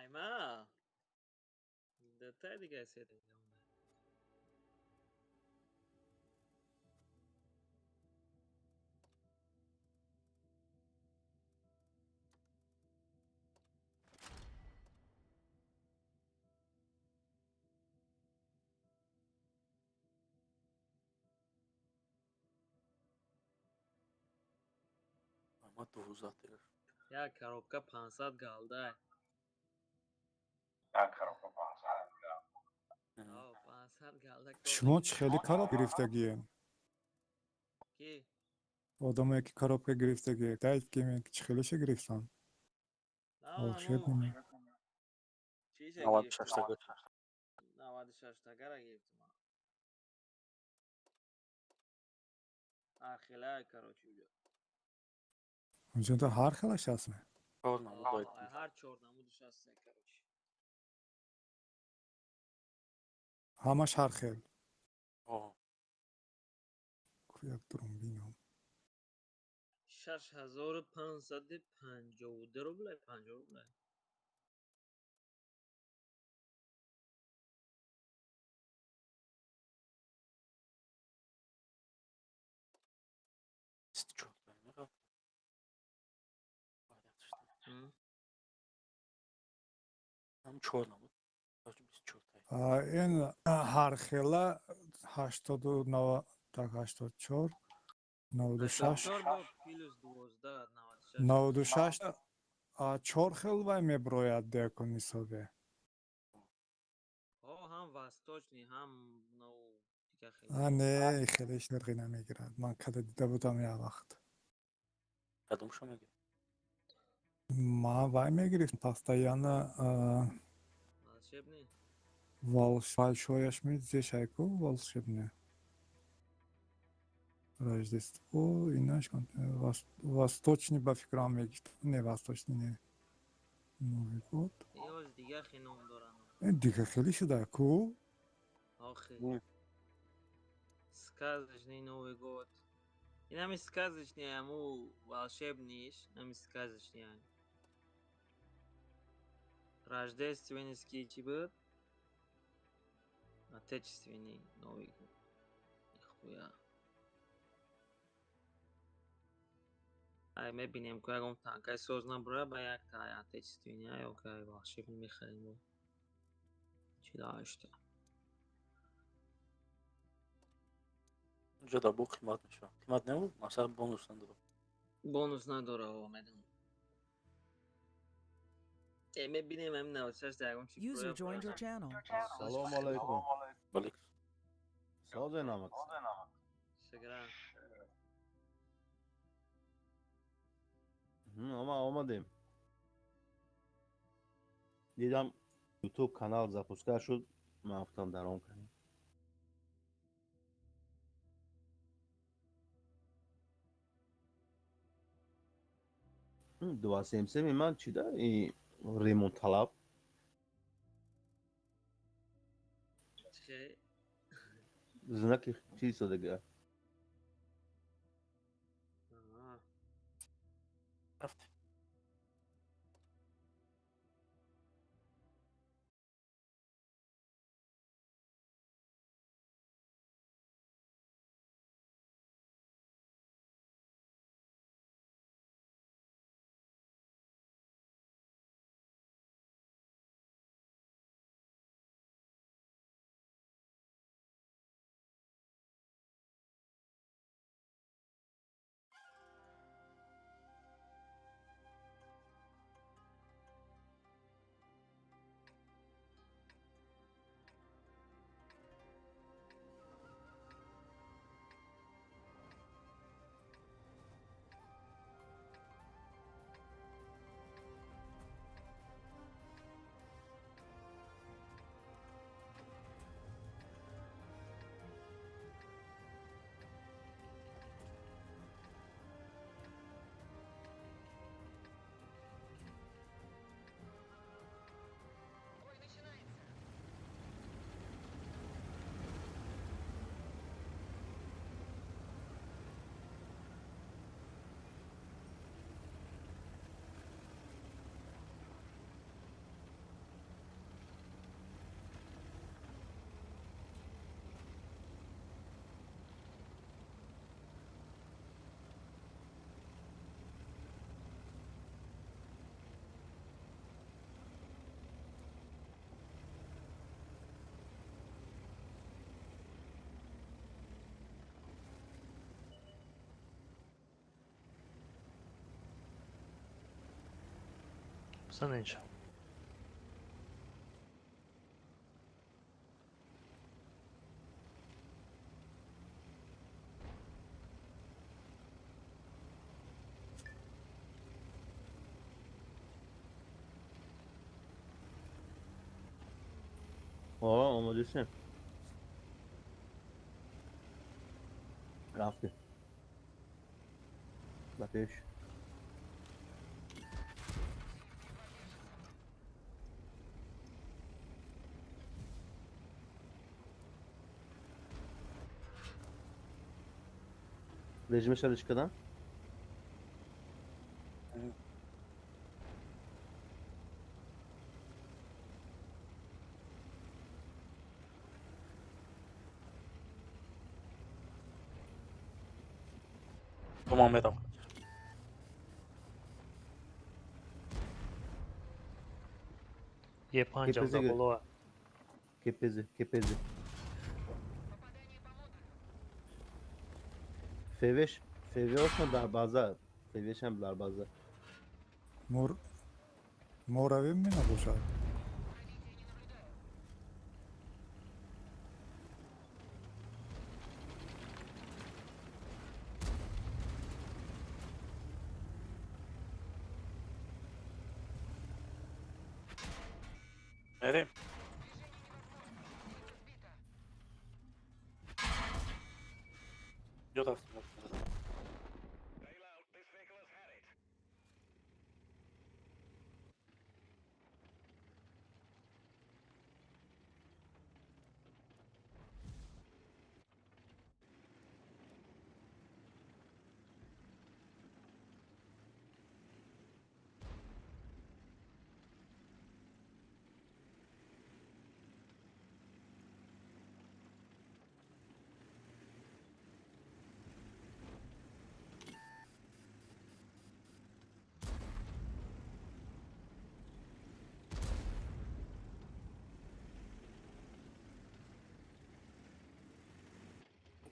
Ayma. Detay دیگه سیده میدونه. اما 12 دیگر یک коробка 500 галдай. آه 500 галда شما خیلی کارا گرفتگیه کی آدمایی که کارا گرفتگیه دایت که خیلیش گرفتن آخشید نمی چیز 96 گرفتم دیگر 96 тагара гирифтам. Ахилай, короче, уже. اونجا تو هر خلاش هستم کار نمود باید Har 4 намудаш ҳастан, короче. همش هر خیل آه یک درون بینم 6552 рублей, 50 рублей. چهار میگم هم 4 نمود باشه 24 تایی این هر خیله 89 так 84 96 84 бо плюс 12, 96. 96 4 خیل وای میبروید دیکن حسابه ҳам восточный, ҳам دیگه خیلی. نه خیلی شرقی نمیگیرد من کده دیده بودم یک وقت کدومشو میگی ما وای میگیریم постоянно волшебный. большое здесь айку волшебное Рождество и наш восточный по фикрам мегишт не восточный не Новый год ёз دیگه خیلی نام دارن. دیگه خیلی شده کو آخه сказочный Новый год. И нам и сказочный, ему волшебный, нам и сказочный. Рождественский чебут. Отечественный Новый год. Нихуя. Ай, میبینیم که اگه تانکای سوز نبره با یک تای отечественный, یا که волшебный میخریم. چی داشته؟ اینجا با قیمت میشه قیمت نمود مثلا بونوس نداره بونوس نداره آمدن. میبینیم هم 96 دقیقون چی User joined your channel. Assalomu alaykum. ولی Sağ namat. شکران. Omadim. دیدم یوتیوب کانال запускать شد من گفتم درام کنیم دو سیم من چی ده این ریمون طلب چه؟ زنکی چیز دیگه آه. رفت yapsan inşallah. O ma diyorsun. رفته بقیش رژیم شرش کدام؟ Tamam meram. یه پنجم Kepeze da bolo var. Kepezi. Feveş olsa daha baza. Feveş hem lar baza. مورویم می نباشد. Nereye? Yok aslında.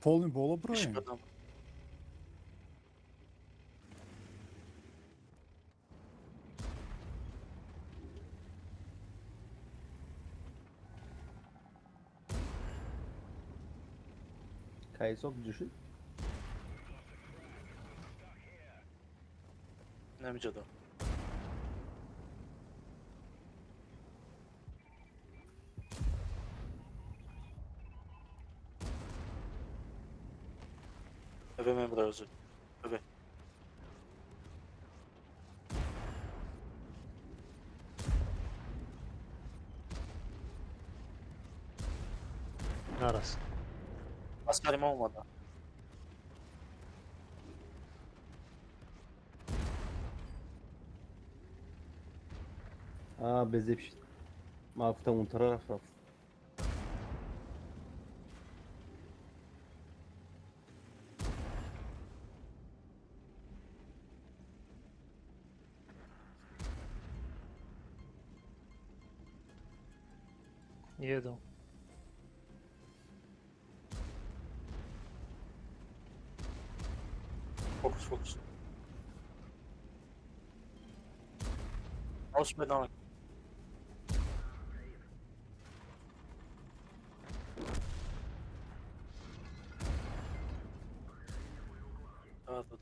Polni bolo İş brojem. adam. Kayısok düşün. Nemice adam. Eve memur özür. Eve. Arası. Askerim olmadı. Bezepş. Mafta اون طرف رفت. Yedim. Fokus. Mouse bedava. Evet adam.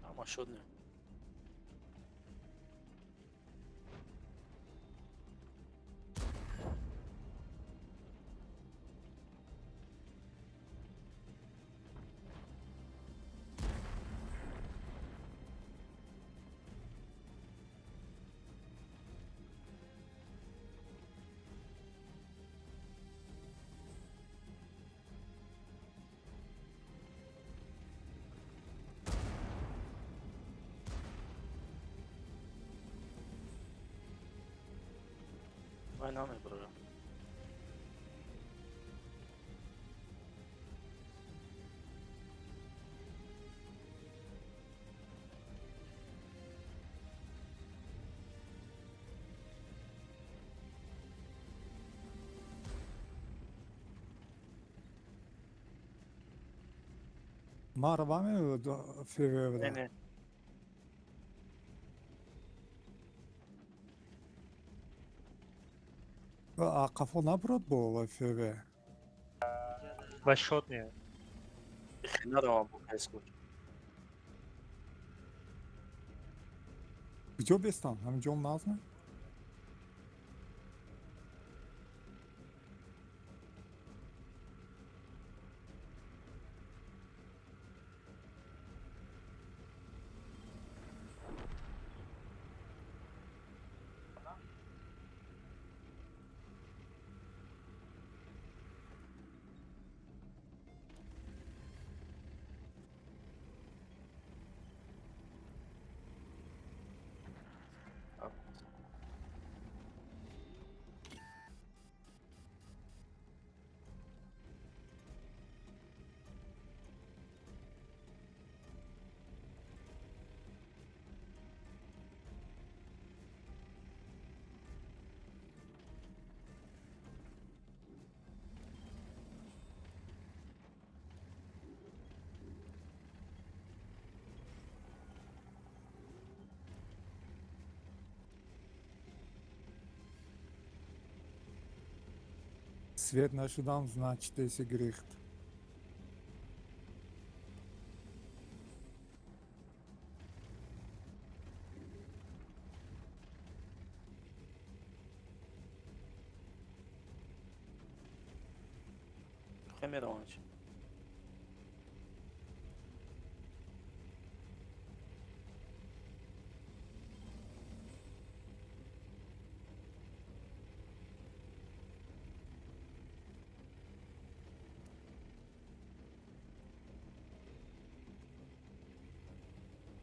Ama şöyle. Aynen öyle bro. Marvame FV نه بده. نه Aqafo nabrod bo FV. و شد نیه. خیلی ندارم با اسکوت. کجا بستم؟ همینجا نازم. Свет нажимам, значит, если грех. خیلی میرم چی.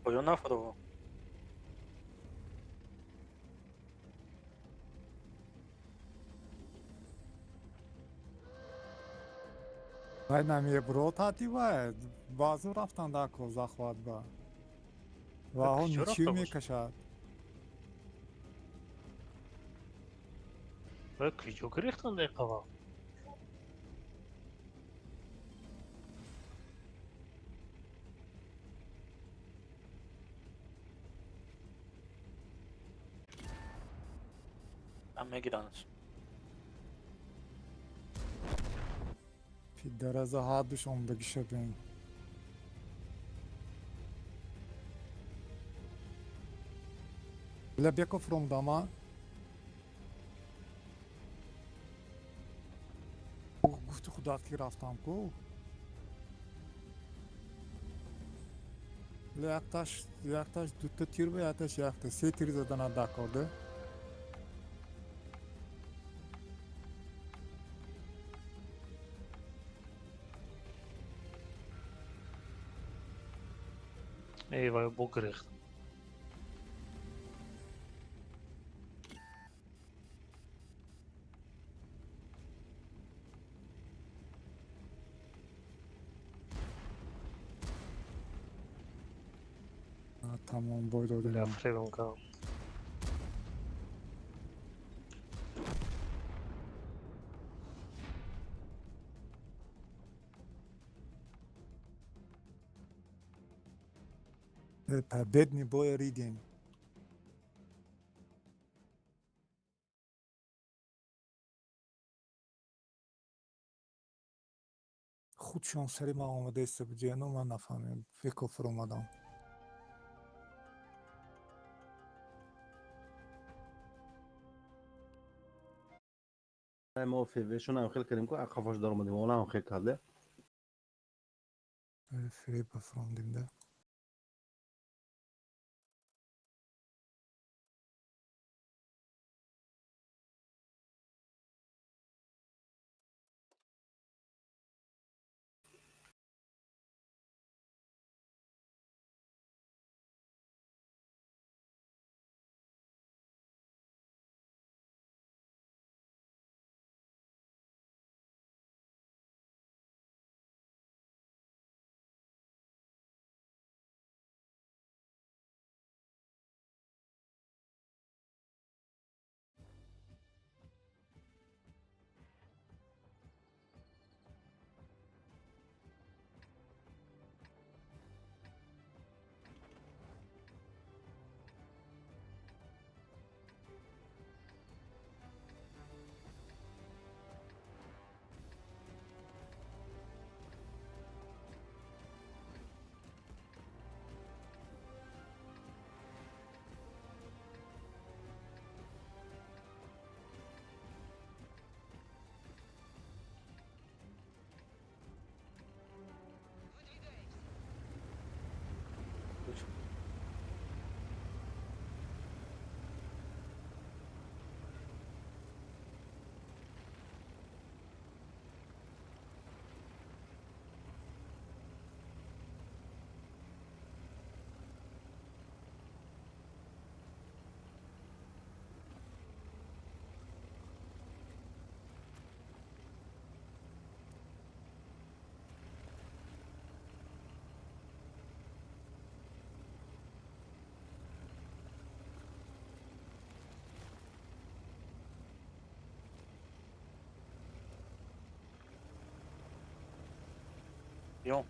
کجا نفر Ай, нам je brotativé, bazu رفتن داکو زخواد با. و کجا اون رفته چی باشه؟ میکشد؟ و کجا گریختن دقیقا با؟ من میگیرنش. Fi dereze haduş ondaki şebin. Bile beko from dama. گفت خدا کی رفتم کو yaktaş dutta tür ve ateş yaktı se tür zaten adakordu ایوه با گریخت. tamam boyda لفره کنم. bedni boy ridin خود شانسری ما آماده است بجنو من نفهمم فکر فرم آدم ما فیوشون هم خیلی کردیم که اقفاش دار اومدیم اونا هم خیلی کرده فریب فرم دیم Yok.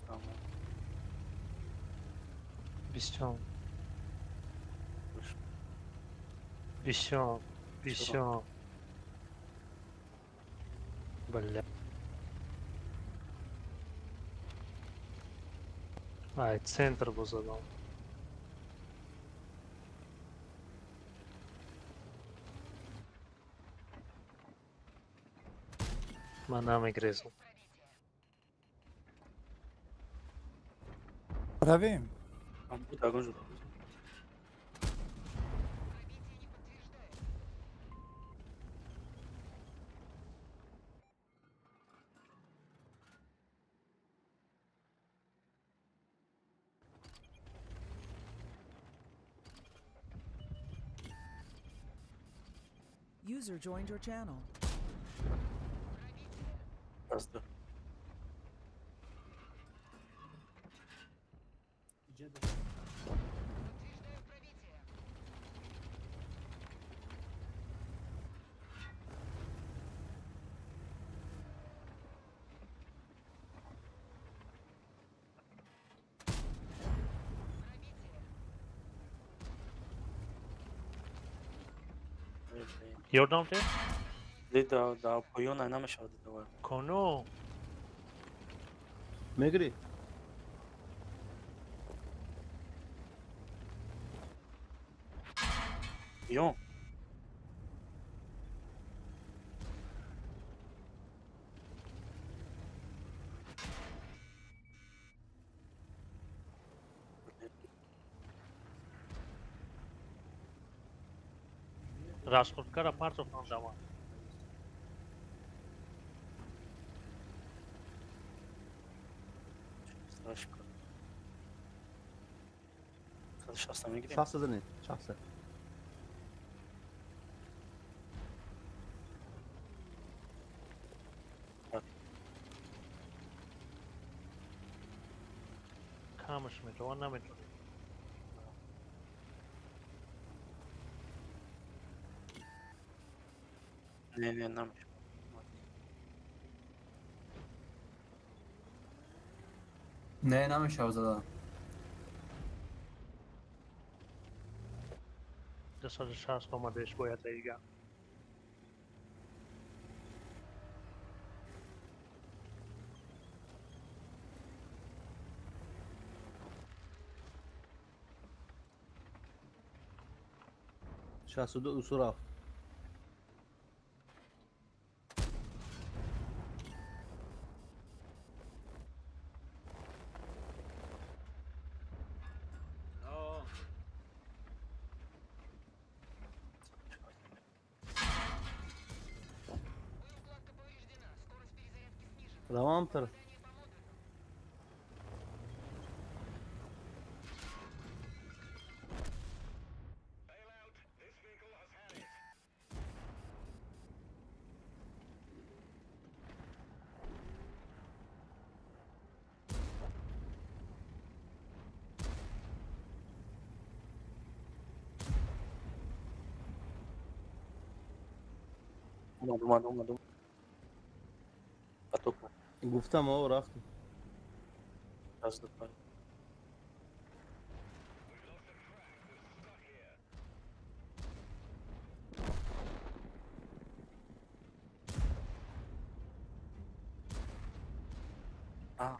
Tamam. Весём. Dur. Весём. Весём. Бля. Ай, центр бы задал. Манами грезил. برویم. Tam bu da gözü. User joined your channel. Yazdı. You're down there? Da pojona namashadi давай. Kono. مگری Yok. Rashford kara parço fandama. Страшно. Şahsen mi gireyim? شخص زنی شخص Kamış mı? Ona mı? Ne namış. نه نمیشه زدن. Dışarı şans komadış boyata iga. شخص دو اصول آه. روان تر اومدم. Atok var. گفتم آقا رفتم Yazdık var. Aa,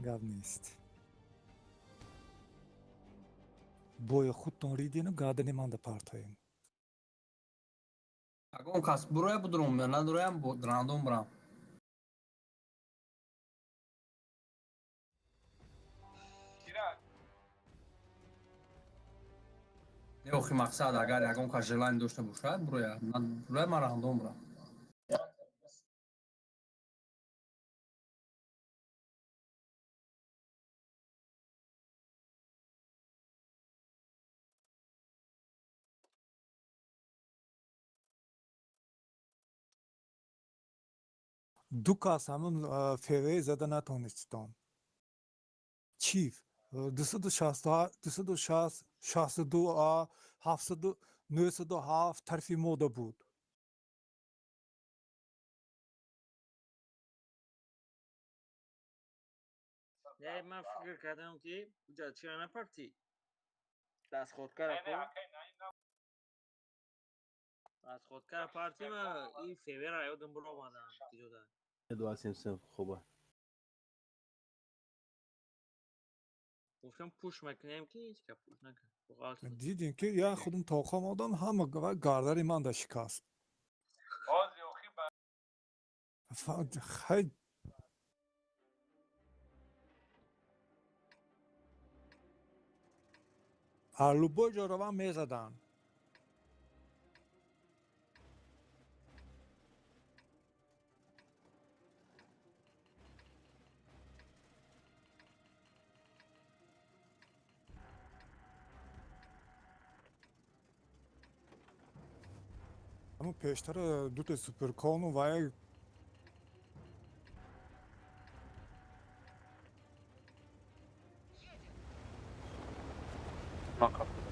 گاب نیست. بوی خودتون ریدین و گاده نمانده پارتاییم. اگه اون کس بروی بدرم یا ندرویم درندون برم. یه خی مقصد اگر اگه اون کس جلانی داشته باشه بروی من رندون برم. دو کاس همون فیوی زده نتونستم چیف 260 62 700 907 طرفی موده بود نه من فکر کردم که کجا چرا نپرتی دست خودکار خود دست خودکار پارتی ما این فیوی را یادم برو آمدم جدا دو سنف خوبه. گفتم پوش میکنیم که هیچ که پوش نکن بغالت دیدین که یا خودم تاقام آدم همه گارداری من ده شکست خیلی الوبای جارو میزدن اما پیشتر دوتا سوپرکان و یک ما kapıda.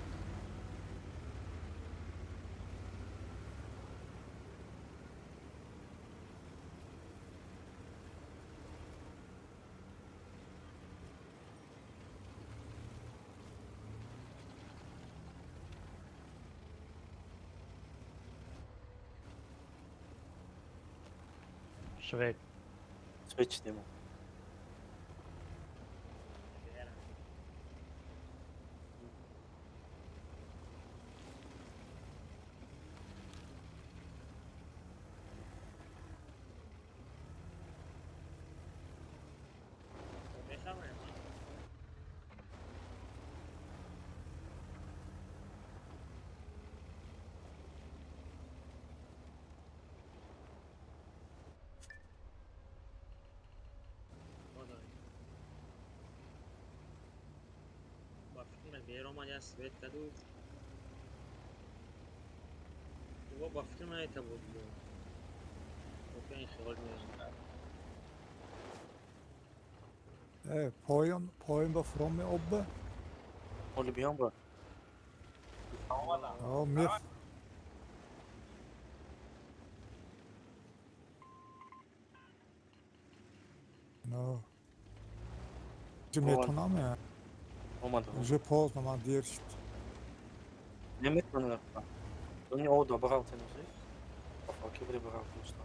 Švéd. Svědčte mu. بیرون ما یا سویت کدو و با فکر من ایتا بود و این خیال میرم پایین با فرام آب Olivion var. میف نه چه میتونم Olmadı. вже поздно держит Ne metmanı yapma. Oni oda brał ten muzyk. Kafa kibry brał точно.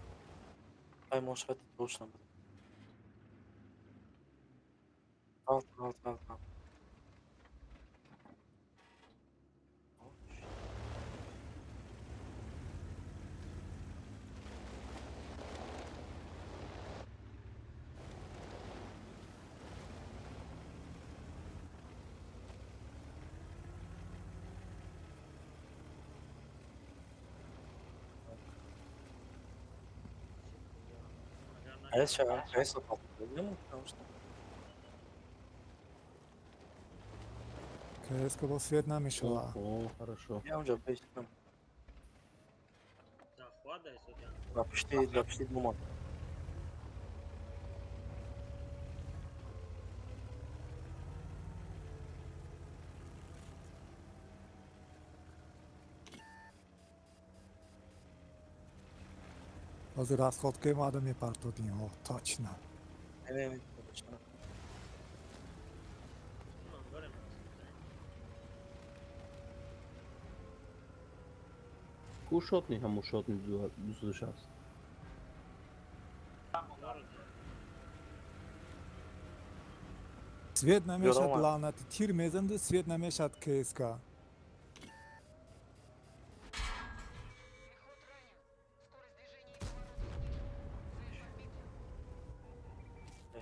Aj może hadi точно буде. Alt. A jest opłatny. Nie mów, точно. که با سویت نمیشود О, хорошо. Я уже бейсиком. захват дай сюда Yapıştı duman. از расходкой мада میپرتودیم точно Evet. Точно. göremez Ушотный, хамушотный, 260. سویت نمیشد یادم لعنتی تیر میزند سویت نمیشد کیسکا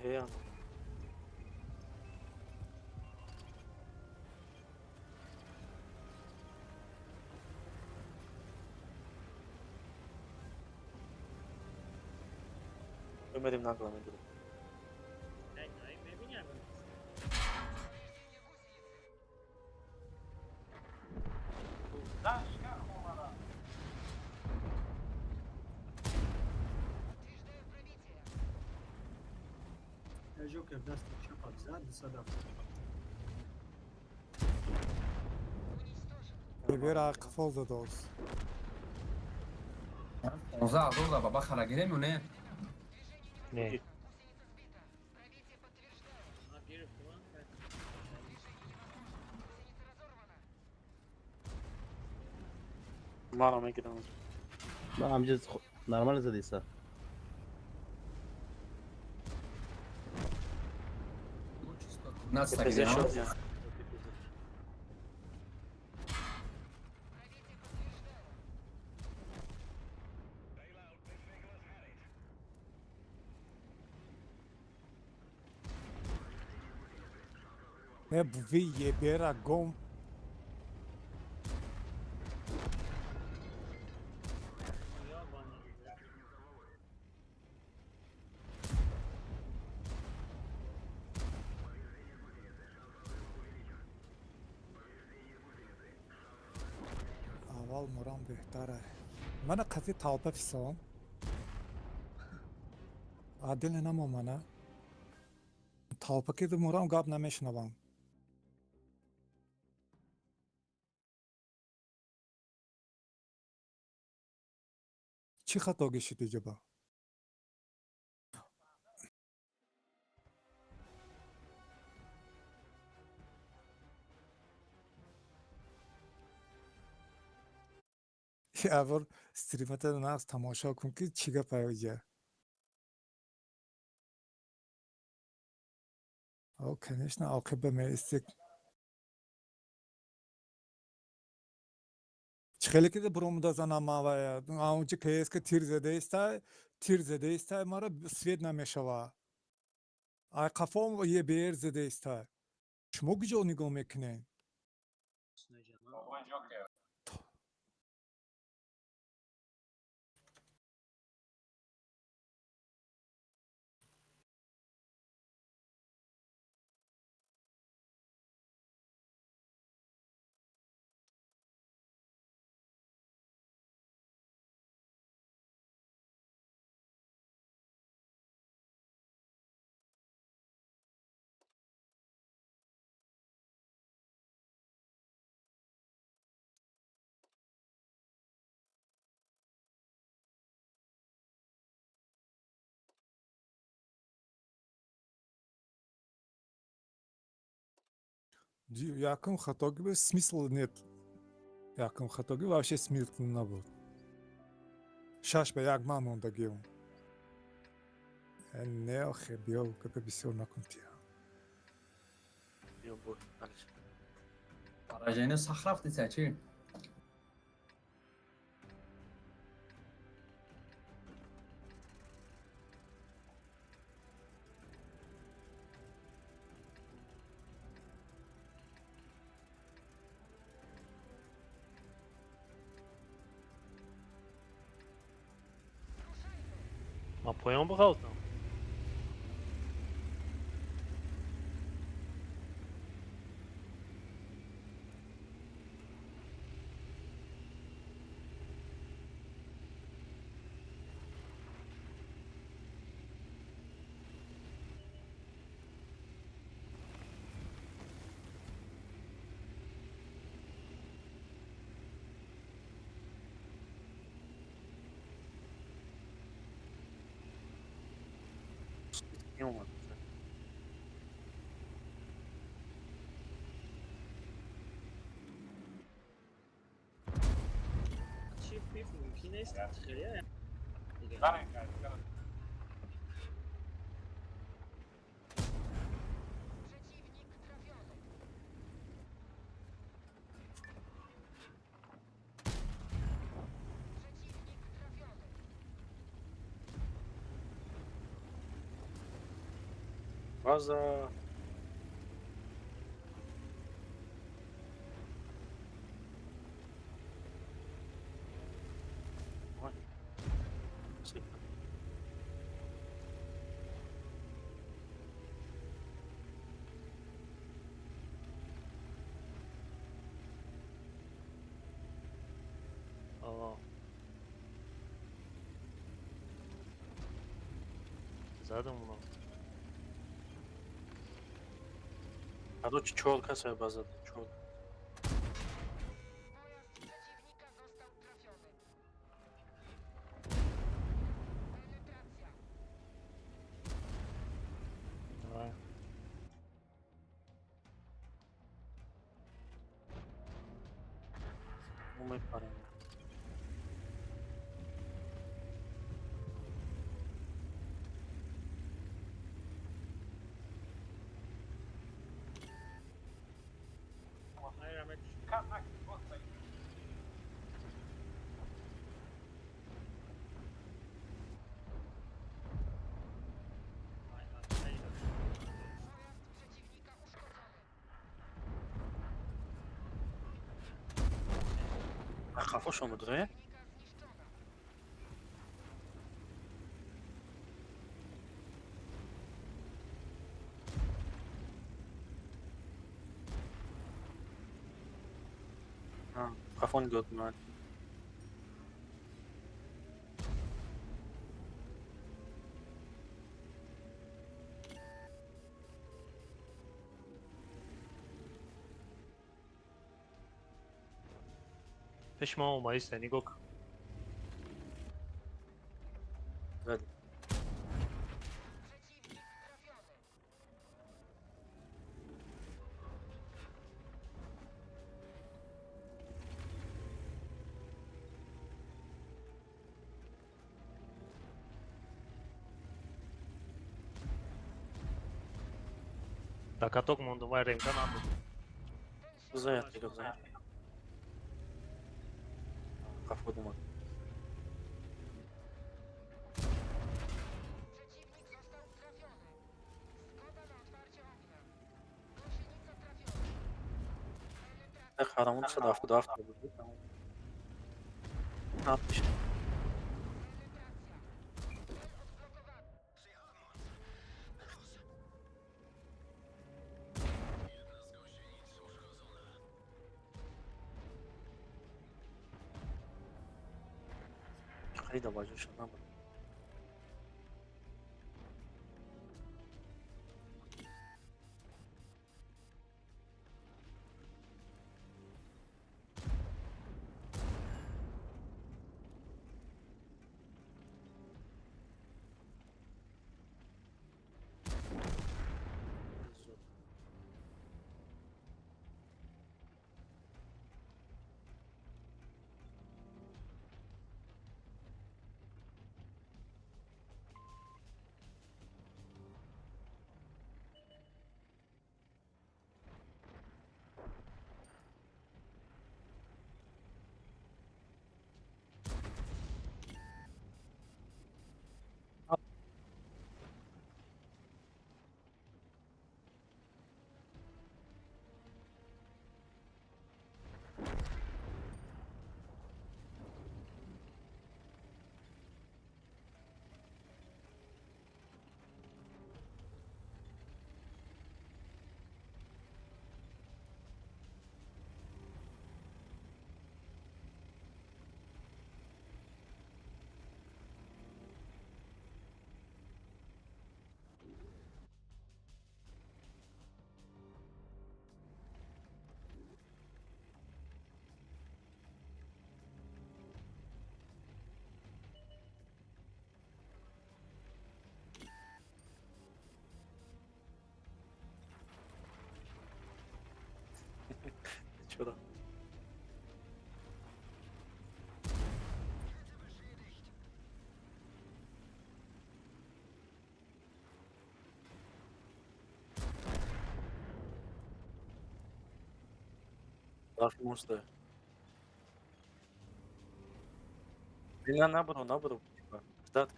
Ya. Ömer'im nagle müdürüm. ej ببینم جوکر دست چپ زد صدف. ببیر قفل داداست 15 روزه بابا خرگی نمونه. نه ما رو میگیرم ما همجز نرمال زدیسا Nasıl Bize takıyor? şut ya. Ne bu viye bera gom اول مرام بهتره من قضیه طالبه فیسان عادل نمو منه طالبه که مرام گاب نمیشنوم چی خطا گشید جبا اول استریمت نقص تماشا کن که چی گپ پیوجه او کنشن عاقبه میستک خیلی که برام دازن ماویا اونجا که است که تیر زده است ما را سوید نمیشوه ای قفام یه بیر زده است شما کجا نگاه میکنین яким хатоги бы смысла нет яким хатоги вообще смысла не будет шаш به یک من موندگی اون نه آخه بیا که بسیار نکنتیم Yok bu. Kardeşim. Aracını saxrafdı çəkir. ما پایان بخواستم Niye olmadı? چی فیف ممکن است خیلی دیگه Gaza. Vay. آقا زدم اونا Короче, чёрка sobie bazada, чёрка. Давай. Ну, мы парень. A Hafosz on odgryje? Ha, Hafon gördüm ben. Pişman olmayı seni Gok. Hadi. Takatok mundo vai reencanando. Zayat tego zayat. Kafa duman. Tak haramın ise dafta buldu. Tamam. Ne yapmış? Hayda bacı şuna bak. Şurada. Darf musste. Bila nabro. Ждать.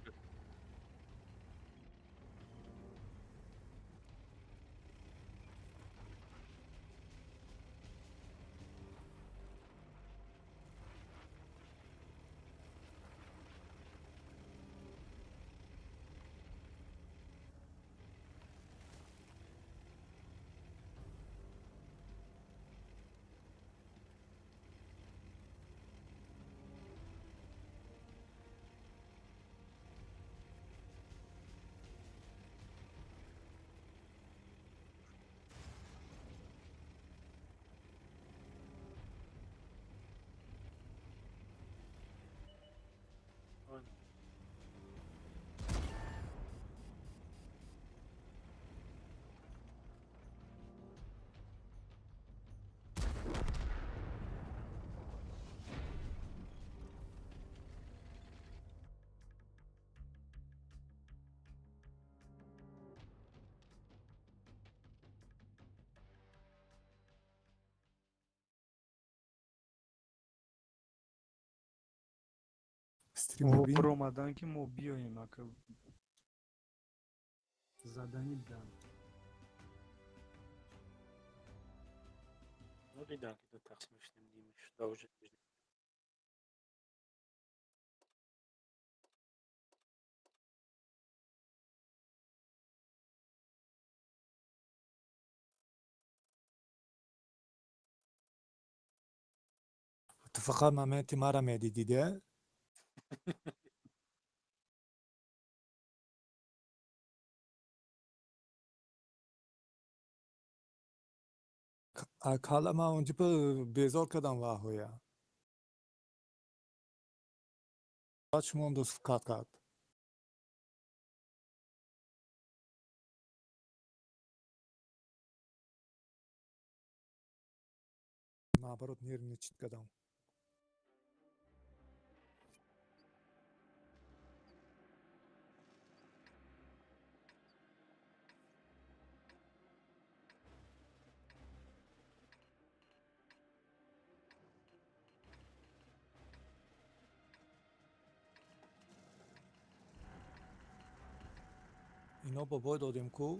استریم اوپر ببین. اومدن که ما بیاییم اگه زدنی دن. Ну دیدن که تقسیمش نمیدیمش دوجه میدیم. اتفاقا ممتی مرا میدی دیده. کالا ما اونجا بیزار کردم واهویا. Açmam da kat. Наоборот, нервничать кадам. اینا بابا دادیم کو.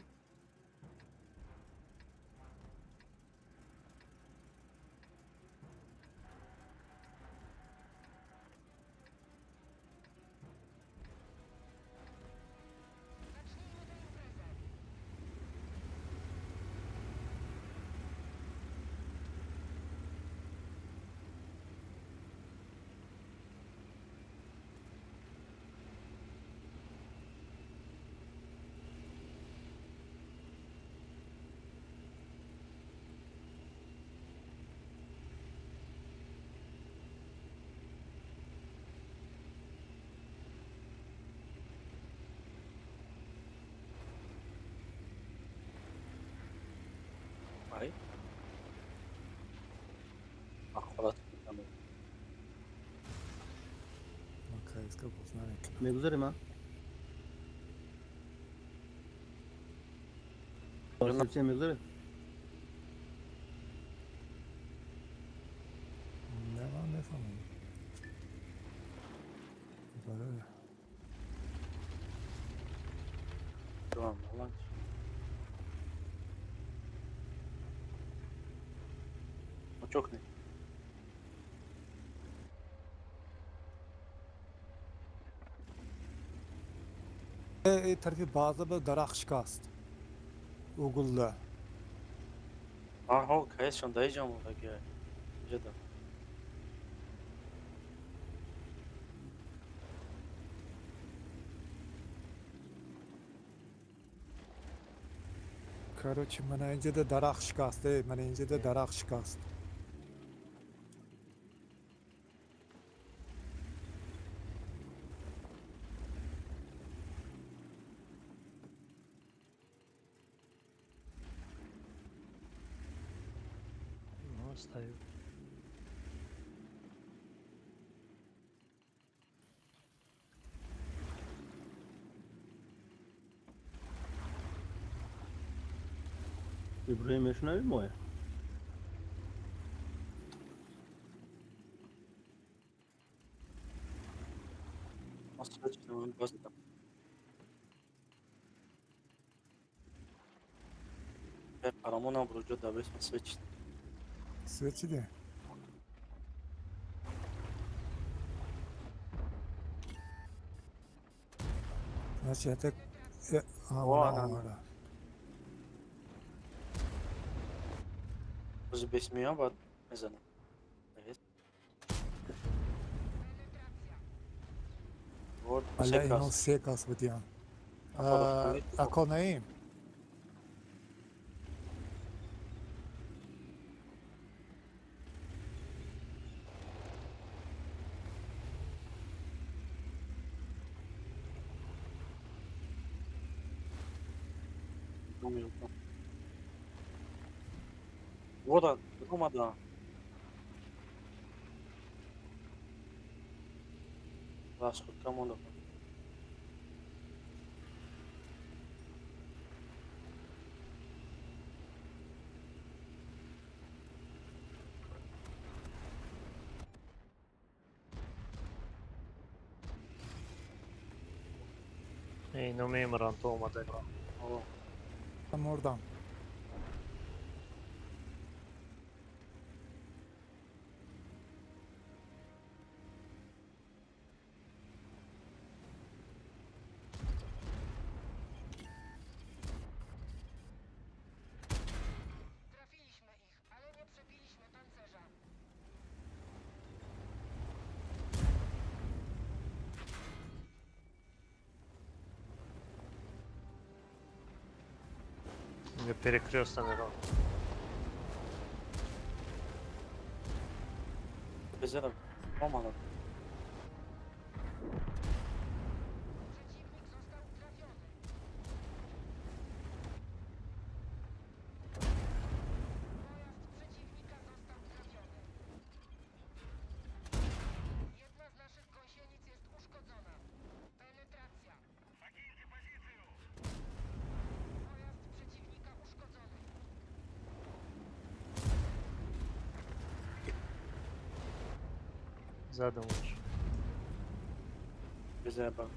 Ay. Akvarat میکنم. Окей, скажу, знаете. میگذاریم ها Durun. چه میگذاره Ne var ne falan. Böyle. Tamam lan. O çok ne? طرفی bazı bir darak şikast. Google'da. Aha, kayışın dayıcam orada ki. Cidden. Короче, من اینجا ده darak şikast. من اینجا ده darak şikast. No, staju. İbrahim yaşına bir mi o ya? Nasıl açtım? Bastım. Ben paramona vurunca da besme seçtim. Seçili. Значит, это... O adam. Hala. Kızı besmiyor bak. Mesela. Evet. Вот, Hala sekas. ino sekas bitiyan. Kapalı. Ako neyim? Вот он, Ромада. Ласку, кому надо? اینو میمرن تو اومده را. آه. من مردم. Trafiliśmy ich, ale nie przebiliśmy pancerza. Не перекрестный рот. Wyzerem. Pomagam. Przeciwnik został trafiony. Pojazd przeciwnika został trafiony. Jedna z naszych gąsienic jest uszkodzona. Penetracja. Pojazd przeciwnika uszkodzony. Задом лучше. Wyzerem.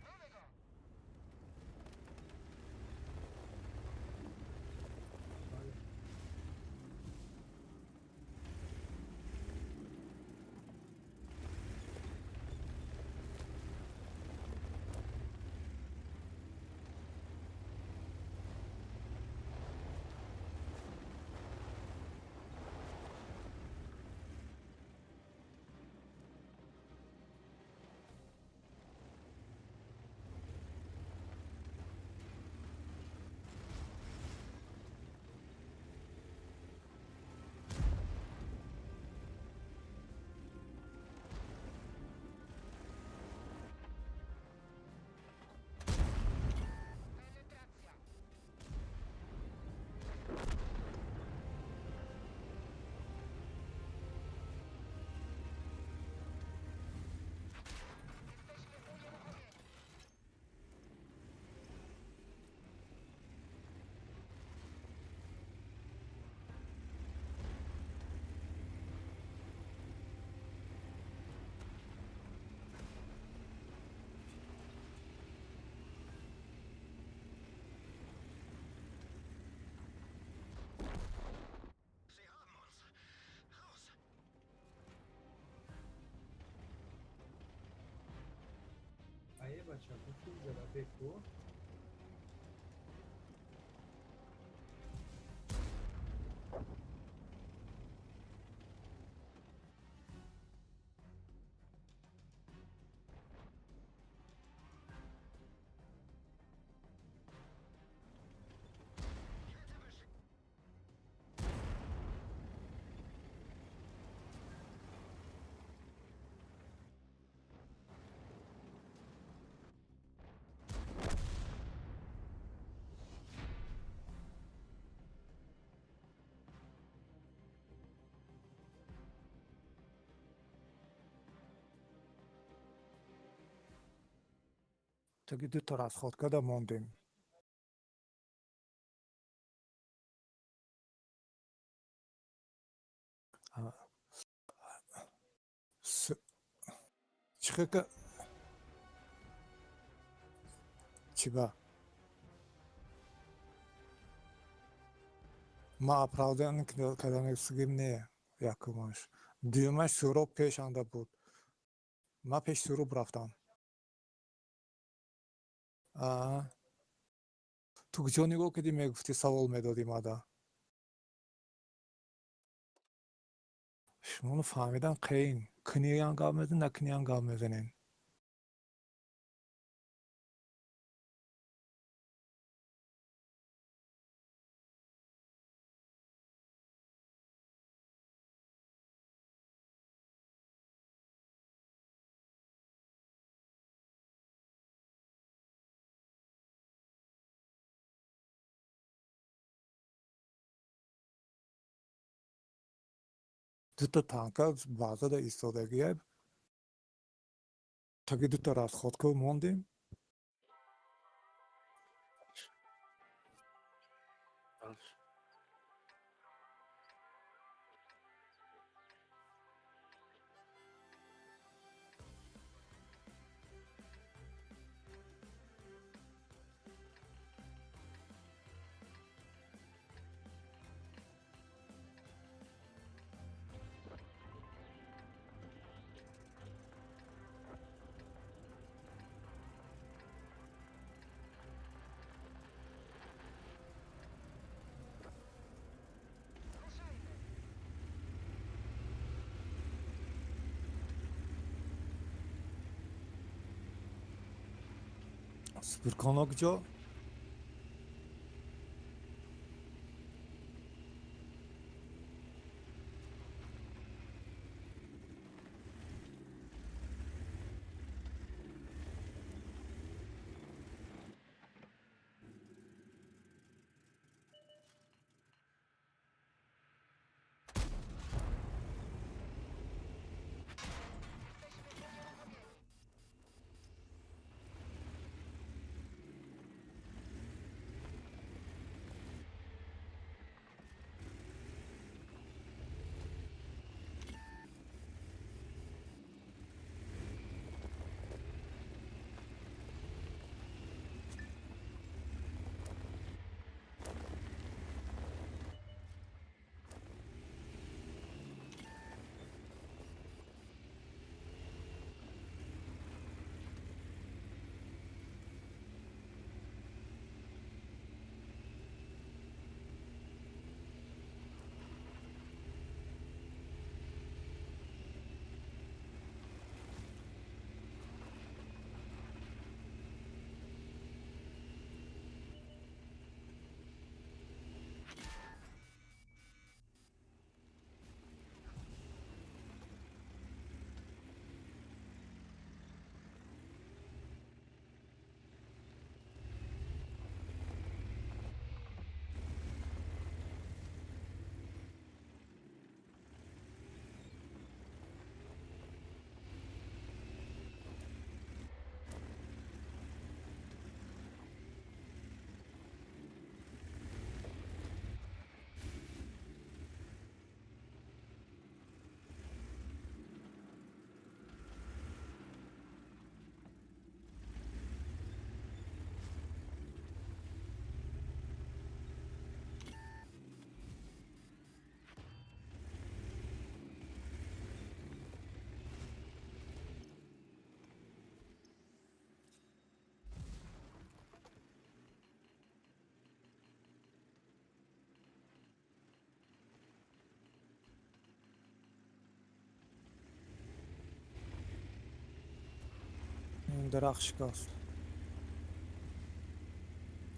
Mamy go! Penetracja. Jesteśmy unieruchomieni. آیه بچه ها گفتیم زده بکو. Taky 2 ta rozchodka da موندیم. Çıkık. Çıba. Ma оправданный когда не сгибне якумаш. Дюймаш суроб пеш анда буд. Ma пеш суроб рафтам. تو کجا نگاه کردی میگفتی سوال میدادی مادا شما فهمیدن قین کنی انگام میزن نکنی انگام میزنین دو تا تانکا بازه دا ایستادگیه تاکی 2 تا розходка موندیم Furkan Akça. این درخشک است.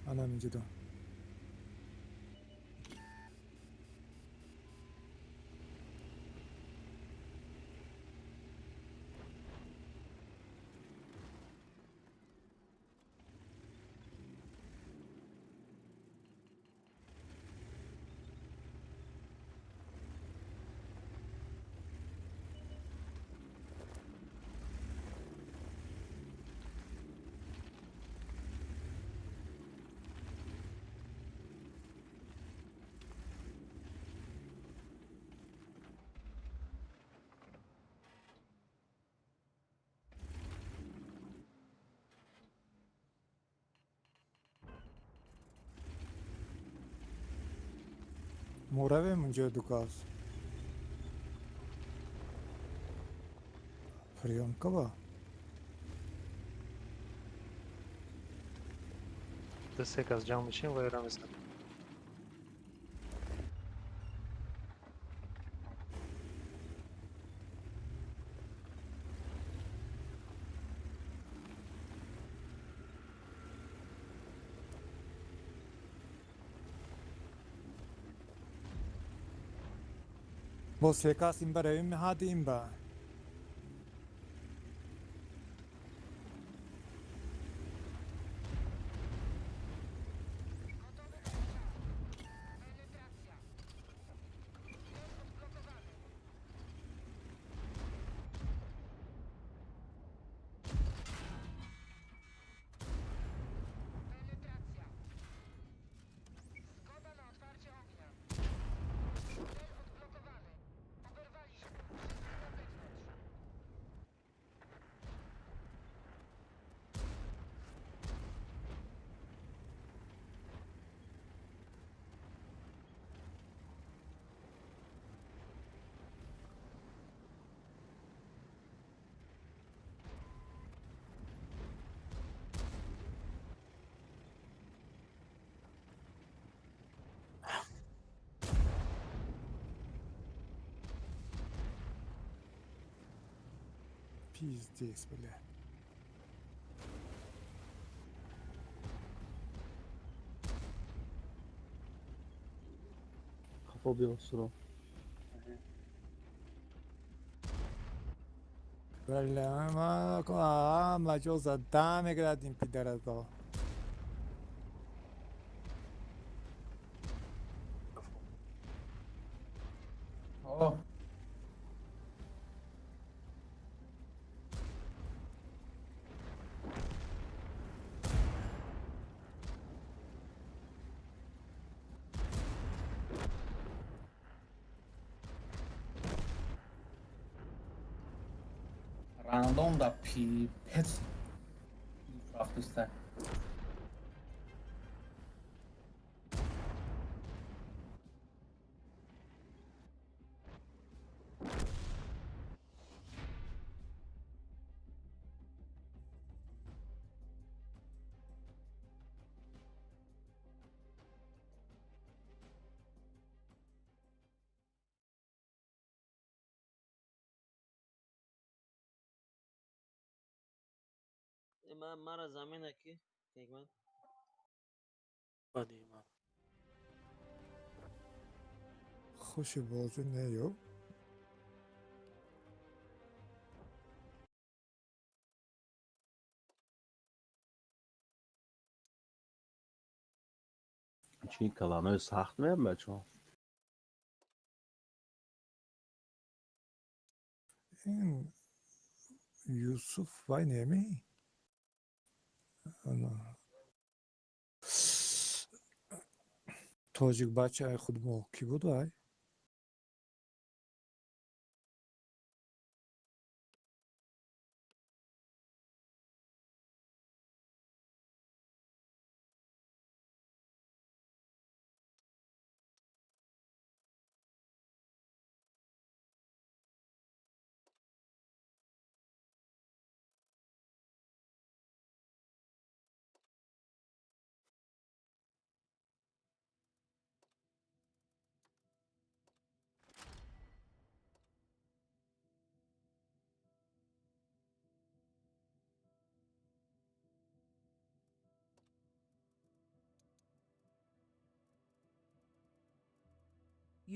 الان اینجا. Moravem اینجا دوکاز. Priyanka va. Destek az cam için verirəm. Você casim برای مهادیم با. Pizdes bile. خوبی اصلا. ولی ما مجاز دم گردیم پیدر از دا. اوه راندوم دا پی پت وقتسته من مرا زمین کی یک من قدیما خوش بازی نیو. چی کلانه سخت میم بچه ها. این یوسف وای نمی انا تاجیک بچه های خود ما کی بود وای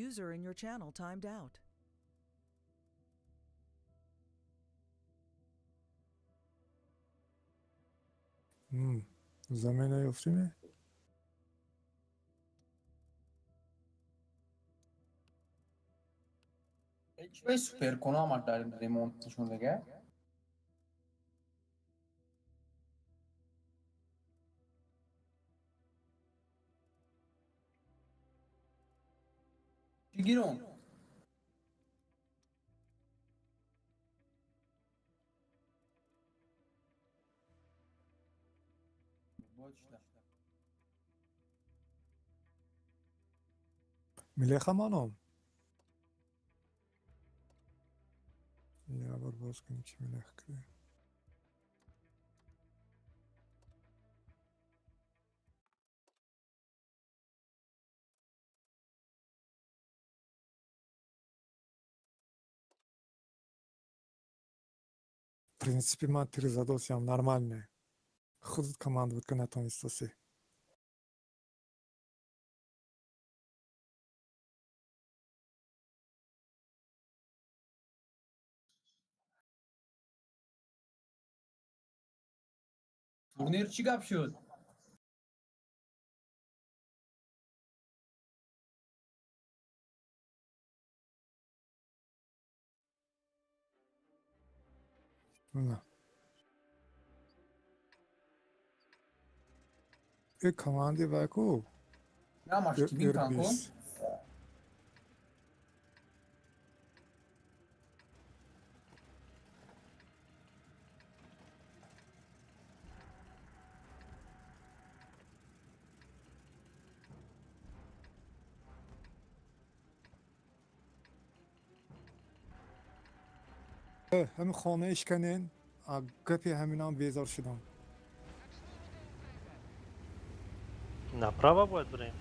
User in your channel timed out. زمین نیفتیمه چی باید سوپر کنه آمد در ریمونت نشون بگه چی گیرون میله خمانم یه بار باز کنیم چی میله کنیم В принципе, матери задался нормальный. Худ командовать канатом из сосы. تورنیر چی گپ شد نه. این کماندی باکو. نه ماش kimin kanko همین خانه اشکنین گپی همین هم بیزار شدم. Направо باید بریم.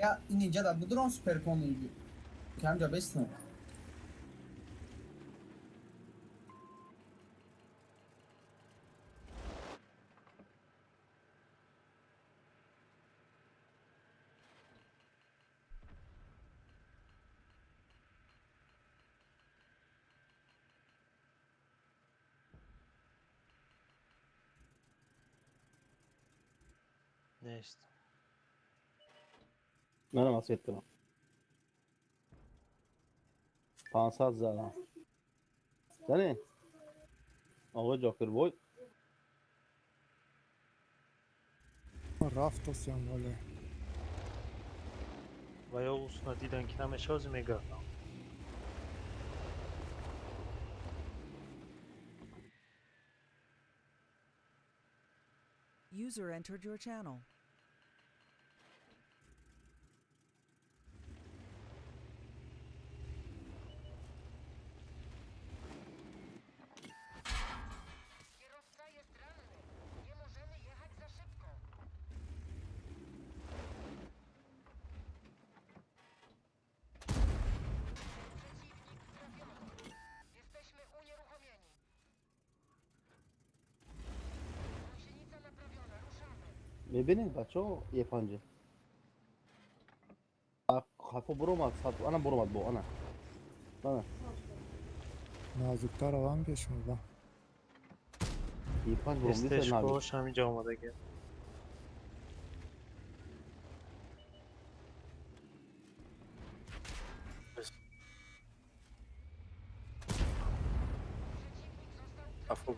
Ja, ninja da budron super konuyu. Kamca besno. نیست. منم وصیت کنم 500 زدم زنی آقا جاکر بوی رفت سیان واله و یا اوسنا دیدن که نمیشه از میگردم. User entered your channel. Kierowca jest ranny. Nie możemy jechać za szybko. Przeciwnik trafiony. Jesteśmy unieruchomieni. Gąsienica naprawiona. Ruszamy. ببینید بچه ها یه پنجه خفا برو اومد سطح انا برو اومد با انا نازکتر هم پیش میدم یه پنج برو میسه استش نبید باش همینجا آماده گرد. Afro.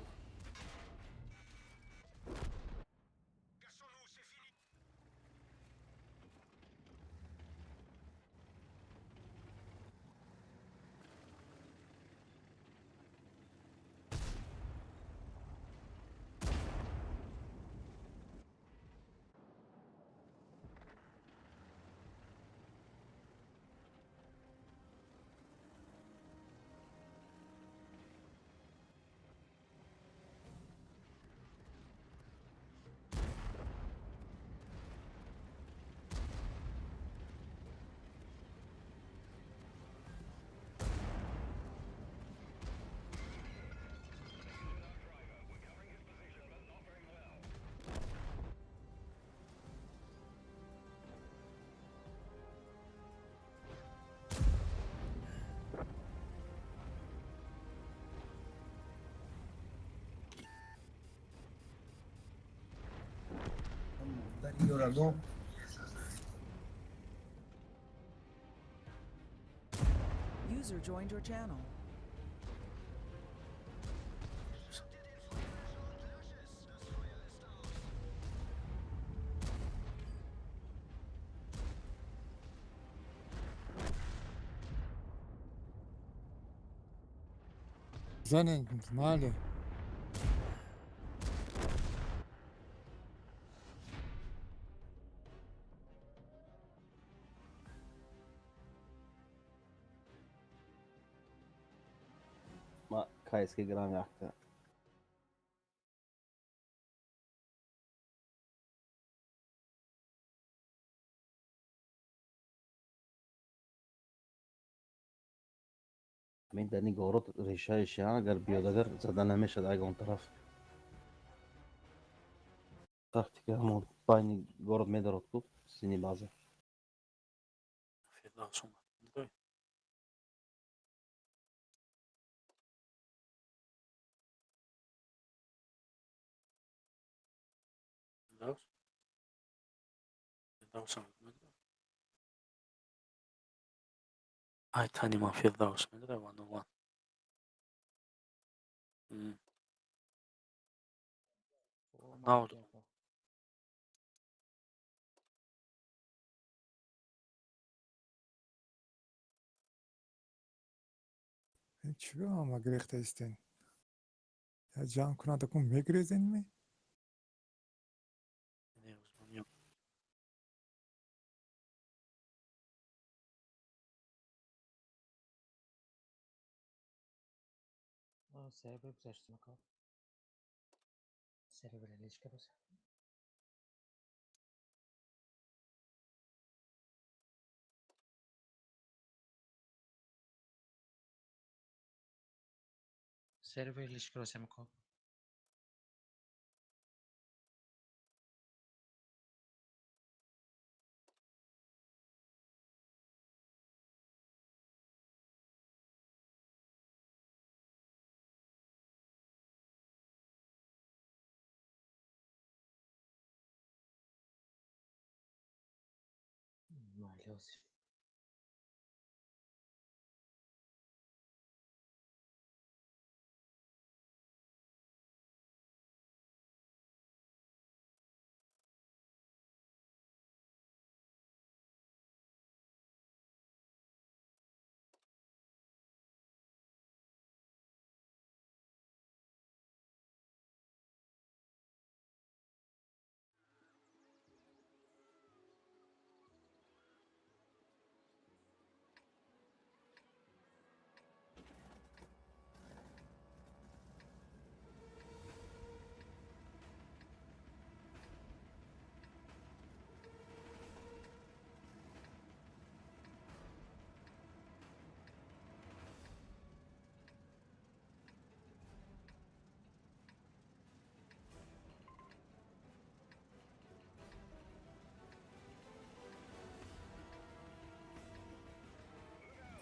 Dari Yorado. User joined your channel. زنین ماله ما KSK Grand yaktı. من دنی گورت ریشه اگر بیاد اگر زدن نمیشد اگه اون طرف تاکتیک همون پایینی گورت میدارد بود سینی بازه Fedra som. Doj. Fedra. Fedra som. Ay tani ma Fedra som. Det var nog. Ne oldu? چی به هم گریخته ایستین یا جمع کنه دکون میگریزین می Ne uzmanım. سری بگذاشتیم کار سری بره سرور لشکر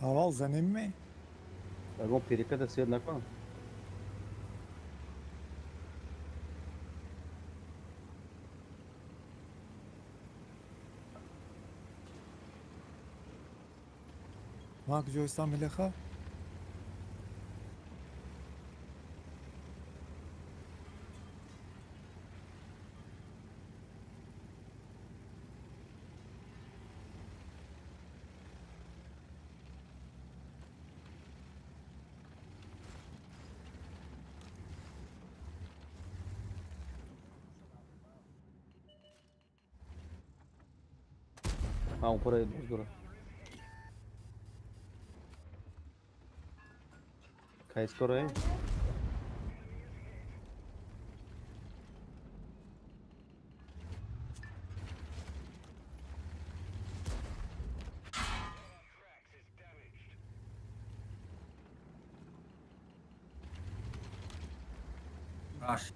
اول زنیم می؟ اگه پیریکا دستیار نکن. ما کجا استان ملخا؟ اون پره بزرگ. کایس کره؟ باش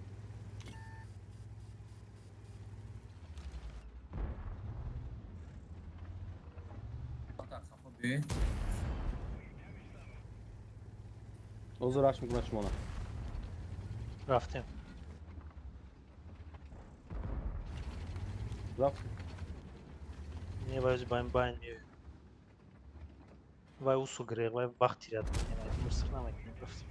خوبی اوزو راش میکنه شما. رفتیم. رفت. Niye vai beim Bein hier? Vai usu greg, vai baktirat. Yani mısırına mı raftim.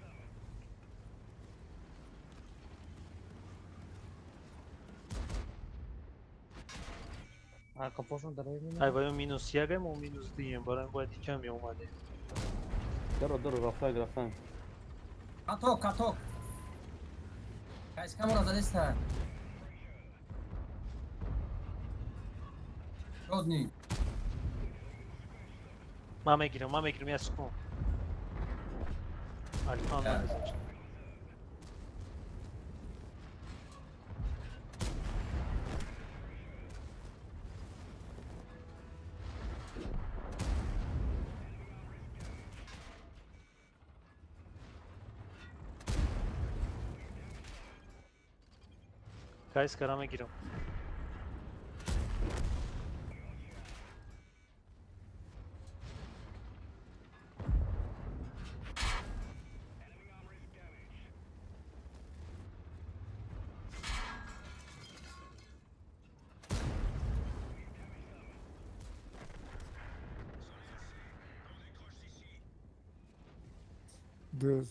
کاپوشون داره ببینیم. Ay vai o minus یگم و minus دیم. برای باید کمی اومده. درو رفتن. کاتوک کایس کامورا دادیسته شدنی من میگیرم یه سکون. الفان نمیزنم. Guys karama girim.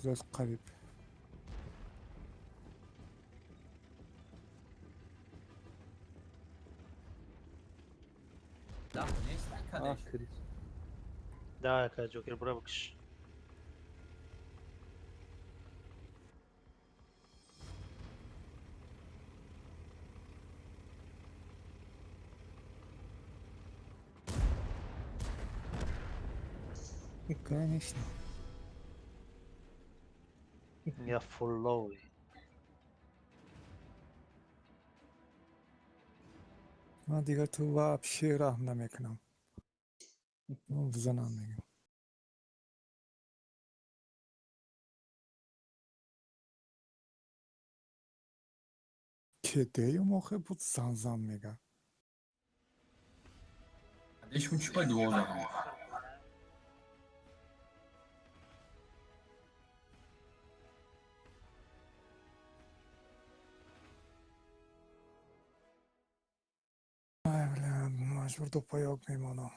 دست قریب. نیست کدش کریس. Daha ka Joker bura bakış. Конечно. Ya follow. من دیگه تو вообще رحم نمیکنم. بزنم میگم. کدیم آخه بود زن میگن. Deixa um tipo de 12. مجبور دو پایاک میمانم.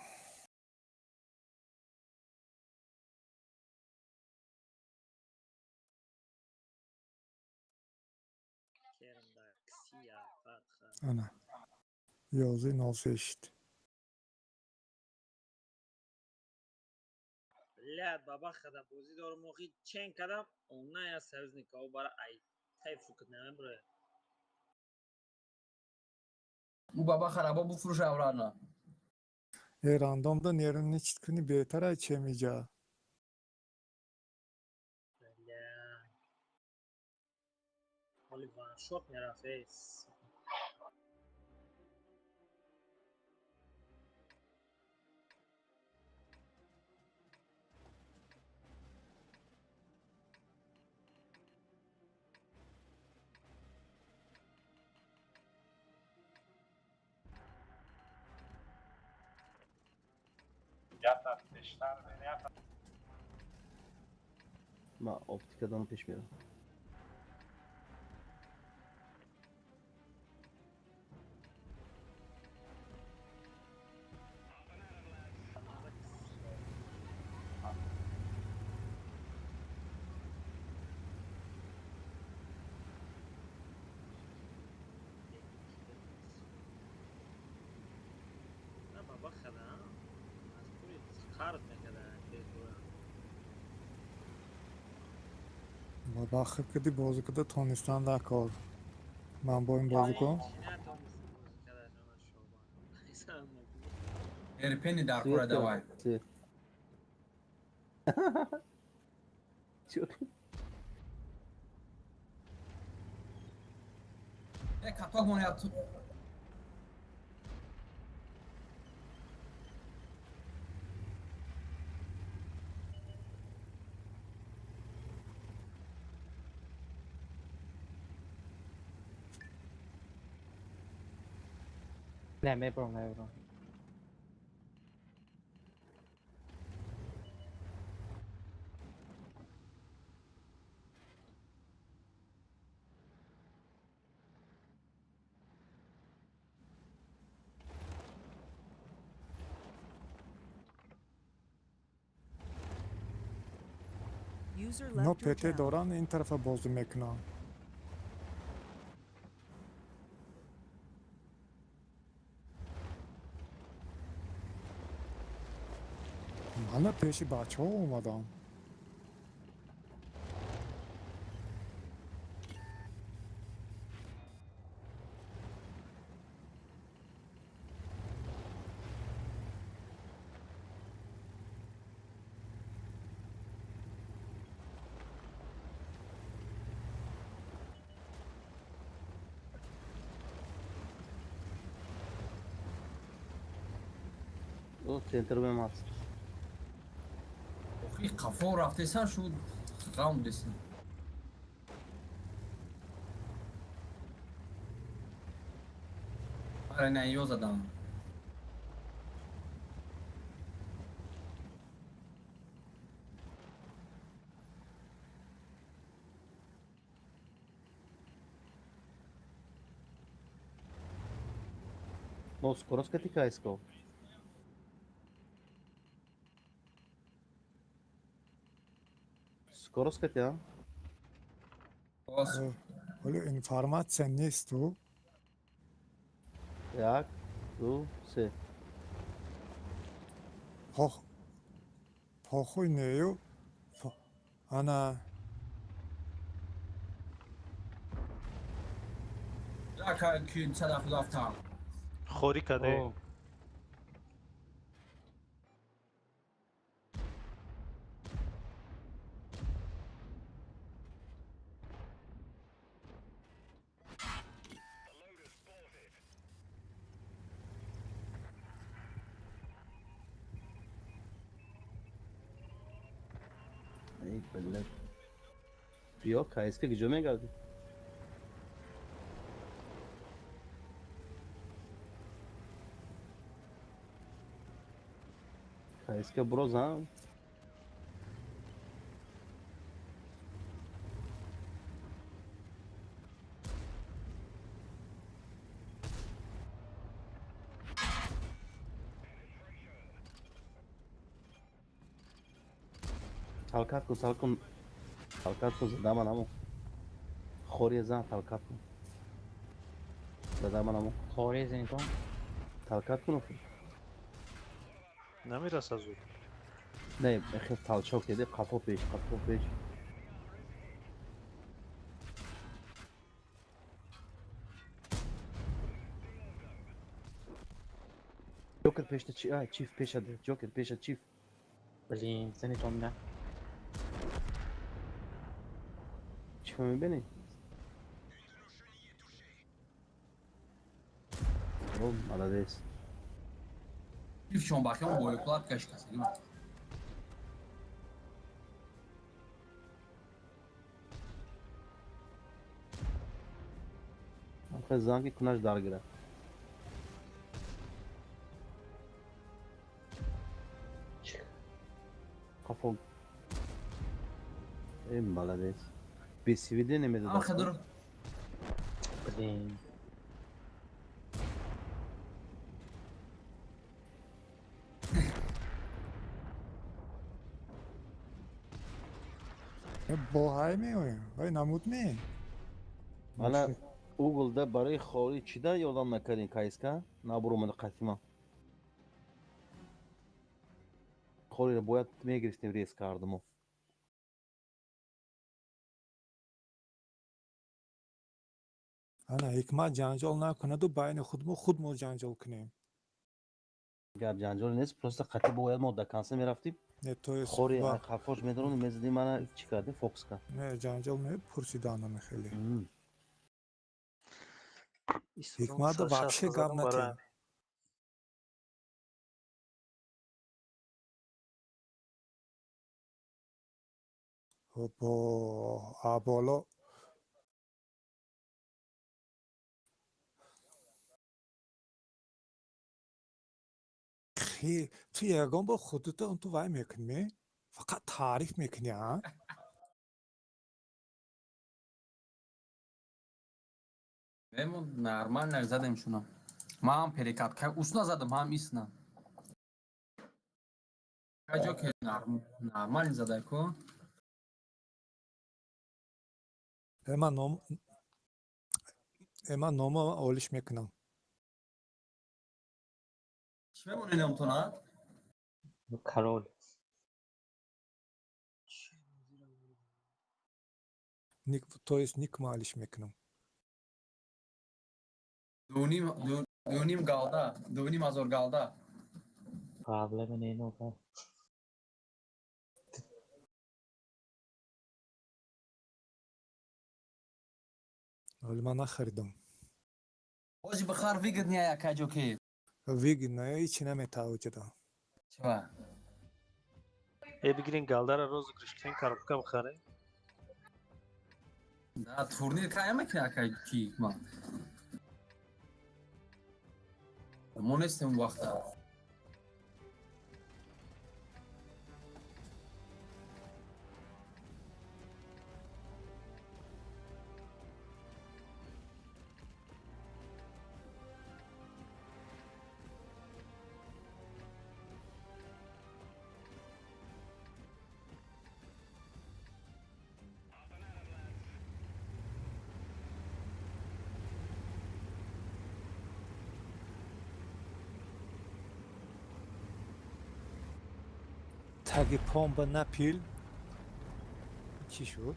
Ana. Yazı nasıl eşit? لا بابا خدا بوزی دور موقعی چین کردم اون نه یا سرز نکاو برای ای تایفو کنم بره Bu baba xaraba bu furuş avlarına. Randomda yerini çıtkını beter açamayacağı. لا ولی وان شوت میرفت Ben optikadan peş miyorum. نه بابا خدا از پولی خارج نکرده Baba kedi bozuk da Tonistan da kal. Ben bu oyun bozuk o. Erpeni dar Sıyet kura davay. yok. Sıyet. Çok. Kapak onu yaptı. Ne me bro ne bro. User No left your PT channel. doran این tarafa bozdum ekran. Bana peşi bahçe olmadan. O center benim az. Oxi qafa raftıysan şu round desin. Aynen yoz adam. No, skoro skatika iskal. Skoro skatia. Os. Öyle informacja نیست تو. Jak? Tu, si. پاخوی نیو. Ana. Laka kün sadaf lafta. خوری کده O. Ey belli. Yok, KSP gücüme geldi. Kayıska broz ha. Talkat kun talkun. Talkat kun zadaman amo. Khoriye zan talkat kun. Zadaman amo. خوري زين كون Talkat kunu. نمیرسه زود. Ne, اخی talçok dedi. Kapı peş, kapı peş. Joker peşte çift peş hadi. Joker peşte çift. بلين زين كون ده Çıkmamı beni. Oğlum adadayız. Çift şon bakıyorum boyuklar kaşkası değil mi? Arka zanki kunaş dar girer. Kafa. En baladayız. Bir sivide ne mi dedi? Arka dur. بلين باهای می وای نمود می Bana Google'da barayı xori çida yoldan nakarin kayıska. Naburumu katima. Xori ile boyat tutmaya giriştim reis kardımı. انا حکمت جنجال نکنه و بین خودمو جنجال کنیم Gab cancol nes prosta katı boyat modda kansa mi raftim. نه توی Xori با xafoş medronu mezdi bana çıkardı Fox'ka. نه جنجال نه پرسیدانم خیلی ایستادم حکمت 160 вообще زدم گم برای نکن با بالا تو یگان با خودت اون تو وای میکنی فقط تعریف میکنی ها Ben bu normal zadım şuna. Mam perikat kay usna zadım ham isna. Kay çok normal zaday ko. اما نوم اولیش میکنم Kime oynayalım Tuna? كارول نیک تویس نیک مالیش میکنم Dönim galda. Dönim azor galda. قابل من اینو با ولی من نخریدم Hoji بخار ویگد نیا کای جوکی. ویگ نه هیچی نمیتوجدم چوا؟ ای بگیرین گالدار روز کرشکین کاربکا بخاره. نه تورنیر کایا میکنه کای کی ما. مونستم وقتا. تگ پام به نپیل چی شد؟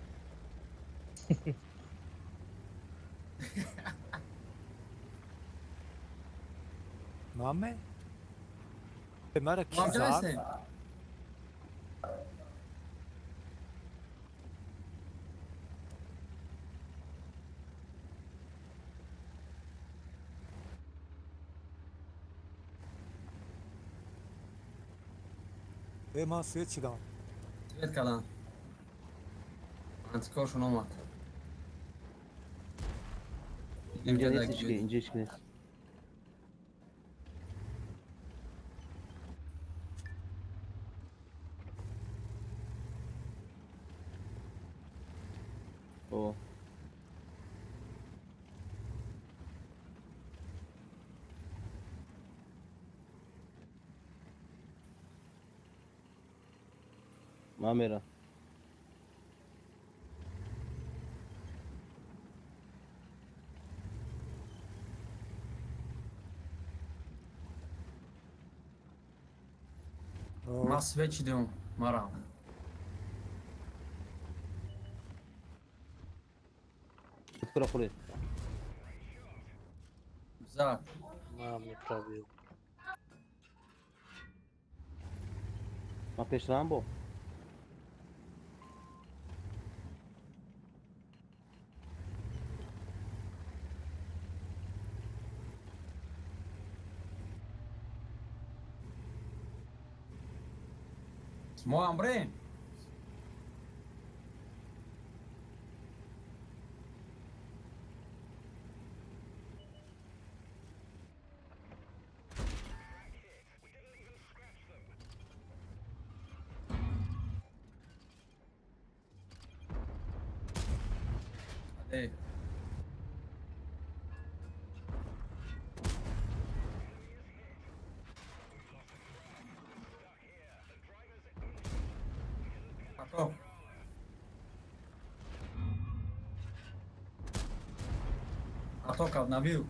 نامه؟ به مرا کی زد؟ من سویت چیدم سویت کدام؟ Antikor olmak. İnce ne çıkıyor? İnce çıkıyor. او ما میره ما سویچ دیدم مرا تذكره خليل زد ما میپرویو ما پیش رامبو ما امره ای Atto. Atto naviu.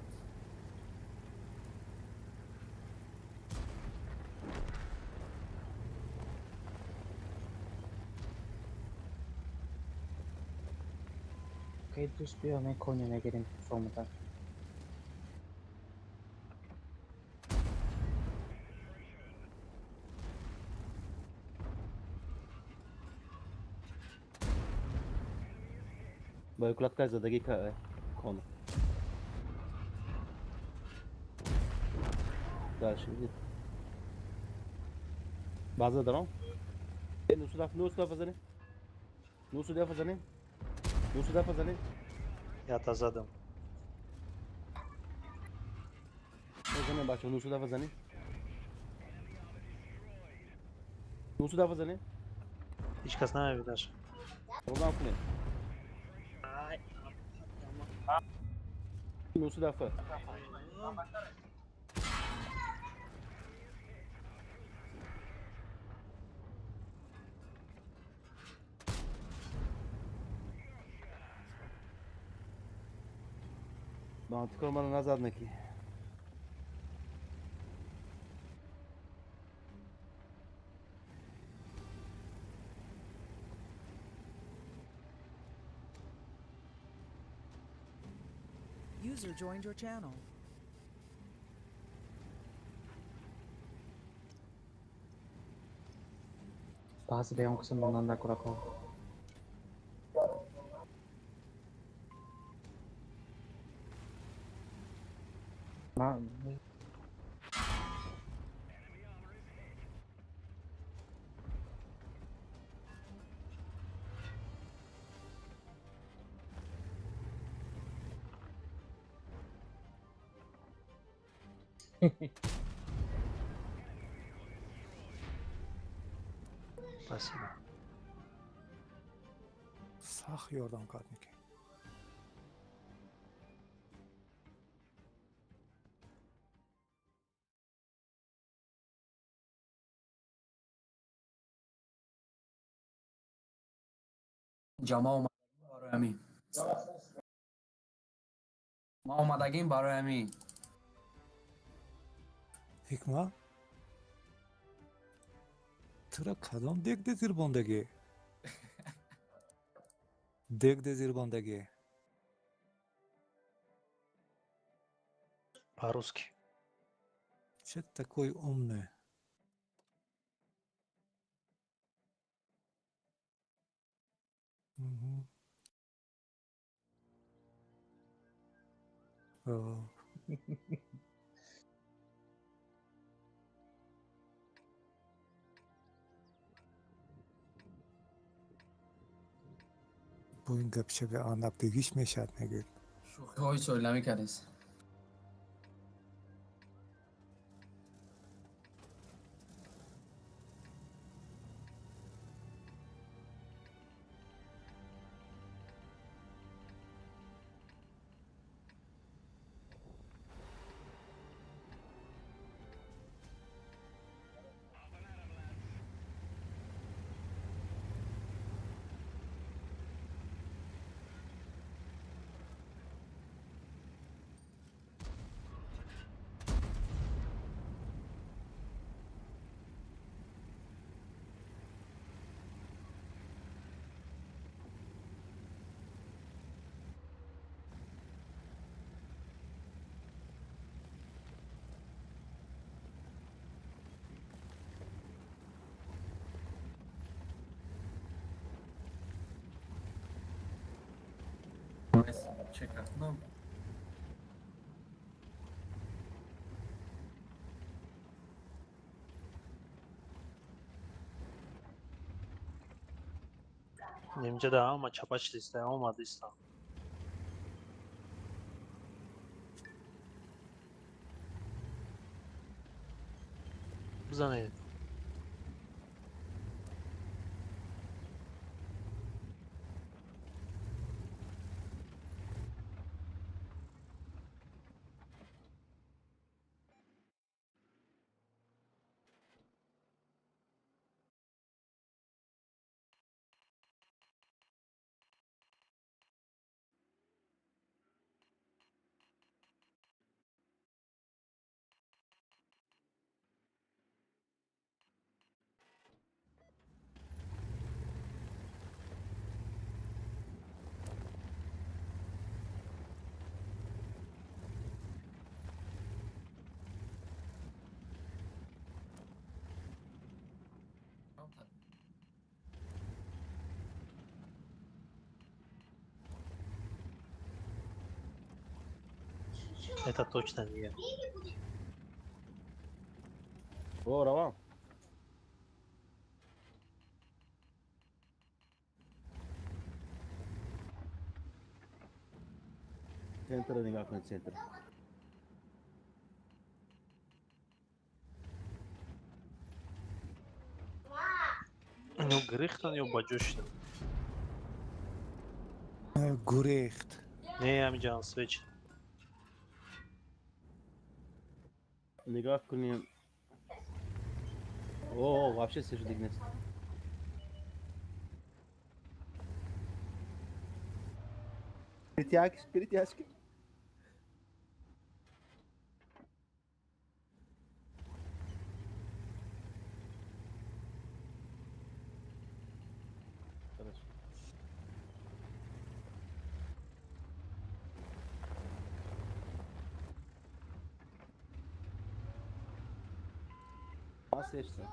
Okej, tu śpiewamy konie na jeden formata. با يكلك كذا دقيقة كون داش بعض دارم نوسو دافع زنی نوسو دافع زنی نوسو دافع زنی یا تا زدم زنی بچه نوسو دافع زنی نوسو دافع زنی هیچ کس نمیبینش والله کنه نوسو دافع mantıklı olmanı nazar neki. User joined your channel. Bazı beyon kısımlarından da kurakol. Ma Спасибо. سخت یادم کار میکنه. جمع اومدگیم برای همین ما اومدگیم برای همین حکمت ترا کدام دک ده زیر بندگی دک ده زیر بندگی По-русски. چه такой умный. Мгм. О, bu این گپشه به آن بگیش میشد نگید شوخی های سویلمی کردیز چک کردم. Немче да, ама чапач листа, ама листа. Бизане. Это точно не я. О, Раван. Центра никак не центр. Ну, грехтан ё баҷошта. گریخت. Не, амиҷан свеч. نگاه کنیم. О, вообще свежий дигнес. Притяжки. Хорошо. Passeşsin.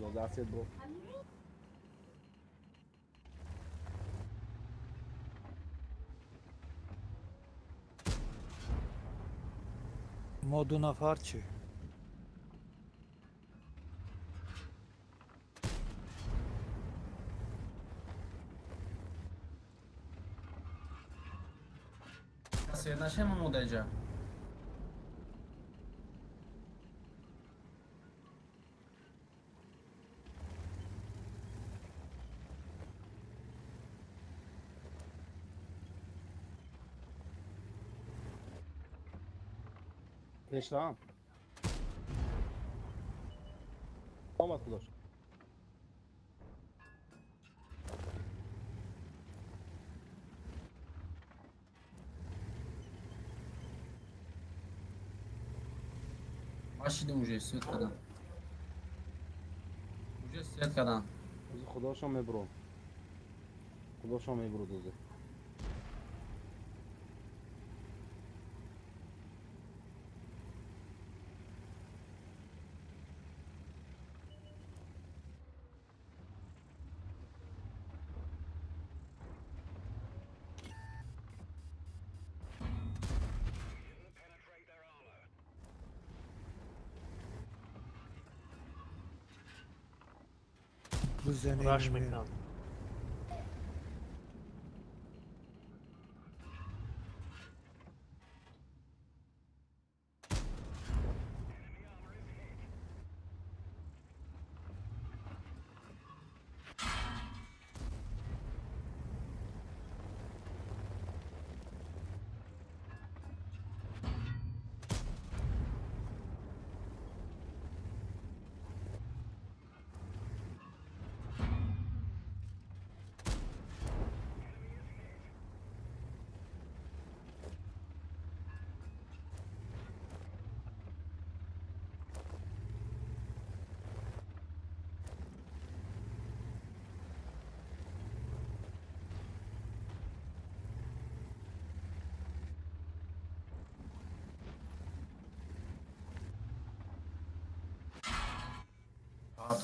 Yolda bu. ما دو نفر چی؟ Свет нашем ему дайджа. Restoran. Olmaz kulaş. Машидим уже свет кадан. Уже свет кадан. Худошам мебро. Худошам мебро дозе. Раш мекан.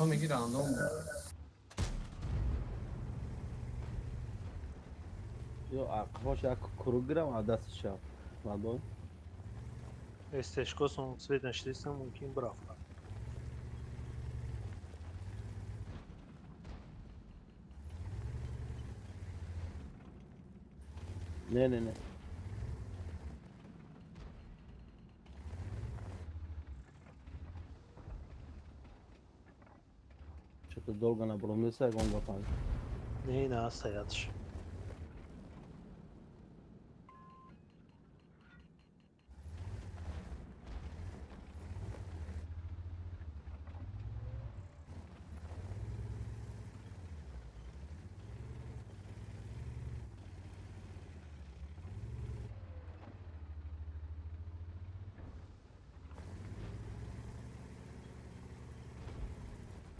تو میگی راندوم. Yo kafaş ya kuru gram adası şap. Madon. استشکا som Sweden شدیستم ممکن برافت. Ne. Что-то долго набрал, не знаю, он готов. نه نه سیادش.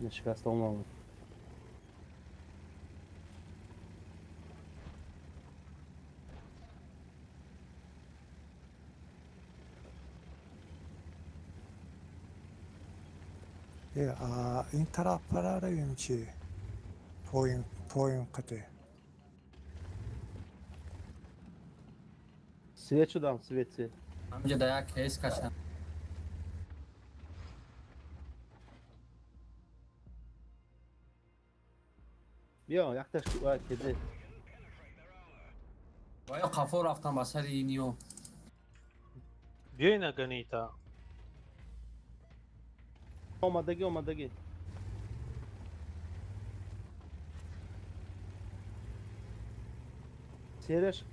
Ne şikast olmamış. این طرف برای چی؟ پایین قطعه. Svet şuradan, sveti. همینجا در یک کیس کشن. بیا yaklaş vay kedi. باید قفا رفتم به سر اینیو. بیاین اگنیتا. Omadagi. Seyreş.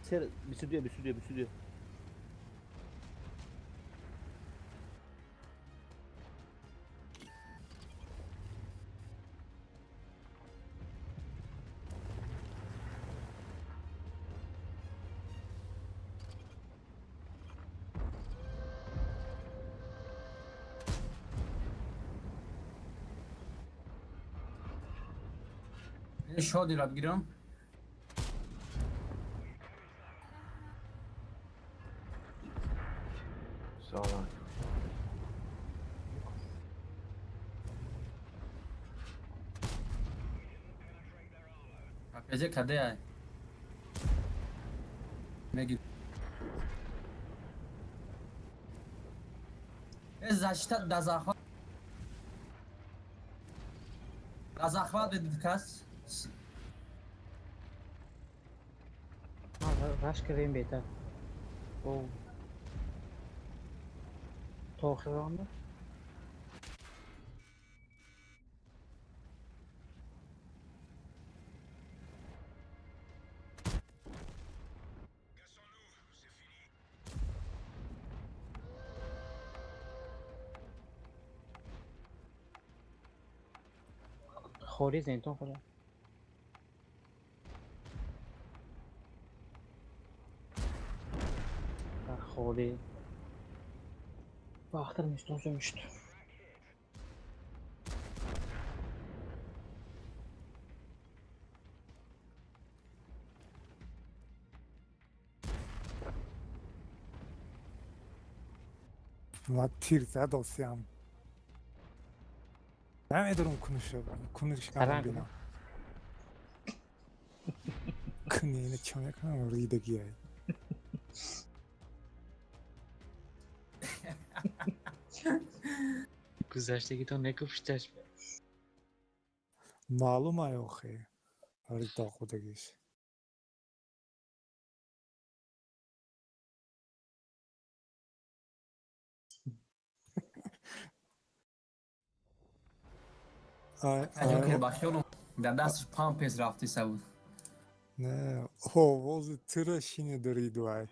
Ser, bir stüdyo. این شادی را بگیرم. Sağlam. پیجه کده ای میگی این زشته دزاخوات دید کس راش کردیم بهتر. او تاخیرانه. خوری زینتون خوره. خوری. Baktırmıştı, uzunmuştu. و تیر زد آسیم. نمیدارم کنش کنم بینم. کنینه چونه کنم ریدگیه. گذشتگی تو نکشتش. معلومه آخه. ریدا خودگیش. جوکر بخیالم در دستش پامپز رفتی سود. نه آواز ترشینه داری دوای.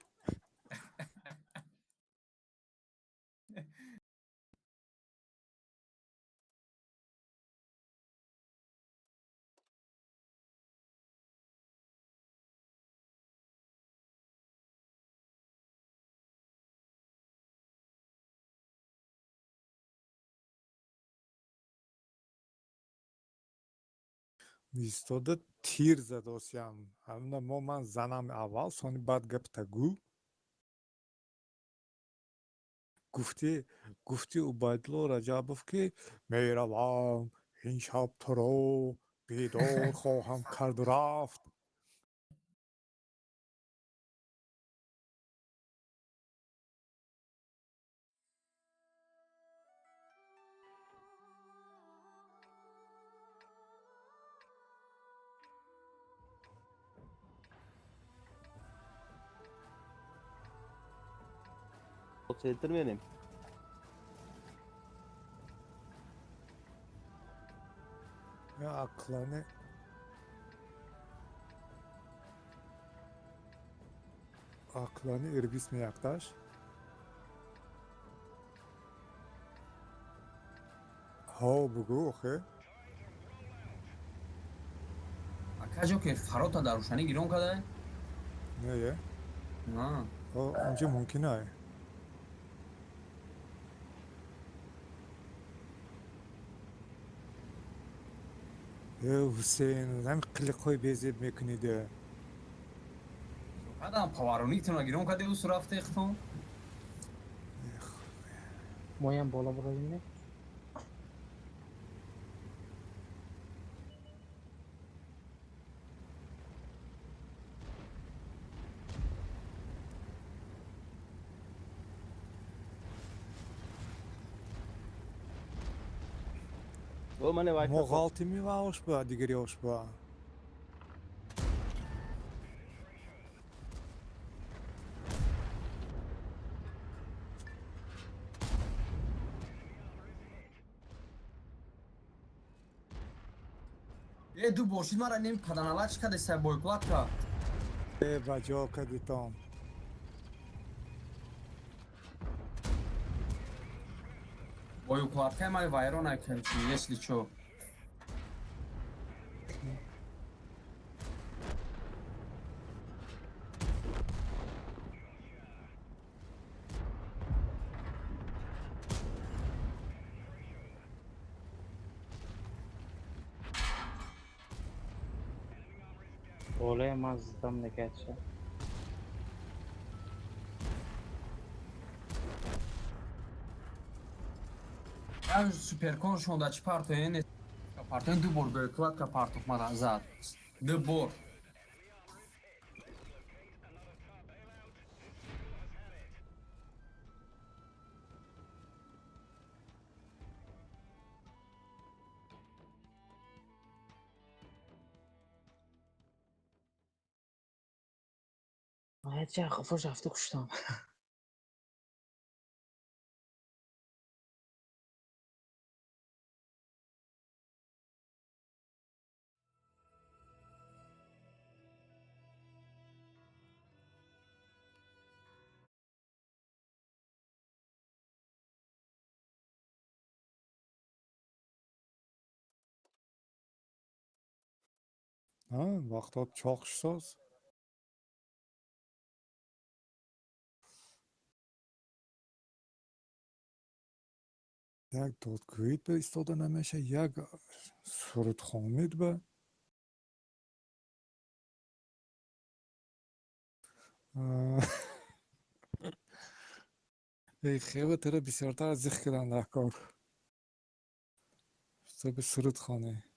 ایستاده تیر زد آسیام همون ما من زنم اول سانی بعد گفت گو گفتی عبیدالله رجبوف که میروم این شب تو رو بیدار خواهم کرد و رفت. سنتر benim. Ya aklanı erbis mi yaktaş? Ha bugü okey. акаҷо ки фарота дар рӯшанӣ гирён кардае? Ne ye? На. Onca mümkün ay. Hüseyin hem klikoy bezip mekanı de. Адам паваронитона гирён кардаи ӯ сурафта ихтон? Moyam bola buradın ne? O mane vay. Moğaltı mı var hoş bu, digeri hoş bu. ду бошид мара неми паданалач каде сай бойкладка. Бачо кади там. Бойкладка май вайрон айканчи, если чё. Olaya mazdım da gerçi. Аз суперкон шонда чи партоен партоен ду бор бойкладка партоф мара зад. Ду бор. Hayat ya kafa şaftı kuştan. Ha, vaqtot çok söz. یک دادگویی به ایستاده نمیشه یک سرودخوانید به ای خیلی تره بسیارتر از ذکر کردن در کار به سرودخانه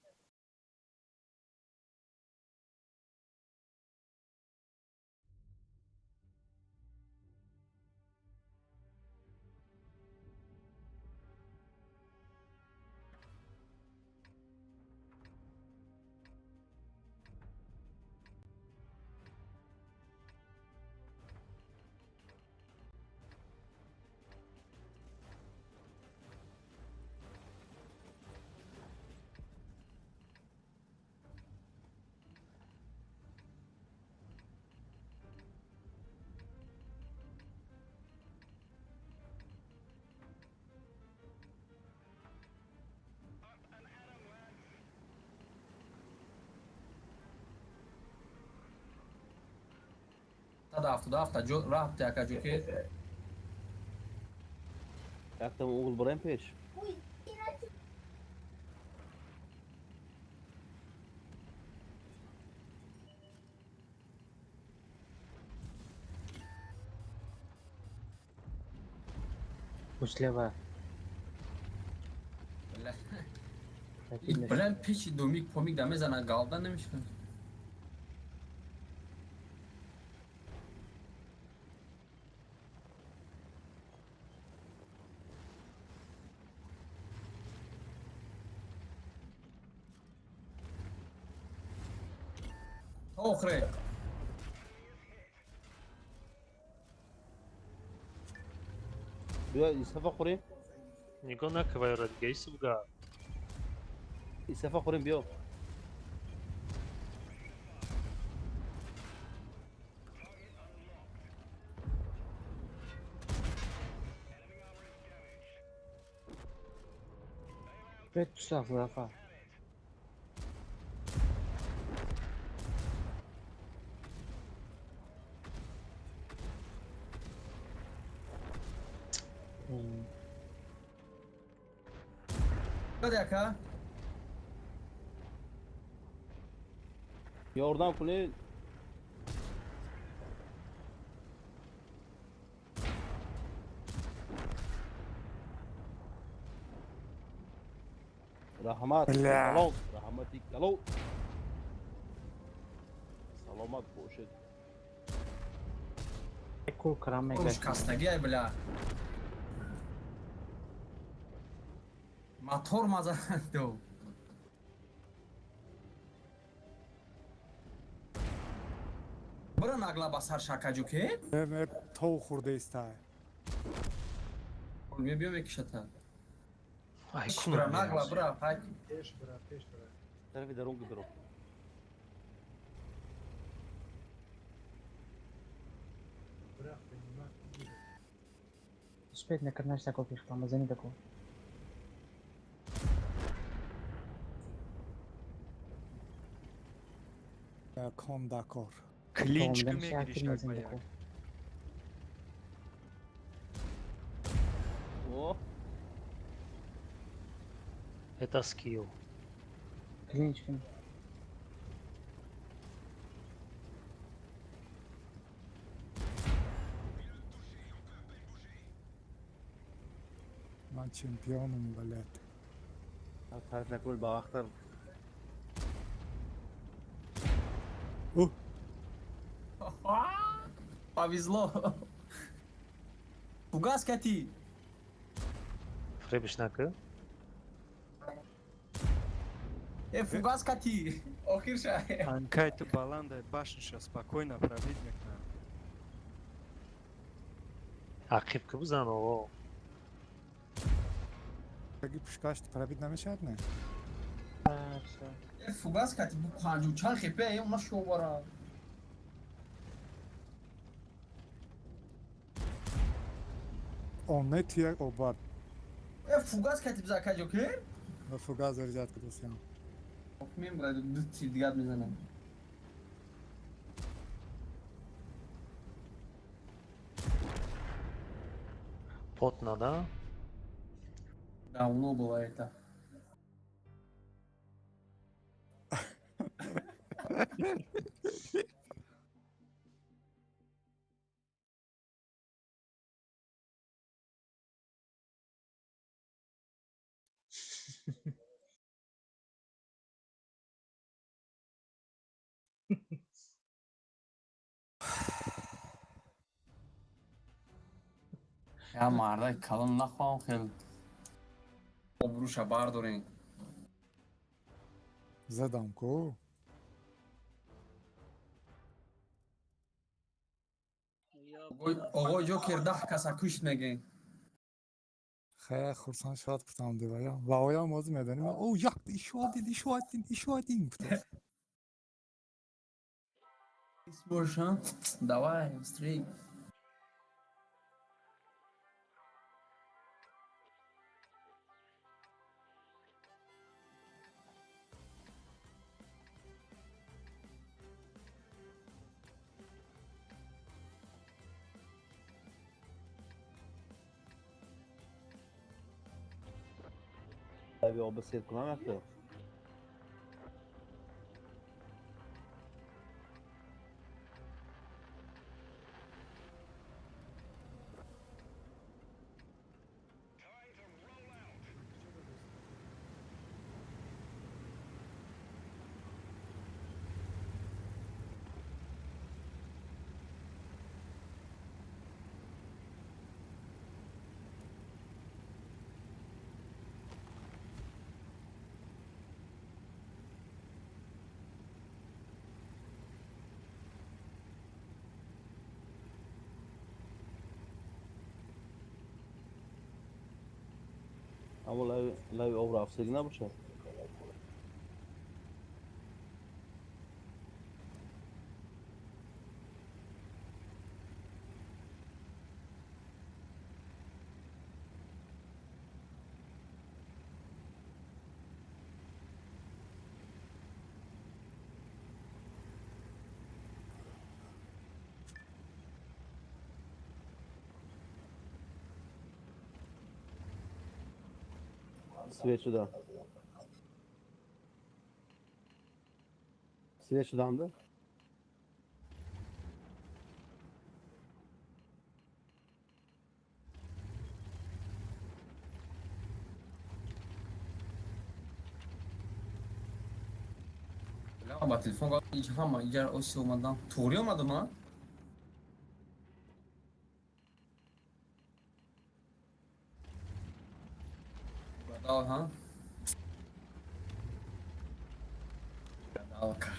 Hafta rahat yakacı ki. Yaktım oğul buraya peş. Слева. این بلند پیچ دومیک پومیک دمه زنه گالده نمیشه. آخره بیا ایسفا خوریم. نگاه نکوای را دیگه ایسی بگه. ایسفا خوریم بیا. Spread yourself, Rafa. بده که Yardım kule. Rahmat. لا. Salam. Rahmatik galo. Salamat boşet. Ecco Kram خوش کستگی ای بلا موتور مزه دو برو نگلا با سر شکا جو که تو خورده ایستای. می بیام یکیشتا Ay برو kulum نگلا برو پاک پیش برا پیش برا Tarafı da rongu bro. برا خیلی Spread نکردنش تکو پیش کنم زنی تکو. کام دکار. Клинчиками Tamam, ben şey гриш yapayım, как zeni бояк. تکو. Oh. Это скилл. Клинчиками. من چمپیونم بلد. Tarafına kul bağaktar. повезло фугас кати Фребиш накы. фугас кати охир шай Анкай ты баланда, башенша, спокойно, провидник на. Ақиб ки бизан оғо. اگه پشکاش پرابید نمیشد نه. фугас кати бу панҷу чанд хепе ма шобара اون توی اوبار. фугас кати биза каҷо ки و فوگاز ورجات کدوسیم. мем буда ду тир дигар мезанам Потна, да? давно было это я марда калон нахоҳам хел обруша бардорем زدم کو. оғои ҷокер 10 каса кушт мегӯем خیلی خورسان شاد بودم دیوایا. و آیا موضوع میدونیم. او یک ایشوادین بوده. Слушай, давай, быстрей. Abi o basit kullanmaktı. Ama laj obra avsegna baشه. Свет сюда. Свет сюда, да? با تلفن گفت اینجا هم اینجا اوسی اومدم توری اومدم ها بداو ها بداو کرد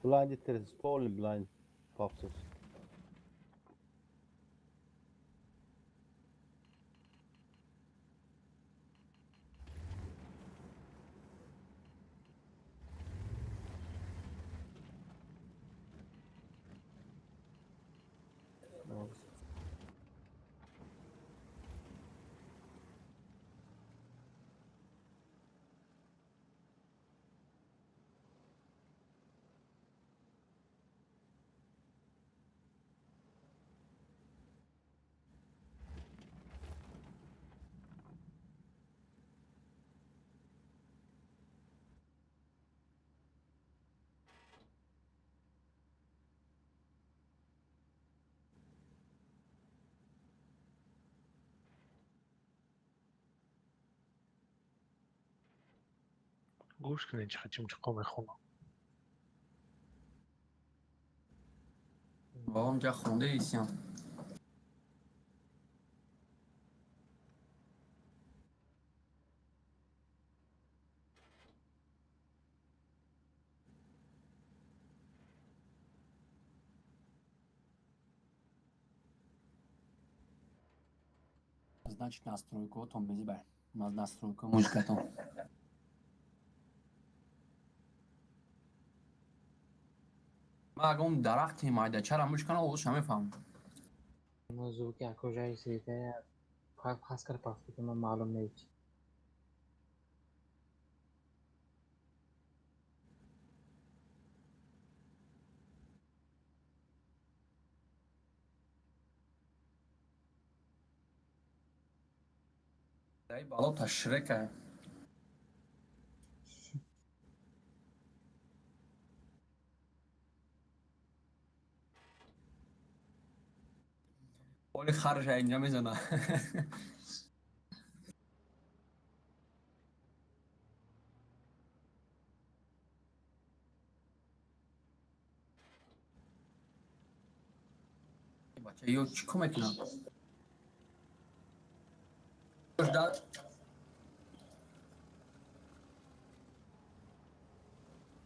Blind it, Polen blind. Popsus. گوش کنین چقدر چمچقا میخونم. بابام اینجا خونده ایسیم Значит, настройку том bizi ber. Настройку музыка том. من اگه اون درختی مایده چرا مشکل اولش همه فهم موضوع که کجایی سیده خاص کر پاس که من معلوم نیست. دایی بالا تا شرکه ولی خرش اینجا میزنه بچه یو چی کمک کنم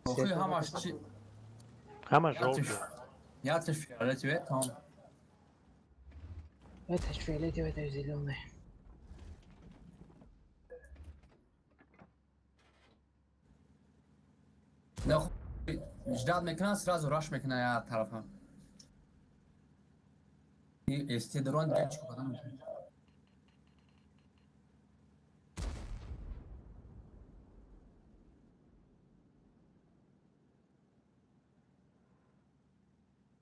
آخه همش چی همش روشه. یادش فکره چیه تام تشفیلاتی و تجزیلونه. نه خب اجداد میکنن سراز راش میکنه یا طرفم این استیدرون دیگه چی کنم میشه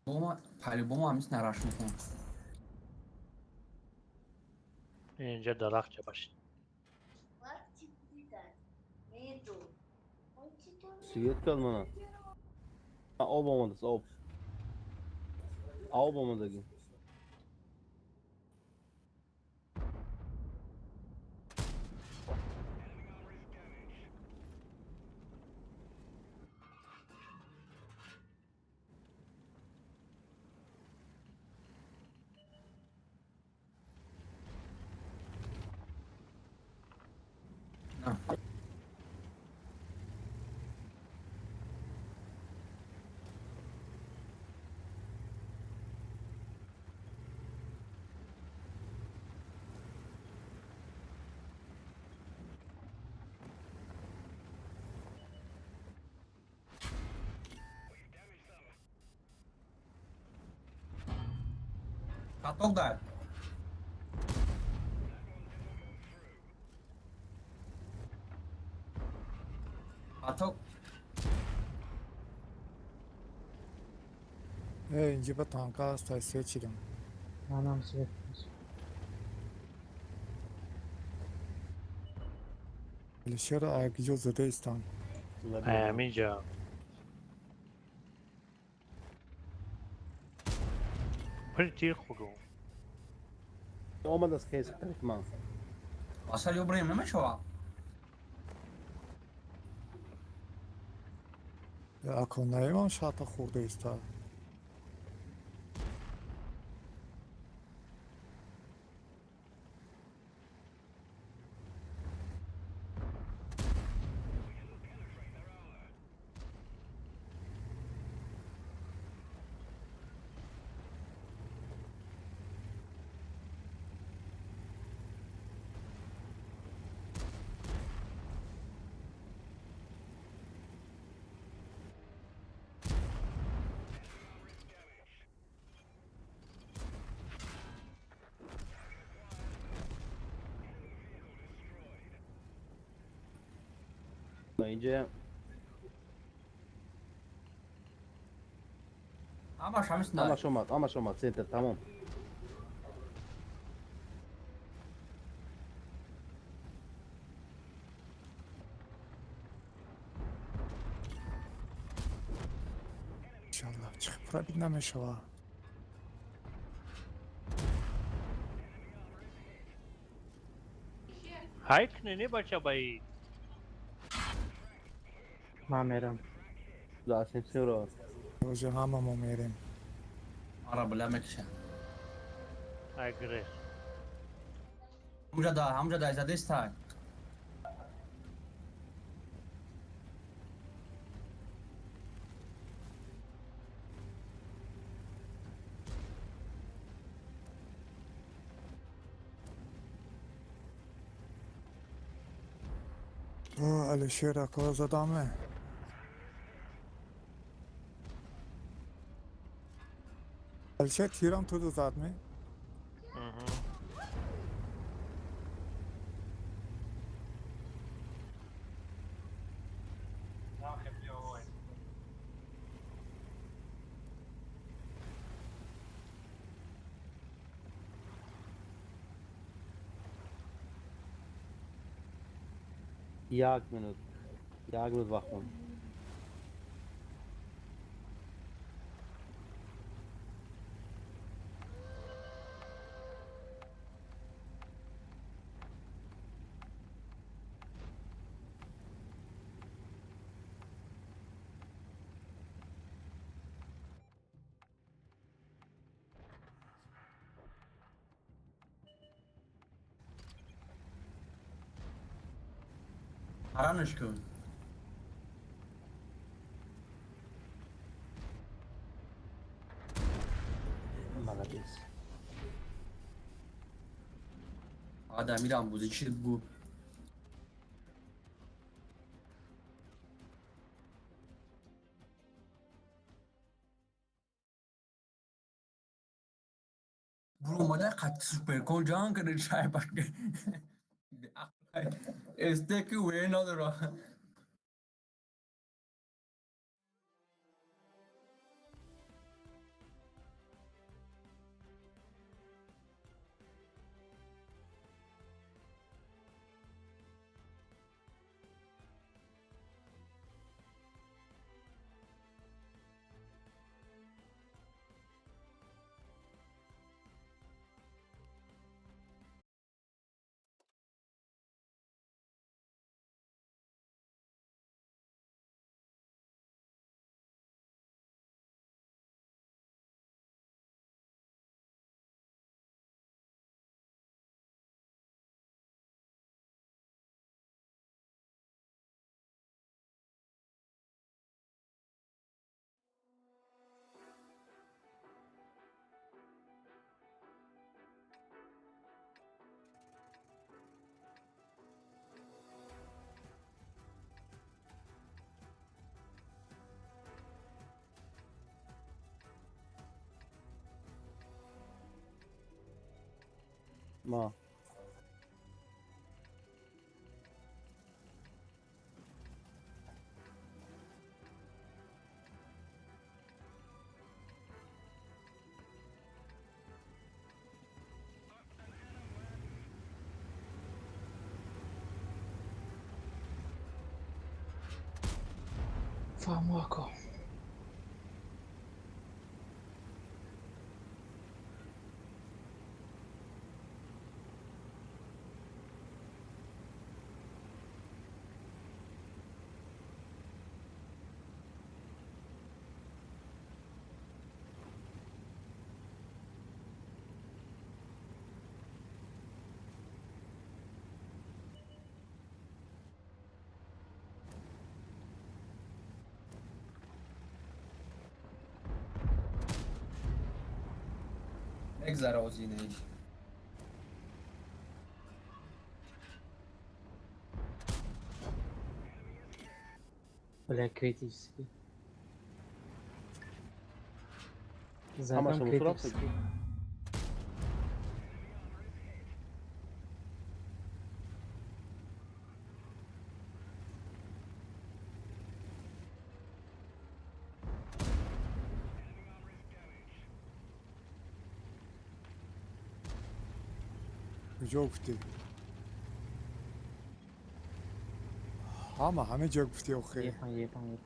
بوم پلی بوم هم نیست نراش میکنم اینجا درخت باشه. Свет kalmana. Ha, ob olmadı, ob. Ob olmadı ki. نه. Каток дай. Каток. اینجا به تانکا هست تایسیه چیدم منم سویت الشهر آگیجو زده ایستان همینجا پرتی خوبه آمد از کیس تریف من اصلا یو بریم نمیشوا. اکونایی من شاتا خورده ایستا اینجا همش همش نه. همش اومد سنتر تمام انشالله چه پرابید نمیشوا هایک نه بچه بایی من میرم لازم رو روزه همه ما میریم آره بلا میکشه. اگره همونجا دا زده استای. الشهر اکا زدامه الشهر تیرم تو دو زد می یک منوت وقت من حرامش کن. مغدیس آدم میرم بوده چی بود. برو اومده قد سوپر کن جان کنه چای بگه. استیکی وی نداره. ما فهموكو. بگذره از اینه ای. بلاك كريتيفسكي. همش زادم موتور كريتيفسكي. کجا گفتی؟ همه جا گفتی آخه. يبان.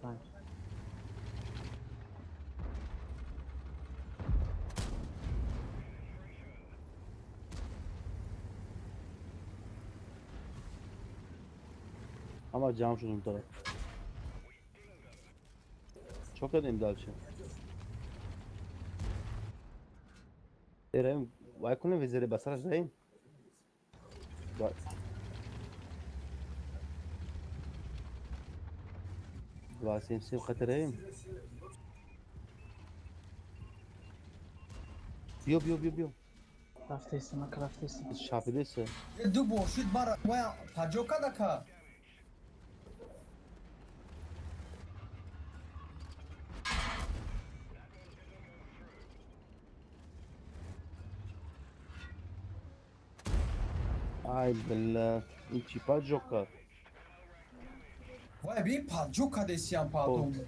همه جمع شد اون طرف. çok önemli dalşı. Erayim, vai com vezere basar Erayim. Vasim sim Erayim. Bio. رفتيستم. Şapidesi. دو بورشید برا و پجوکا دکا. Ay بالله. این چی پاجوکا؟ و بی پجوکا دیسیان پاتون.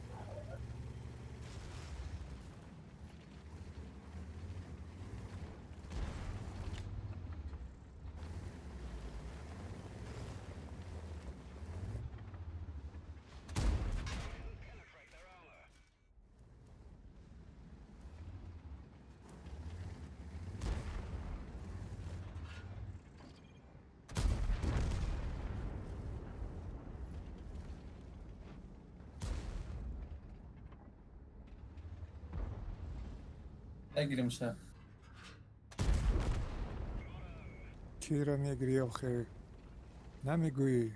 بگیریم شه. کی را میگیری آخه؟ نمیگویی.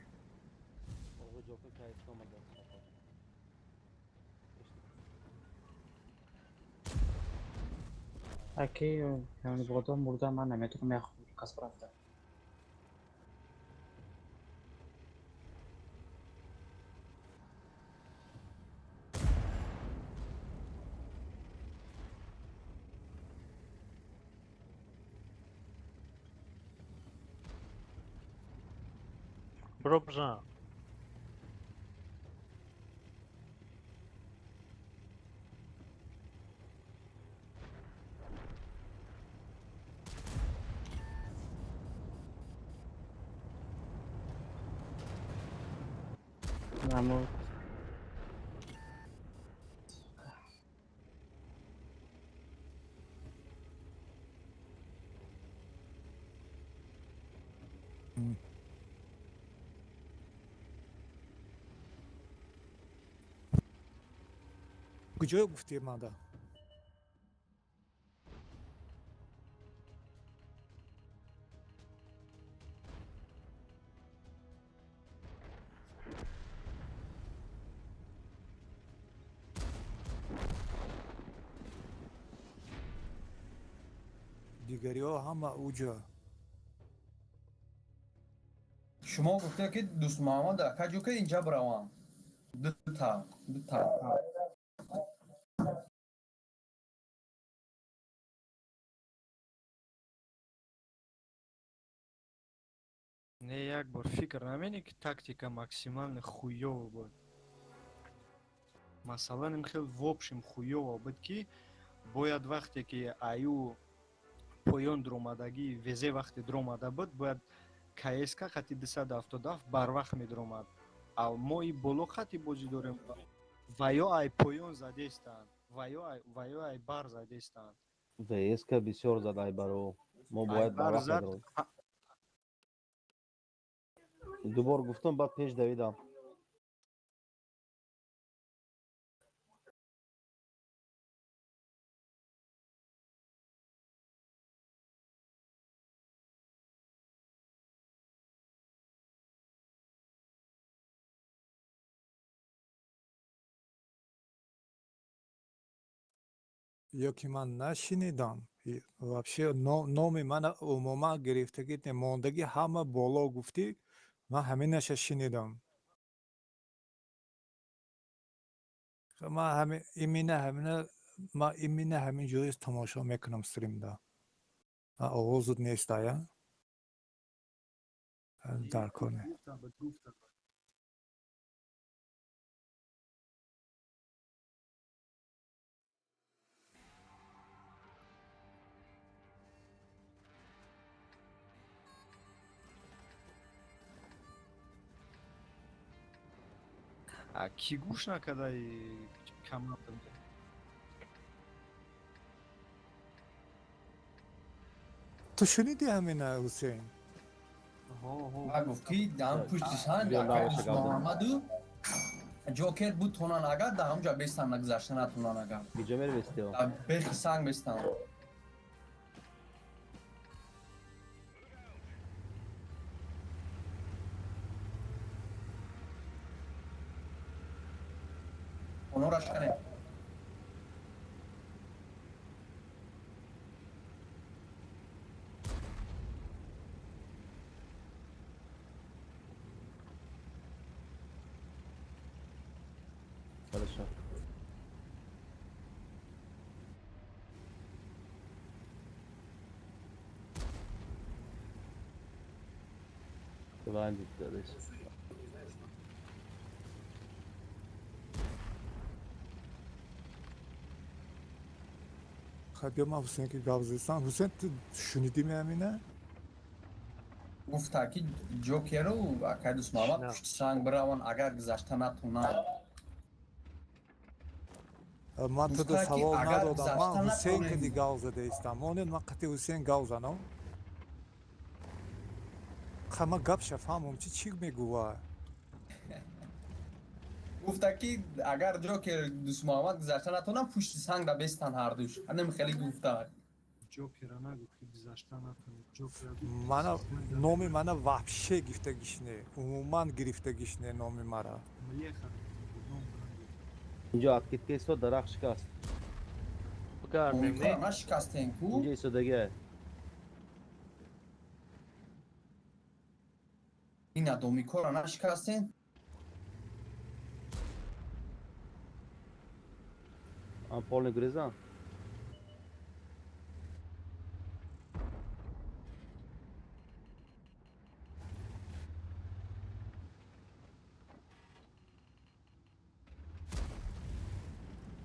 Окей, yani buradan ben nemiyorum ya kas bıraktı. برو بزن. Memur. کجا گفتی مادا؟ دیگری ها همه اوجا. شما گفته که دوست محمد کجوکا اینجا بروم. دو تا. Не як бор фикр намени ки тактика максимально хуёво буд. Масалан им хел в общем хуёво буд ки бояд вақте ки аю поён дромадагӣ везе вақте дромада буд бояд КСК хати 277 барвақт медромад. А мо и боло хати бозӣ дорем ва ё ай поён задестанд ва ё ай бар задестанд. ВСК бисёр зад айбаро. Мо бояд Айбар барвақт зад медро. Дубор гуфтам, баъд пеш давидам. ёки ман нашинидам вообще номи мана умуман гирифтагӣ мондагӣ ҳама боло гуфтӣ, ман ҳаминаша шинидам. ман имина ҳамин ҷои тамошо мекунам стримда. овозут нестая дар коне. ки гӯш накардай каматам. ту шунидӣ ҳамина ҳусейн? ва гуфти дан пушти сан Бия навоша гавдем. муҳаммаду ҷокер буд тонан агар да ҳамҷа бестан нагзашта натонан агар Киҷа мервестиё? бехи санг бестан. онораш канем. Хорошо. Кванди дадеш. хаб ё ман ҳусейн ки гап застам. ҳусейн ту шунидими ҳамина? гуфта ки ҷокеру акадус муҳаммад пушти санг бираван агар гузашта натонан. ман туда Гуфта ки савол агар надодам. ман гузашта ҳусейн натонем. кади гал задаистам. монед ман қати ҳусейн гал занам. ма гапша фаҳмам чӣ мегӯва. гуфта ки агар ҷокер дус муҳаммад гузашта натонан пушти санг да бестан ҳардуш. Анем хеле гуфта. ҷокера нагӯ ки гузашта накунед. ҷокера мана номи мана вообще гирифтагиш не. умуман гирифтагиш не номи мара. Инҷо откидка истод, дарахт шикаст. Бигардем не? Нашикастем ку. Инҷо истодагӣ. Ина домикора нашикастем. Амполни гурезан.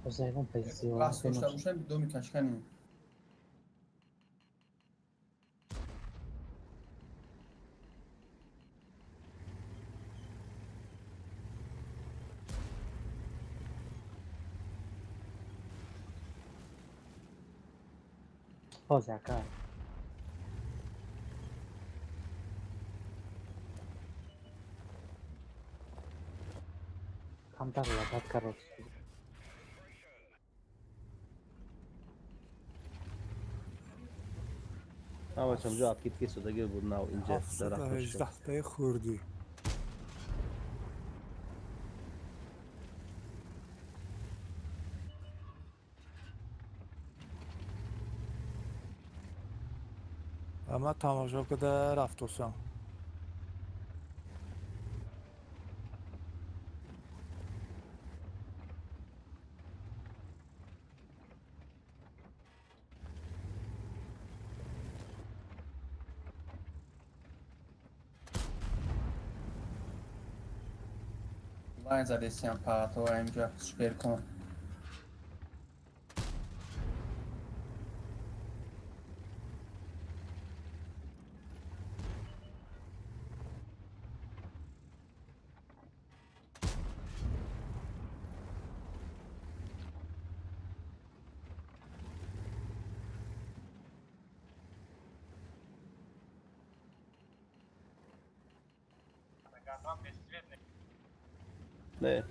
Hozaygon pozisiyon. Раз дошта бошем домикаш канем. Hozaka. Kamtar labat karo. Ҳамааш ҳамҷо откидка истодагӣ буд нав инҷа дарахт шикаст. 718 хурдӣ. ман тамошо карда рафтосам. Vai زدی پاتو اینجا سوپر کن. Ne?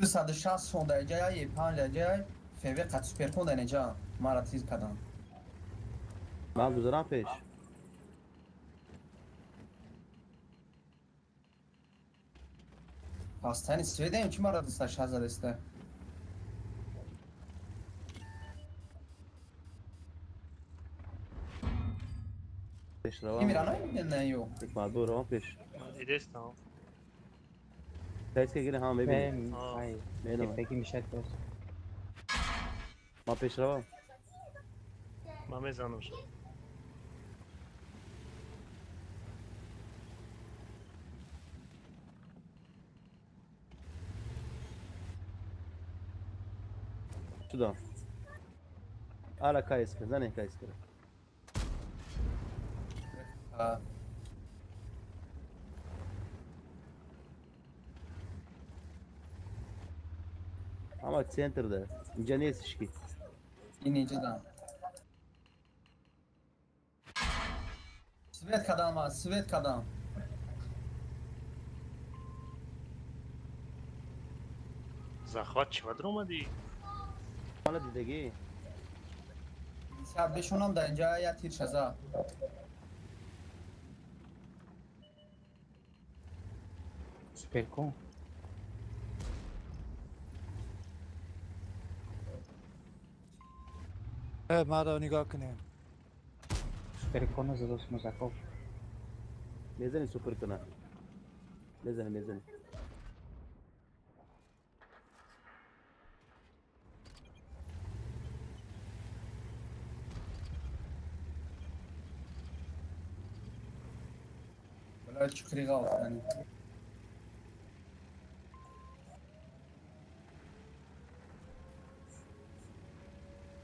دو صد و شصت سونده جای پنج جای فیوه قد سوپر کن در اینجا مرا تیز کردم. من گذارم پیش. پس تنی سویده این چی مرا دستش هزار استه. پیش این روان. میرانه این نه یو. یک مردو روان پیش. دیدستم. کسی که گیره هم ببینیم. میدونم. بگی میشه درست. ما پیش روان. من میزنم شد. شدم. آلا کایس کرد. زنی کایس کرد. اما سنتر ده. اینجا نیستش کی. این اینجا دارم. سویت کدام هست؟ سویت کدام؟ زخوات چی بدر اومدی؟ حالا دیدگی. شب بشونم در اینجا یا تیر شزا. سوپر کن. مرا نگاه کنیم. سوپر کن از دوست مزاکو. میزنی سوپر کنه. میزنی. ولی چکری غلط یعنی.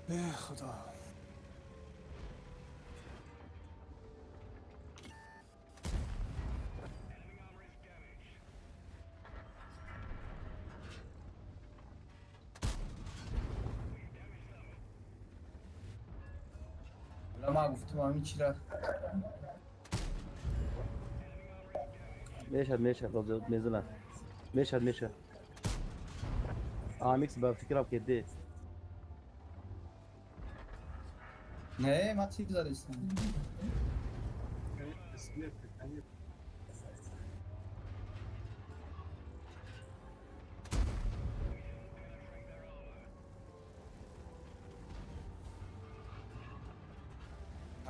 ای خدا. ولی ما گفتم همین چی را. میشد روز میزنه. میشد. آمیکس با فکرم کردی. نه ما تیر زده استم.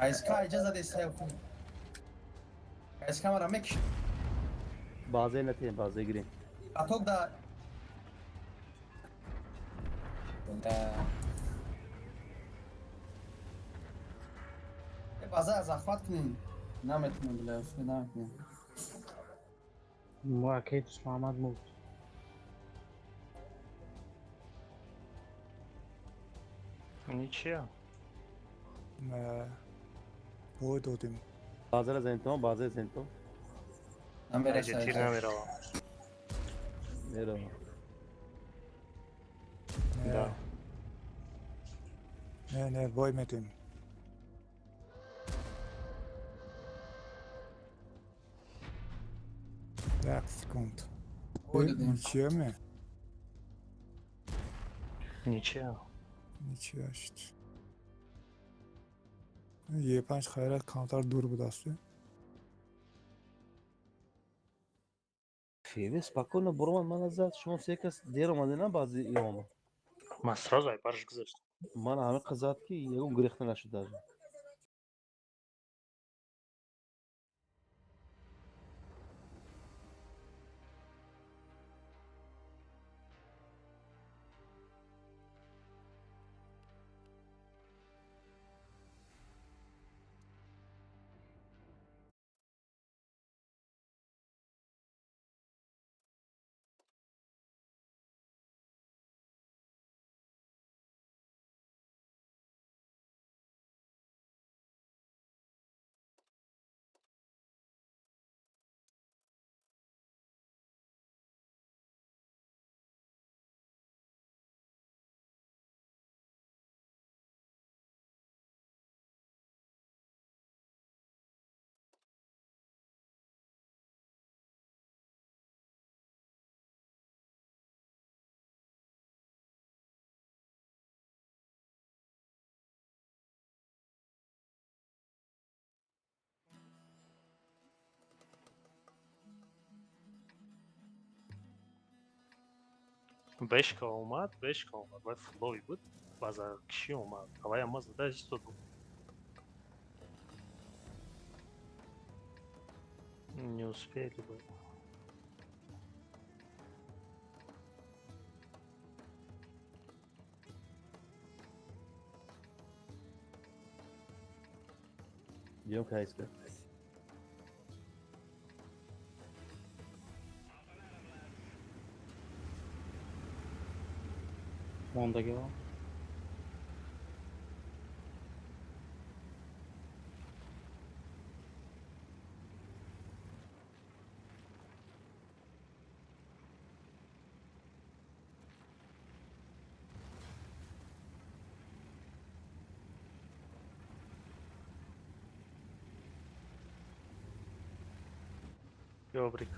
ایسکا اجازه دیسته خون. ایسکا مرا مک. بازی نتیم بازی گیریم. اتوق دا. بازه از اخوات کنین. نمیتونم بله اصلا نمیتونم. مواکیدش محمد موت. این چیه؟ نه. دادیم. بازی زنتون. من برای اگه تیر نمیره میرم. نه وای میدیم. یک سکند. Buydu diyeyim. Niçiye mi? Niçe? Niçiye işte. یه 5 خیرت کانتر دور بود اصلا. فیوی спокойно برو من назад شما سه کس دیر اومده نه баъзи иёма Ма сразу айбараш гузаштам. من همه قضاوت که یکم گریخته نشده даже. Вешка омад, бай фулови буд. База киши омад. Ҳавай ама зада истод буд. Не успели бы. Идем кайска. Мондagi bor. Ёбрик.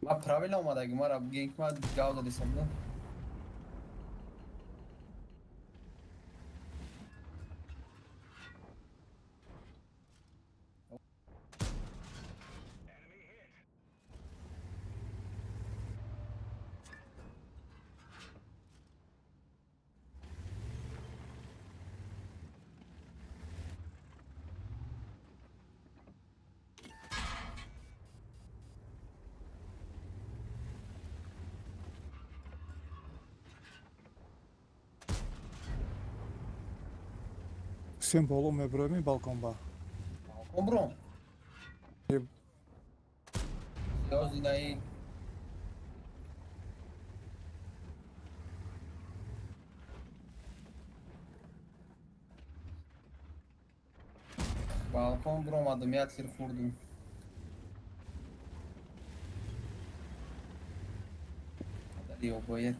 ما правильно اومدگی ما را گینگ ما گاو دادی سمده. Sen bolu mebromi balkonba. Umrum. Yep. Yoz dinایی. Balkon brom adım yatsır kurdum. Diyor boyer.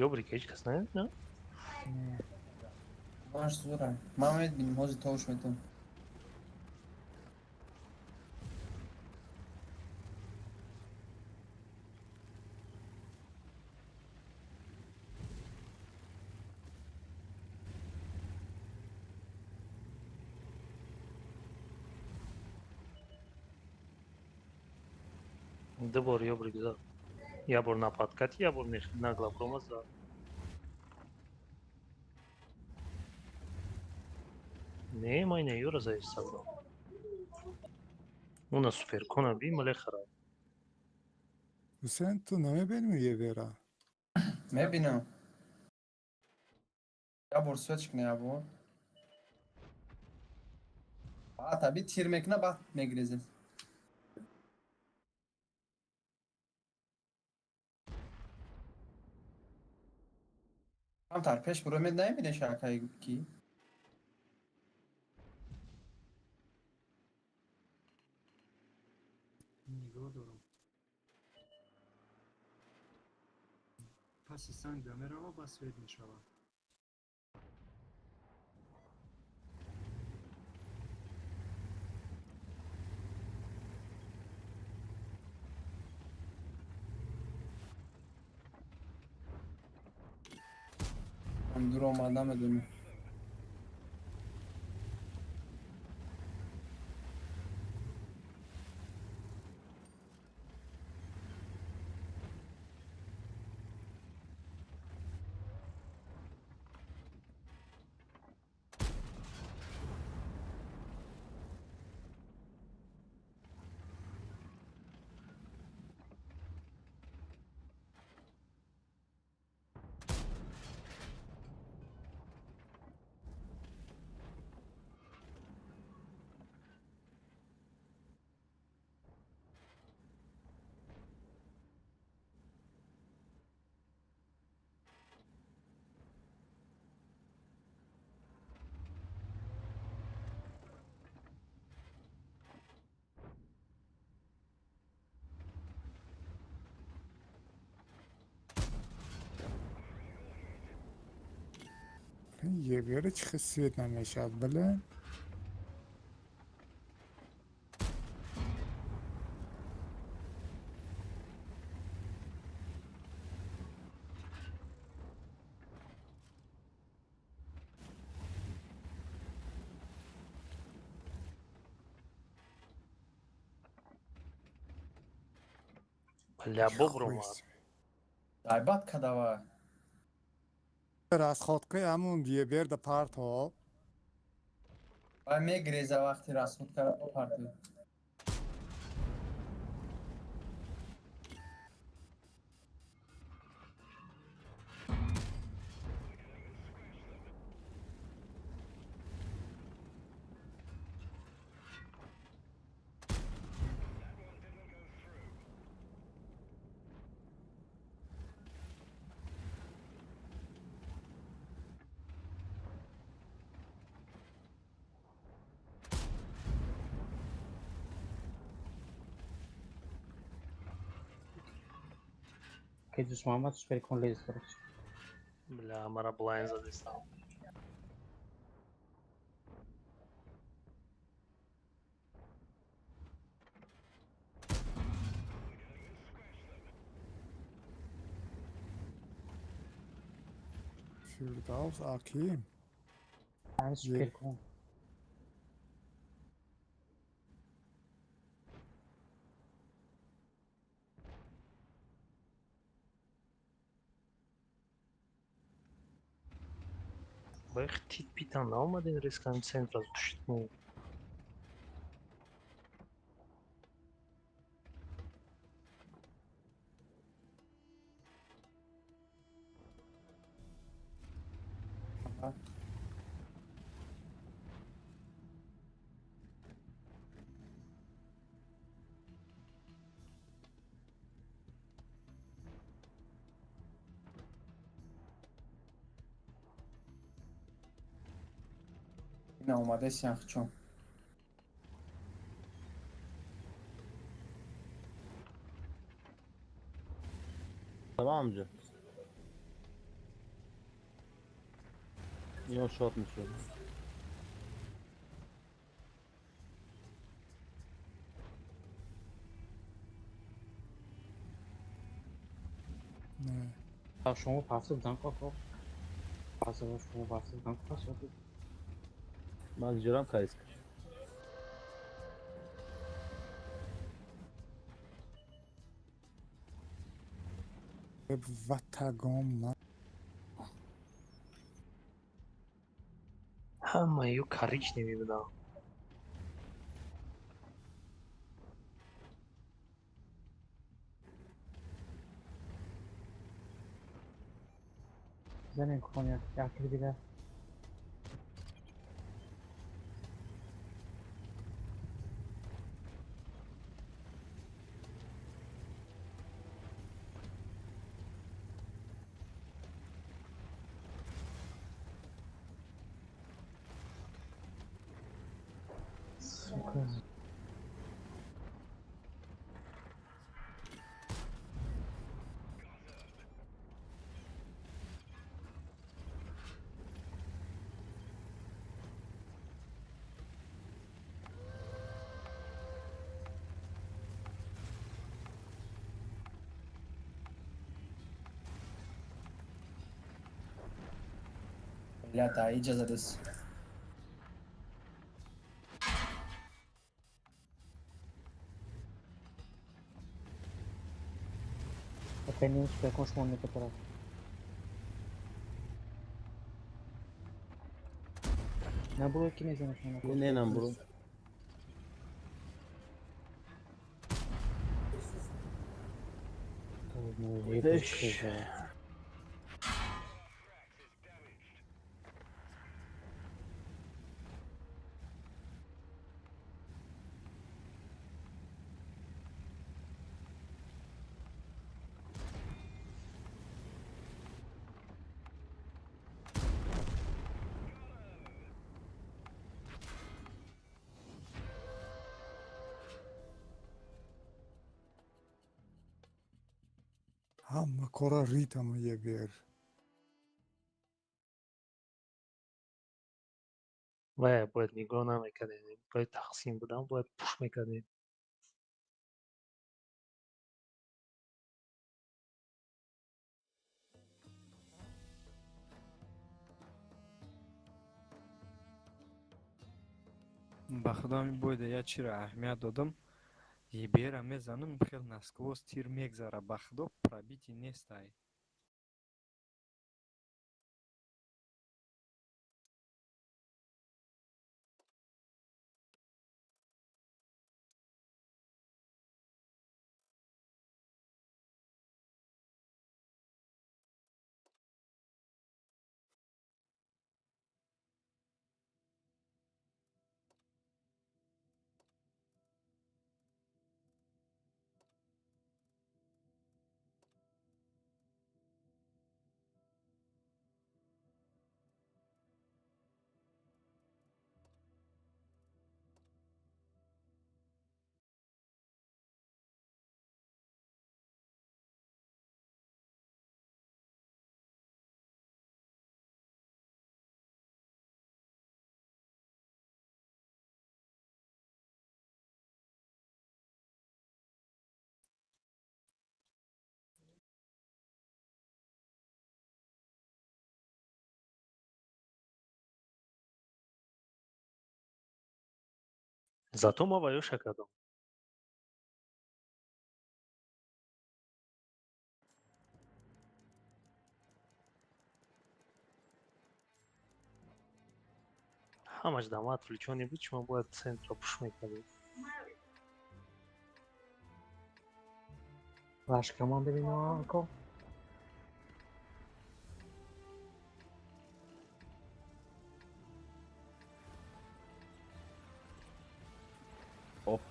Ёбрик, ҳеҷ кас наёмад, на? Baş zora. Mehmet bin Hozi Tavuş Metin. Добор, я бригза. Я бор на подкате, я бор на главкома за. Не, май не юра за Instagram. У нас супер кона би мале хараб. حسین تو نمیبینی یه برا میبینم یا بور سوچ کنه یا بور tabii تیر میکنه بعد میگریزه هم تر پیش برو مید نمیبینه شاکایی کی نگاه دارم. پس سنگ دمه رو بس وید می شود. هم دور آمده میدونه یه بیاره چه خسیت نمیشد بله Бля, бобро мат. Айбат кадава. расxodga همون یه برد پارت ها و میگریزه وقتی رسمت کرد پارتی که دوست محمد سوپر کن لیز برش Бля, мара блайн заде стал. فیرداوس آکیم من سوپر کن Бэх тит питан алмадин рискан центра туштну. این اومده سیخچون Tamam amca. Yok shot mu şöyle? نه شما پاسو دانک آقا پاسو شما پاسو دانک پاسو Ben gidiyorum Kayıska. واتگام Hammayı коричневый да. بزنین کنیا یکی دیگه Сука. Блядь, а iyice zadız. Depende de super consumando que para. Ne bu ki ne zaman sonra? Ne lan bro? Beş. همه کارا ریتم یه بیر باید نگاه نمیکردیم. باید تقسیم بودم باید پوش میکردیم. ба худо боида я чиро аҳамият додам ебера мезанам хел насквоз тир мегзара ба худо пробити нестай Зато маваёша кардам. ҳамаш дама отвлечённый буд, шумо бояд центро пуш мекардед. Ваш команда бино ко? Hop.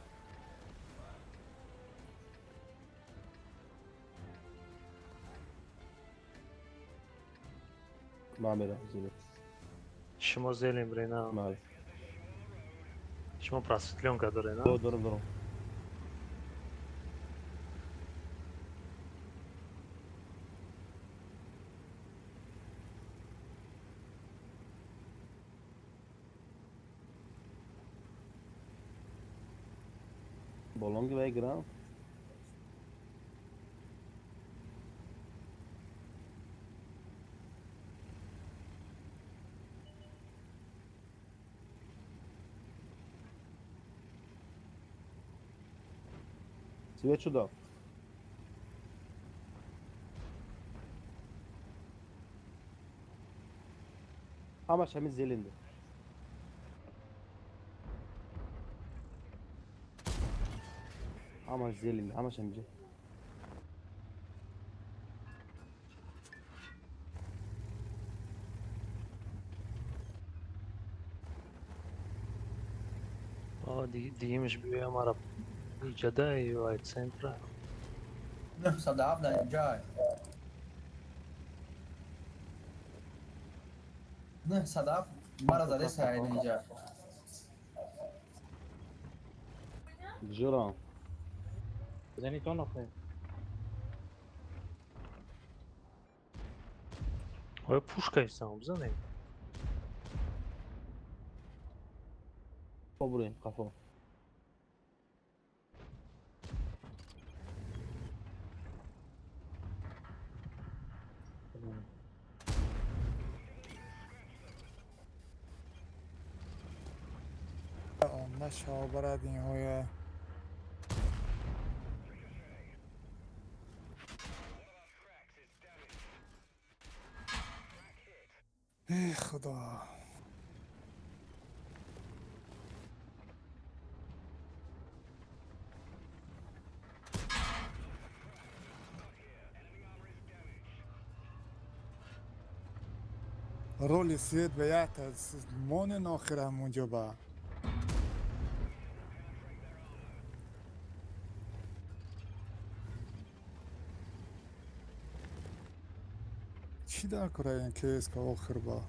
Mamera, zile. Шумо зелем рена. Male. Шумо просветлёнка дорена. Doğru. Bolong ve gran. Свечу да. همش همین زلنده. همش زلنده، همش همینجا. دیگه مش بیایم مرا جدای واید سنتر. نه صدف در اینجا. نه صدف مرا زده سعید اینجا. جرام. بزنی تو نخیر. های پوشکا ایستم بزنیم. برین قفا. نه شابرد این های ای خدا. رول سوید بیعت از مون ناخر همونجا با چی در کره این کیس که آخر با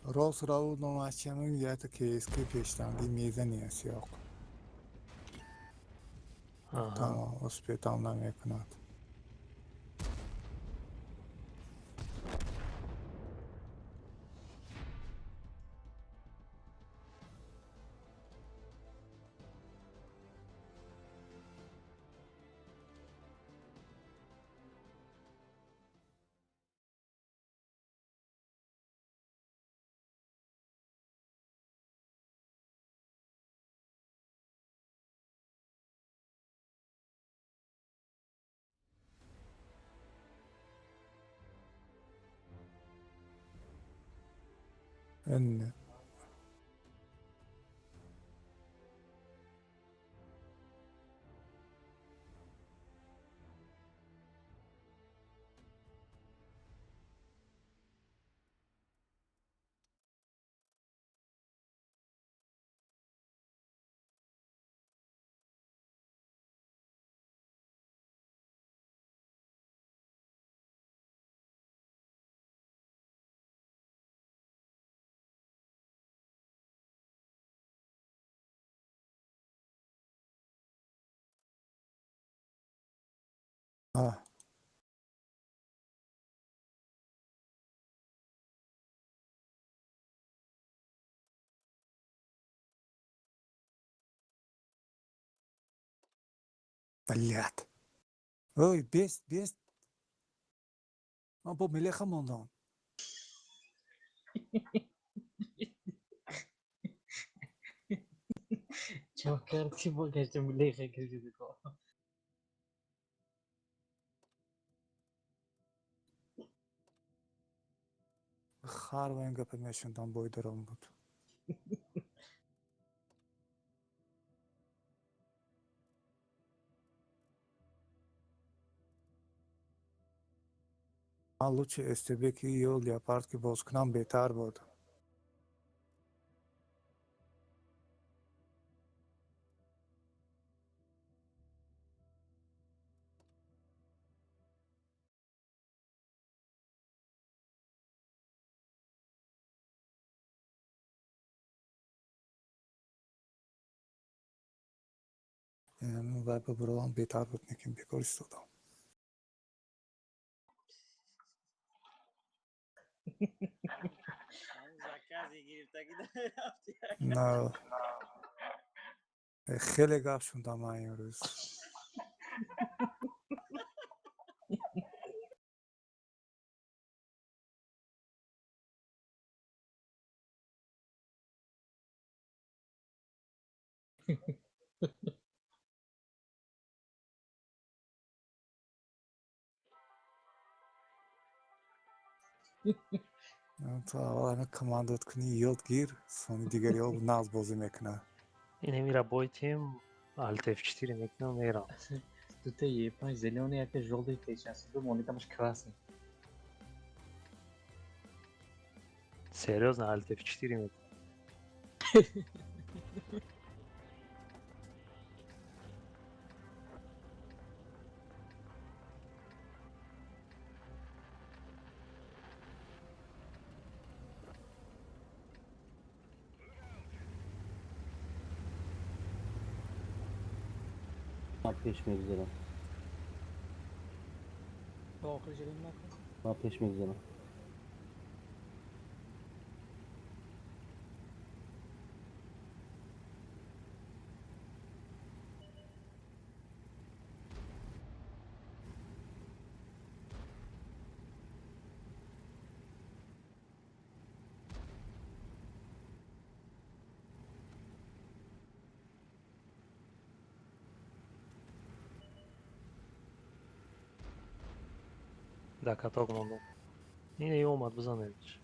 راست راود نماشیمون یه تا کیس که پیشتنگی میزنی هست یا tamam hospitaldan yakınat. En بلعت. Oy best. Bu meleğe ondan. Çok karşı bu geçtim bile kırdı ko. Xar و این گپ میشوندم بایدارم بود. Лучше استبکی یول لیاپارد که باز کنم بهتر بود. یعنی وای برام بهتر بود نکیم بیکار استادم. نه. خیلی گپ شوندم این روز. تو اول کماندت کنی یاد گیر سونی دیگری ها ناز بازی میکنه. این میره бойтим Alt F4 میکنم میرم. Тут и понимаешь, зеленый опять желтый, ты сейчас думал, он там аж красный. Серьезно Alt F4 میکنم. من پیش میگذارم. تو آخر جلوی نکن. من پیش میگذارم. Да, каток мондум. Yine olmadı buzanaymış.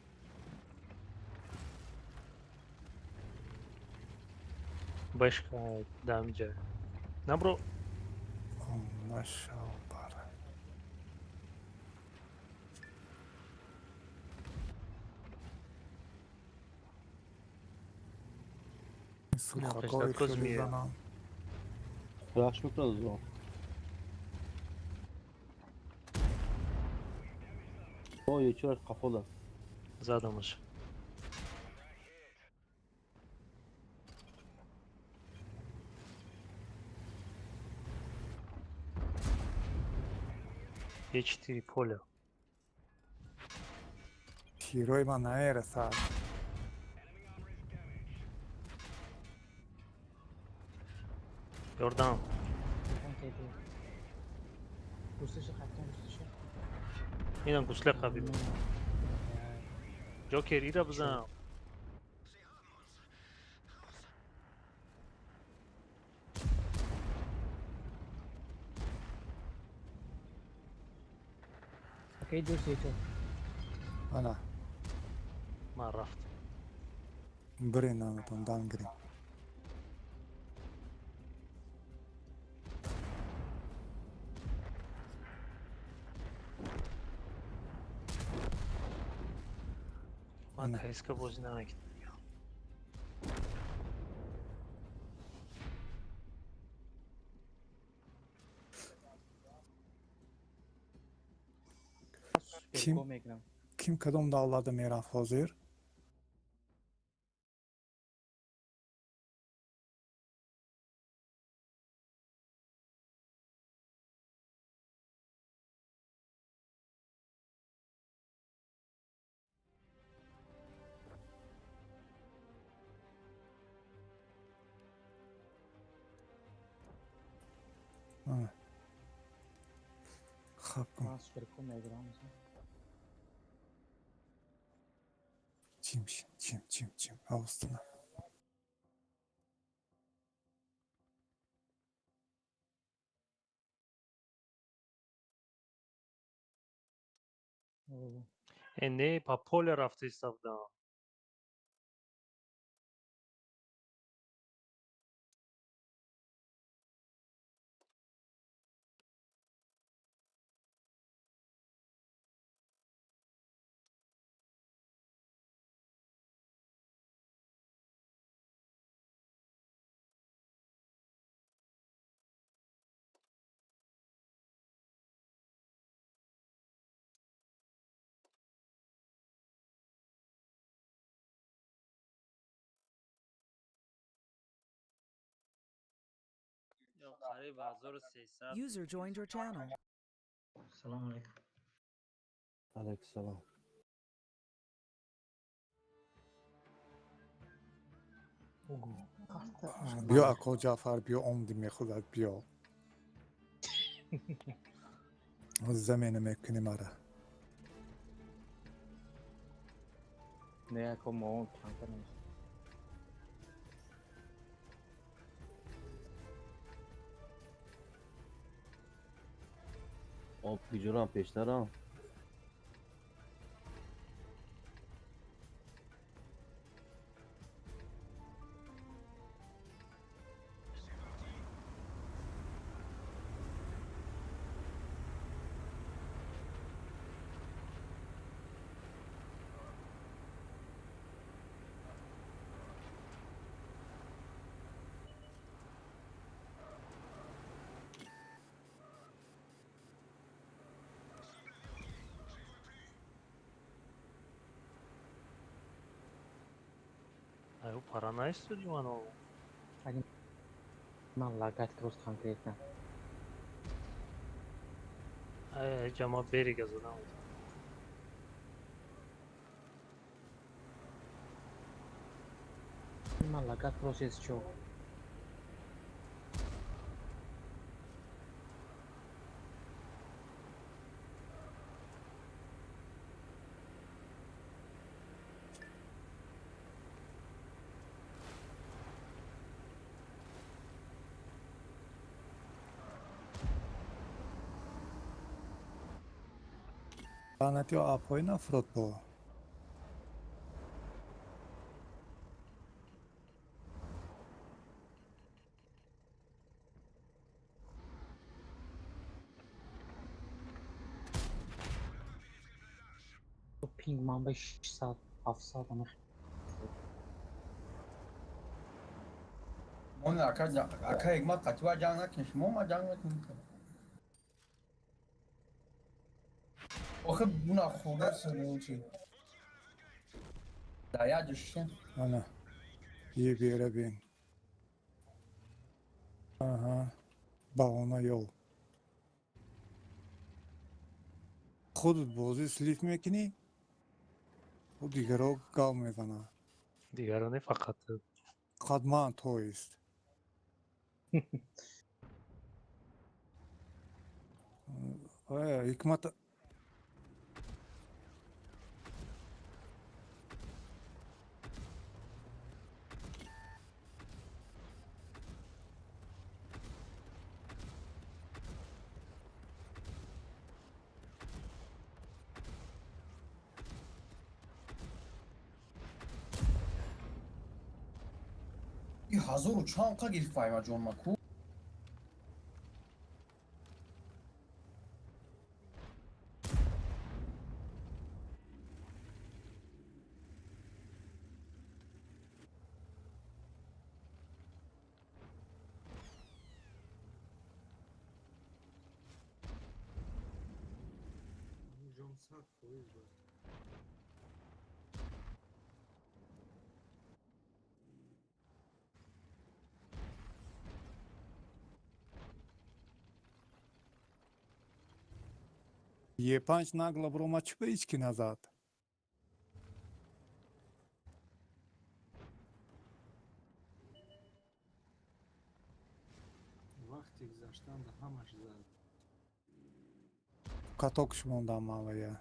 Başka damca. Ne bro? ماشاءالله باره سوخاکای پیشنهاد خیلی میه. زنم بخش میکنه زو. او یکی را قفل است. Zadammış. H4 поле. تیروی من نمیرسد. Gördüm. Telefon TP. Pustuşu kaptan pustuşu. Yine gusle kabul. Joker ira buzan. Okey dur Seyto. انا Ma raft. برین نمیتون دنگرین Man kayıska bozuna gittim ya. Kim کدوم dağlarda میرفت حاضر؟ خب کن چیم حواستونه Ne pa pole rafte istavda. یا قریب 1300 User joined your channel. سلام علیکم. علیک سلام. بیا اکو جعفر بیا عمدی میخودت بیا زمین میکنی مرا Ne como kanka neyse. آب پیجوران پیشتر ها. Aí o Paraná estudou, mano. Man lagat cross конкретно. Cama берега задам. Man lagat process чё? لعنتی آبهای نفرد با پینگ من به 600 700 هم اون اکا یک ما قطعا جنگ نکنی شما ما جنگ نکنی آخه بنا خوبه سنون چی دایا düşüşün. Ana. İyi bir yere bin. Aha. Bağına yol. خودت بازی سلیف میکنی و دیگر رو گام میزنه دیگران فقط قدما تویست حکمت این hazır uçağın ka gelip fayma John Maku. یه پنج نگلا برو ما چی به ایچکی نزد وقتی گذاشتن ده همش زد کاتوکش موندم ماویه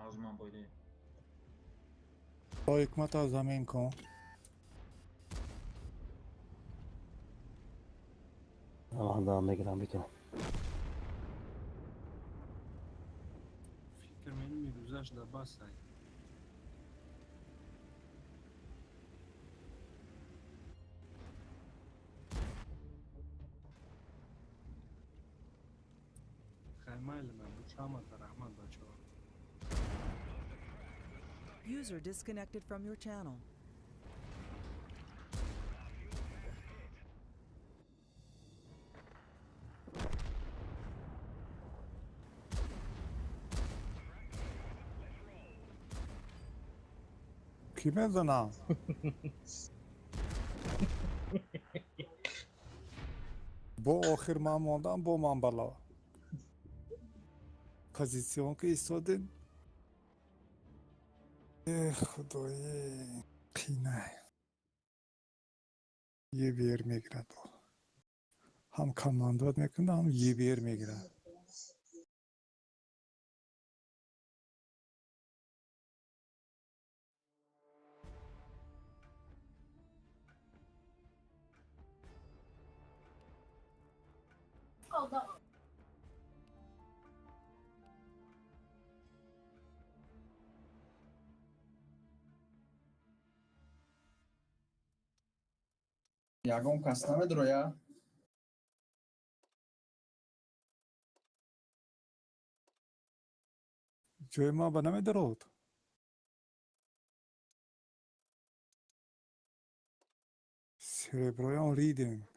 آزمان بوده با حکمت از زمین کن. الان دارم بگیرم بیتونم. فکر می‌کنم روزش در بس های. خیمه من بود شامت رحمت بچه ها. User disconnected from your channel. کی بزنم؟ با آخر من ماندم با من بالا. پوزیسیون که ایستاده. خدای قینه. یه بیر میگیرد. هم کماندات میکنه هم یه بیر میگیرد. Jagą kasname droja. جای ما به نمی درود. سربرایان ریدن.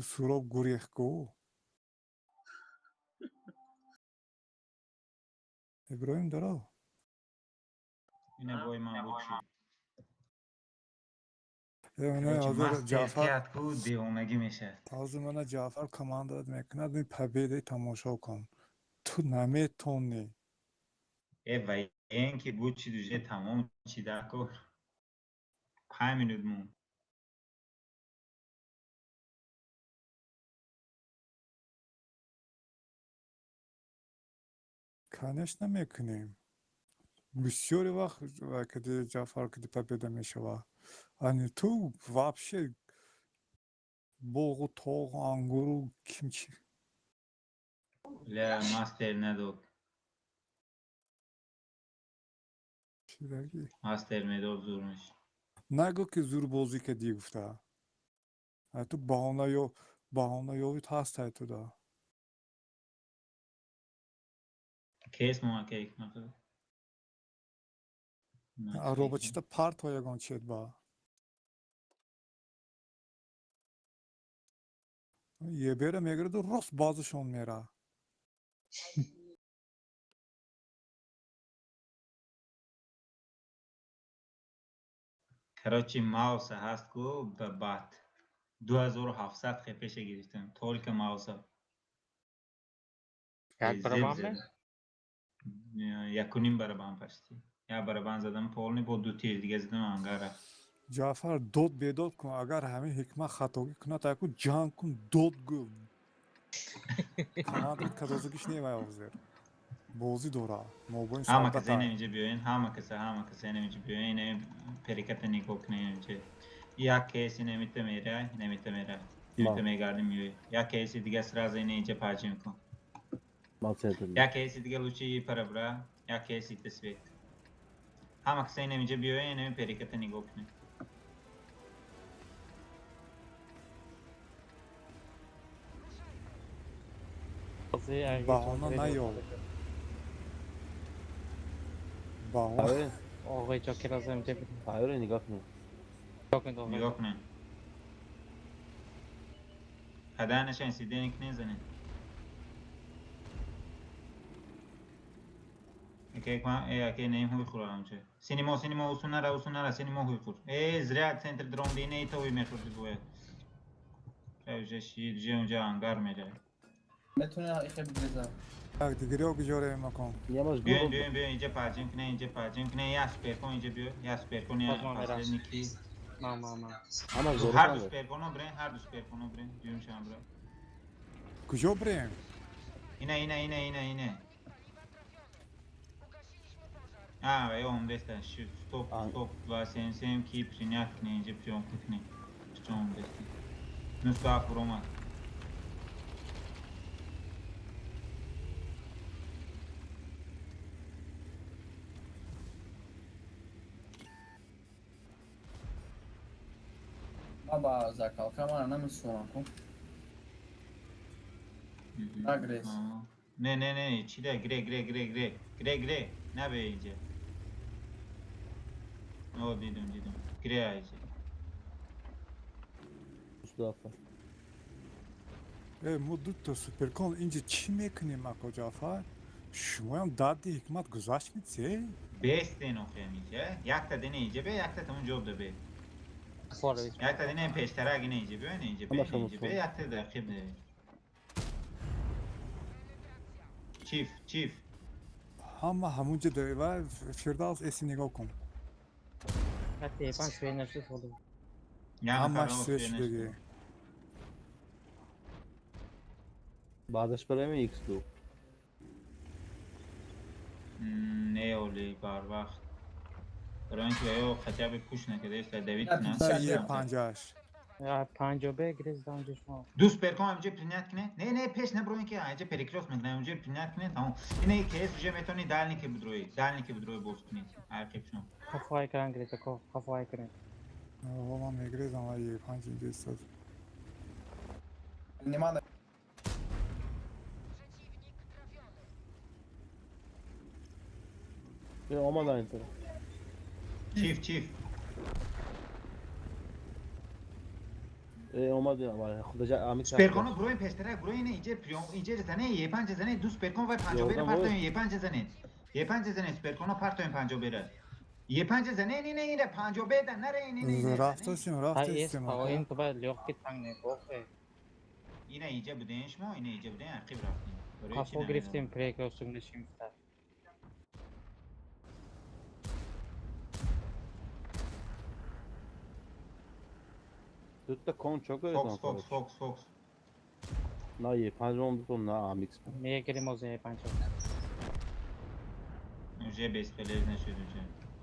سراب گریخ کو. ابراهیم درو. اینه بای من بود چی؟ نه حاضر جعفر احتیاط بود دیوونگی میشه. تازه من جعفر کماندات میکنه این پبیده تماشا کن. تو نمیتونی. و این که بود چی دوشه تمام چی دکو 5 minut مون. کنش نمیکنیم. بسیاری وقت که جعفر که پبیده میشه ani تو вообще بوغ و توغ و انگور و کیمچی لا ماستر ندوک. چی بگی؟ ماستر میدار زور میشه. نگو که زور بازی که دی گفته تو بهانه یاویت هست تو دا کیس موکه ایک نفر. روبا چی تا پرت ها یگان چید با یه بیره میگره دو راست بازشون میره کراچی ماوس هست گو به بعد 2700 خیپش گرفتم طول که ماوس یک برابر زده؟ یکونیم برابر پشتی یا برابر زدم پولنی با 2 تیر دیگه زدم انگاره جعفر دود بیدود کن اگر همین حکمه خطاگی کنه تا یکو جنگ کن دود گو کماندرت کدازگیش نیمه آغزیر بازی دوره موباین همه کسی سالبتا نمیشه بیاین همه کسی نمیشه بیاین پریکت نیکوک نمیشه یا کسی نمیته میره نمیته میگردیم میوی یا کسی دیگه سراز اینه اینجا پاچی میکن یا کسی دیگه لوچی پربرا یا کسی تسویت همه کسی نمیشه بیاین نمی پریکت نیکوک نه بهانه نیاو بهانه آقای جاکی لازم جبید آره نگاه کنید نگاه کنه خدانش این سیده نیک نیزنه که نیم خورم چه سینما سینما خور زراد سنتر درون دینه تو میخورد بوده چه شیر اونجا انگار میره میتونه ایخه بگذار Tak دیگری رو گجاره مکن. بیاین اینجا پاچیم کنه یا سپر کن اینجا بیو یا سپر کن یا پاسل نیکی Ama zor هر دو kaldı. سپر کنو برین بیون شام برو کجا بریم؟ اینه و اون دسته stop و سنسیم کی پرینیات کنه اینجا پیون کنه چون دسته نوستا فرومات بابا زکال من نمیسونم کن نگریز نه چی ده گره نه به اینجا دیدم گره اینجا Mustafa. ما دو تا سوپرکان اینجا چی میکنیم اکو جعفر؟ شما هم دادی حکمت گذاشت میدی؟ بیست اینو خیمیشه یک تا دینه اینجا به یک تا اون جوب ده به یک تا دینه این پیشتره اگه اینجا به اینجا به یک تا دقیق ده چیف همونجا داری و فرداس ایسی نگاه کن همش سویش بگی بعدش برای X2. نه اولی بار وقت برای اینکه او خطاب پوش نکرده است دوید نه یه پنجاش پنجا بگیریز دانجا شما دوست پرکام اینجا پرینت کنه نه پیش نبرو اینکه اینجا پریکروس میکنه اونجا پرینت کنه تمام اینه که اس جو میتونی دالنی که بدروی بوست کنی عرقی شما خفای کردن گریزه خفای کردن والا میگریزم و یه پنج اینجا استاد نمانده Olmadan enter. چیف Olmadı ya var. Xudaca amik. سپرکانو برو این پستره برو اینجا زنه یه پنج زنه دو سپرکان و پنجا بره پارتو یه پنج زنه سپرکانو پارتو این پنجا بره یه پنج زنه اینه پنجا بده نره اینه رفتیم این تو باید لیوکی تنگ نگوخه اینجا بودین شما اینجا بودین عقیب رفتیم کافو گرفتیم پریکروسو نشیم ستر Tutta kon çok öyle Fox Na ye panjom to na amix. میگه گیری موزه پنجا اونجا بیس پلیز نشد اونجا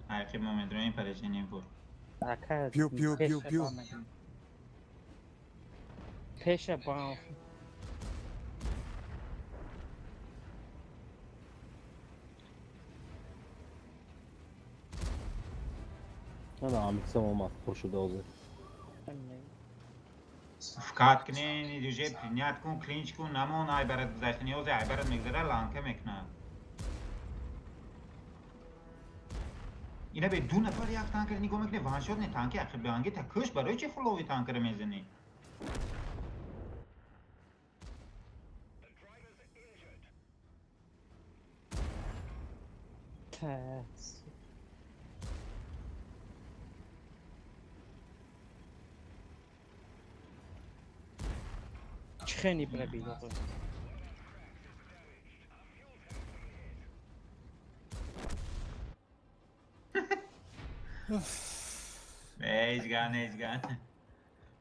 عقیب ما مدرو پرشنیم بود بیو پیش با Na amix'im olmaz. Koşuda olacak. فکات کنین دیجی پرینیات کن کلینچ کن نمون برات گذاشت نیازه برات میگذره لانکه میکنه اینا به دو نفر یک تانکر نگاه میکنه وان شد نه تانکر اخیر به آنگه تکش برای چه فلوی تانکر میزنی خیلی برای ایجگان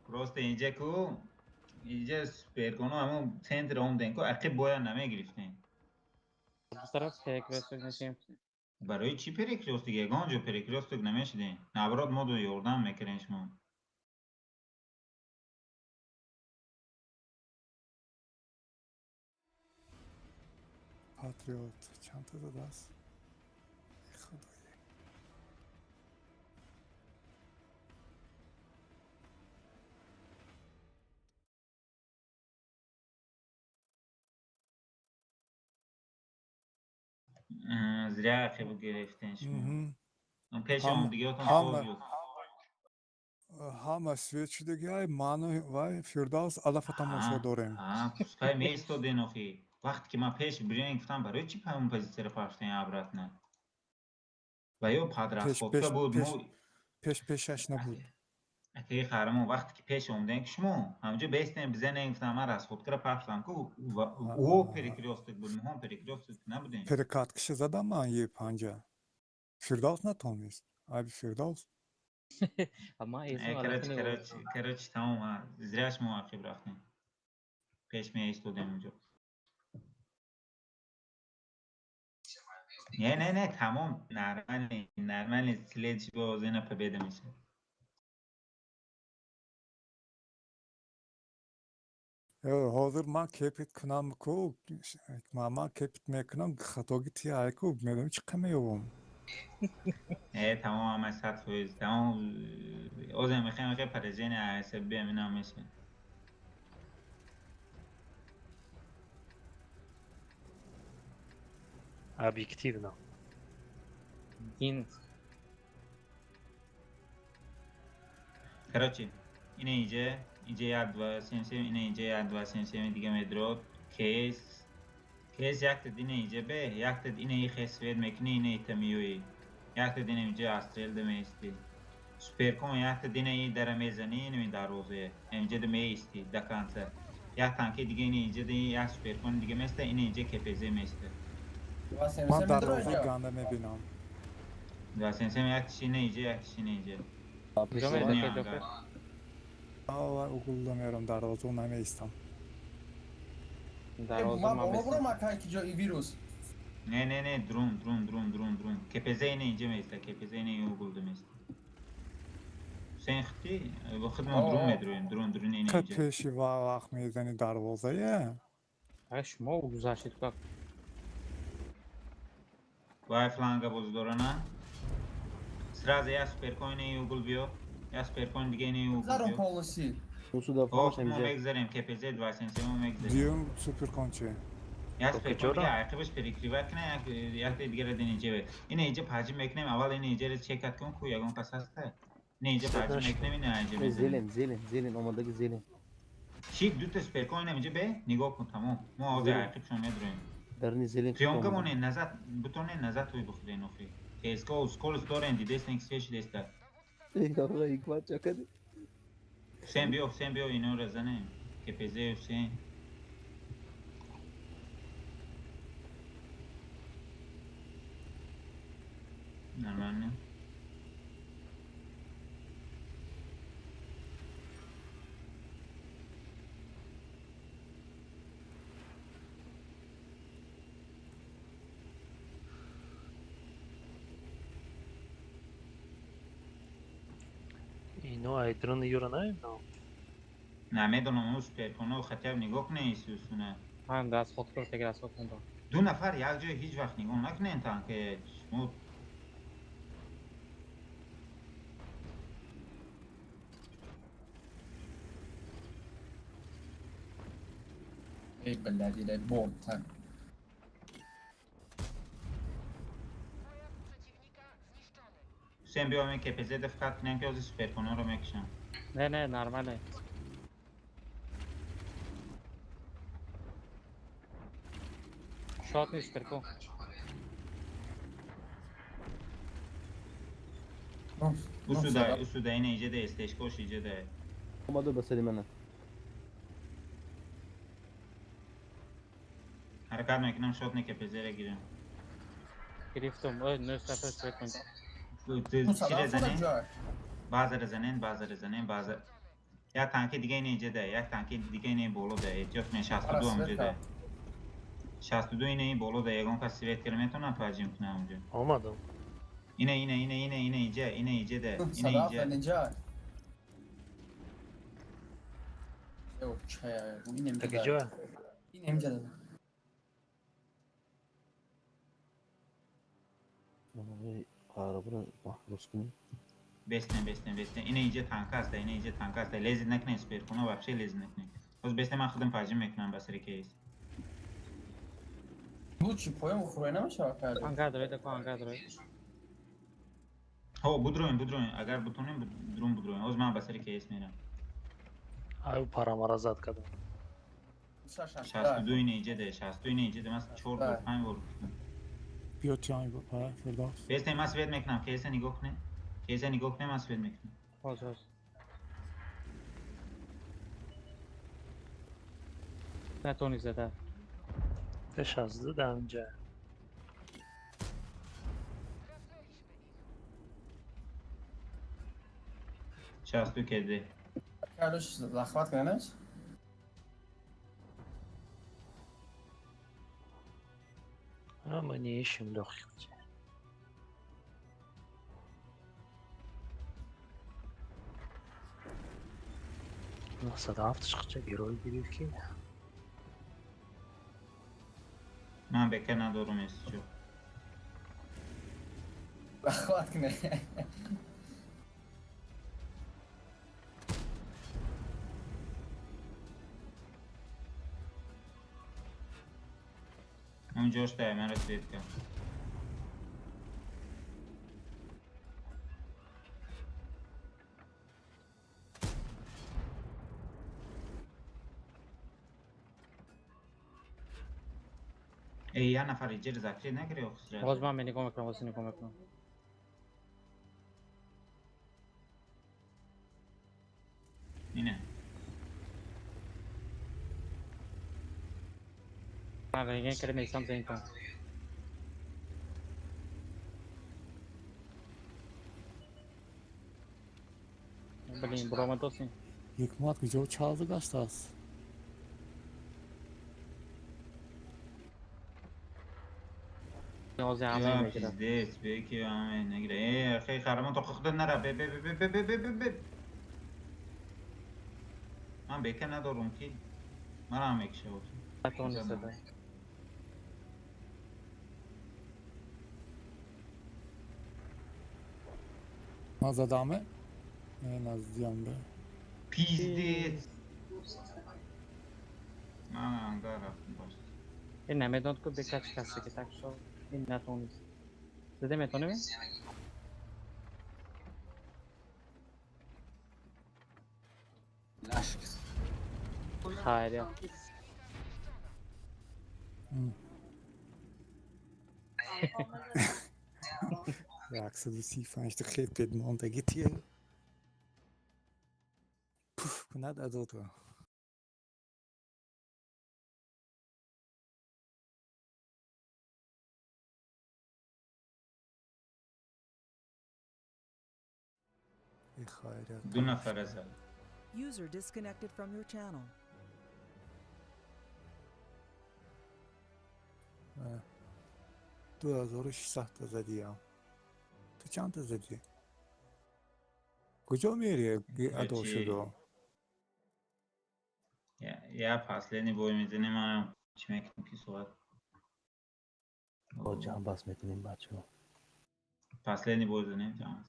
پروسته اینجا کو اینجا سپر کنو همون سنتر هم دن کو عقیب باید نمیگرفتین طرف پریکروسو نشیم برای چی پریکروس دیگه گانجو پریکروس تو نمیشدین نبراد مودو یوردن میکنین شما پاتریوت چند تا داده است خدایی زیرا عقیب گرفتین شما اون پیش اون دیگه همه سویچ دیگه منو و فرداس علف تماشا داریم پسکای میستو دینوخی وقتی که من پیش برین گفتم برای چی همون پوزیسیون پاشتین عبرت نه و یا پاد расходка بود مو پیشش نبود. اگه خرمو وقتی که پیش اومدن که شما همونجا بیستن بزنن گفتم من расходка رو پخشم که او پریکریوستک بود مهم پریکریوستک نبودین پرکات کش زدم من یه پنجه. فردوس نتونست. abi فردوس. Ama Esin کراچ تمام ها زیراش مواقب رفتیم پیش می ایستودیم اونجا نه تمام نرمال سلیج با زینا победа میشه hazır man kepit kınam ko mama kepit mekanam خطاگی تی ayko میدونم çıkamıyorum. تمام هم از فوز تمام اوزم میخوایم که پرزین عصبی امینا میشه Объективно. Din короче اینه اینجا یاد و سنسیم اینه اینجا یاد و سنسیم دیگه میدرود کیس یک تد اینه اینجا به یک تد اینه ای خسوید میکنی اینه ایتمیوی یک تد اینه اینجا استریل دمیستی سپرکون یک تد اینه ای در میزنی اینه دروازه اینجا دمیستی دکانسه یک تانکی دیگه اینه اینجا یک سپرکون دیگه میسته اینه اینجا کپیزه میسته من دروازه گنده میبینم. و سنسیم یک کشی اینه اینجا یک کشی اینه اینجا Aa uygulamayorum darvaza onu istem. برو مکانی که جایی ویروس نه درون کپیزه اینه اینجا میسته کپیزه اینه یو گلده میسته sen خطی با خدمون درون میدرویم درون اینه اینجا Peşi vaqt میزنی دروازه. شما گذاشتید که وای فلانگا بزدورانه سراز یا سپرکوین یو گل بیو یا سپرکوین دیگه اینه یو گل زارم بیو پولسی Usuda او falan ما şemce. بگذاریم کپیزه دو سنسیمو میگذاریم Diyorum süper konçe. یا سپرکوین دیگه عقبش پریکریوت کنه یک دیگه رو دین اینجا اینه اینجا پاجی میکنیم اول اینه اینجا رو چک کن کو یگون پس هسته اینه اینجا پاجی میکنیم اینه اینجا میزنیم Zelin olmadaki zelin. شیک دو تا سپرکوین اینجا به نگاه کن تمام ما آوازه عقب شون میدرویم Derini zelin. تریونکه مونه نزد بتونه نزد توی بخورین اخی تیسکا و سکولس دارن دیدست نکسیش دیسته Eyvallah hikmet çok hadi. Sen bio اینو رو زنیم که پیزه حسین نرمانه اینو ایدرون یورو نه نمیدونم اون سپرکونه و خطیب نگاه کنه ایسیوسونه من دست خود کرد تگر از خود کندم دو نفر یک جای هیچ وقت نگاه نکنین تانکه شما ای بلدی لی بولتن حسین بیا همین که پیزه دفکت کنیم که از سپرکونه رو میکشم نه نرماله شات نیست پرکو Usuda اینه ایجه ده استشکوش ایجه ده Olmadı basayım hemen. حرکت میکنم شات نه که پیزه رو گیرم گرفتم نه سفر چک کنم چی رزنین؟ بعض رزنین یک تانکی دیگه اینه ایجه ده یک تانکی دیگه اینه بولو ده جفت من 62 همجه ده 62 اینه این بولو ده یکون که سویت کرمیتونم پاجیم کنم همجه آمدم اینه ایجه ده اینه ایجه تکی جا اینجا ده Arabını mahpus کنی. بستن اینه ایجه تانک است لیزید نکنه اسپیر کنه و بخشی لیزید نکنه باز بستن من خودم پاجیم میکنم بسری کیس بود چی پایم خوره نمیشه کرد انگار داره ها بودروین اگر بتونیم بودروین از من بسری کیس میرم آیو پارامارا زد کدام 62 اینه ایجه ده من 4 5 بار بیا جای بپره فرداست. بیست ما سوید میکنم کیسه نگاه کنه. کیسه نگاه کنه ما سوید میکنم. باز نتونی زده. też az dodamdzie. شاستو کده. کارش لخبط کنه. Ama nie işim loxyqca. Maqsad hafta chiqcha giroy gidiyor ki. من بکر ندارم استشو. لخبط کنه. اون جوش دای من رو سوید کرد. یه نفر جر زکری نگیره و خسره. باز من نگاه میکنم واسه نگاه میکنم. اینه. من رنگین کرده میسم زین کن. Блин, Брома досың. Hikmat güzel çaldı gastas. Yozı یا همه میگیره. پیزدیت بیکی همه نگیره. خیلی خرمان تو خود نره. به. من بکر ندارم که. من هم اکشه بود. نتونی زده. Naz adamı. Naz yandı. پیزدیت. من انگار رفتم باش. این نمیدوند که بکش کسی که تک شد. این نتونی. زده میتونی می؟ لشک. خیلی. Reakse do Sifan işte hep Edmond'a gidiyor. Puf, bu ne de oldu? دو نفر از User disconnected from your channel. اه. 2600 تا زدی هم. تو چند تا زدی؟ کجا میری ادا شده؟ یا پاسلینی بوی میزنیم من چی میکنم که صحبت با جمع بس میکنیم بچه ها. پاسلینی بوی زنیم جمع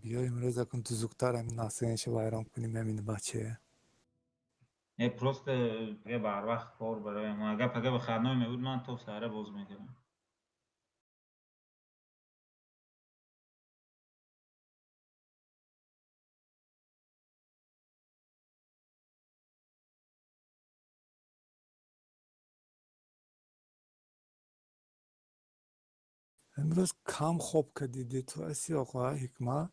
بیا امروز اکن تو زودتر همین ناسینش بایرام کنیم همین بچه. پروست پگه بر وقت کار برای ما اگر پگه به خرنای میبود من تو سهره باز میکنم امروز کم خوب که دیدی تو اسی آقا حکمت.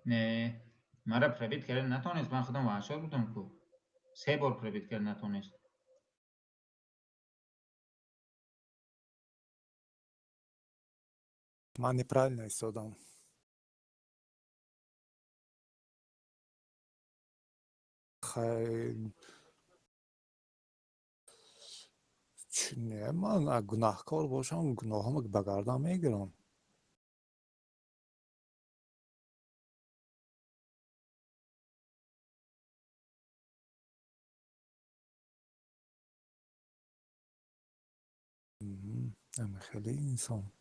نه مرا پروید کرد نتونست من خودم وحشار بودم که 3 بار پروید کرد نتونست من неправильно استادم. خیلی نه من گناهکار باشم گناهامو به گردن میگیرم. همه خیلی انسان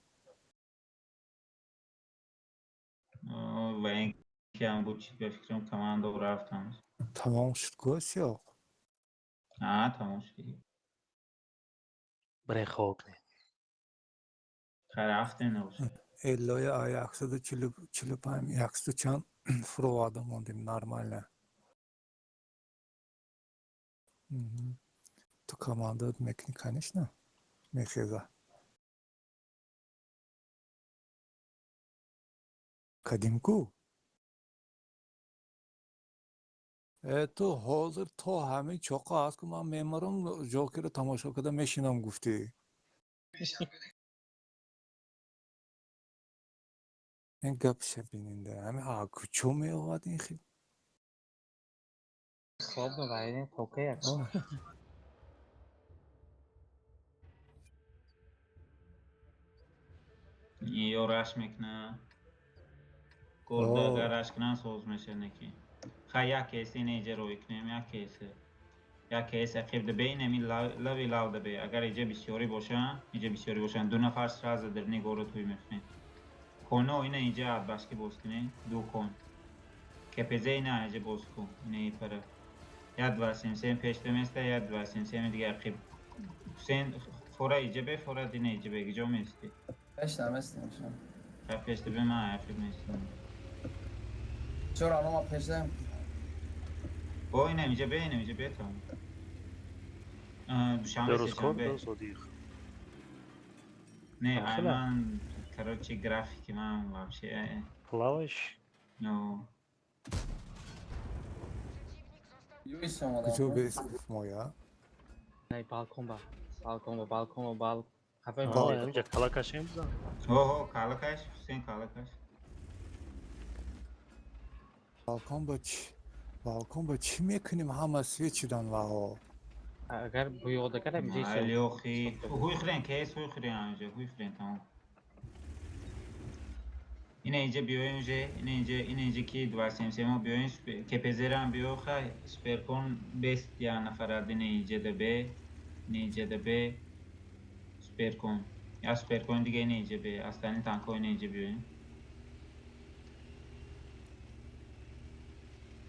و اینکه هم بود چی به فکرم کماندو رفتم. تمام شد گوسیا تمام شد دیگه. برای خواب نه. رفته نباشه. Ello'ya ayaksı da çılıpayım yaksı çan fırvadım ondim normalne. Tu komando mekanikanış ne? Mekega. Kadimku. تو حاضر تا همه چاقا هست که من میمارم جاکر تماشا کده میشینم گفتی این گپ شبیننده همه آگوچو میواد این خیلی خواب ببرین توکه یک یه رش میکنه. گرده رش کنن سوز میشه نکی. خیلی کسی نیجه روی کنیم یا کسی. یا کسی خیلی دبی نمی لوی لاو دبی. اگر ایجا بسیاری باشن دو نفر سراز درنی گورو توی میخنید. کنو اینه ایجا عد باشکی باز کنی دو کن. کپیزه اینه ایجا باز کن. اینه ای پره. یاد واسیم سیم پیشته میسته یاد واسیم سیم دیگه خیلی. سین فورا ایجا به فورا دینه ایجا بگی جو میستی. پیشته میستیم. پیشته به من افرید میستم. چرا الان ما پیشته؟ با اینه ایجا به تام. درست کن درست دیگه. نه من короче графики من вообще плаваешь? No. کجا بیس مویا نه بالکن با خفه اینجا کلاکش میزن کلاکش حسین کلاکش بالکن با چی میکنیم همه سویچیدن و اگر بیاده کرد میشه علی اخی هوی خرین کیس هوی خرین آنجا هوی خرین تمام اینه اینجا اینجا کی دواسیم سیما بیوین که پزرم بیو خواهی سپرکن بیست یا نفرد اینجا ده سپرکن یا سپرکن دیگه اینجا به اصلا تانکو اینجا بیوین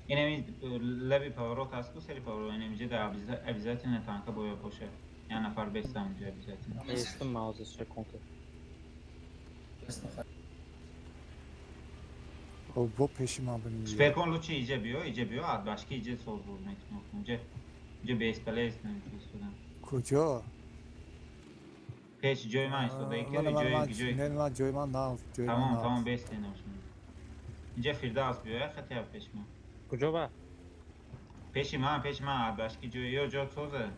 اینه لبی پاورو تاسکو سری پاورو اینجا ده ابیزات نه تانکا باید باشه یا نفر بیست هم اونجا ابیزات استم ماوزش رو کنکر او با پیشی من بنیم سپرکن لوچی ایجا بیو عد باشکی ایجا سوز بود میکنم اونجا بیس پلیس نمیتونستم کجا؟ پیش جوی من استفاده جوی من جوی من نه تمام بیس نمیشون اینجا فیرداس بیو خطی ها پیش من کجا با؟ پیش من عد باشکی جوی یا جا سوزه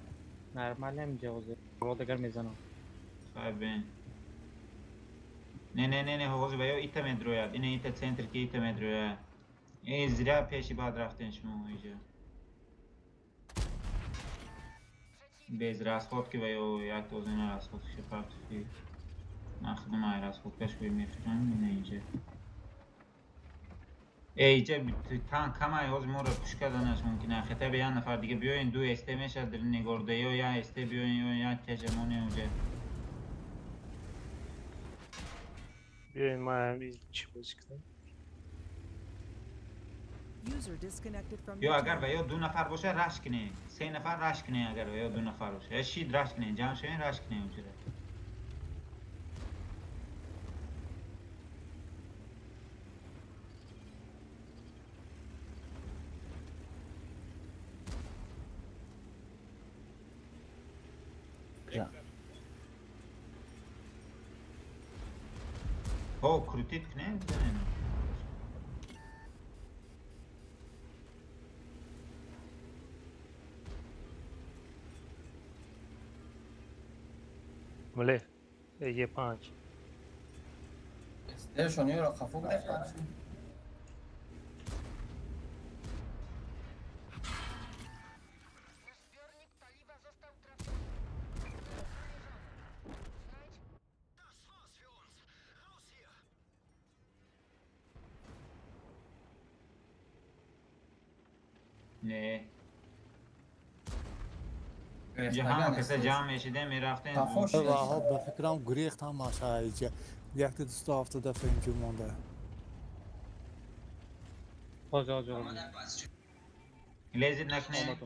نرمال نمیجوزه رو دگر میزنم خواهی بین نه حوض باید ایتا مدرویاد اینه ایتا سنتر که ایتا مدرویاد این زیرا پیشی باید رفتن شما اینجا بیز راسخود که باید یک دوزین راسخود شفاف توی من خودم های راسخود کش باید میفرم اینه اینجا اینجا تان کم های حوض مورا پوش کردنش ممکنه خطه به یک نفر دیگه بیاین دو استه میشه در نگرده یا استه بیاین یا تجمونی اونجا بیاین ما همین چی بازی کنیم یا اگر و یا دو نفر باشه رش کنه سه نفر رش کنه اگر و یا دو نفر باشه یا شید رش کنه جمع شوین رش کنه اونجا او کروتیت کنه مله یه 5 استیشنی رو خفو گرفتن نه اینجا همه کسا جمع میشیده میرفتن خوش و به فکرم گریخت هم ماشه ایجا یک دوست افتاده فنجی مونده لیزید نکنه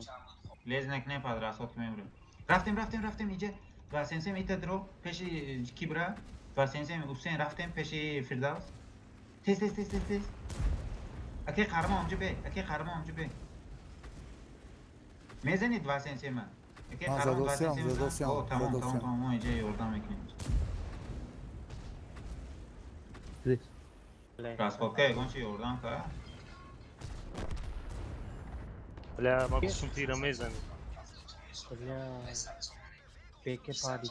لیز نکنه پس راسات که میمرم رفتیم اینجا و سنسیم ایتا درو پیش کی برا و سنسیم حسین رفتیم پیش فردوس تیز اکی قرما همجا به میزنید و سنسیم اکی قرما و سنسیم او تمام اینجا یوردم میکنیم راسات که اگون چی یوردم که لا ما قسم تيرا ميزان خليها بيكي فادي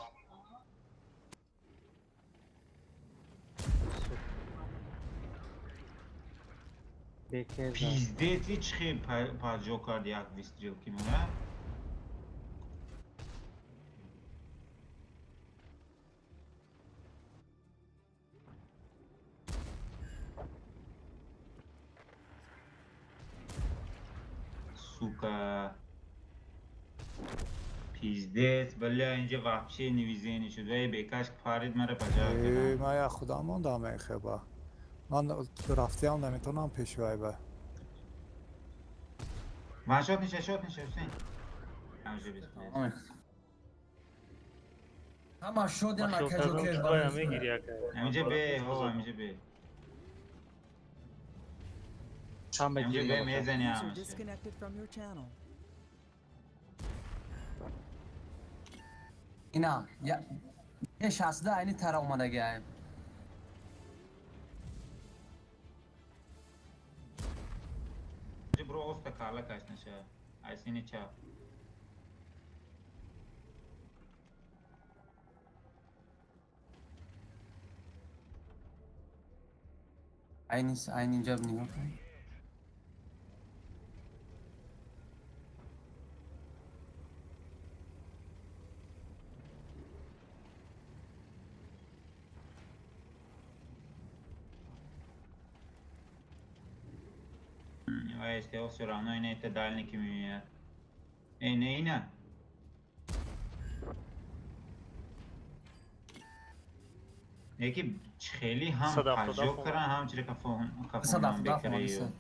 بيكي پیزدید هیچ خیلی پاجو کرد یک ویستریل که مونه سوکا پیزدید ولی اینجا وحشی نویزینی شد وی بیکاش که فارید مره پجا کردن من یا خدا موندم ای خبا من رفتی هم نمیتونم پیشوای به من شد نیشه حسین همجا بیست همه شد یا ما نکه جو که شوكا میگیری اکا همجا به همجا به همجا به میزنی User همشه disconnected from your channel. اینا یه شخصده اینی تر اومده گیم برو اوستا کارلا kaç نشه ayşini çap aynı اینجا نگاه کن este o sura noi ne te dalni kimi ne ina یکی خیلی هم تجربه کردن هم چیزی کفون بکره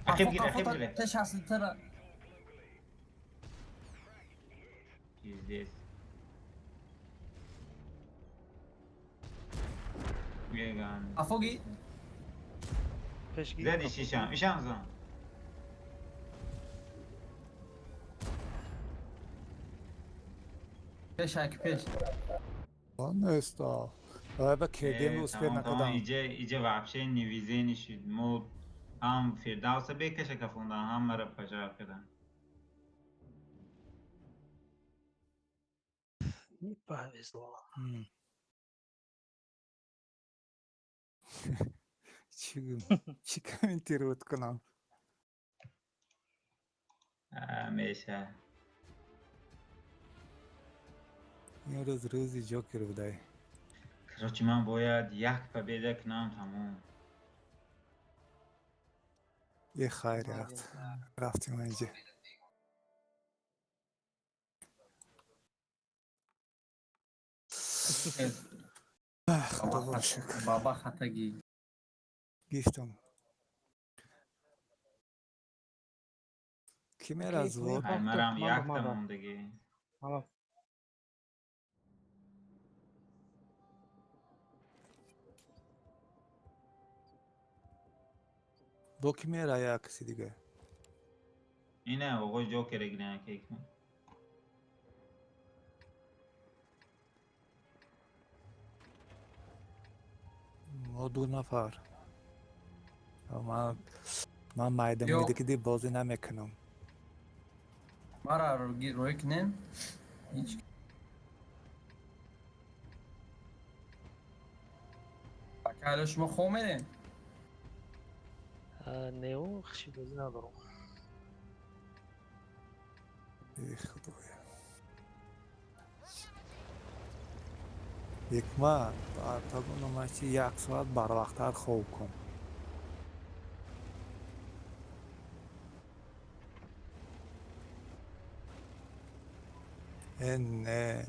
اخیب گیره تشخص تر چیز بیگان افوگی زدی شیشم زن پیش نستا و کدیم روز پر نکردم ایجا وحشه نویزه نشید مو هم فردوس بکشه کفوندن هم مرا پجار کردن چی کامنتی رود کنم همیشه این روزی جوکر بودای کراچی من باید یک پبیده کنم تموم یه خیلی رفتیم اینجا خدا باشه بابا خطگی گیفتم کی میره از وقت مرم یک تموندگی با کی میره یا کسی دیگه اینه آقای جوکر اگرین که کن ما 2 نفر من میده که دی بازی نمیکنم مرا روی کنین هیچ بکر شما خو میرین نیو خشی بازی ندارم ای خدایا یک ما تا گونه یک ساعت بر وقتتر خوب کن نه.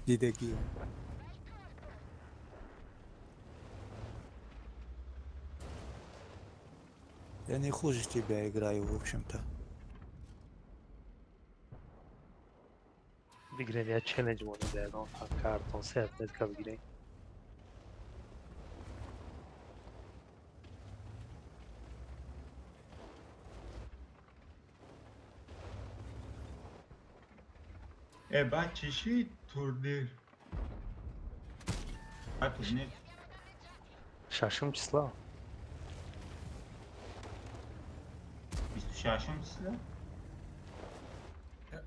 دیدگی Я не хуже тебя играю, в общем-то. بگیریم یه چلنج مونه دادم تا کارتون سرد نزد که بگیریم. بعد چی تورنیر؟ بعد تورنیر ششم چسلا 26م چیزه؟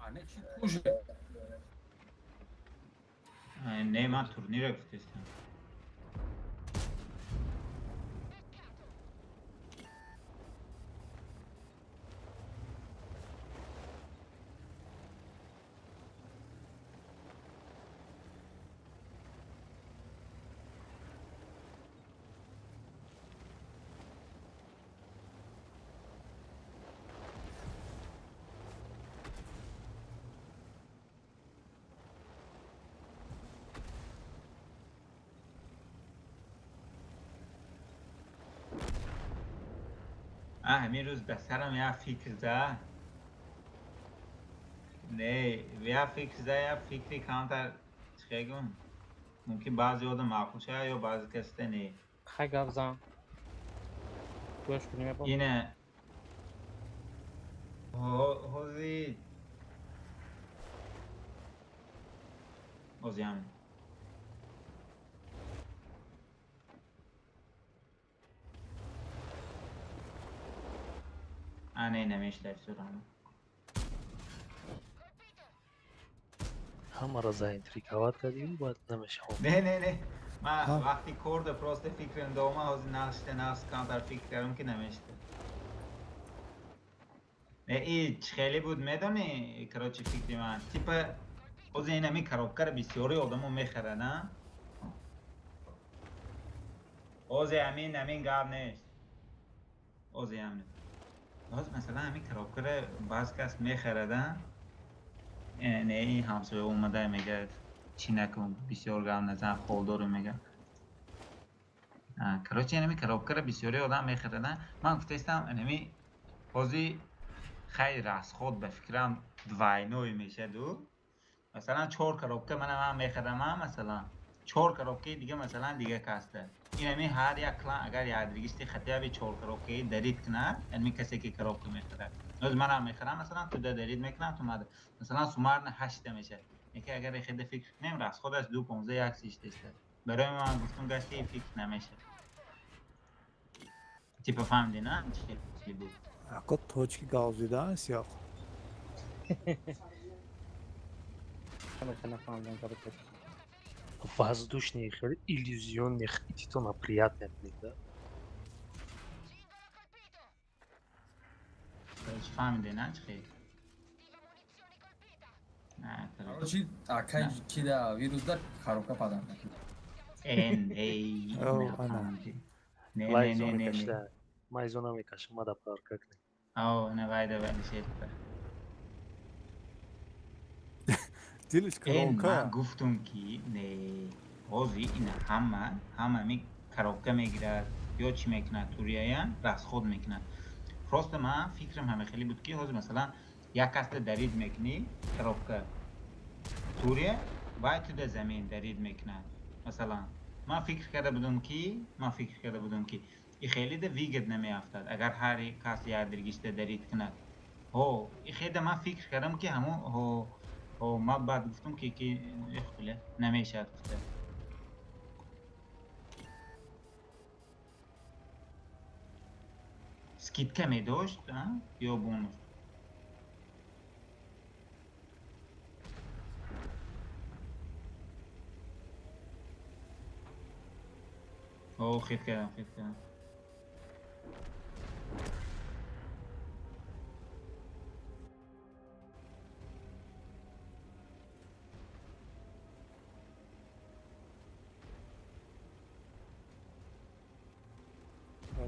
Anne çi kuje. نه من تورنیر گفتم. همین روز به سرم یه فکر زد. نه یه فکر زد، یه فکری کامتر چیگم. ممکن بعضی آدم معقول شه یا بعضی کسی نه. خیلی گفزم. گوش کنیم با. اینه. هوزی. هوزی هم. نه نمیشه سرانه. همه را زاین تریکوات کردیم باید نمیشه. نه من وقتی کرد پروست فکر اندوما هوزی ناس کانتر فکر کردم که نمیشه. نه ایچ خیلی بود میدونی کراچی فکری من تیپ هوزی اینمی کاروکر بسیاری آدمو میخره نه؟ هوزی همین گاب نیست. هوزی همین. باز مثلا همین کاروکر باز کس میخردن نه این همسایه اومده میگه چی نکن بسیار گام نزن خولدارو میگه کراچی همین کاروکر بسیاری آدم میخردن من گفتم همین بازی خیلی راست خود به فکرم دوینوی میشه دو مثلا 4 کاروکر من میخردم مثلا 4 کاروکر دیگه مثلا دیگه کاسته این همین هر یک کلان اگر یادگیری خطیابی 4 کاروکر درید کنه یعنی کسی که کاروکر میخره از من هم میخرم مثلا تو درید میکنم تو ماده مثلا سومار 8 میشه یکی اگر خیلی فکر کنیم راست خودش 2 15 یک سیش دسته برای من گفتم گشتی فکر نمیشه تیپ فهمیدی نه چی بود Ako точки галзидан сяқ. Конечно, фамилия короче. Воздушный хер иллюзионный хитона приятный да. چی فهمیدی نه چی نه Короче, акай ки да вирус да харока падам. ای نه مایزونا میکشه ما دا پارک کنیم نه وایده شید Дилиш من крока. گفتم که نه بازی این همه می کاروکه میگیرد یا چی میکنه توریایان راست خود میکنه راست من فکرم همه خیلی بود که حاضر مثلا یک کست درید میکنی کاروکه توریه باید تو در زمین درید میکنه مثلا من فکر کرده بودم که این خیلی ده ویگد نمیافتد اگر هر کس یادگیشته درید کنه این خیلی من فکر کردم که همون ما بعد گفتم که اختله نمیشه گفته سکیت کمی داشت یا بونوس خیلی کردم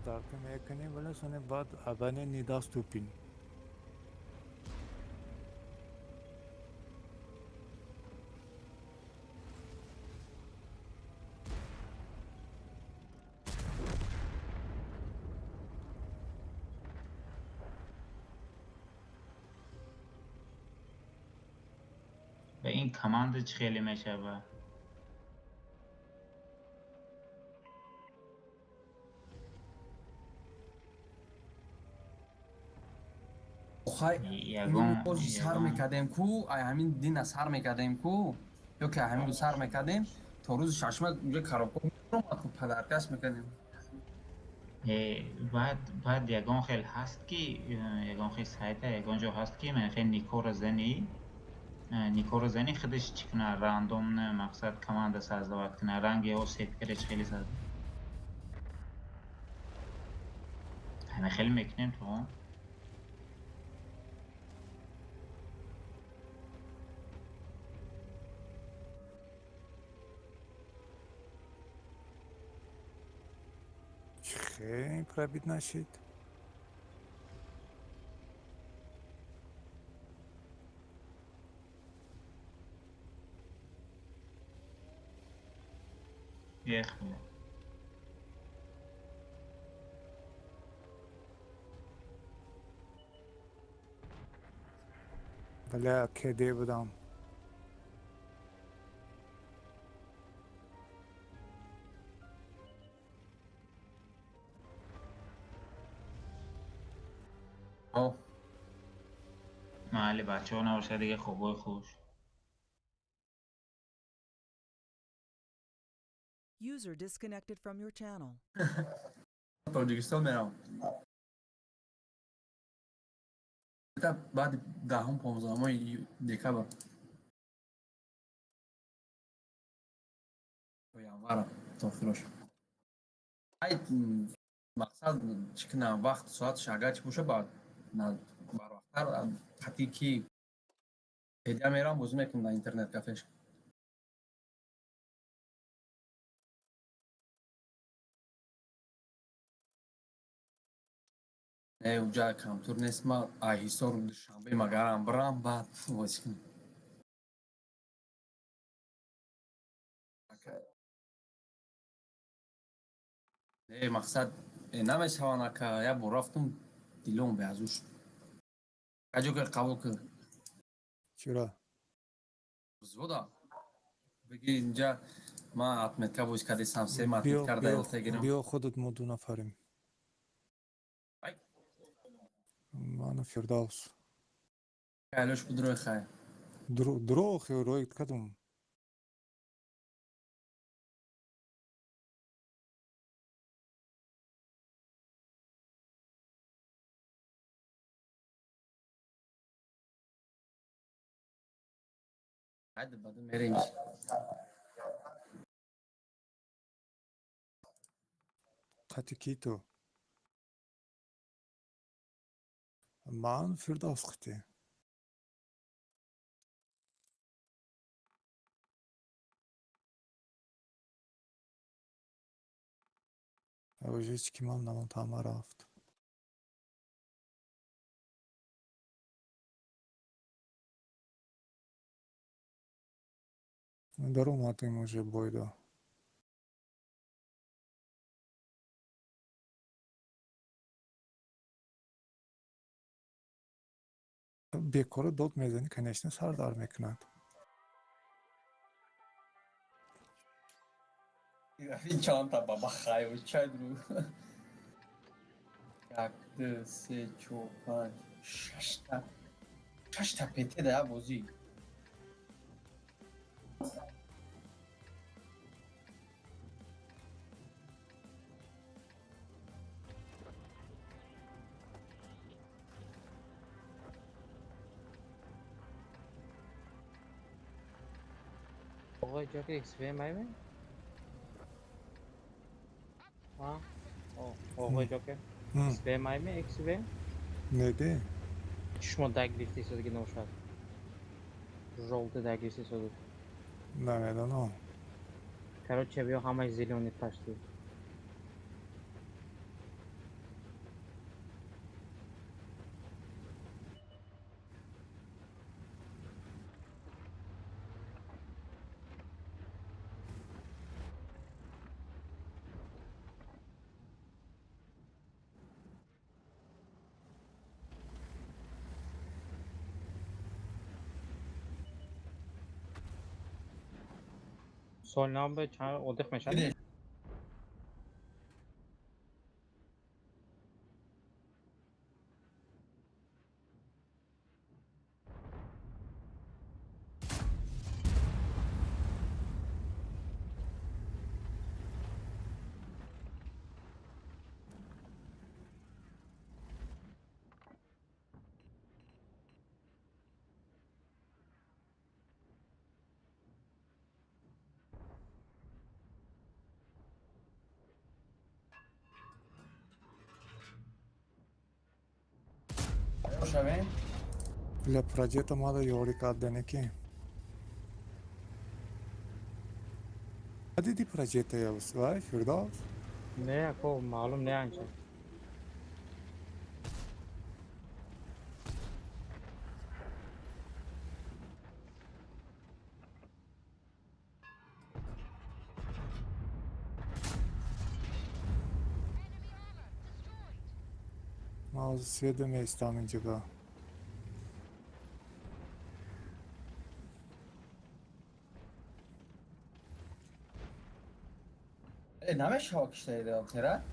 подарка мекунем, вале соне баъд абане недоступен. و این کماندش خیلی میشبه. خای یگان باز سر میکردیم کو همین دین سر میکردیم کو یا که همین سر میکردیم تا روز ششم اونجا کاراکو میرم تو پدرکش میکردیم بعد یگان خیلی هست که یگان خیلی سایت یگان جو هست که من خیلی نیکو رو زنی خودش چکنه راندوم نه مقصد کماند سازده وقت کنه رنگ یا سیت کرش خیلی سازده همه خیلی میکنیم تو خیلی پرابید نشید. یه خیلی ولی کده بودم. محلی بچه ها نباشه دیگه خوبای خوش User disconnected from your channel. تاجیکستان میرم بعد دهم 15 دکبر январь تا فروش ای مقصد چکنه وقت ساعتش اگرچه باشه بعد بر وقتر خطی که هدیه میرم بازی میکنم در اینترنت کافش نه اونجا کمتر نیست ما ایستار دوشنبه مگرم برم بعد بازی کنم نه مقصد نمیشوانه که یا بار رفتم دیلم به ازوش کجا که قبول کرد چرا؟ زودا بگی اینجا ما اتمت که بوش کدی سامسه ماتیت کرده التا گیرم بیا خودت ما دو نفریم. ای من فردوس. کالوش بدروی خای درو خیلی روی کدوم. hadi بعد میریم قطی کی تو؟ من فردوس قطی. اوجه چی که من نمان تامه رفت. در اومد موجه بایده. بیکاره داد میزنی کنشنه سر دار میکند. این چانتا بابا خای و چای درو 1 2 3 4 5 6 تا پیته ده بازی آقای جا که ایکس وی مایمه؟ ها؟ آقای جا که ایکس وی مایمه ایکس وی؟ Neydi? شما دگلیفتی سازگی نوشد желтый дагlisти созад. Наверное. Короче, я hamma зеленый почти. سالنامه به چند اودخ میشن Giriş. Roșave. Le progetto modo yori kaddene ki. Adi di progetto ya usvay Firdavs. نه خب معلوم نه انچه Ma svedem istam injaga. Nave şavak işteydi o tera.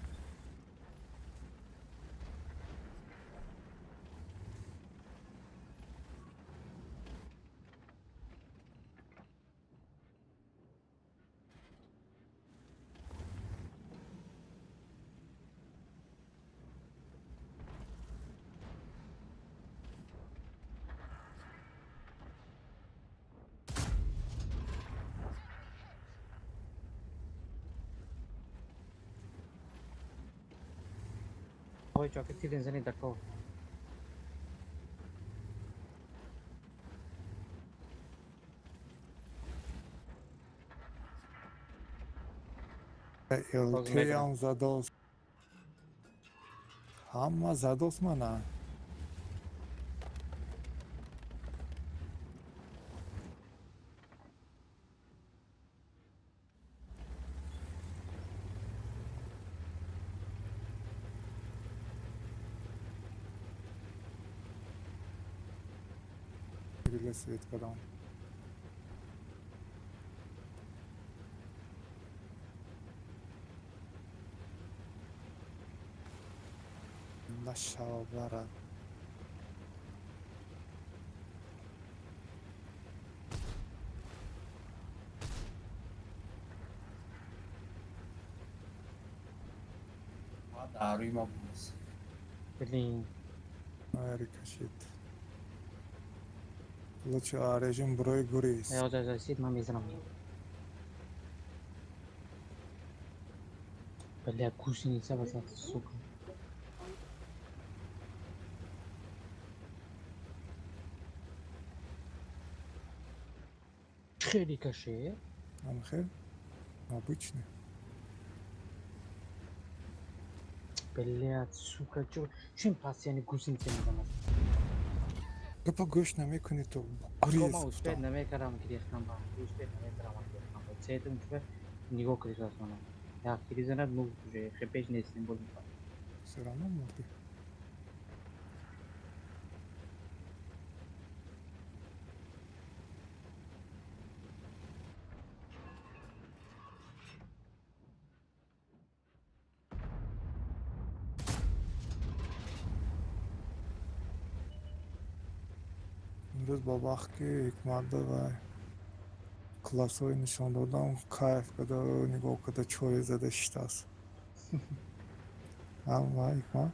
آقای جاکتی دنزنی دکو Te am zados. Hamma zados mana. Bile svet kadam. Nashavara. Daruyu ma bulmaz. بلین Harika shit. Luce arejim burayı guris. یا جا رسید من میزنم بله کوشی نیسه وسط سوک خیلی کشه Amxel. Обычный. بله سوکا جو چون پس یعنی گوشی نیسه میزنم Ты погош намекни то اما guris. ما اوسپید نمیکرم که دیختم با اوسپید نمیکرم که دیختم با چیتم که نگاه کریز آسانم یا کریز ند مو بوده خیپیش نیستیم بودیم Все равно морды. امروز با وقتی حکمت و کلاس‌های نشان دادم کیف کده و نگاه کده چوی زده شتاست. اما حکمت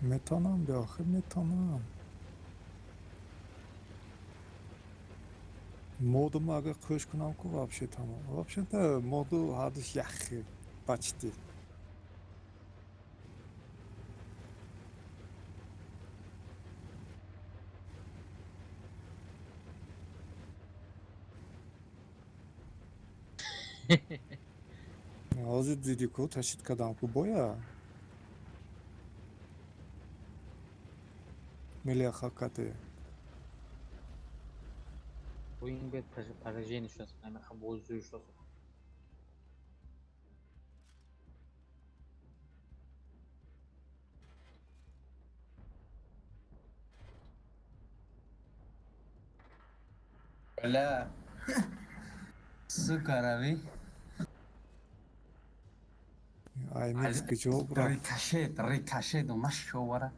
میتونم به آخر میتونم مودم اگه خوش کنم که вообще tamam. Вообще-то моду hadis yaxshi почти. Hozir دیدی تاشید کدام کو боя. ملی حقیقته. Bu این به پرژین شد نمیخوام بوزوی شد Bля. Сука, Рави. IMX gücü bırak. Рикошет, машовара.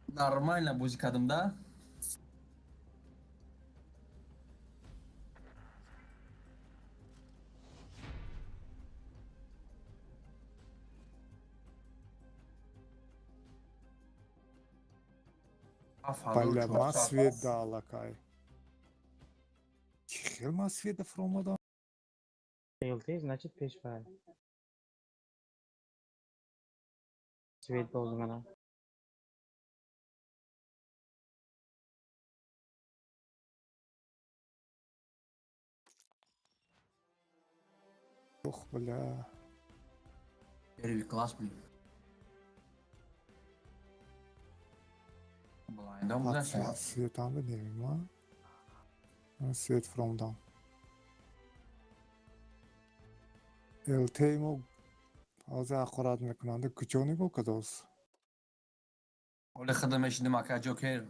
Нормально бузи кадымда. Бля, Масвет дала кай. Чехил Масвета фромадан. LT, значит пешпай. Свет должен она. Ох, бля. Первый класс, блин. Blind'dan bu zaten. Svet'an da demeyeyim ha. Svet from'dan. LT'mu az akkurat mekanında küçüğünü bu kadar olsun. ولی خدمه شدیم اکا جوکر.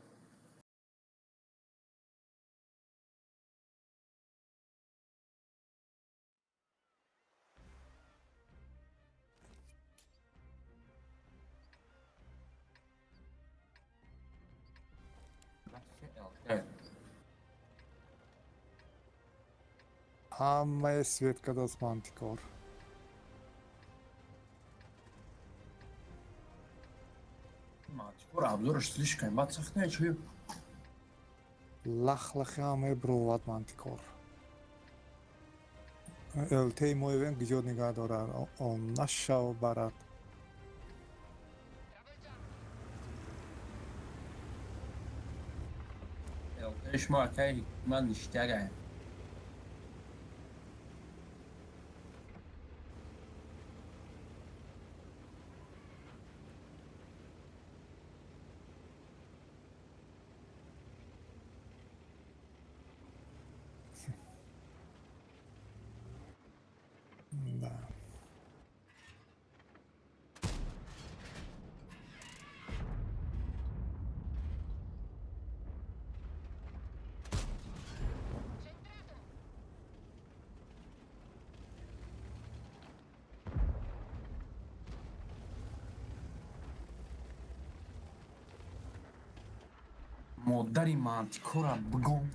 Hamma Svetka dost mantikor. Mantikor abzorش слишком бацахне чую. Lach hamma brovat mantikor. LT'mu even gücü nigah dorar. On nashav barat. ايش ما كاي ما نشتغل. Da. مادری مانتیکورم بگم.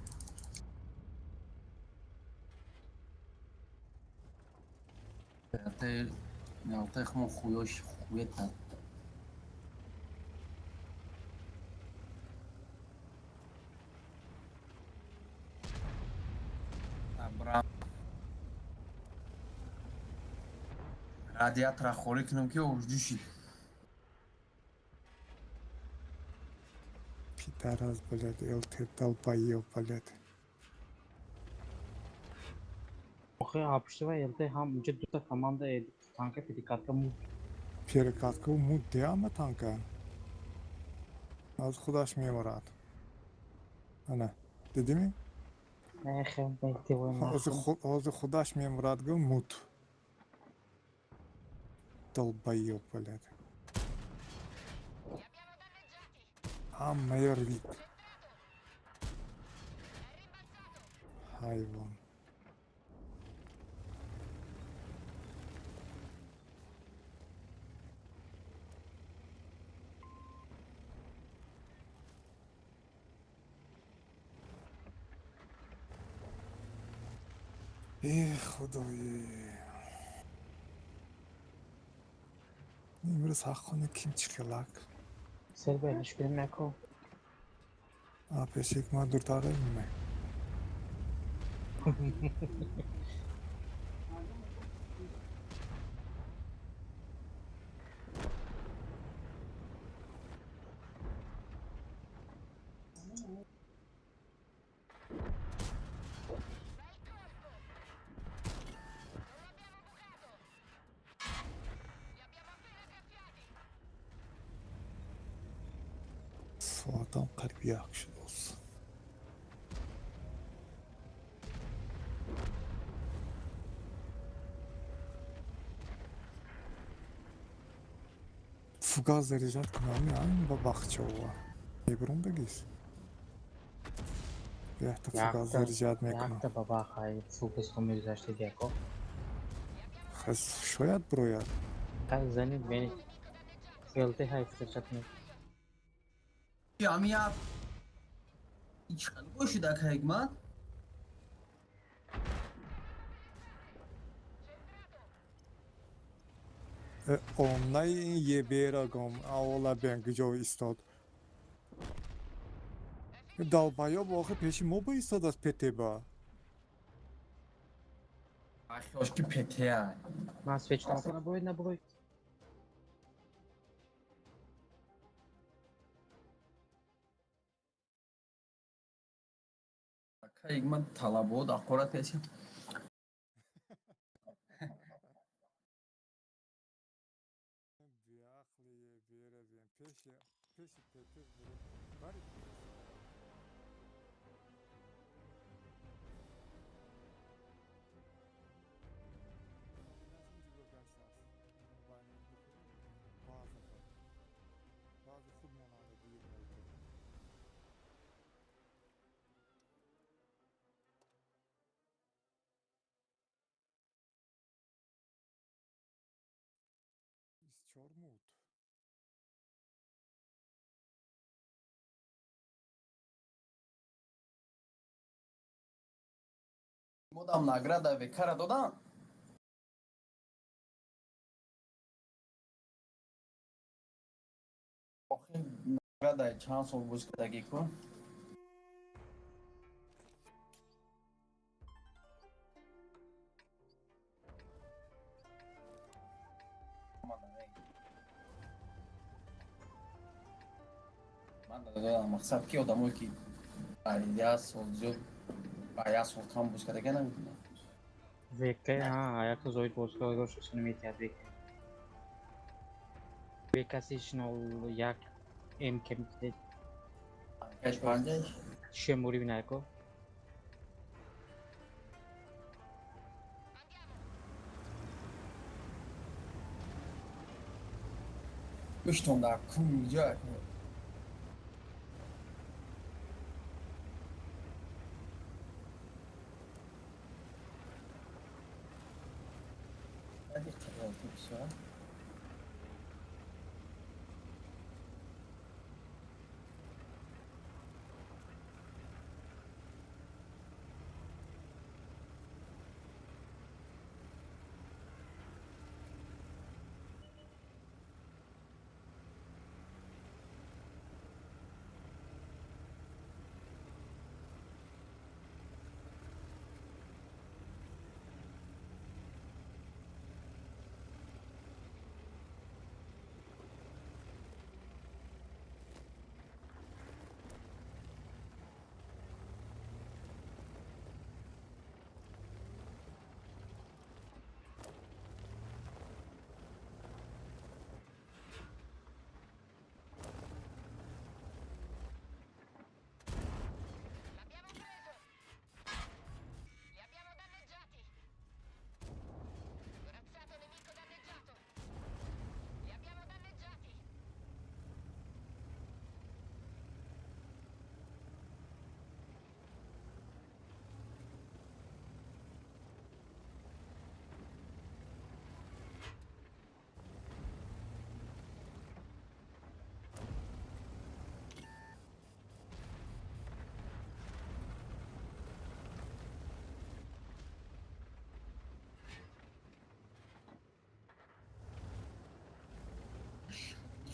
نالتای خمون خویاش خویتا. ابرام رادیاتر خوری کنم که اوجدوشی. Pitaraz, блядь, LT долбоёб, блядь. Охе, आपसे LT हम मुझे दूसरा कमांडर है tanka перекатка mu. Перекатка мут диама танка. Az Xudaş memurat. Ana, dedi mi? Эх, belki bu Az Xudaş memurat gı mut. Долбоёб, блядь. Hamma rik. Hayvan. خدای امروز حقانه kim çıkacak? Selber hiçbirini nako. Peşik ma durtarayım mı? Adam kalbi yakışır olsun. Fugaz zarejat kunami aynı bakçı ova. Ebrum da gez. Я так заряжать мекунам. Як-то баба хай фокус мегзашти деко. Шояд брояд. Как занят бени. Фелте хай фтачатны. Амияб ичхан бошида кайгмат. Onlay ye beragam avla ben güjo istad. Dalbaya bakı peşi mobu istad az peteba. Ахлошки петея. Ма свечка на брой. Кайгмат талабод ақорат эси. Çormut. Модам награда векара додам. Охир награда чанд сол бузкадаги кун. مقصد ки одамое ки я сол зиёд ба як сол кам бузкадаги намедонам. Века, ayakta zoid boshqa ro'shishini aytyapti Veka. Vekasi ishni yak MKMda Kaç panja? Shemuri binako. Üç ton daha kumlayacak. Hadi tabii bir şey var.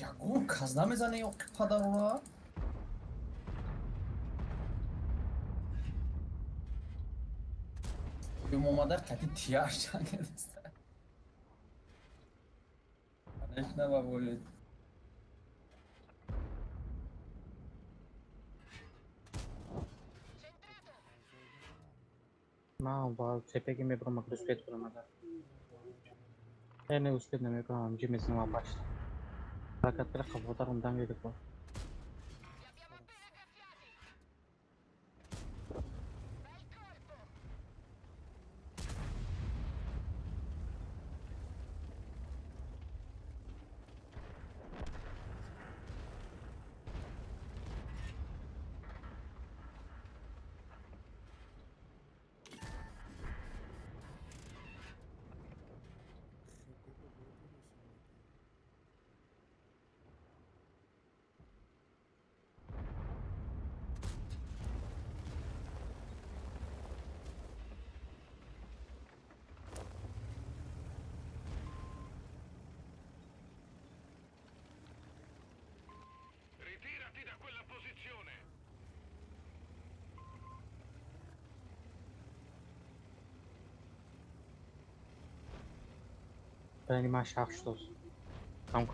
Ya bu kazna mezane yok kadar ola. Bir momada kati tiyaj canlısı. Ne var böyle? Ma ba sepeki me pro makro uspet kuramada. Ne uspet ne me pro amji mesno apaç. Fakat kira kafatar undan yedik bu. یعنی من شخص دوست کم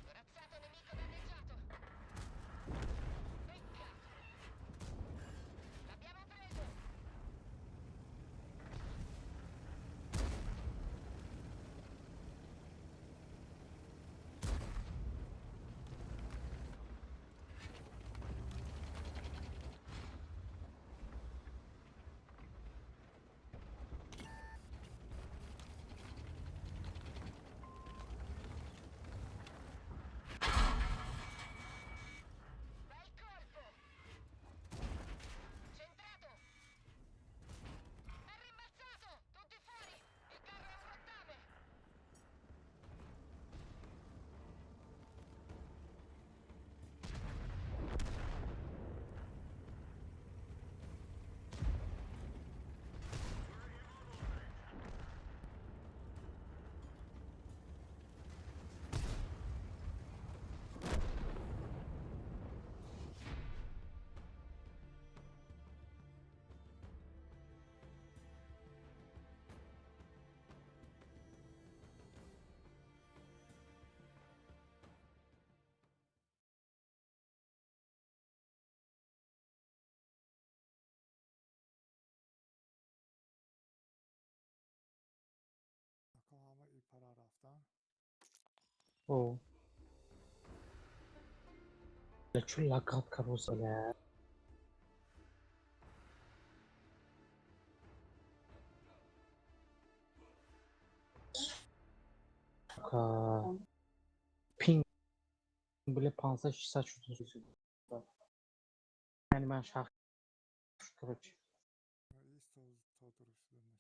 Corazzato nemico danneggiato. Peccato. L'abbiamo preso. Bel colpo. Centrato. È rimbalzato. Tutti fuori. Il carro è un rottame. همه ای پرا رفتن. او چو لقات کروسله پینگ بله 500-600 شد. یعنی من شخص کرد. ایست تا درست نشه.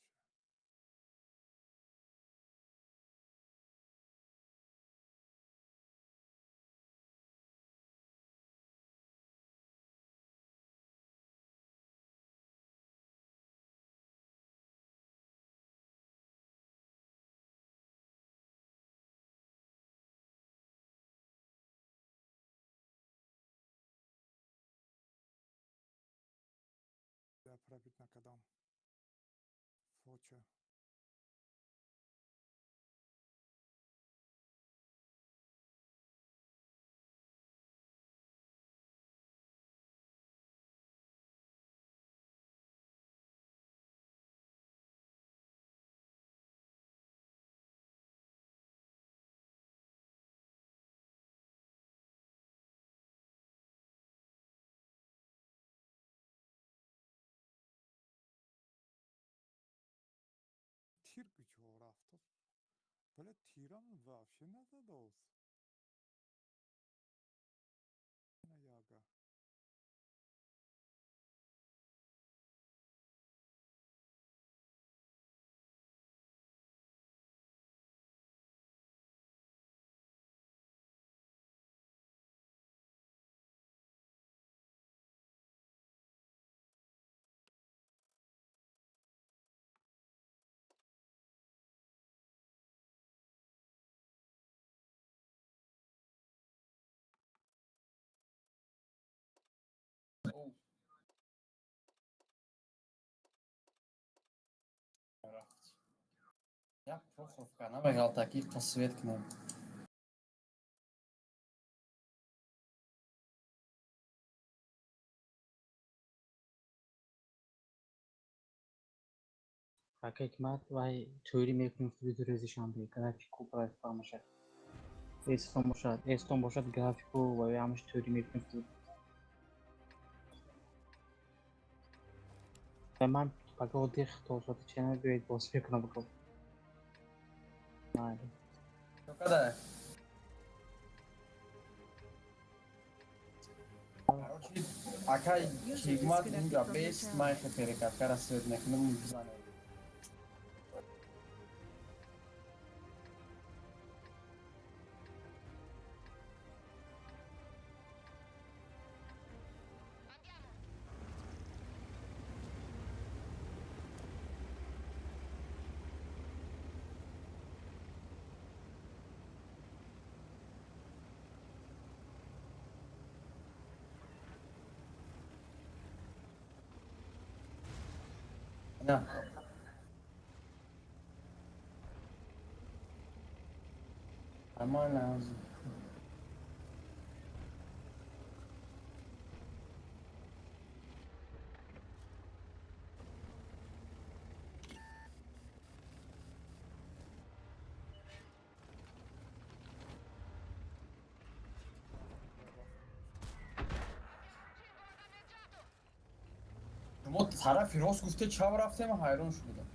Я пробить на кадам. Фоча. تیر کجا رفت؟ بله تیرم вообще نزداست. نه یاگا. Я поховка, набегал таких посвет к нам. حکمت و teori میکنیم که ریزشان به گرافیکو برای میشه. استون باشد گرافیکو و همش teori میکنیم. من پاکو دیخ توسط چنل بیاید باز فکر نمیکنم. نه. Когда? Короче, пока Хигмат инга без майха перекаткара сегодня к нам звонил. Andiamo. Да. Нормально. شما طرفی راست گفته چپ رفته من حیران شدم.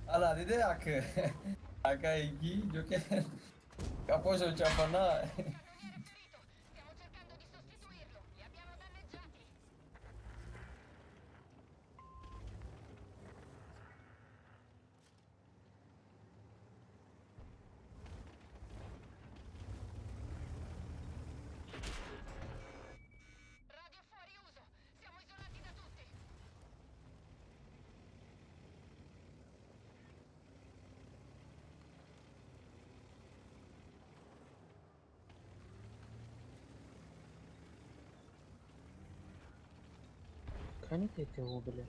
حالا دیده اکا ایگی جو که کپوشو چپانا Can you over there?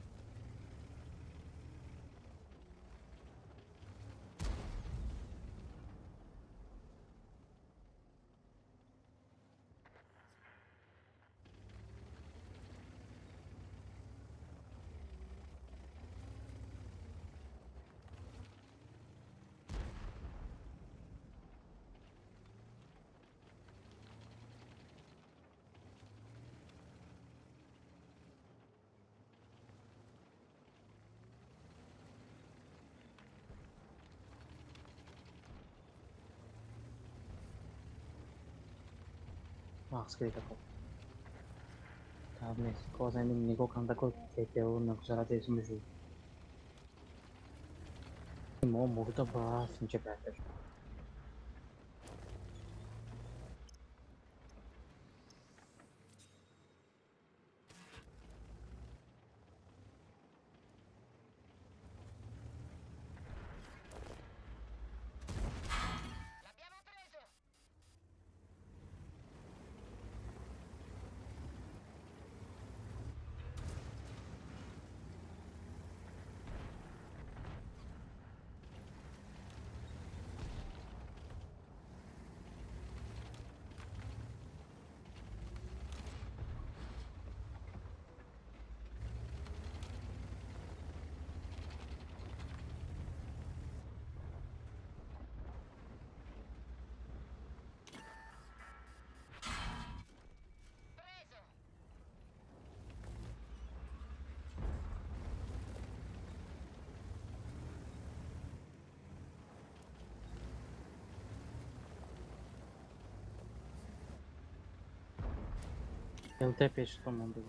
Scritta qua. Carne, cosa in nego canta col che una cosa da esmo giù. Mo molto bravo, finché better. Ele até peixe tomando.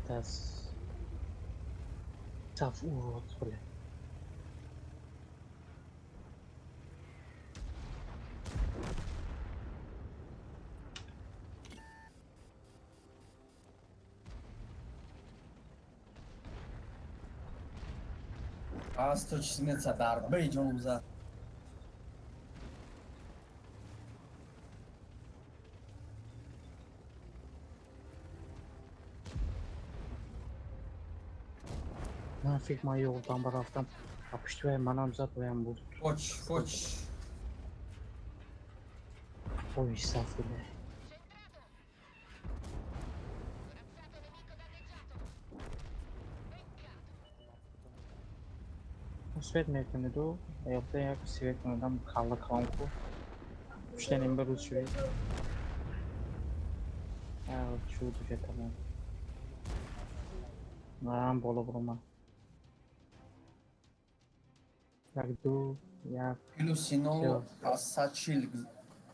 Das tough urot boleh. Asta çizmetse darbe canımıza. Нафиг мою там барахтам. Yapıştırayım manam zatlayam bu. Koç. Ой, estağfurullah. Свет мекенеду, елте яко свет на дам кала кланку. Ще не бъде свет. Чудо че там. Нарам боло брома. Як ду, як. Плюсино асачил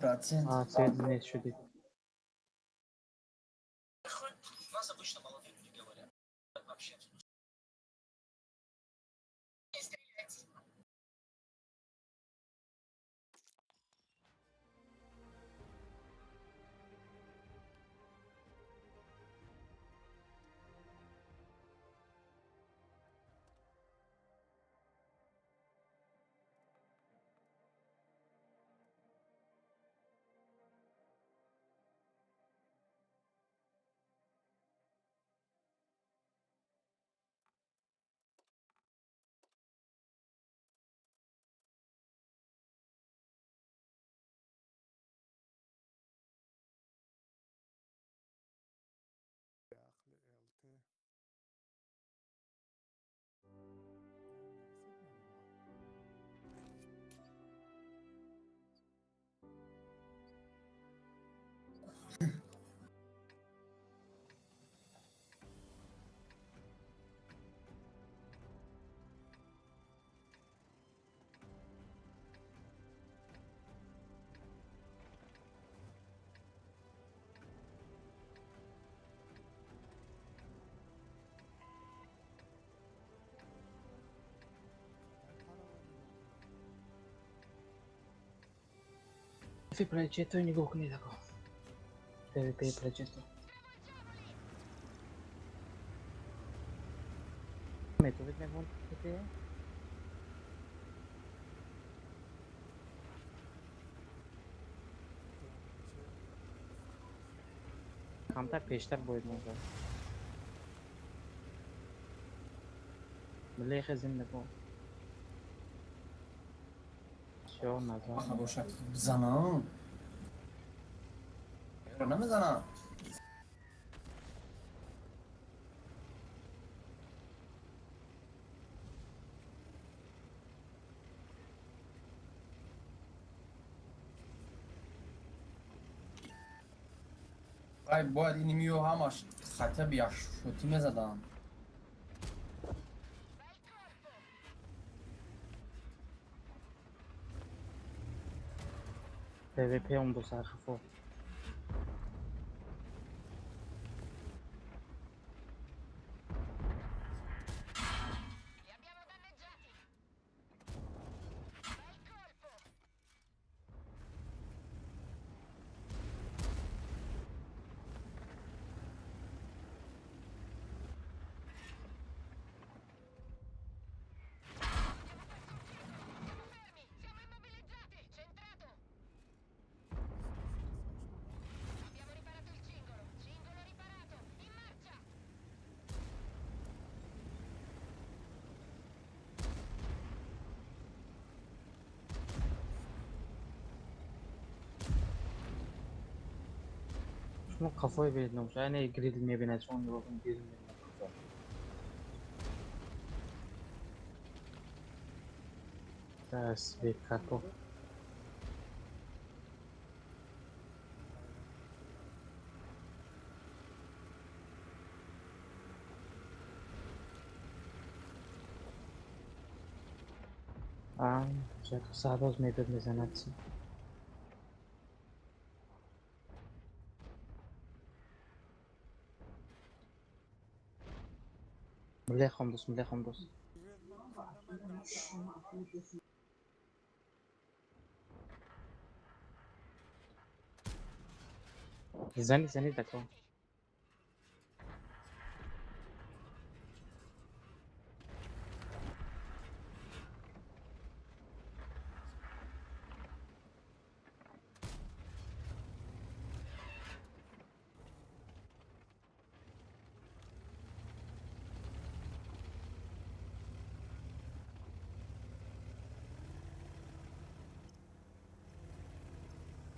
процент. Свет не чудит. У нас обычно молодые люди говорят вообще. PvP progetto e nikoh کنید آقا. PvP progetto. متد نمون بده. کمتر پیشتر باید موقع ملی خزین نکن شو نظر آخه باشه بزنم رو نمیزنم باید این میو همش خطه بیا شوتی میزدم PvP اون دو سرخفو شما kafayı belirlemiş. Yani grid میبینه چون رو گرید میبینه کجا دست به کاکو چه تو سعداز میداد میزند ملی خامدوس ملی خامدوس زنی دکو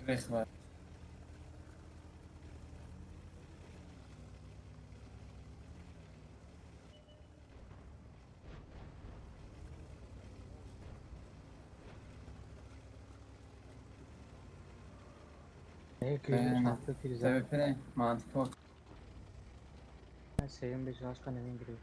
ریخ باید PvP mantıklı سیم بجاش کنه این گرید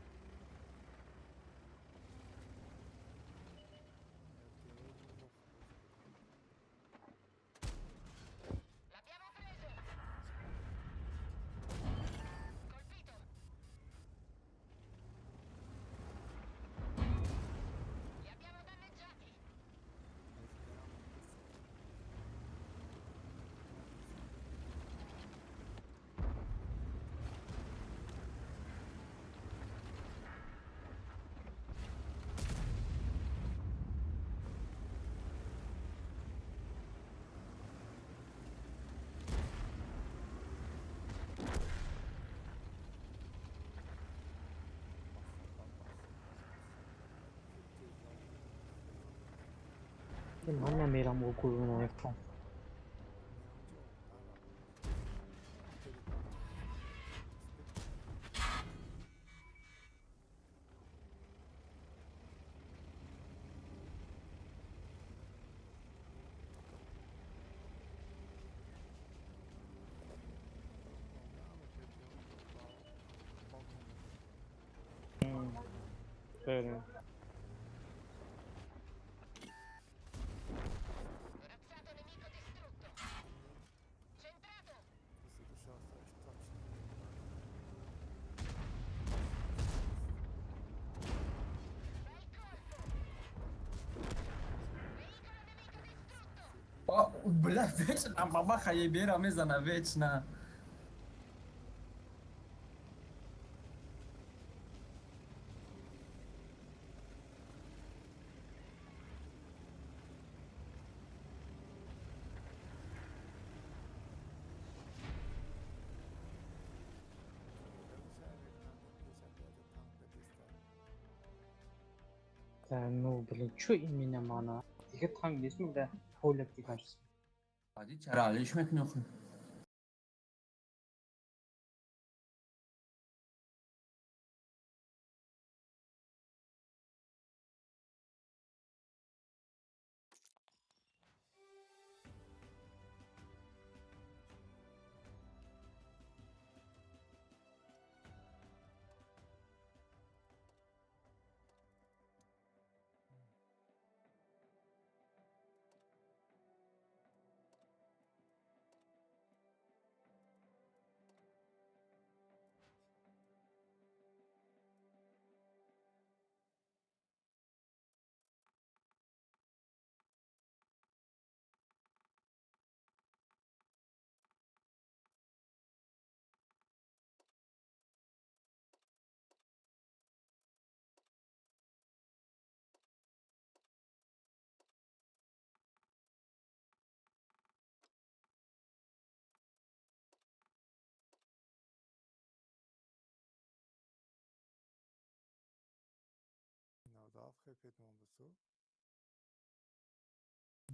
من نمیرم و گروه نمیکنم خیلی بلا ویچنا بابا خیلی بیرا میزنه ویچنا Ну, блин, чё именно мана? دیگه تانگ نیست میده هولت دیگه عادی چرا علیش میکنی خود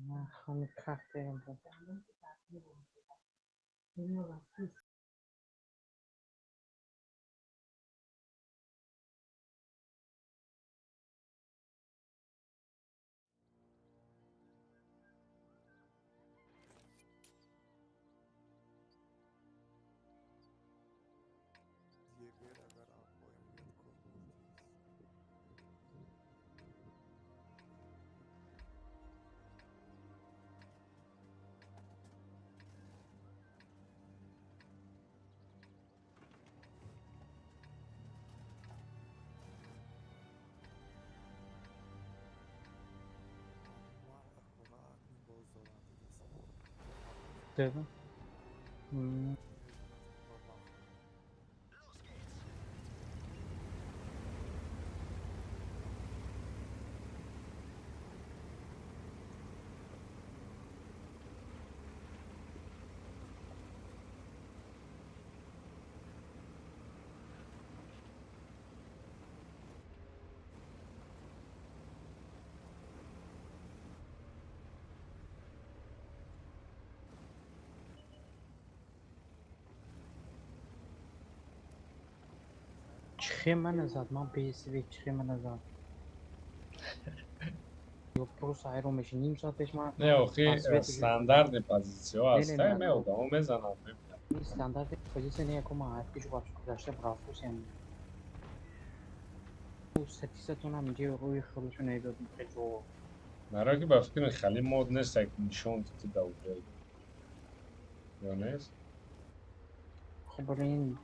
نه خانه کفته دادم چخه من زد من بیسی چخه من زد Io просто aeromeș نیم ساعت پیش من نه آخه استاندارد پوزیسیون هست نه من ادامه میزنم ببینم این استاندارد پوزیسیون یکو ما هر پیشو باش گذاشته برافوس یعنی او ستیستون هم اینجا روی خودشون ایدادیم که جو مرا که به فکر خیلی مود نیست که نشون تو دوره یا نیست خب برای این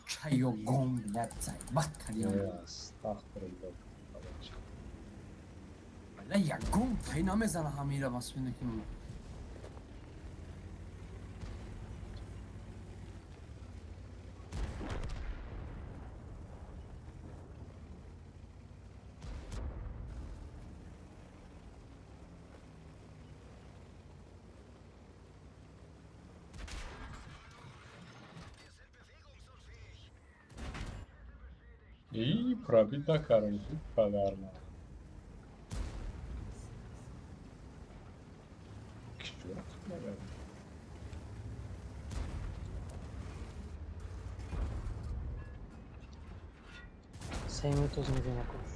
چایو گم بیاد بات کردیم استغفرالله بلا یک گم پینا میزنه همیره بس بینه که И пробить на карантин подарно. Sayımı tozunu gene koş.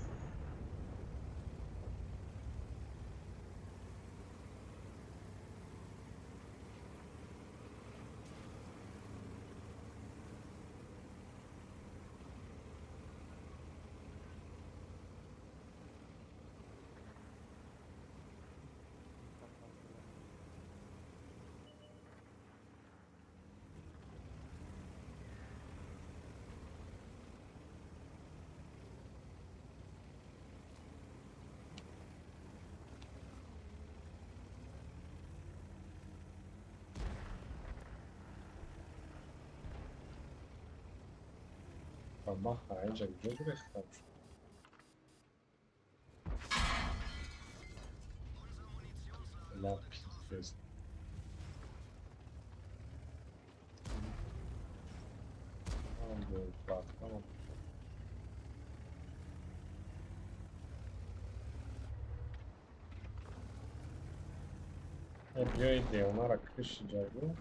من اینجا کجا گرفتم شد پیت tamam. بیایید اونا را کش جایگو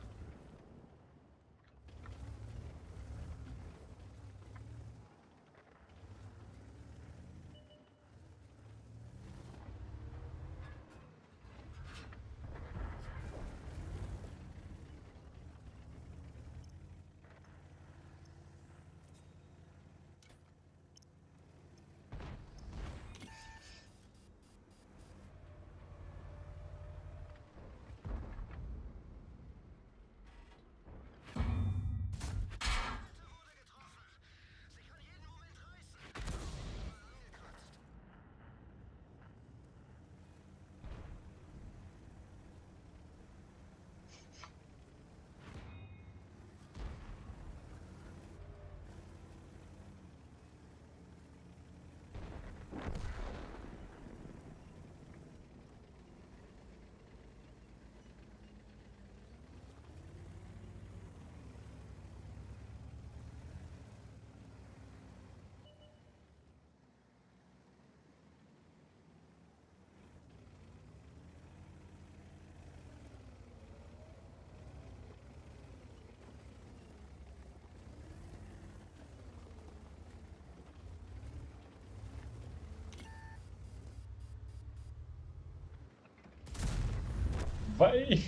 وای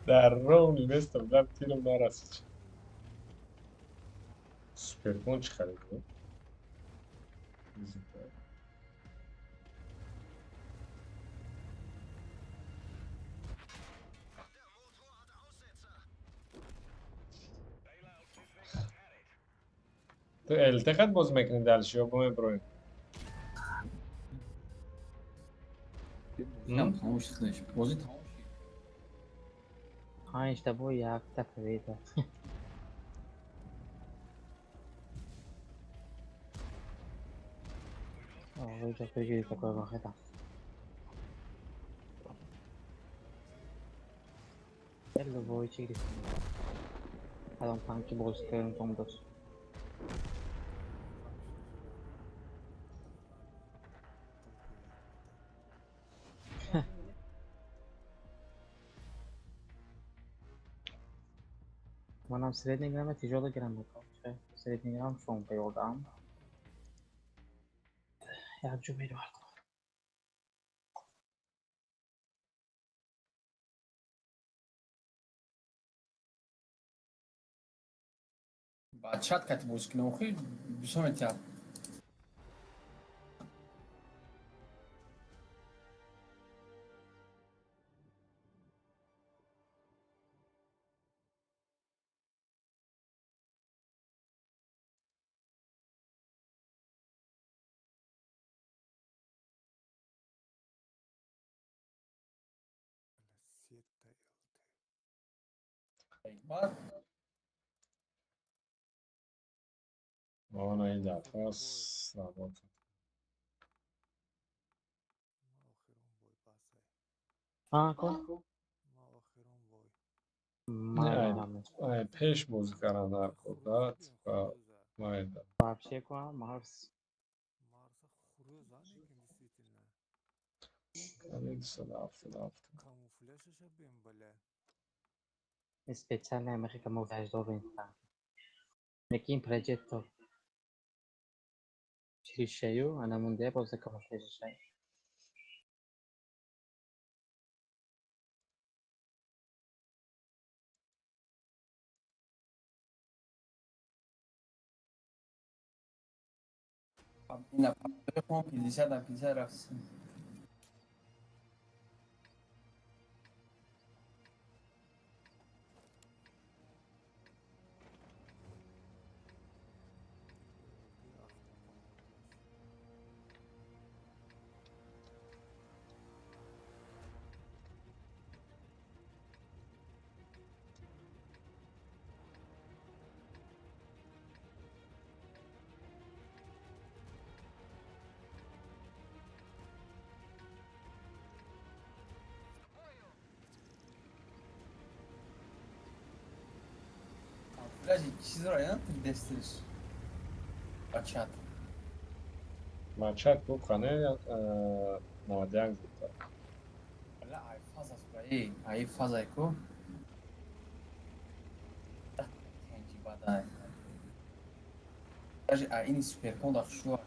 در راه میبستم لب تیرم نرسید سوپرگون چه خریده تو التقط باز میکنی دلشی ها با بروین تموم شدش بازی تموم شد 5 تا با یک تا پریده آقای جا بگیری تا کار باخدم Bello voi ci rispondo. Allora anche boss che non sono boss. منم سريدني جرام تجارة جرام بكم. سريدني جرام شون بيوضعهم. يا جميل واحد. بعد شات كاتب وسك نوخي بشو انت بعد انا این دفعه سلامت آه نه پیش بازی کردن در کدت و مایده вообще quoi Марс کنید صدا speciale America camouflage dove intanto. Aqui em progetto ci cheio ana mundial pode camouflage cheio.Ina com 50 رفت Даже чизро я дестриш. Ачат. Мачат бухане 91 зута. Ла ай фазас бай. Ай фазайко. Тенji бадай. Даже ин суперконда шуа.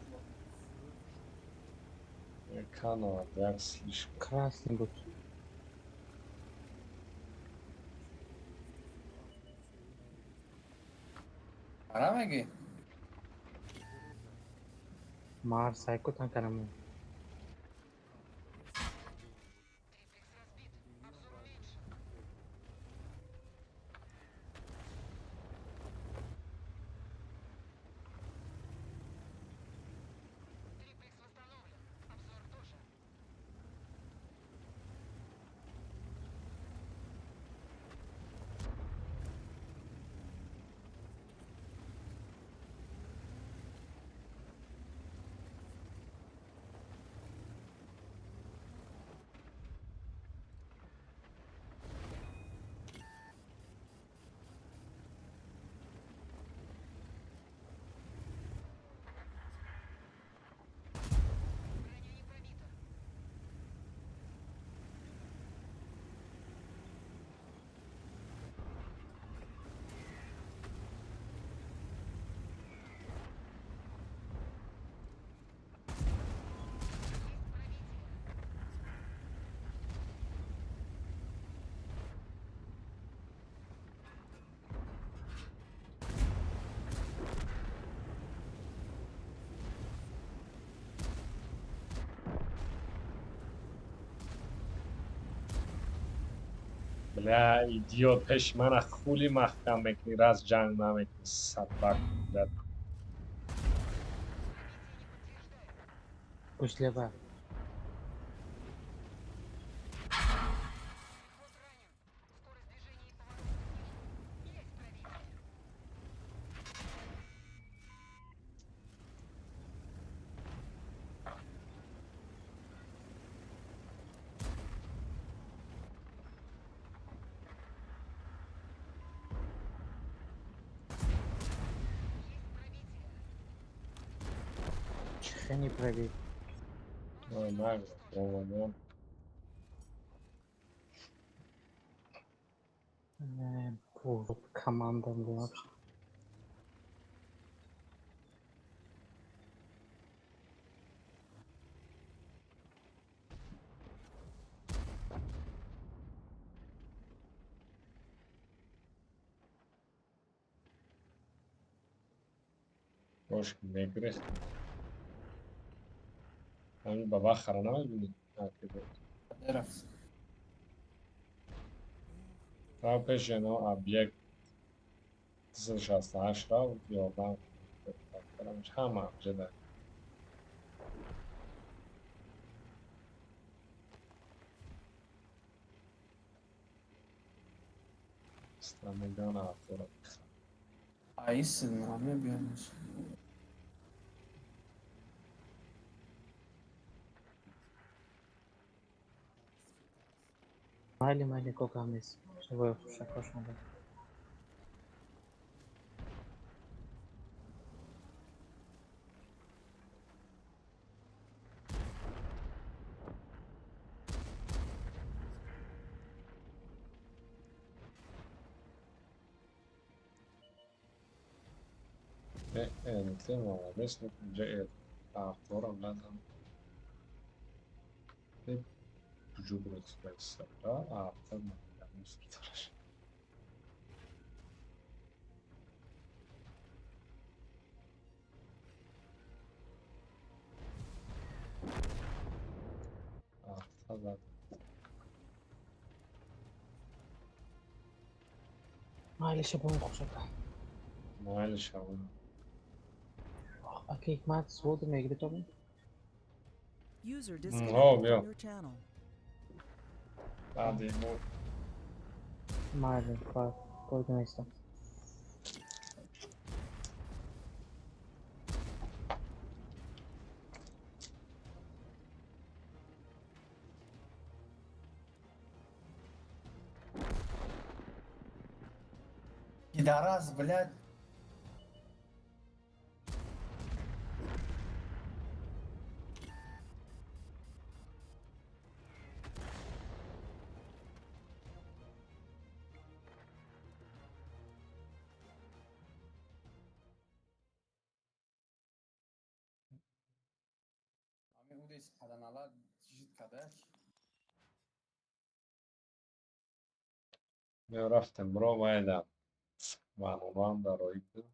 Кано 91 слишком. Красный будет. Арамеги. Марс, сайко там караму. Бля, идиот, пешмана хули махкам мекни, раз джанг намекни, сабак, бля. Пусть лево. Чихани пробить. Нормально, по-моему. Вот команда вообще. باش نگره همین بابا خرانه میبینی Дерев. تا پیش اینا ابیک 68 را یادم برامش همه جدا استرامگان افطار Айсın name biyanmış. Мали кокамис. Живой шакошно. انت ما مثل اینجا افطارم لازم جبرت بس افطار ما مسترش افطار Mali şabun koşaka. مال شاون Окей, мат, свода ме игри това. User Oh, disconnected yeah. from your channel. بعد مو Mali, koydum işte. Пидорас, блядь. десь паданалар жидкадаш. Я рафтем бро, вайда. Ван даройду.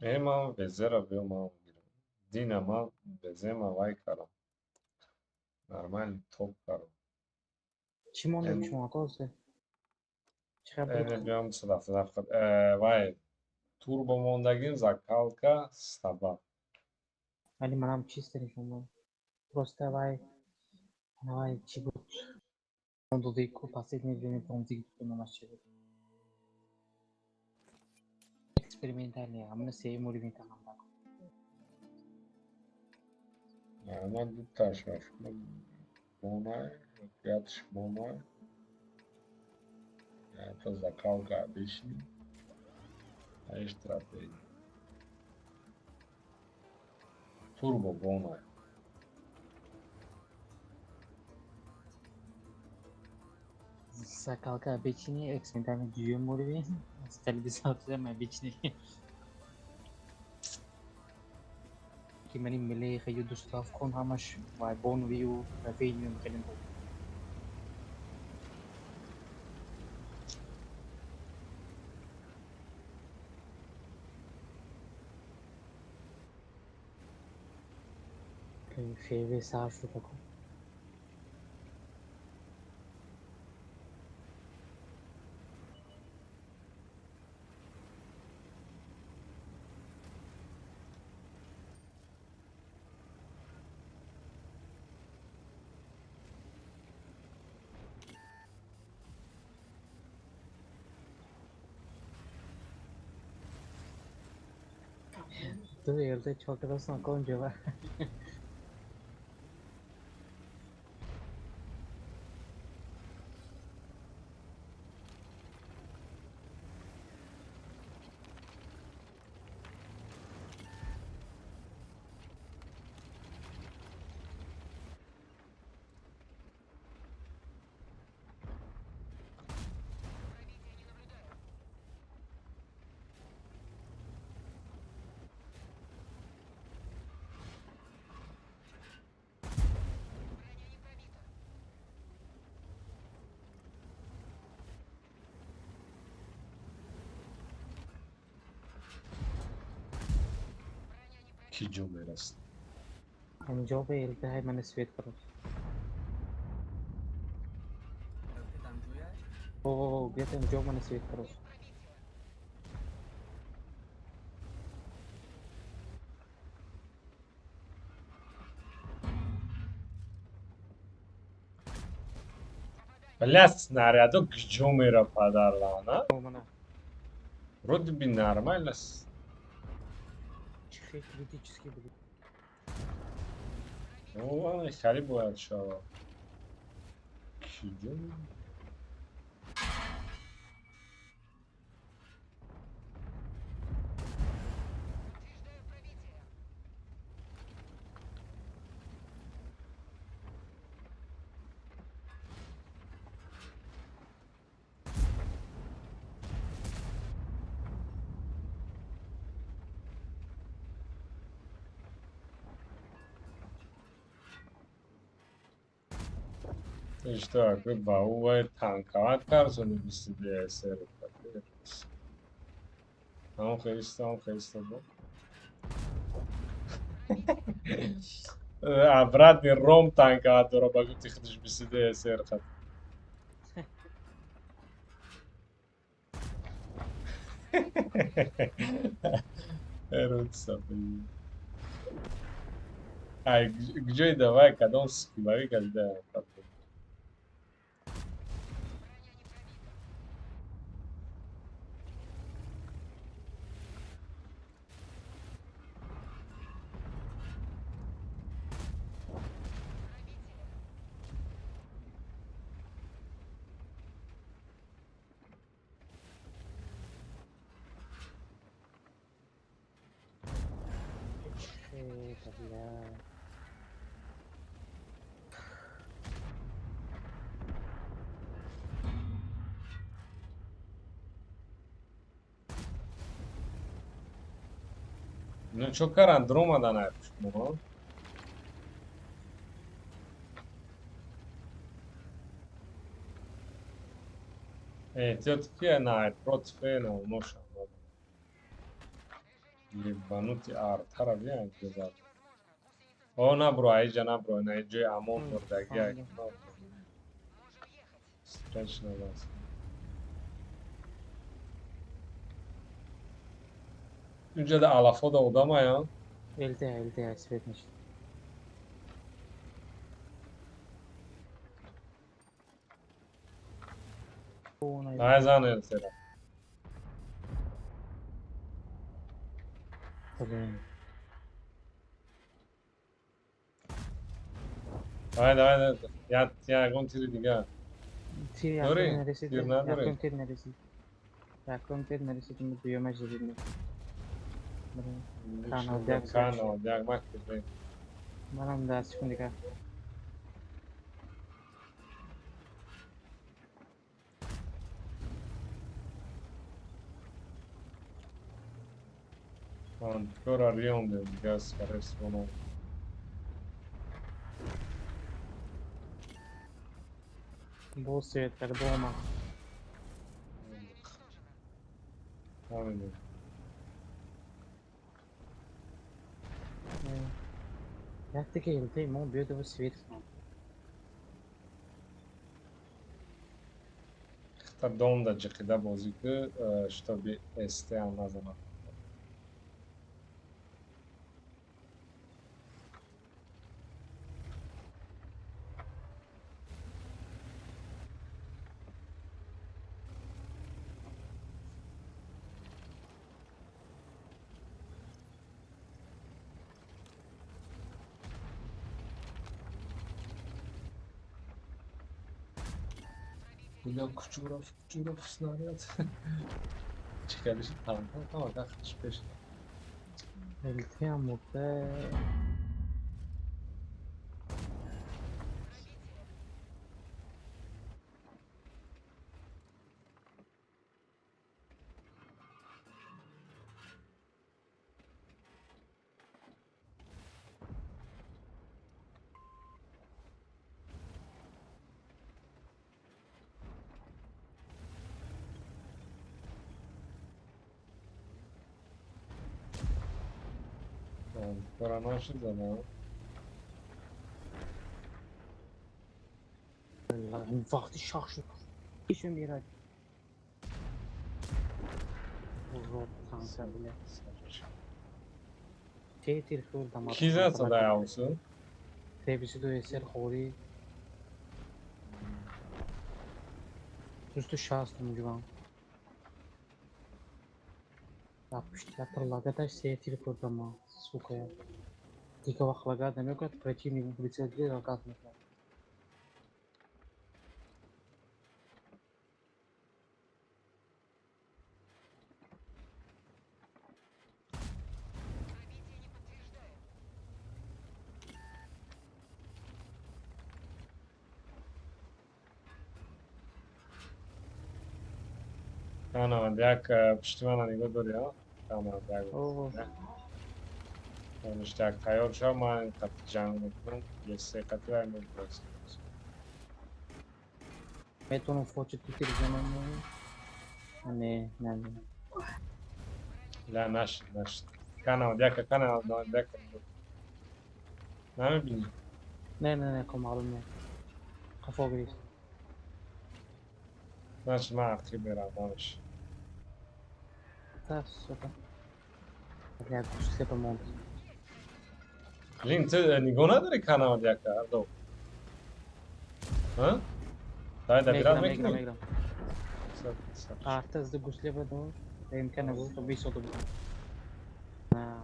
Ема везера бил мал гирам. Динама везема вай карам. Нормальный топ карам. Чимон чмо косе. Эне биам садаф. Вай турбо мондагим закалка стаба. Вали манам чисто нишон. Просто вай чибут. Он додейку последнее время помнит, что на матче. Экспериментальные, а мы все муривенька нам так. Нормально ташаш. Монай, ятш монай. Это закалка обычный. А и стратегия. Турбо бонай. Закалка обычный, экспериментальный дюйм муривен. Стабилизация में обычный. कि मैंने मिले खयो दुस्ताफ कौन हमश Y bone view revenue करें तो कहीं फेवे साफ रखो तो यार तो छोटे दोस्तों कौन जवा की जो मेरा हम जो पे हिलता है मैंने स्वेट करो ओ गया तो जो मैंने स्वेट करो Блядь, снаряду к Джумера подарлана. Вроде бы нормально. Критически были. Ну ладно, хали бывает, что. Чудо. İşte bu ve tankavat karşını bir size eser yapıyor. Ama kayısta bu. Обратный ром танка, который могут их лишь без СР. Эрутся, блин. Ай, где давай, когда он скибави, когда Ну что, Каран, дромадан aytmış bunu. Все-таки она против этого ноша. Ебанутый арт. Харабия где-то. Она бро, айжана бро, на иджи амон бордагия. Страшно вас. Önce de Alafo da odama ya. LTA светнич. Ay zanıyor Sera. Блин. Haydi. Ya kontiri diga. Tiri Doğru. yakın neresi? Tirna doğru. Yakın tir neresi? Yakın tir neresi? Şimdi duyamaz dedim. Kanal diak Kanal diak mak gibi. Manam da şimdi ka. Ancora Rionde di gas corresponde. Bol svetler doğma. Aynen. Яттики LTA мол бьёт свет. Хта дом да джекида бозики, чтобы ST алмазана. Bugün küçük снаряд. Çıkarışı tamam da 45. LTA mutlu. Korona zaman. Vakti şahşır. İşim bir ay. Uzun kanka bile. Telefon damar. Kiza sadaya olsun. Tebisi de eser khori. Üstü şahsım güven. Я прилагаешь все телефоны, сука. Тика вахлага, да мёка противник прицелил ракатно. Tamam, diak piştimana nigo duruyor. Tamam, diak. İşte aktayor şu an katacağım. Yese katıyor mu burası? Mettono fuoco tutti i giorni. Ne. La naş. Kanal, diak diak. Ne bileyim. Ne, come alın. Kafa gris. Naş ma akibera naş. Tas, suka. Ya kusle pa monte. Lint nigo nadari kanal diak do. Ha? Dai da biraz bekle. Megram. Artı hızlı gusle pa do. İmkanı bu tabii sodu. Ha.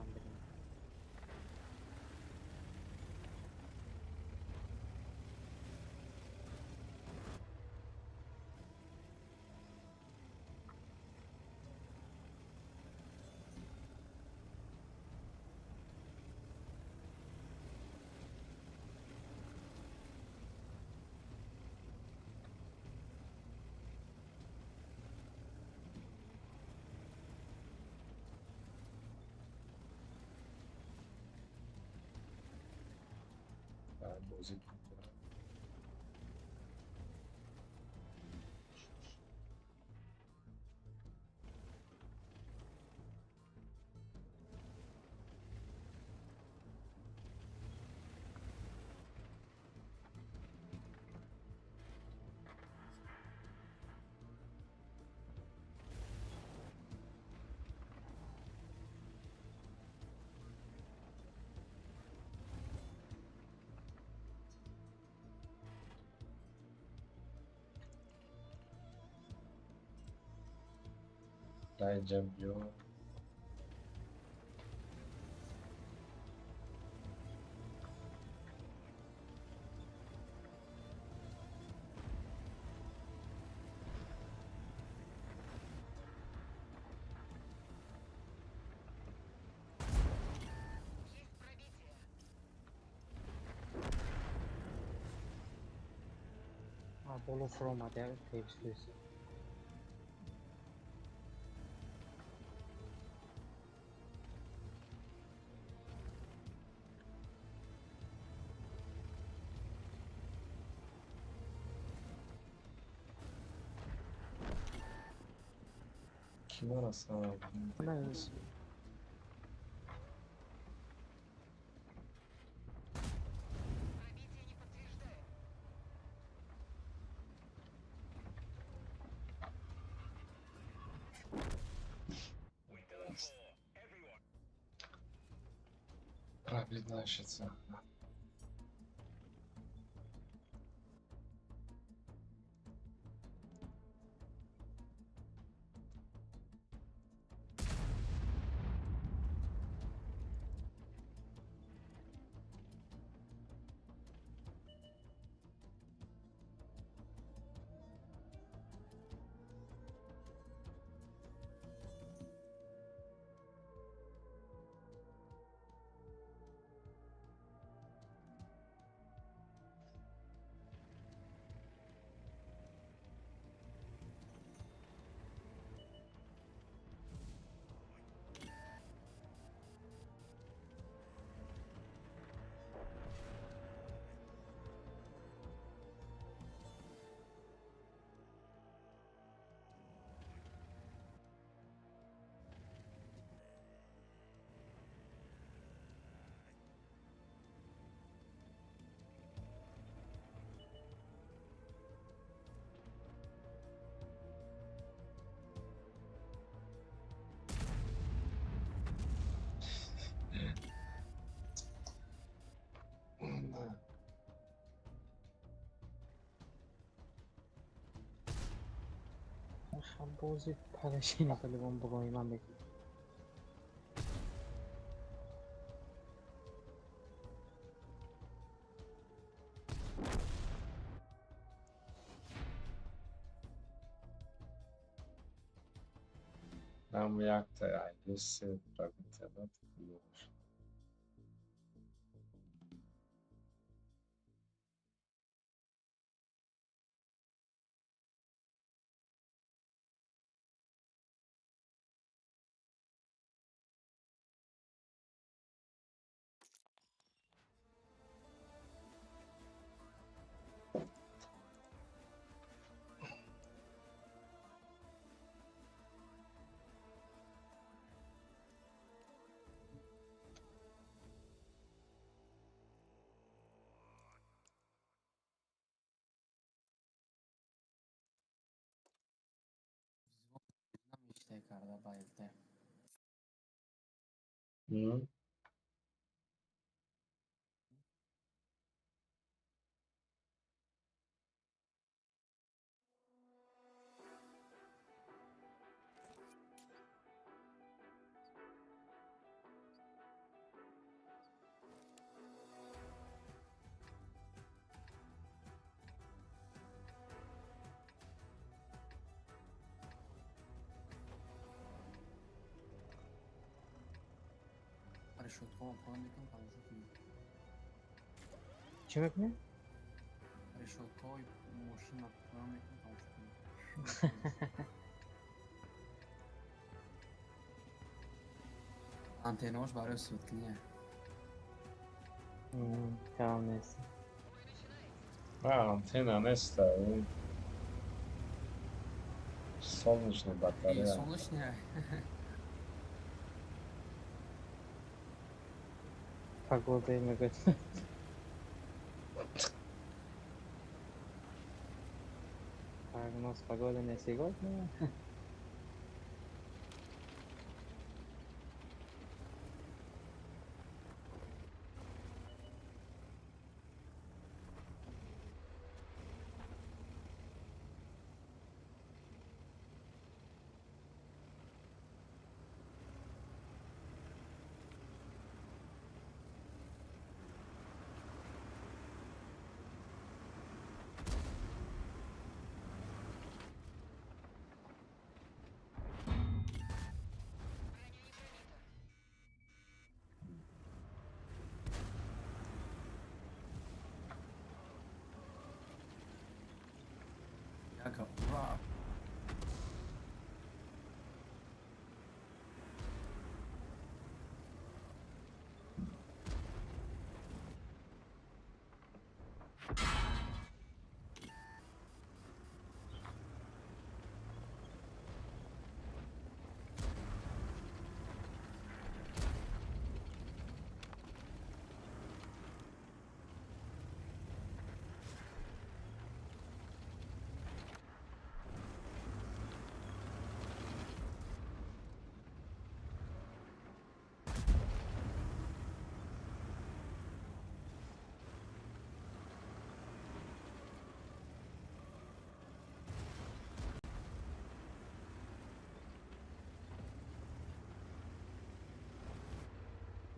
بازی کنم. اینجا بیا. Apollo from other tapes please. Kim arası abi? Nice. Правильно, значится. بازی پرشی نکردم بگوی من بگم. Nam jak to ja, jeszcze prawie temat. بیشتر کرده بایسته. شدگاه پایان میکنم تماشا کنیم. چی میکنی؟ شدگاه ماشین پایان میکنم تماشا کنیم. آنتناش برای سوتلیه. تمام نیست. Антенна не ставим. Солнечная И батарея. солнечная. Погода им говорит. Прогноз погоды на сегодня. Яга, ура!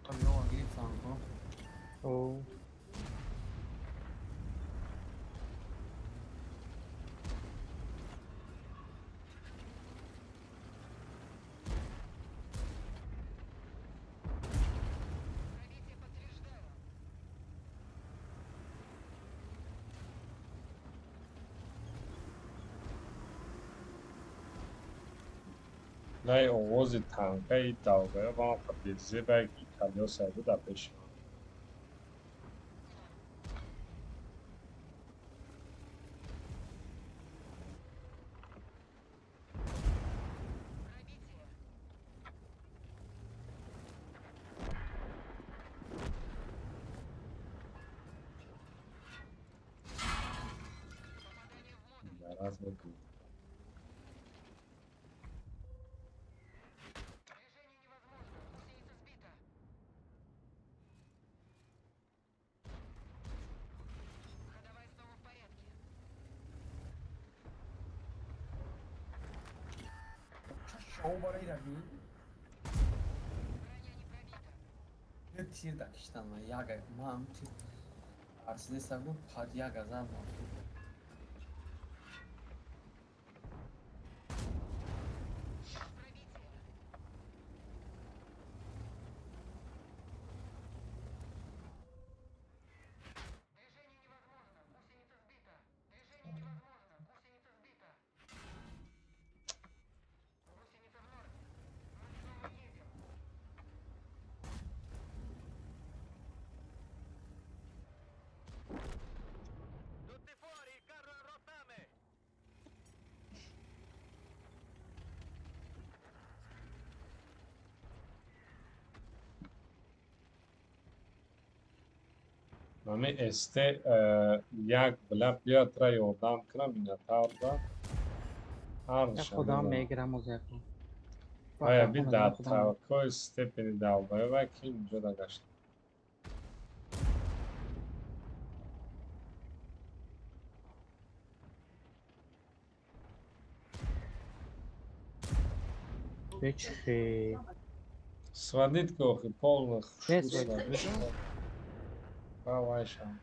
Там его гриф там, О, Nej, åzi tanka i dalga var fabrizi belki kalıyor saydı da peşin. Biraz bakın. шоу барои равӣ. Як тир дакиштан ва яга ман тир арсидесагу пад яга зад. Mami este jak bila بیاد را یادم کنم این اتاقا я هرشان خودم بزنم میگیرم از یکم. آیا بی در توقع استپنی دالبای و که اینجا داشت Печи. сводит кохи полных Не шуса сводит. Давайшан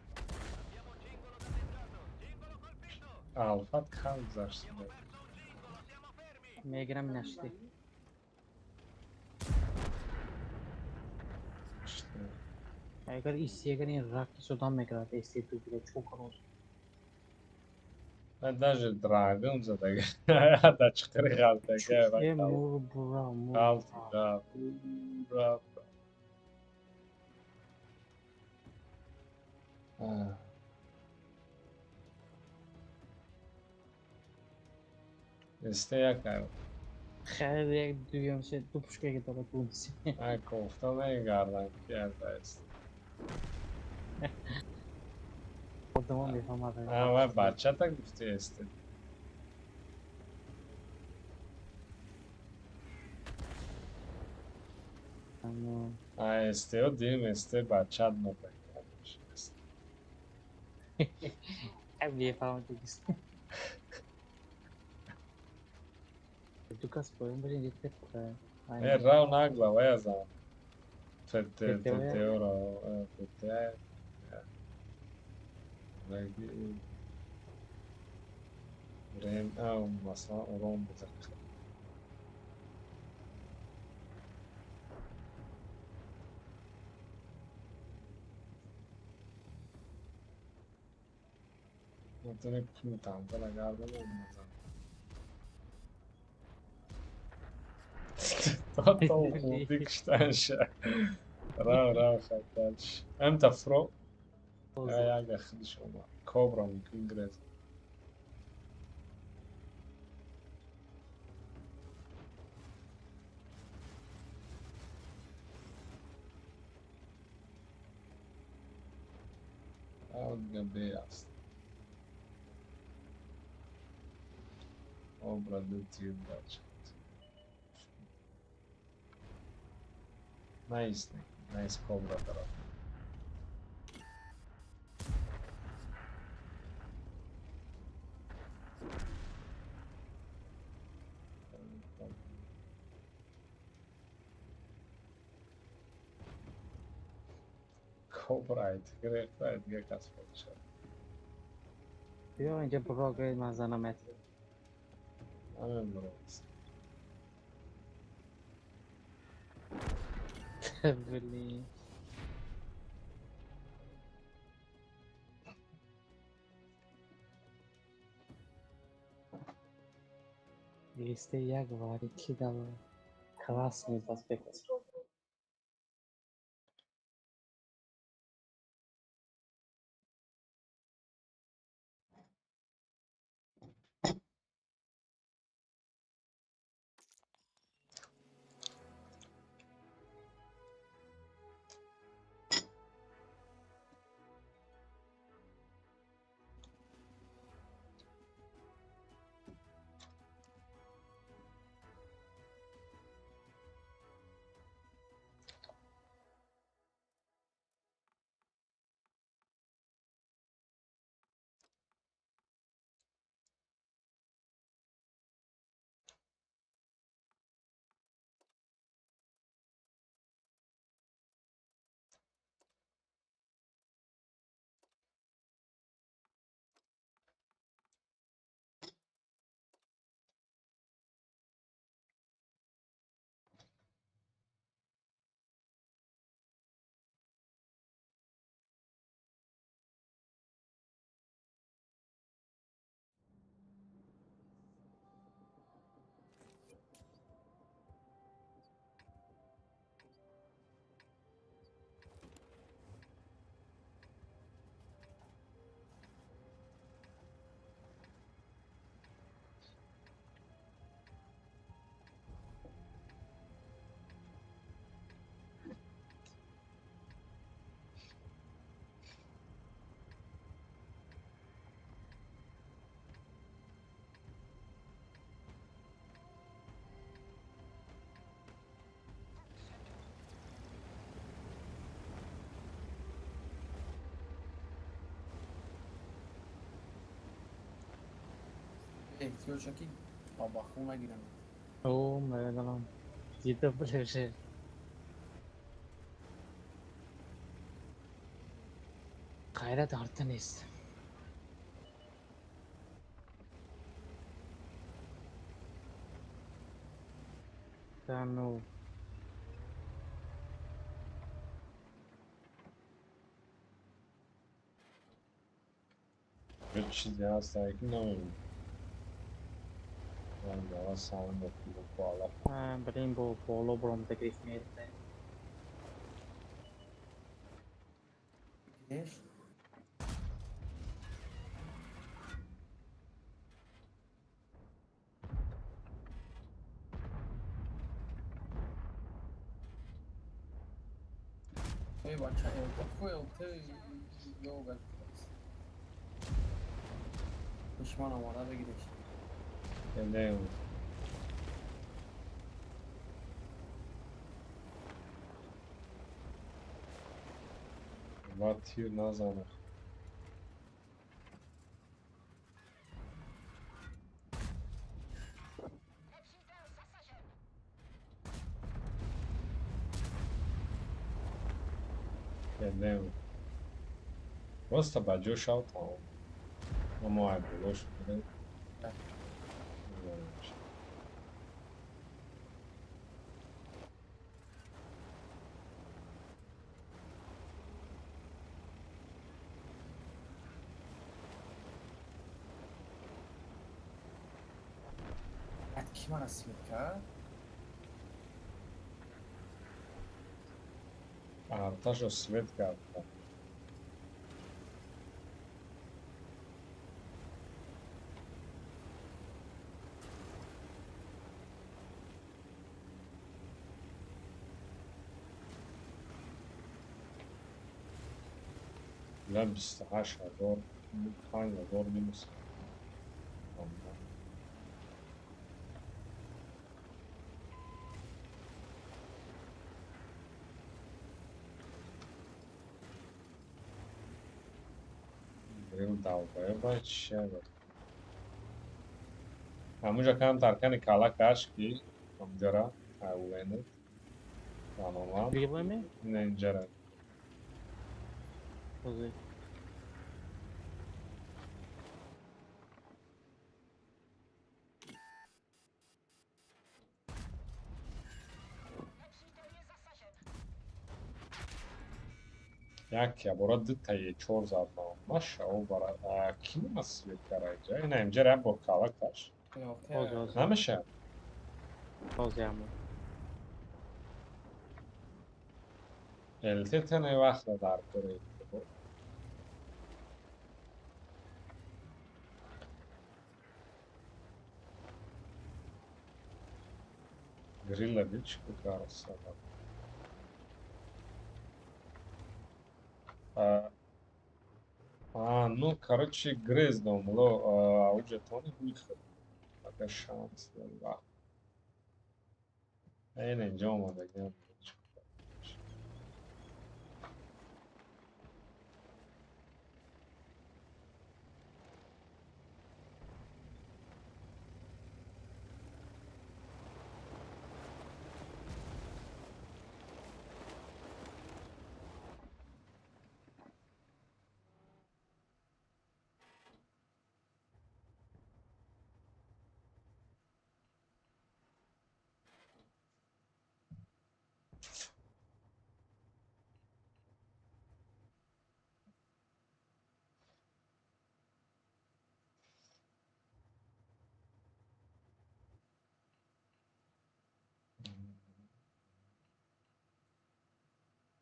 Алфат кам зашт میگیرم این اشتی. اگر ایسی اگر این راکی صدا میگرد ایسی تو بیره چون کنوز. من даже драгон задага да чиқари галтага یه مور برا مور غلط برا. رفت Este yakay. خیلی یک دویم شد دو پشکه که داره بونسی. Ha kofta negardan yerde است. خودمون میفهمم. Ha بچه تا گفتی است. Ha este o diyeyim este بچه مو بکنش. خیلی میفهمم تو کسی. تو کس باید بریم یه تپ. راو نagla vaya zaman. Fete Fete vaya. fete ora fete. Belki Ren au مثلا اورام بزنه. میتونه میتونم تا نگرده نمیزنم. تا خوبی کشتنش. راو خداش. امتى فرو؟ یا خیلی شما. کابرا ممکن گرز. دیگه بی است. Obra do tio Dutch. Nice cobra taraf. Copyright گرفت دیگه کسب شد. بیا اینجا براغ مزنم متر. همین درست. ولی لیست یک واری کی داره کلاس میز بکس. احتیاج که بابا خون نگیرم. او مردم دیده بشه. غیرت آرت نیست. دانو Bir çiziğe hastayken ne olur? Ben de sağım bakıyorum bağlar. بریم با بالا برام تکلیف میرسه. ايش؟ бача ЛТ ёга душман омада бигириш. نه ما تیر نزنه نه واسه بجو شاو تمام اما بلوش بده کی من اسمیت کرد؟ ارتش رو سویت کرد لا 28000 5,000 minus بریم dalgaya başlayalım. همونجا کم ترکن کالا کاشکی همونجا را اوینت تماما Bigla mi? نه اینجا را Così. یک برات تایی 4 زد ماشه او برای کی مسئول کرده اینجا اینجا را با کالا کاش نمیشه Posiamo. التت نه وقت در کنید گریلا بیچ کار است ну, короче, грыз думало, а уже то не выход. Пока шанс, да. Эй, не идем, да, идем.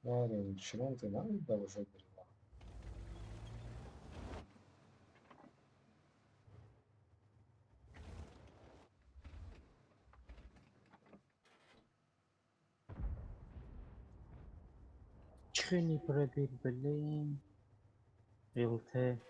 Guarda, ci non te ne da уже было. Чхни пробил, блин. ЛТ.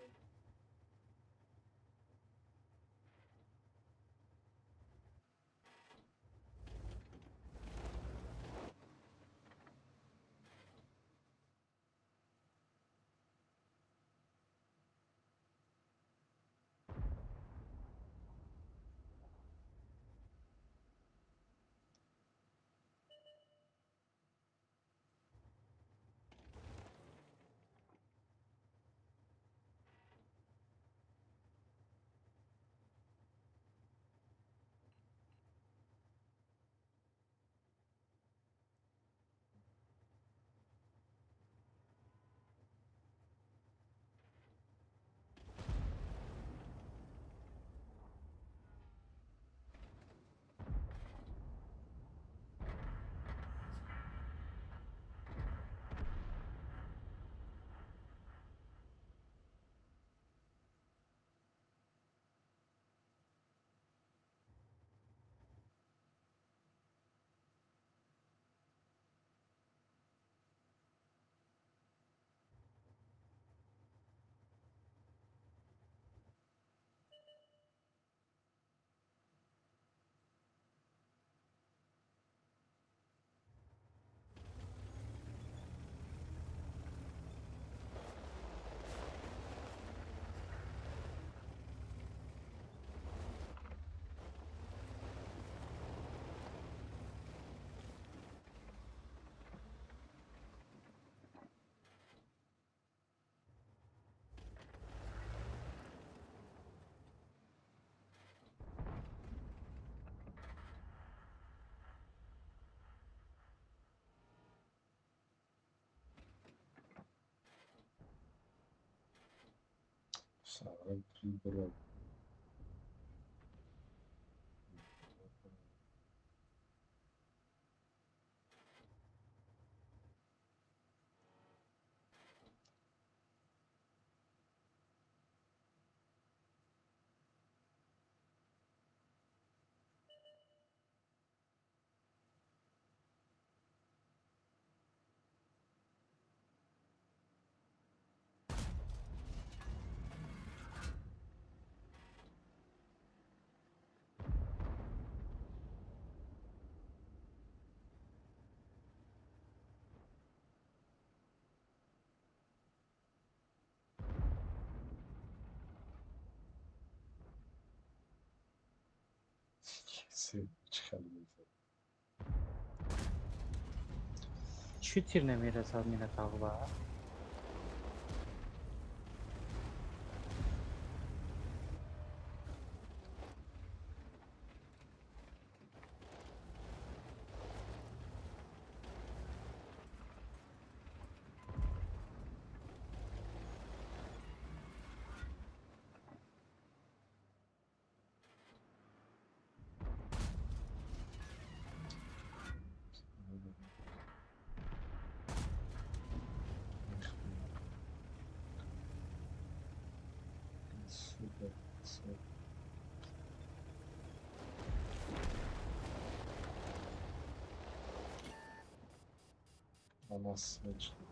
Sarı Pribro. Kesin çıkalım. Çi tîr nemêre salmîna taxba? Super. Anasını çıktı.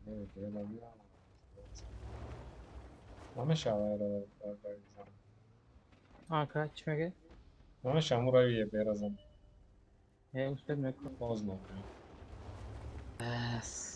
Evet, öyle oluyor ama. Mamesh avara Aka çimege? Mamesh amuravi je berazan. Ustad neko. Poznao. Bes.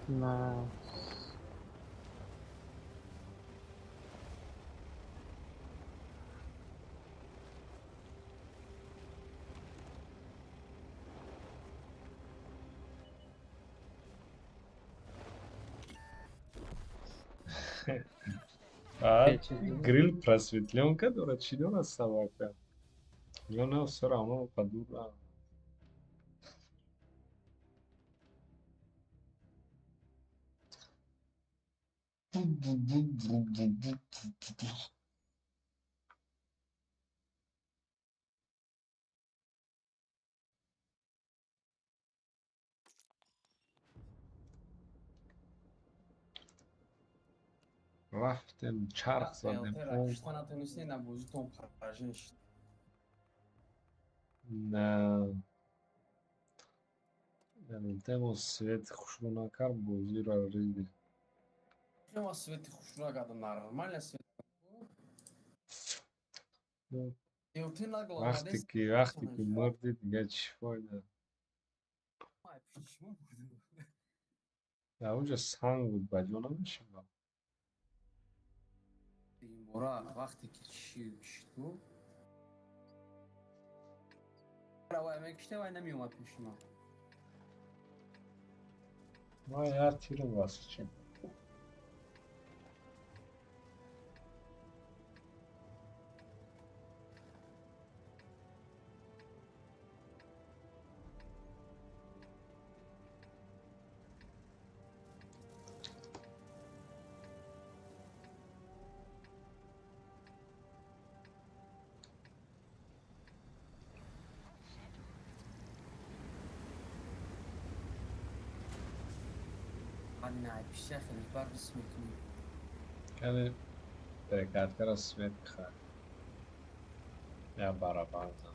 Nice. А гриль просветленка, дурачина собака. Но все равно подура. رفتم چرخ زدم نه یعنی تمو свет خشوناکار بازی را ریدی Прямо свет хушрага нормально свет. И вот ты нагло وقتی که مردی دیگه چی فایده Почему? در اونجا سنگ بود بجا نمیشه Мура, вахти кичи что? Правая мекште вай нами пишма. ما هر تیر واسه چیم Она пища خیلی بار بسم میکنی. یعنی برکتگر از سویت بخواد یا برابر زن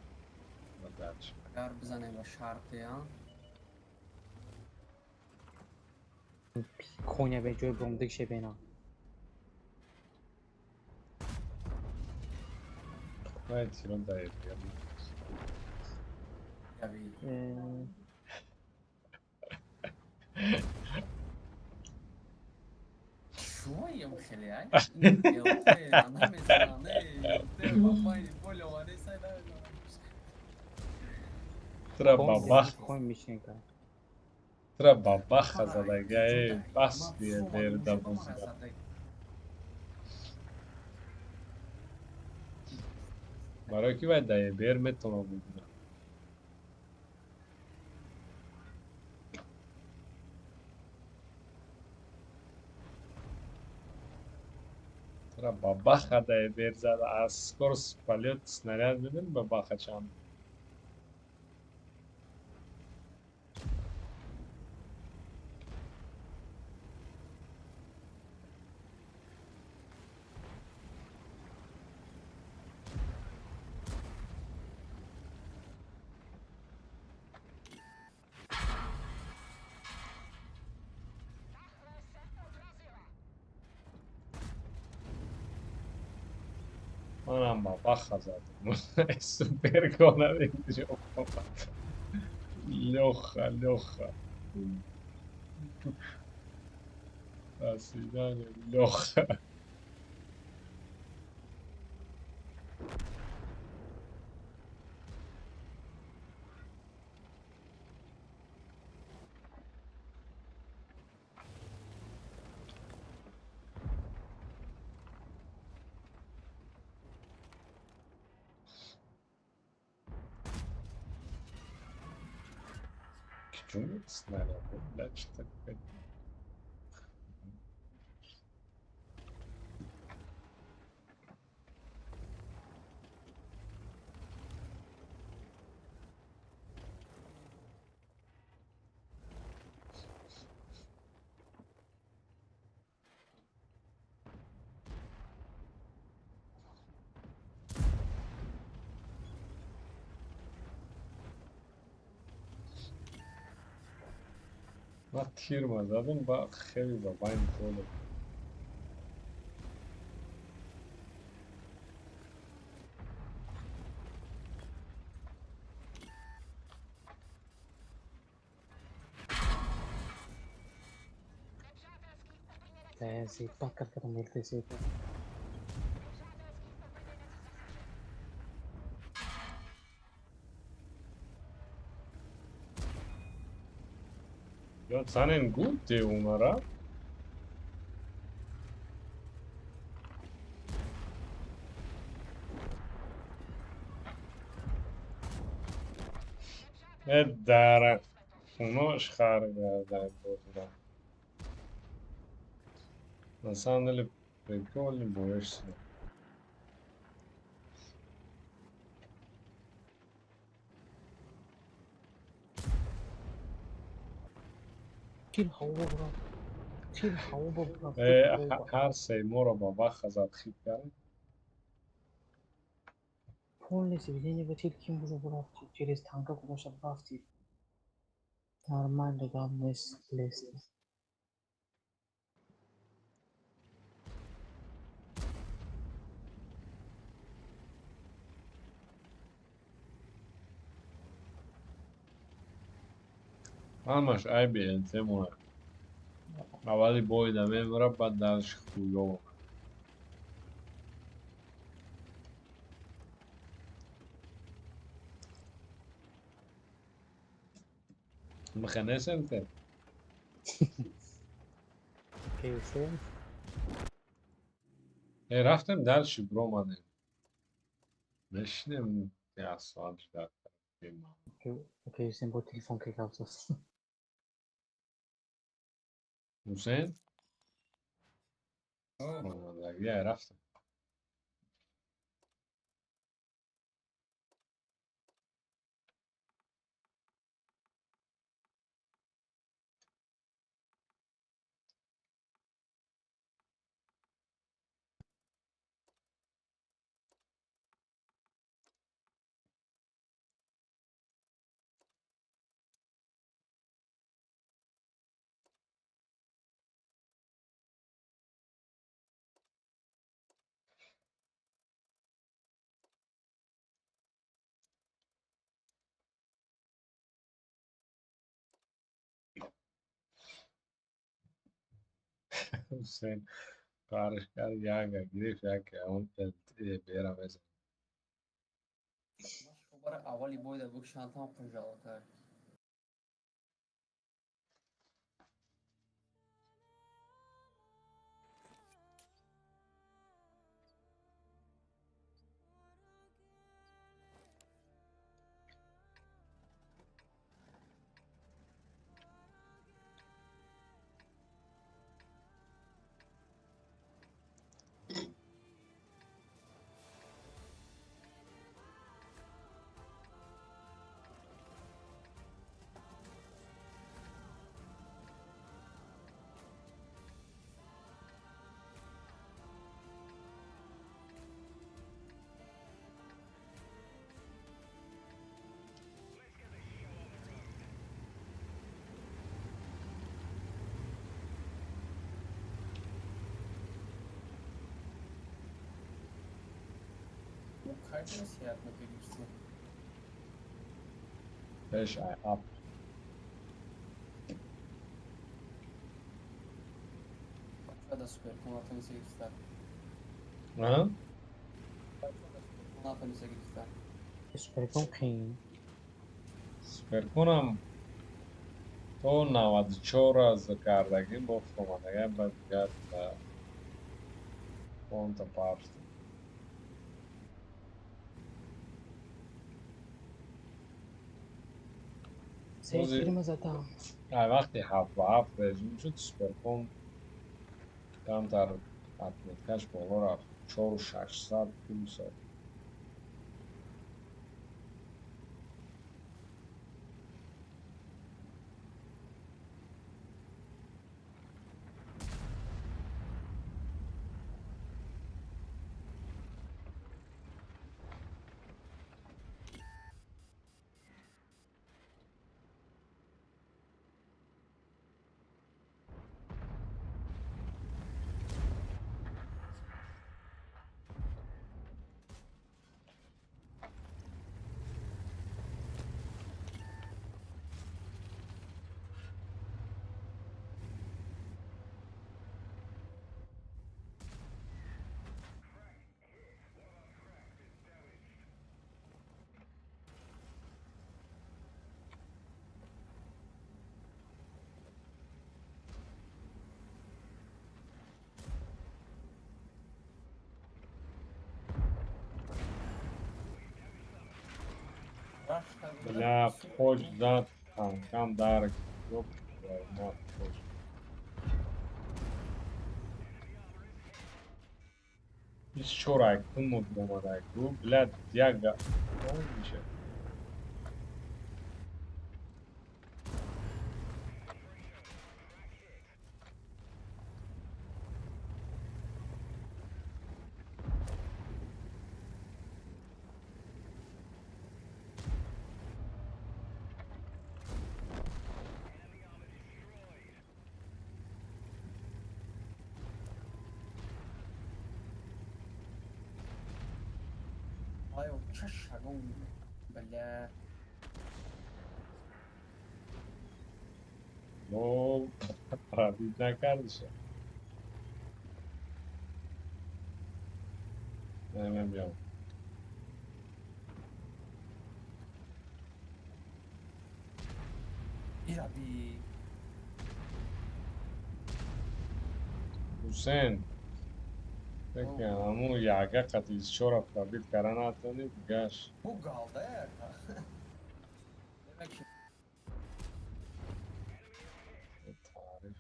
بدرچ اگر بزنه با شرطه ها Konya ve Joy Brom'daki şey beni al. باید تیرون دایر بیاد شوية مخليعي يوتي أنا مزاني يوتي باباي بولو واني سايدا ترى بابا koymuşsun kanka. ترى بابا خزاده گه بس دیه دیر دبوزی برای کی باید دایه بیر میتونم بودیم ترى بابا خدای بیر زد از سکورس پلیت سنریاد میدن بابا خچان منم بابا خزادم سوپر کنم اینجا لخه لخه رسیدن لخه Почему снаряд? Дальше так пойдем. ما تیر ما زدم با خیلی با باین طوله Sí, toca que también te siento. Ja, seinen gut, die Umara. Dara. Шуно шхарга да бозда. На самом деле прикольный боишься. Kill hava bro. Kill hava bro. هر سه ما رو با وقت خزد خیب کرد. Полностью видение в теле кем уже было через танка куда шабафти. Нормально да мыс лест. همش عیبی انتمونه. اولی بایدم میره بعد درش خویا. مخنث انت. Keyse. رفتم درش برو مانه. نشنم یا ساعت در Okay, sen bu telefon que causas. حسین؟ دیگه رفتم. حسین کارش کرد یاگا گرفت یاگا اون بیرم از. برای اولی باید بکشن تا پنجاه. Kaydı nasıl yapmak gerekirse? 5 ay up. Şurada süper konatımıza gittiler. ها؟ Konatımıza gittiler. Espero que um فکر کنم تو 94 از کاردگی گفتم دیگه بعد بیاد به کانت پارت. Seis primas até. وقتی 7 و 7 رژیم شد سوپرکون کمتر اتمیتکش بالا رفت 4600 500. Бля, хоч зад танкам дарк. Ёп твою мать, хоч. Biz çorayktın mı buradaydı? Bu блядь, яга. Olmayacak. Ай, вот чё шагом, бля. Ну, правильно kardeşim. Hemen bir an. Bir hadi. Hüseyin. Peki ya, ama yaga katıyız. Çorap kabit karana atını gaş. Bu kaldı ya. Demek ki Tarif.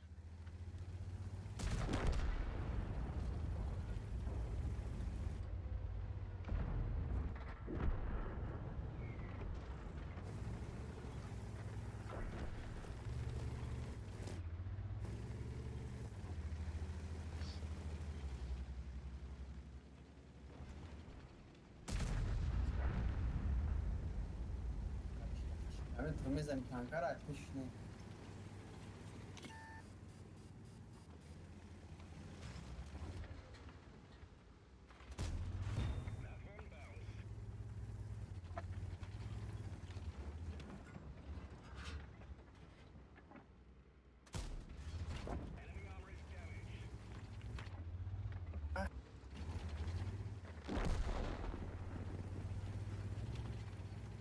evet temizlen kanka atmış ne?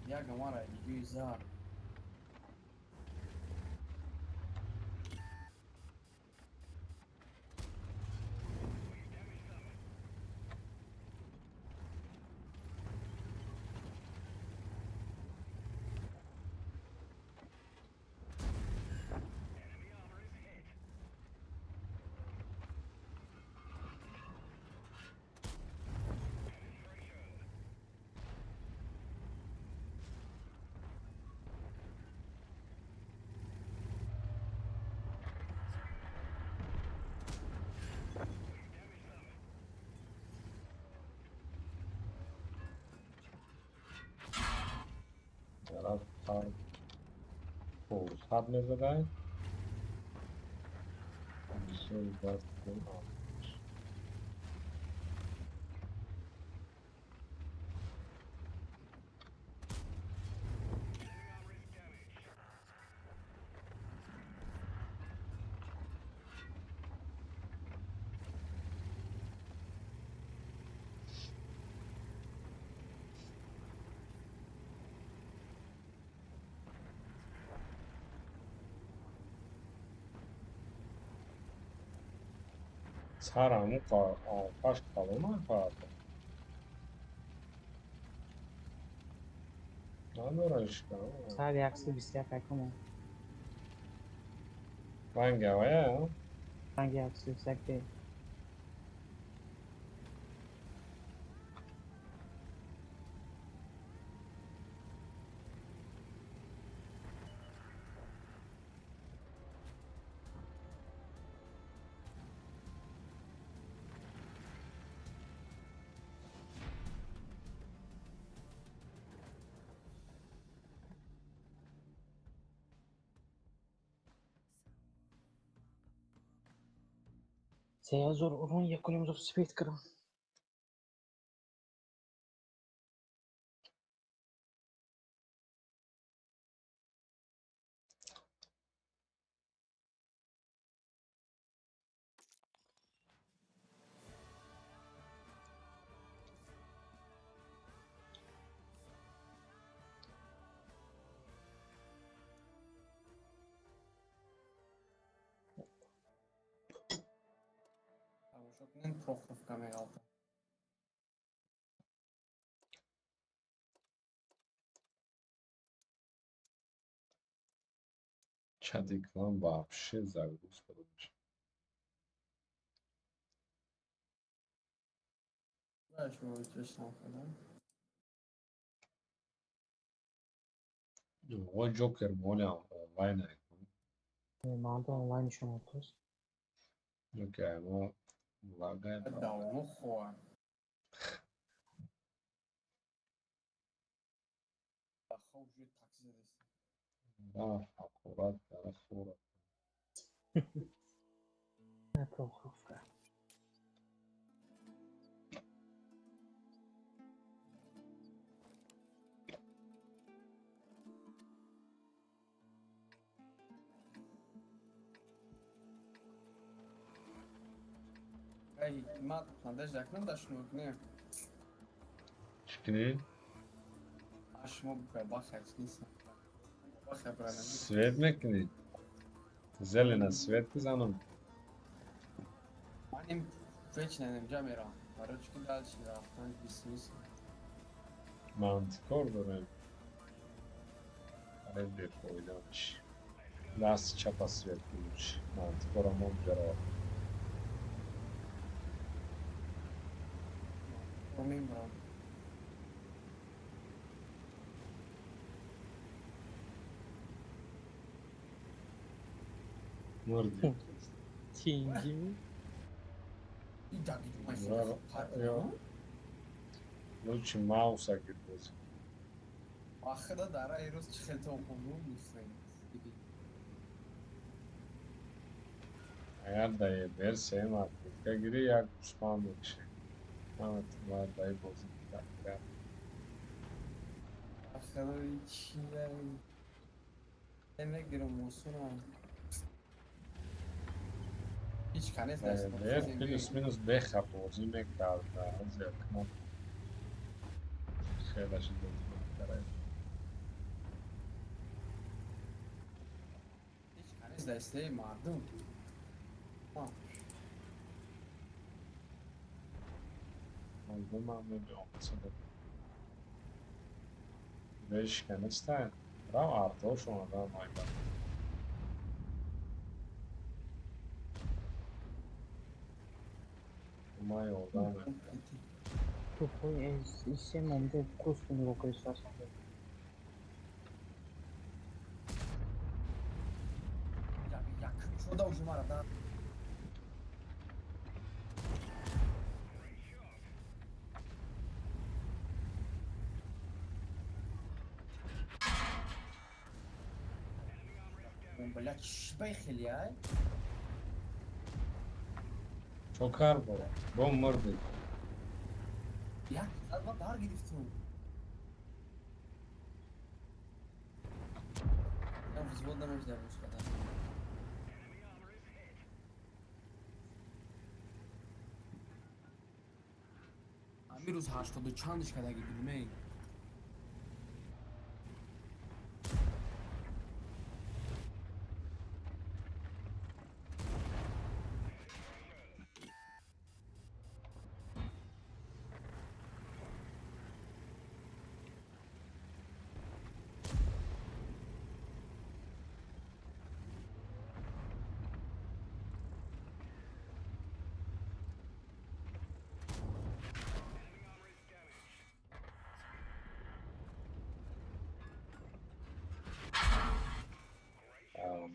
Ya gamara güzel. Teraz tak. Sadne zadaj. Dzisiaj bardzo. 사람은 başkalarına farklı. Allora çıkalım. Sabe, Axel, você vai como? Hangi havaya ya? Hangi Axel, você que Це я зор урон яким зор світ крав. Şoknen profilka megalta. Чадиклан вообще загруз короче. Знаешь, мы точно да? Ой, Джокер, моля, вайна. Manda online شما توست. Джокер, но лагает. Да, ну хуа. Хуже такси здесь. Да, аккурат, хорошо. Это плохо. Эй, мат, надо ждать, надо шнуркни. Чекни. Аж мог бы бахать, не знаю. Бахать правильно. Свет мекни. Зелена свет занам. Аним вечно не джамера. Короче, дальше, да, там бессмысленно. Mantikor dönem. Rebbe koylamış. Las çapa svet bulmuş. Mantikora modjara. Помим, бро. Mırdı. Çinci mi? И так, иди, мой Я лучше мауса гибоз. Ахыда дара ирус чихелто окунду мисlen. Eğer dayı versem artık da giri ya kusmanlık şey. Evet, var dayı bozuk. Ахыда içinden. Demek bir musuna. Hiç kanes dersin. Eğer minus 5 bozuk miktarda az yakın. Şeyler şimdi bozuk. Hiç kanes desteği mardum. Aldım ama bir olmasa da. 5 kanısta. Bravo artı o şu anda mayda. May oradan. Tu poi esse momento costume con questa cosa. Ya şurada ucum arada. Блять, шбейхель я. Çok ağır bu. Bombardı. Ya galiba dar gidiftim. Ya взводом уже kadar. Amiruz 80 چندش kadar gidiyorum ey.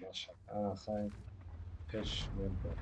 Maşallah. Sen peş verdi.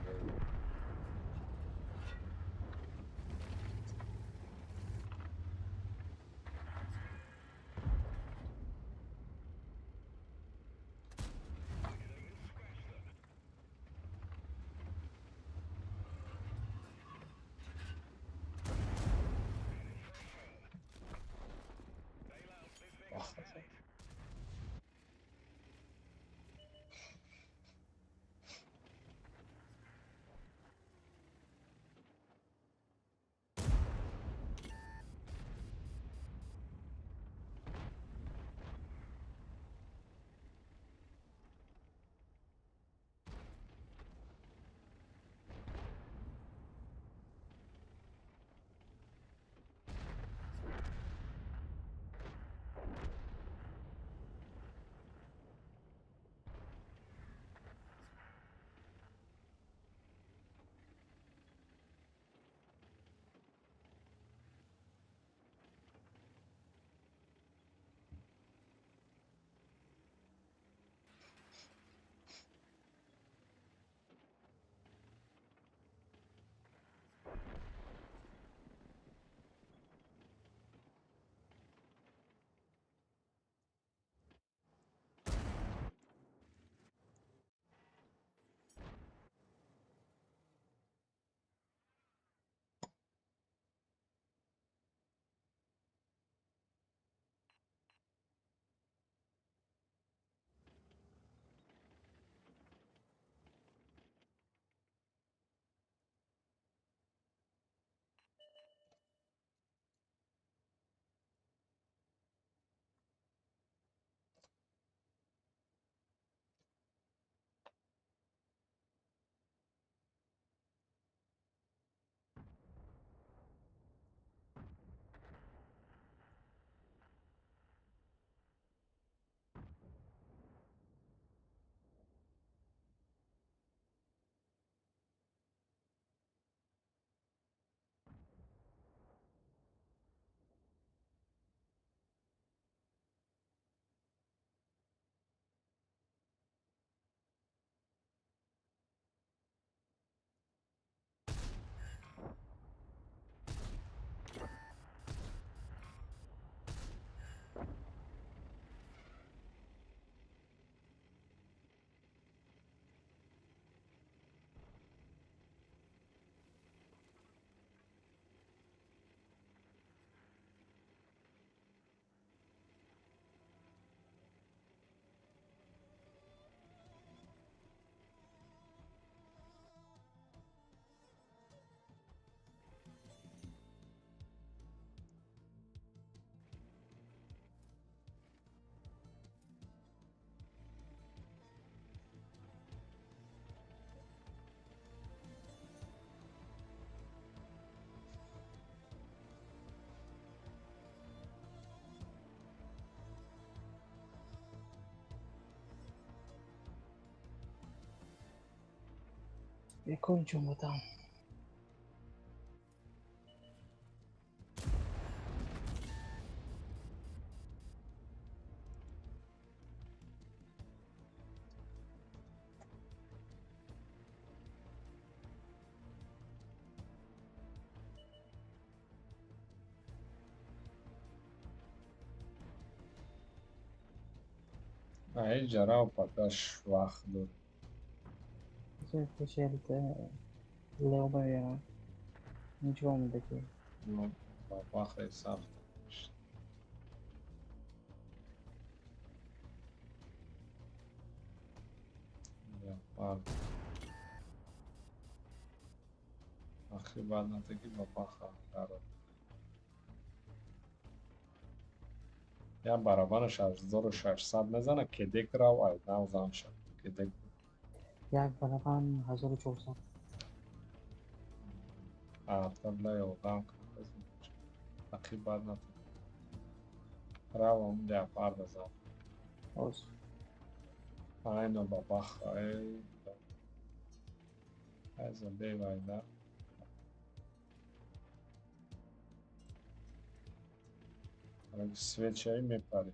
بکن جمعتم. ای جناب پتش وقت داره. چه فشلت لو ببینم اینجا اومده که با وقت سخت داشت. یا فرد آخی بعد نتگی با پخه قرار یا برابرش از 1600 میزنه که دک را و ایدنا زن شد که دک یک برابر 1400. طبله یادم کنه آخی بعد نتگی را و هم دیا فرد زن اوز اینو با پخه از بی و ایدنا سویت شایی میپری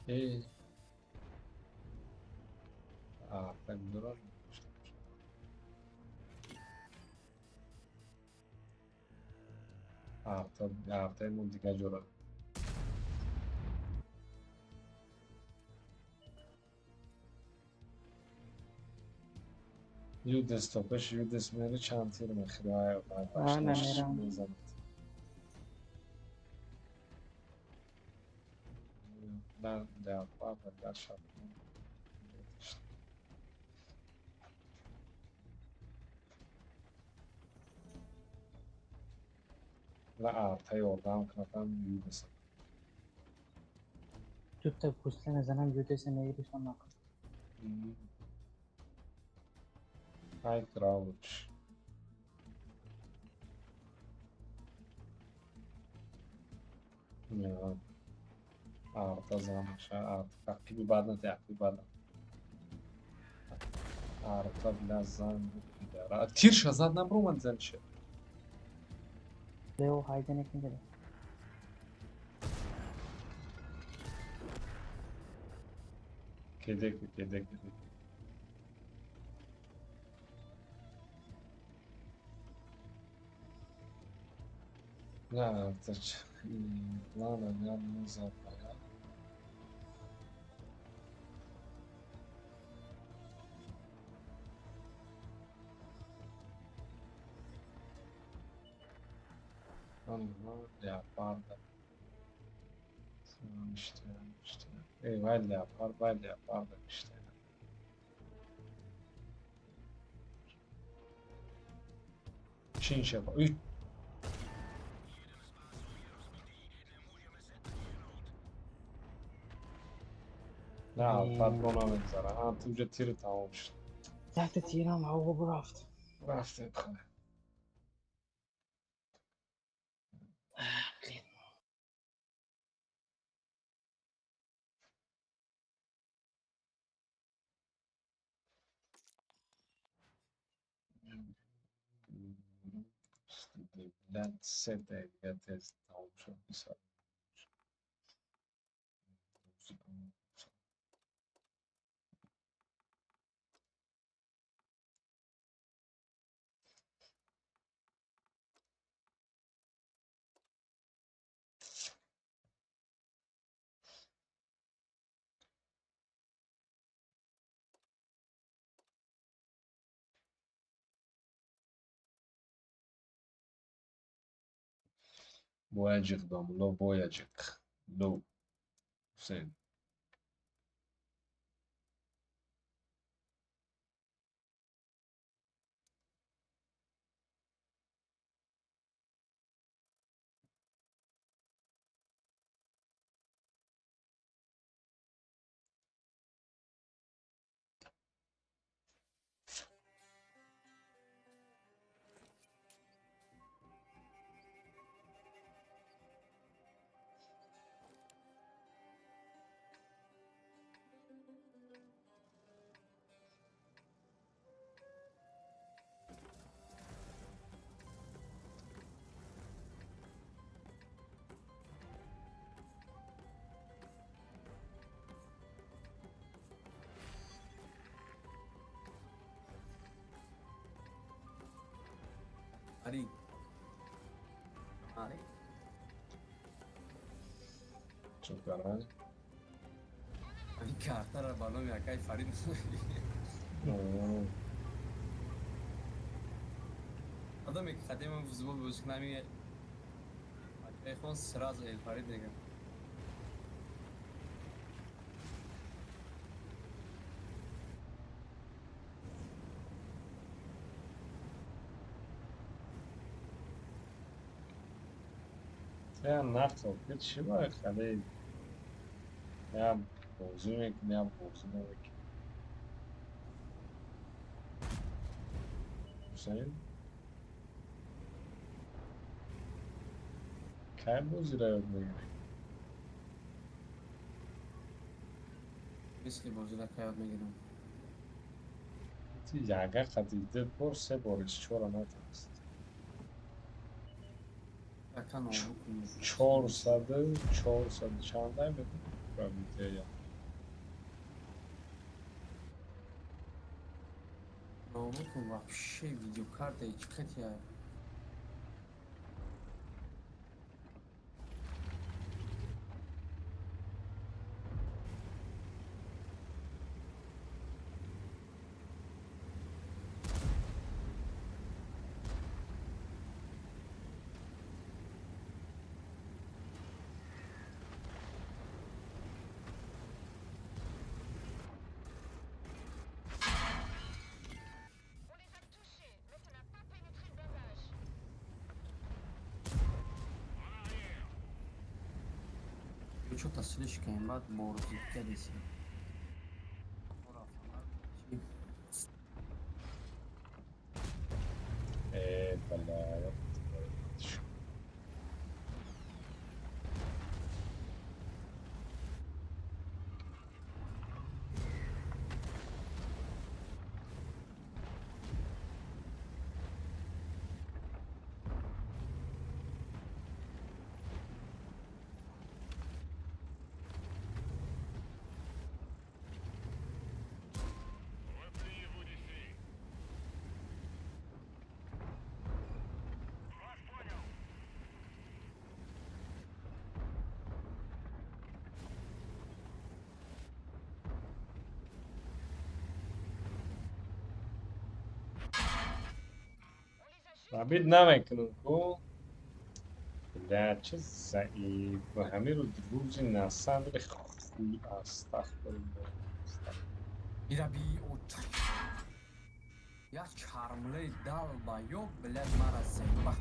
ای tak durur. Artı multica giocare. یو دستاپش یو دست میره چند تیر میخیره های باشتش میزند در دفعه و در شب لا artı oradan kıratan yü desem. Tutta puslan zanan götese neydi sonra. Ay Crouch. Ya. Artı zamanı artı takip بعد نتعقیب بعد artı biraz zan تیر شزاد نبرو منزل شه Leo hayden ekinde de. Kedek. لا artık lan yalnız yapmaya. Allah yapardı. İşte. Böyle yapardı işte. Çin şefa. نه پاتون هم میذاره تو اونجا تیر تمام شد تحت تیرم هوا رفت کنه Let's set a get this down from this Boyacık damla boyacık. No. Sen. فرید آره شکران این کارتا را بالا میاکای فرید آدمی که خدیم فوتبال بازی کنه خون سراز فرید دیگه یا نفت چی باید خیلی هم بازی میکنی هم بازی نمیکنی حسین که بازی را یاد میگیری مثل بازی را که یاد میگیرم تی یگه خدیده بار 3 بارش 4 نتونست 400 چنده میده رابطه یا ناموکن вообще видеокарта и чекать что-то слишком мат может идти. بله عبید نمیکنم کو بله چه ضعیف و همه رو روزی نسند خوی استغفرالله Irabi otur. Ya charmlı dal bayo bled mara zeybak.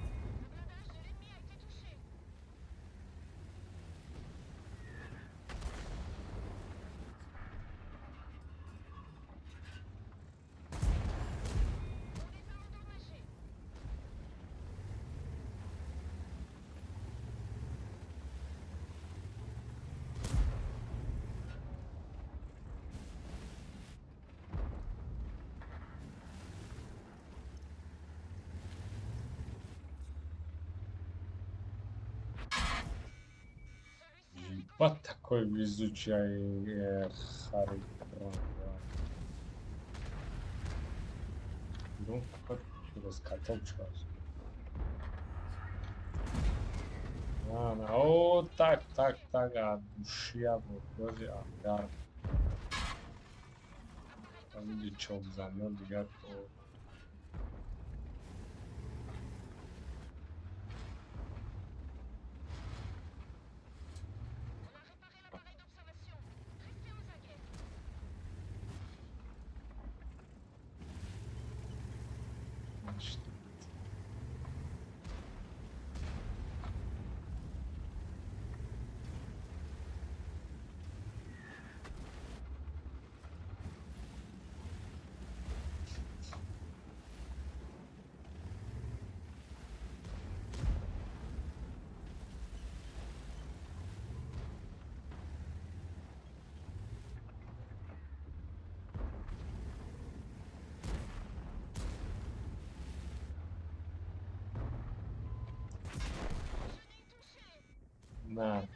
Вот такой везучий Харри. Ну, такой через каточку. О, так, а душя вот тоже ангар. Там ничего взамен, ребят, то نه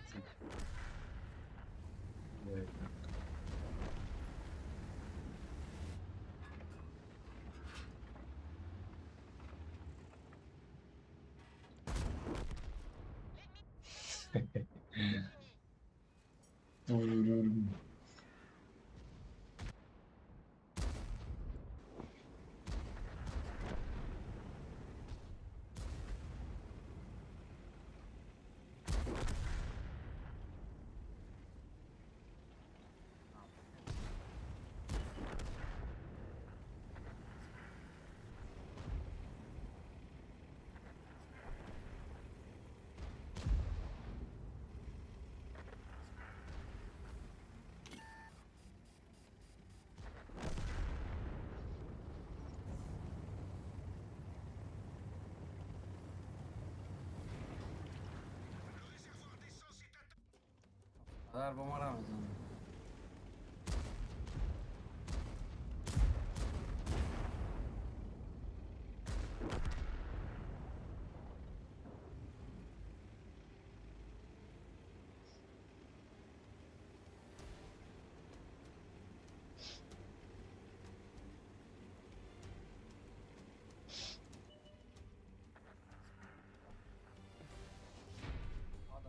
در با ما را میزنه.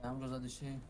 هم روزا دیشی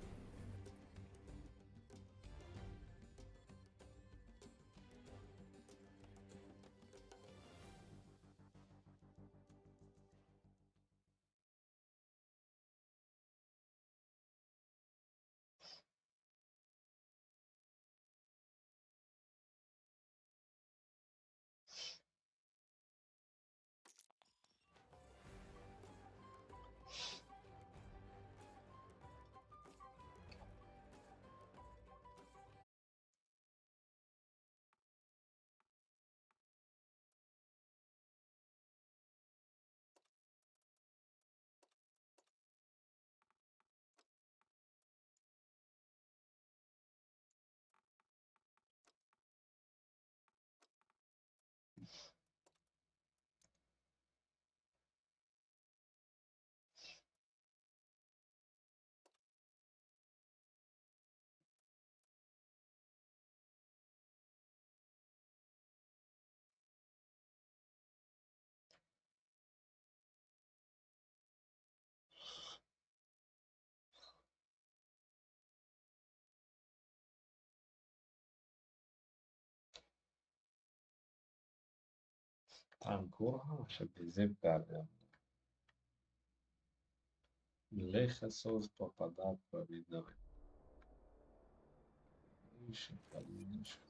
تنکور همشه بیزیب کردیم. Lejos попадать по видовой. Ищем, ищем.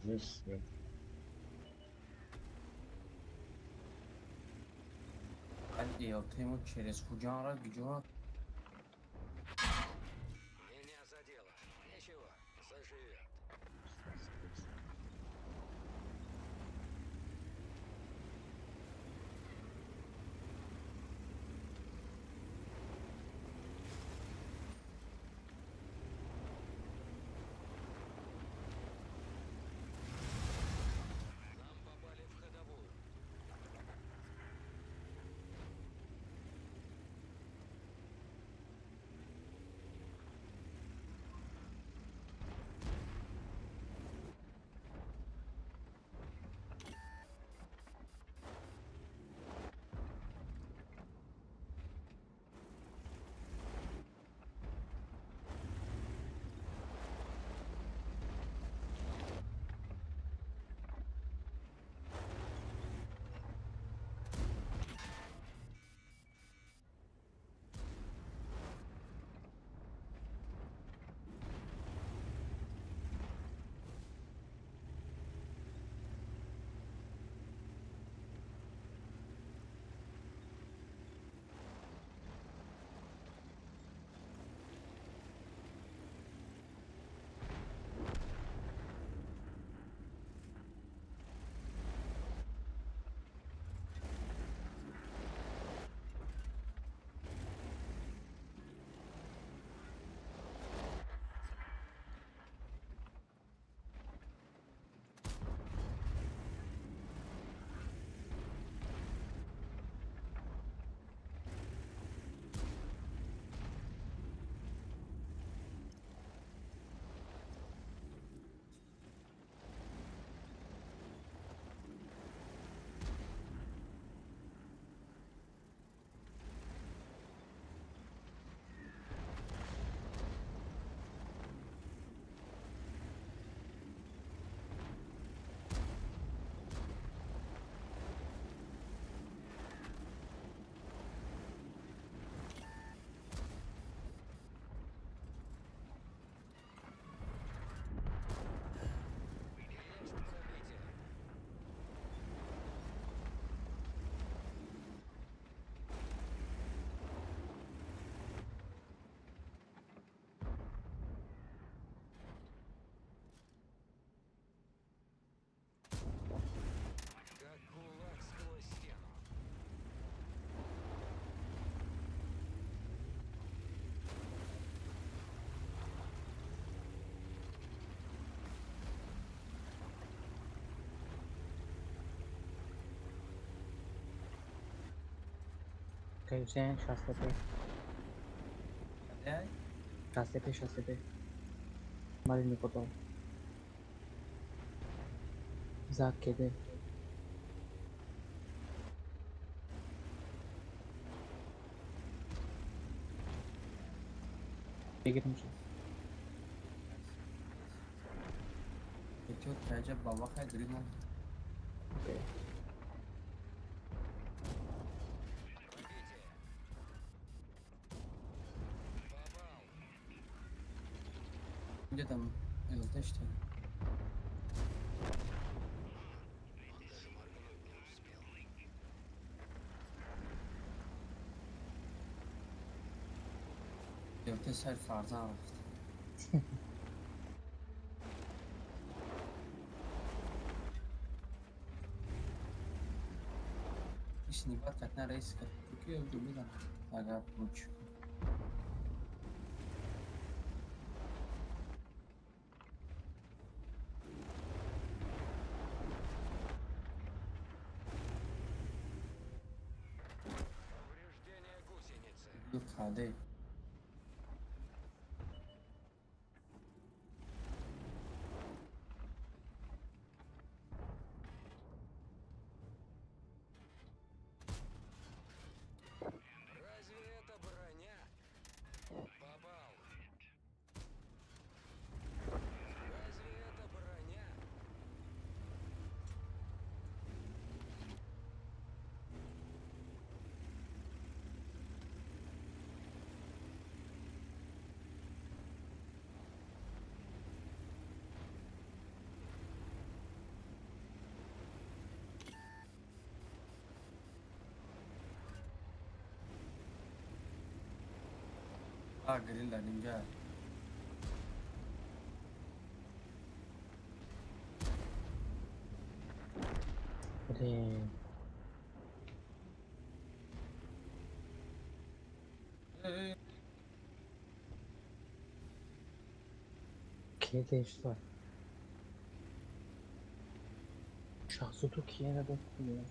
Здесь علی تیمو через کجا را گجا Меня задело. Ничего, заживет. Нам попали в ходовую. Hüseyin, Şahstepe. Ne? Şahstepe. Mali Nikodol. Zakkede. بگیرمشون. تو کجا بابا خیلی داریم من. Где там ЛТ-что ли? ЛТ سر فرزان رفت. ایش نیبات کتنا رئیس کرد. که جو بدن. اگر بروچ. خاله گریل اینجا ولی کیه değiştiler? Şahsutu kiye de bakmıyor.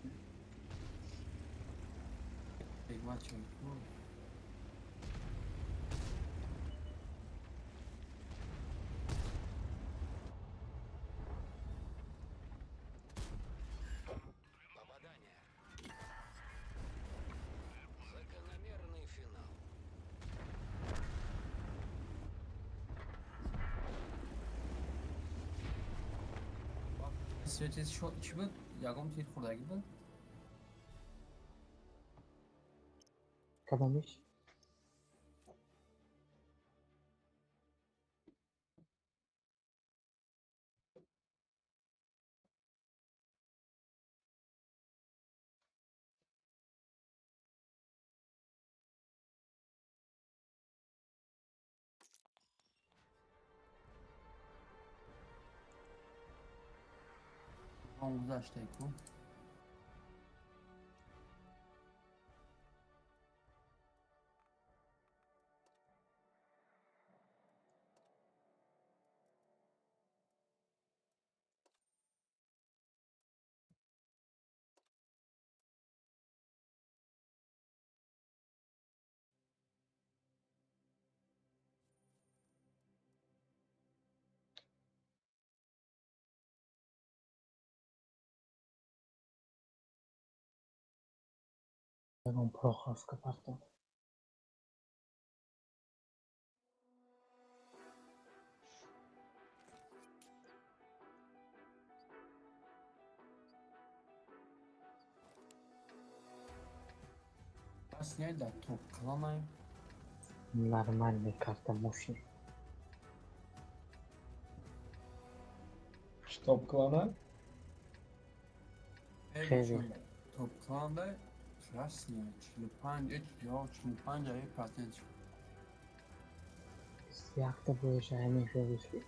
پیغمت چون چیز شد چی بود؟ یکم تیر خوردگی بود؟ کدومیش؟ اون گذاشته کو Egon Prochowska parto. Бас не да топ каламаем. Нормальный карта мощный. Top klana? Хеви. Топ кланда красная 45 یا 45 ای پرسنت Siyahta bu işe hemen şöyle bir şey.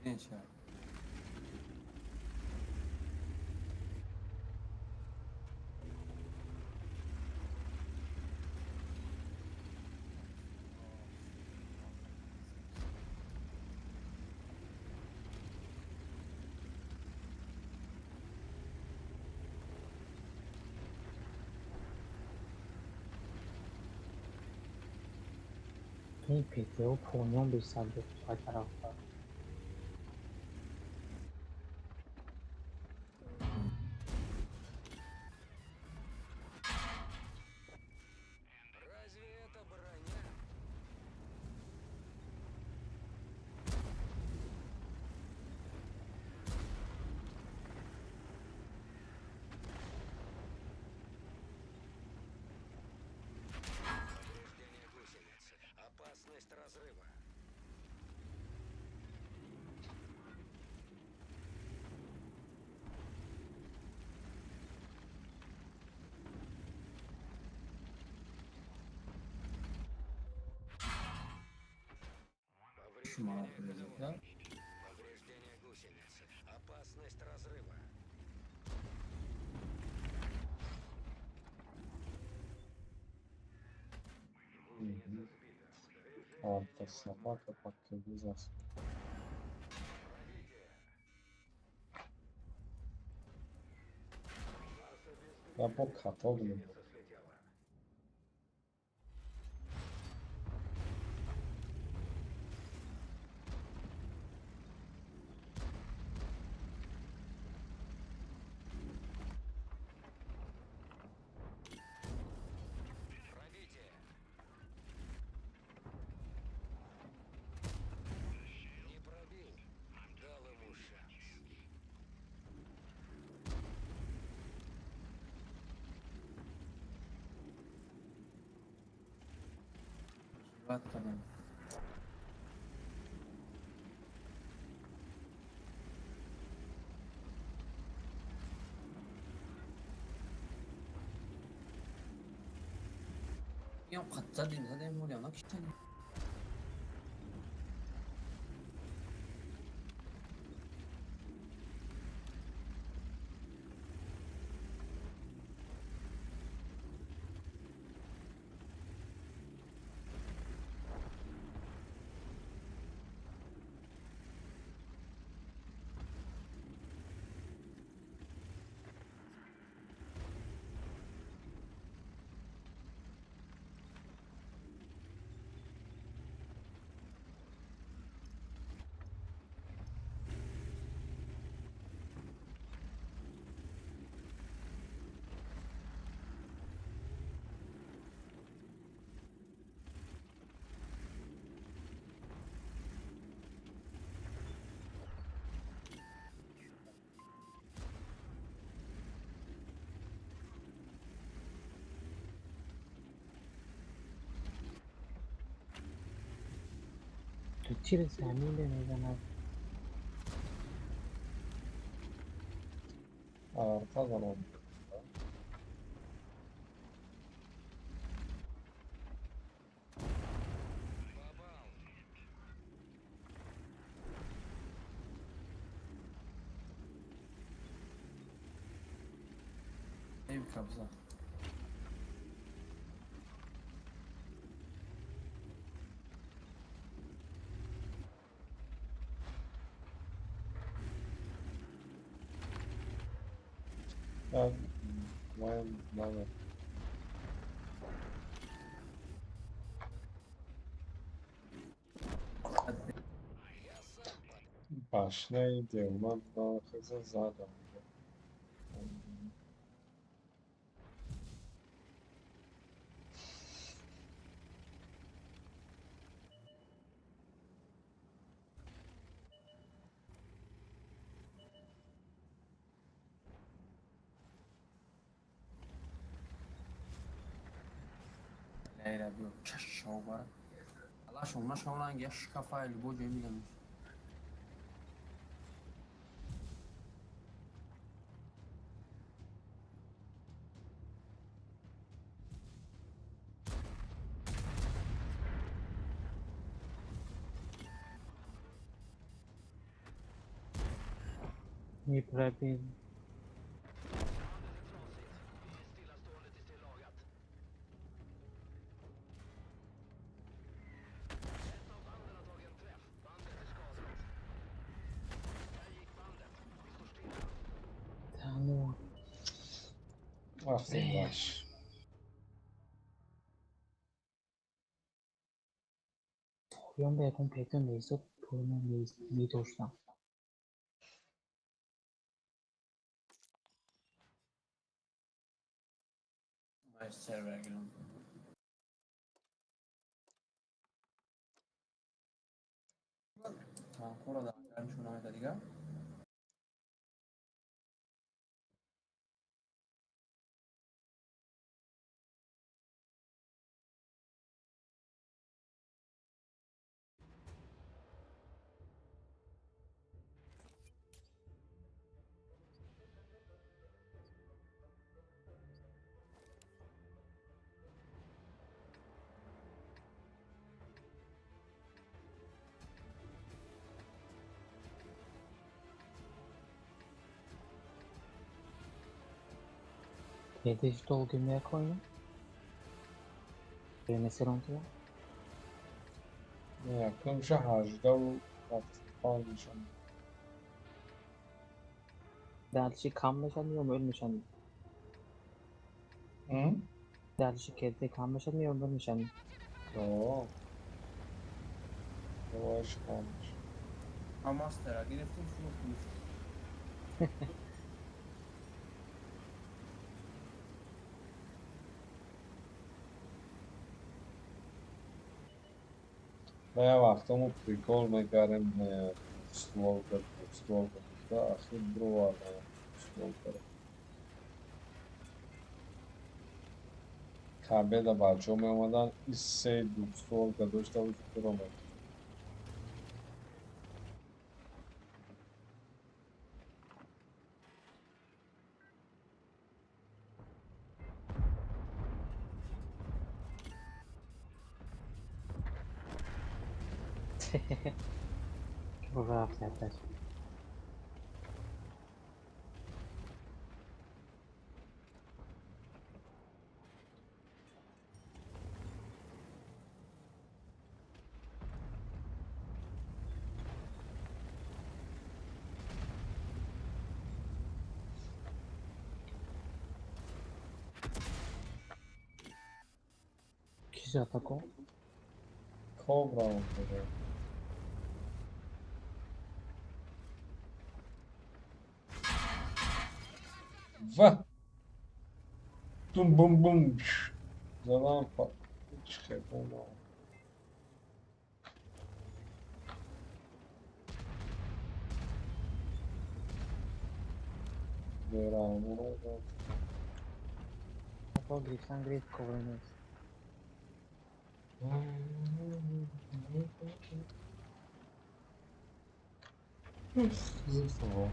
Neçə? این PTO پونیون 22 تا طرفدار. Опасность разрыва. Повреждение гусеницы. Опасность разрыва. Alta собака под кибизас. Я покатал. Пробитие. Не пробил. Дал ему шанс. Rahat kadar. Io qatsa dinsa dem oluyor lan işte. تو تیر زمین میزند. Arka zaman. Ev kabza. Ben Vay. Başlaydı. Ulan daha kızı zaten. Leyla diyor. Şov var. Allah şunla şovlan geç kafayla bu cemi demiş. Mi pravi. Tanrım. Aferin baş. Io beh, completo un meso, poi mi tosta. Más server girelim. ancora da gancio una meta di gara. Kiedyś dolgim jak oyunu. Mesela onunla. Yakın şahajda bu kalmışım. Další kamlaşamıyorum ölmüşüm. Hı? Další kedi kamlaşamıyorum ölmüşüm. Oo. Yavaş kalmış. Amaster'a giriftim şunu मैं वास्तव में प्रिकॉल में कारण स्क्रॉल करता आखिर ब्रो आ रहा है स्क्रॉल कर खाबे दा बाचो में ओमदन इससे स्क्रॉल कर दोस्ता उस प्रो में Çok rahat yapar. Güzel atak o. Cobra ortada. Va! Bum bum bum. Zaman çıkıyor. Veramo. Atak griften grif kovalanıyoruz. Zresztą.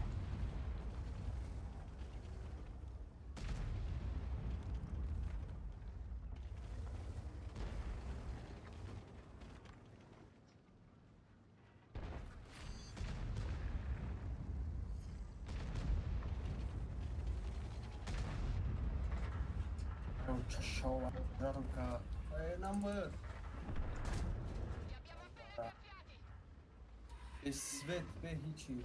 Ciasciova, Gianluca, number. Svet ve hiç iyi.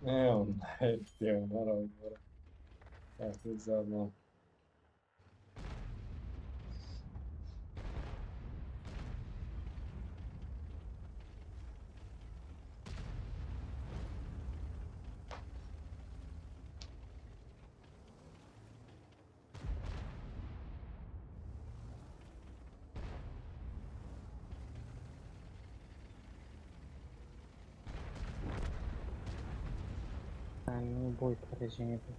Onlar. Artık zaman. Yani boy paracını yapıyor.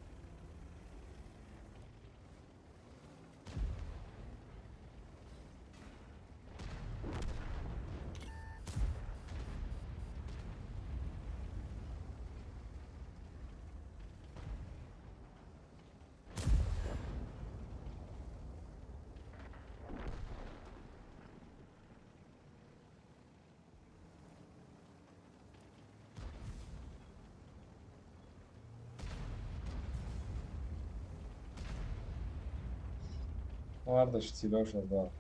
Kardeş silah da.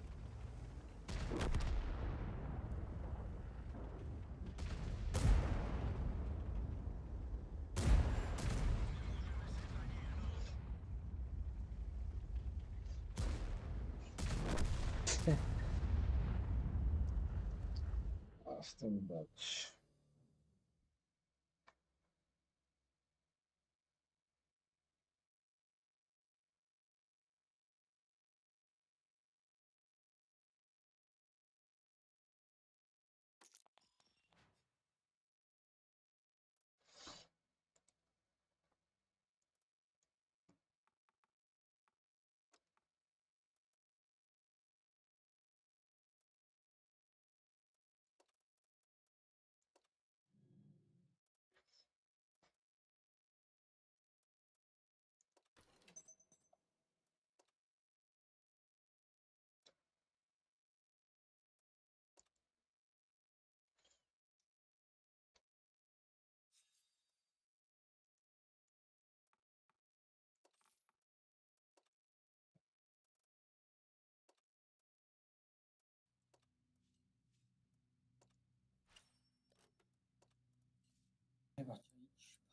Astım baş. ای بچه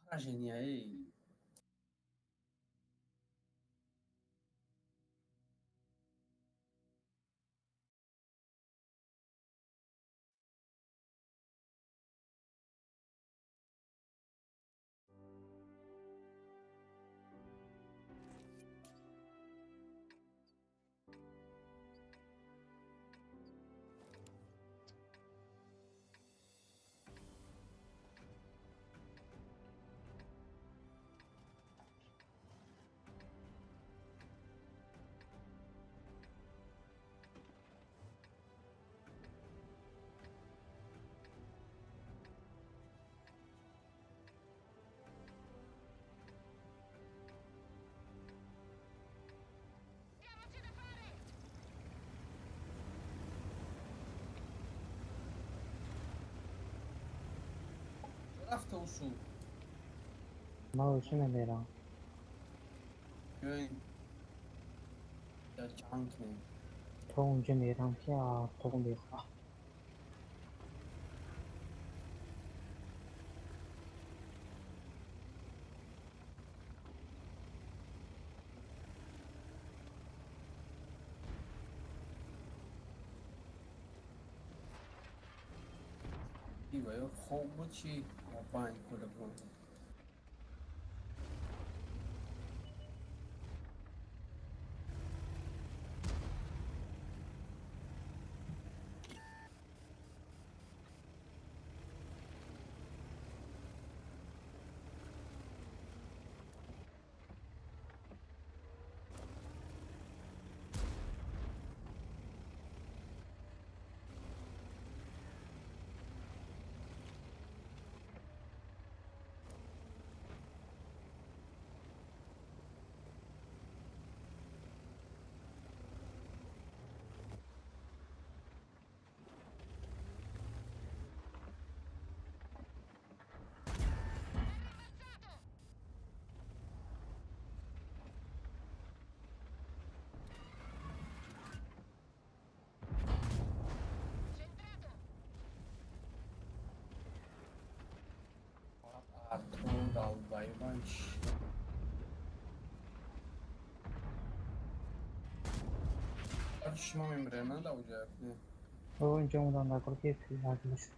پراژنیه ای رفته اصول ما روشن میرم. بیاین در جمع کنیم تو اونجا میرم که تو میخواه. دیگه خوب بود چی آفاین کنه بود Arthur dal Bayvanç. Tartışma membrana da olacak. تو اینجا اون نکن که پیاده شد.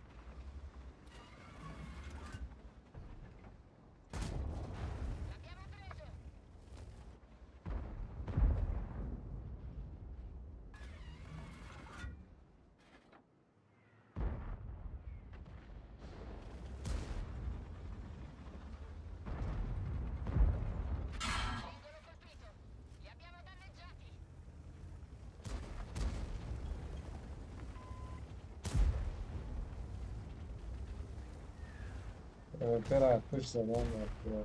Teraz ktoś zadania, które...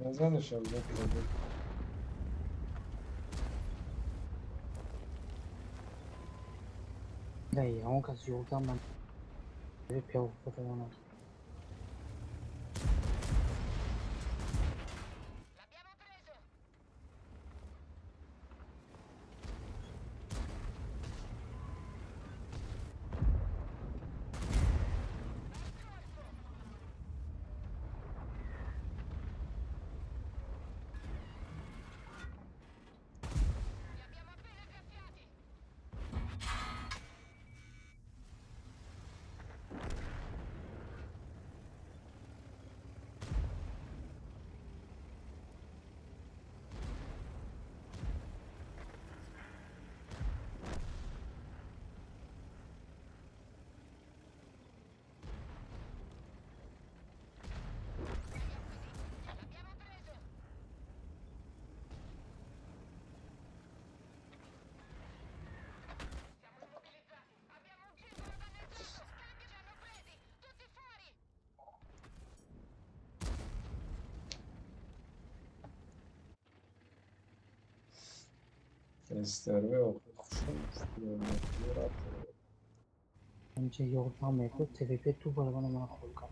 Nazwany się odbył. 네, 영어까지 요가만 배우거든요. Testlerve okutmuşum. Örnekler atıyor. Önce yoldan yapıp TVP tu bana bana koykan.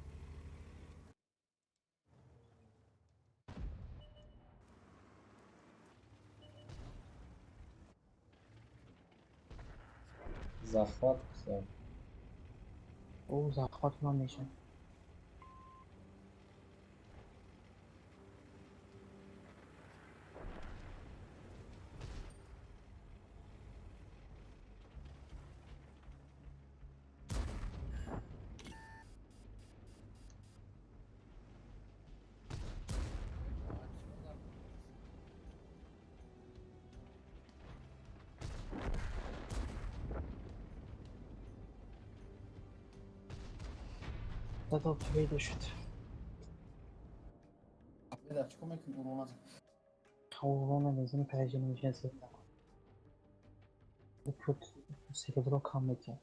Захват güzel. O захват мамеша. Stato TV düştü. Vedete, come che una Kavurma mezini pereceğini cesetten. Bu kötü cerebro kanlıca.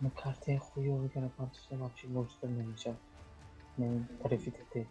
Мы карты хуёвые конопатчики вообще может не мешать. Не профитите.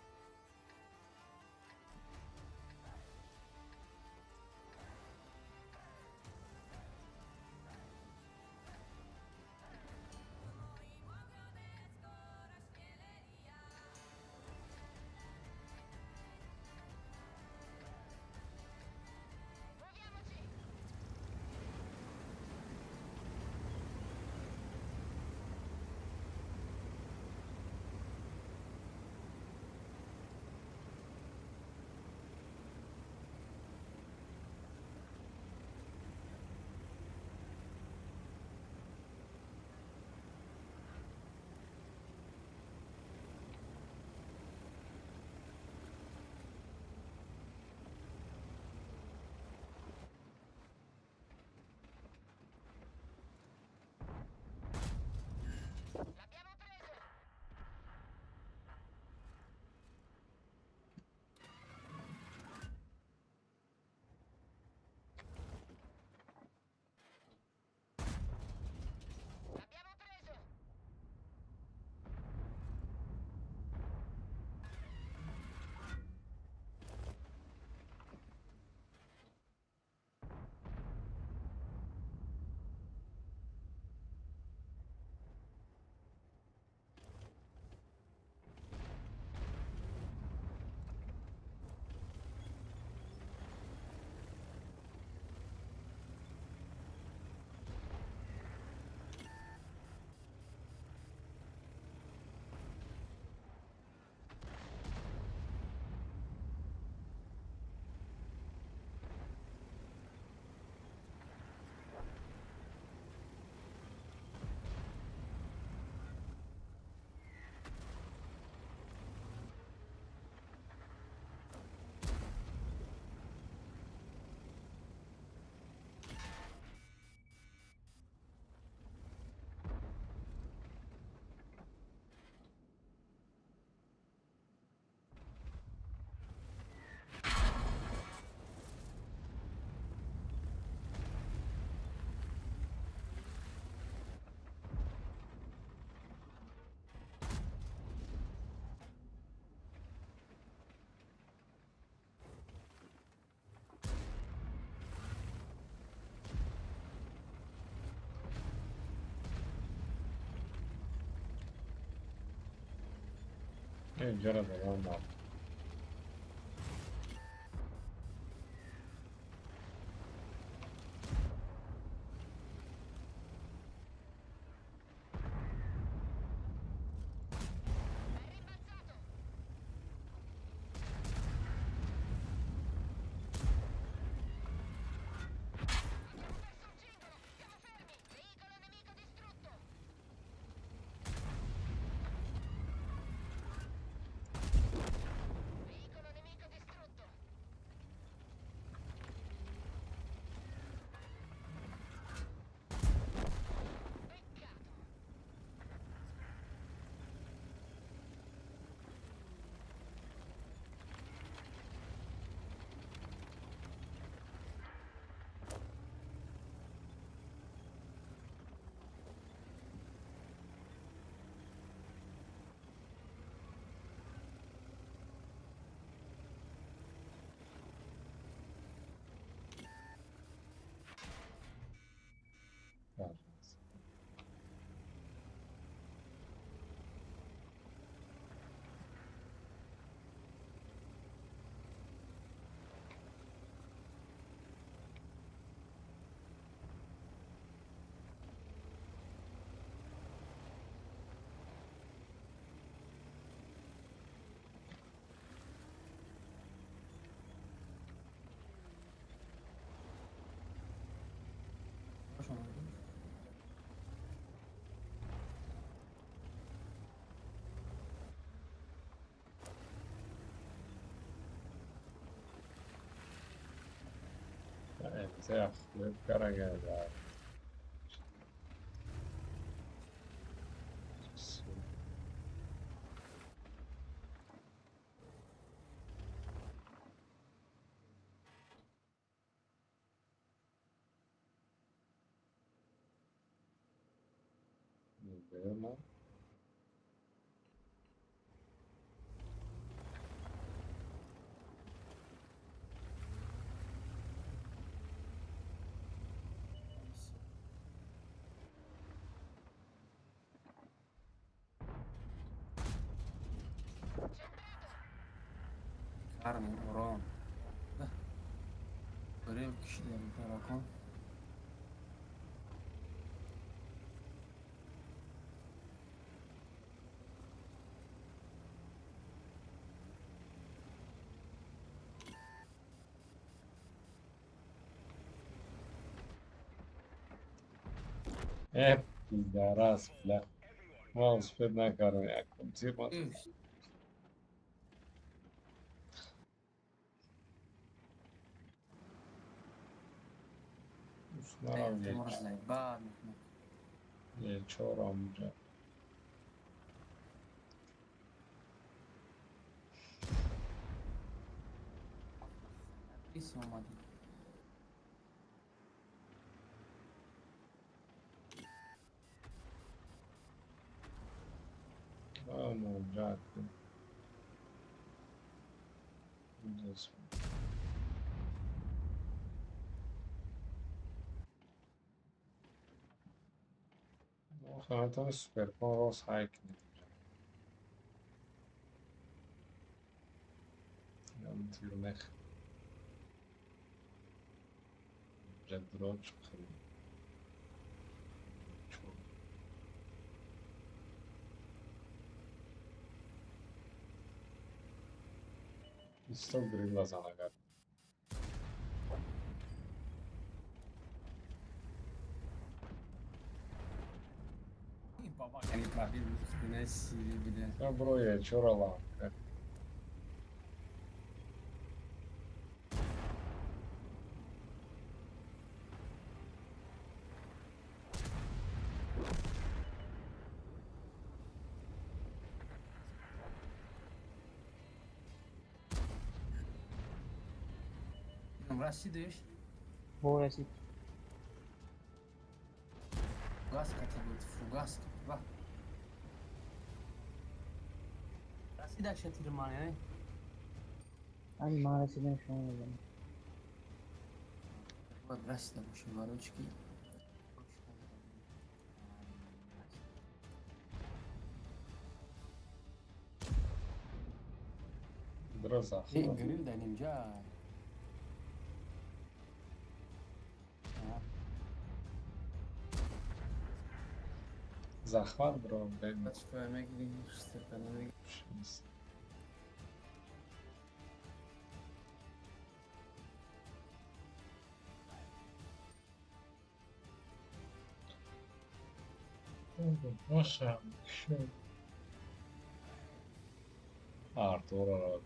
Già la domanda. خوش آمدید. امضای خوب کارگر دار. Verme. Karni, oron. Görev kişilerin tarafı. Пидорас, бля. Велосипед на корме. Типа. Уснарам я чором уже. Pis olmadı. Vamos, Jaco. This one. Então, super com os hike. Ja, natuurlijk. Jet droog. Estou grilando as alagas. Baba yani kahve üstüne sili bir de. Ya buraya çoralan. Расидыш. Во, Расид. Газ катилет, фугас. Ба. Расида шатирман yani. Hani mağarasından şu an öyle. Вот Расида bu şey var очки. Дроза. Görüyor da nimca. Захват, бро, блин. Açıklamaya gireyim işte ben. Nossa, show. Artı oraya bak.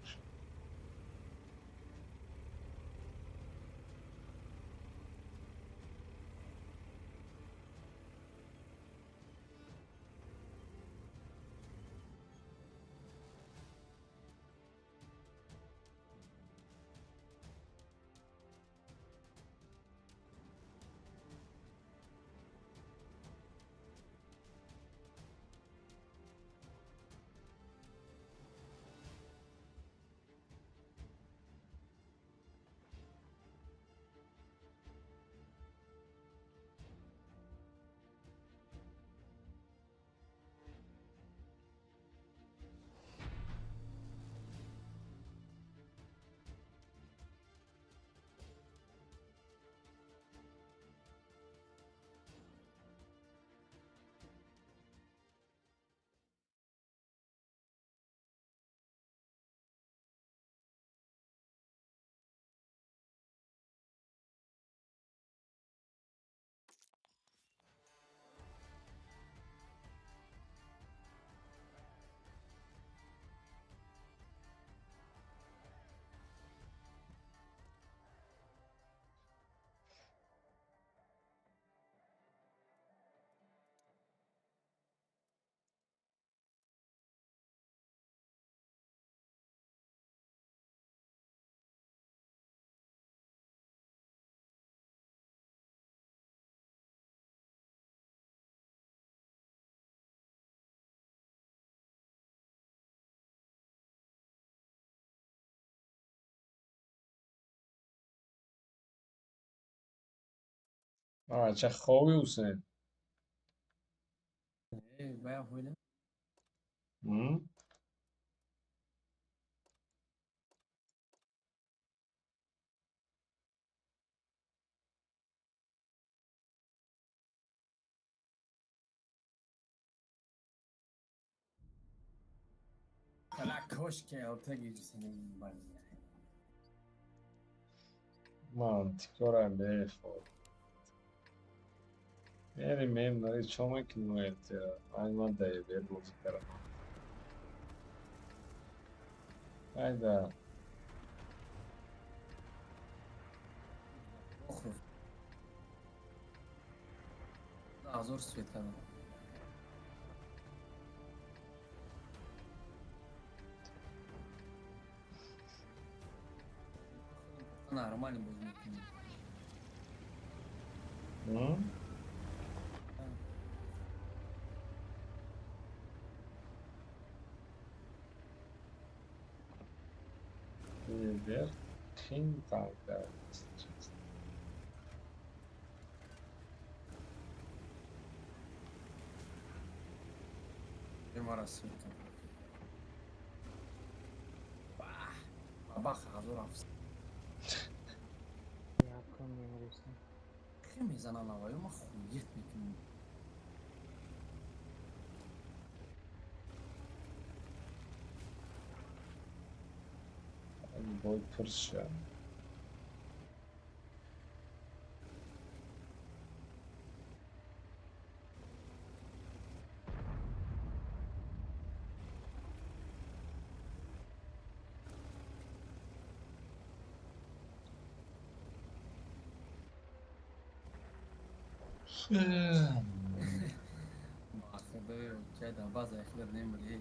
چه خوبی حسین. باید خویله. هم؟ Kala koş ki orta gece senin bana. Mantıklı bir for. Yani benim de çoğunluk kilometre ya. Aynı da bir bozuk taraf. Hayda. Okur. Daha zor svet kadar. Нормально будет. Hı? Bir King Tanker. Bir arası yok. Bak hazır hafız. Yakın yemirsin. Kim izan havayı ama huyet mekin. Boy pırş ya. Bahsede şeyden bazı ayaklar nemli.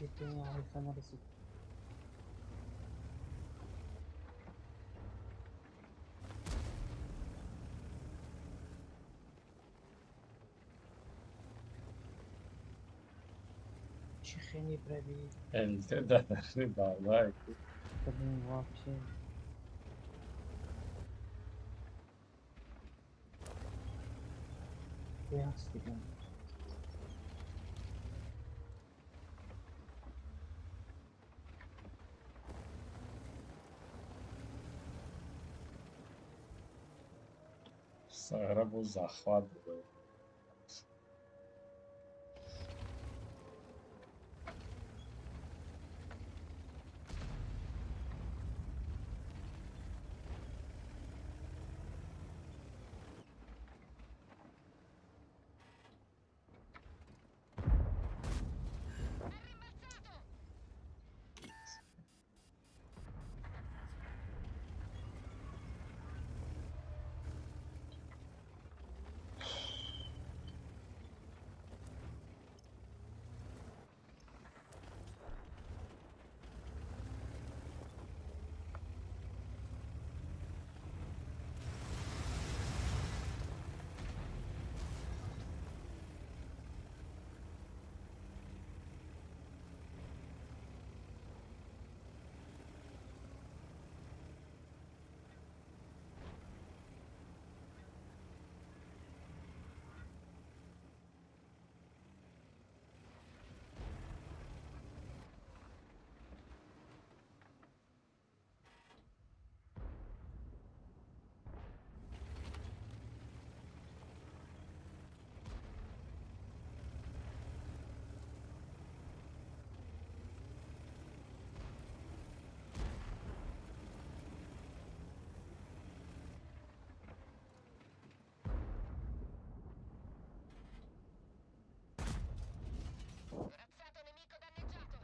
Gittiğin harika neresi? Чехини прави. Elde de darlar. Блин, вообще. Ясно. Zagreb u zahvat bude. Corazzato nemico danneggiato.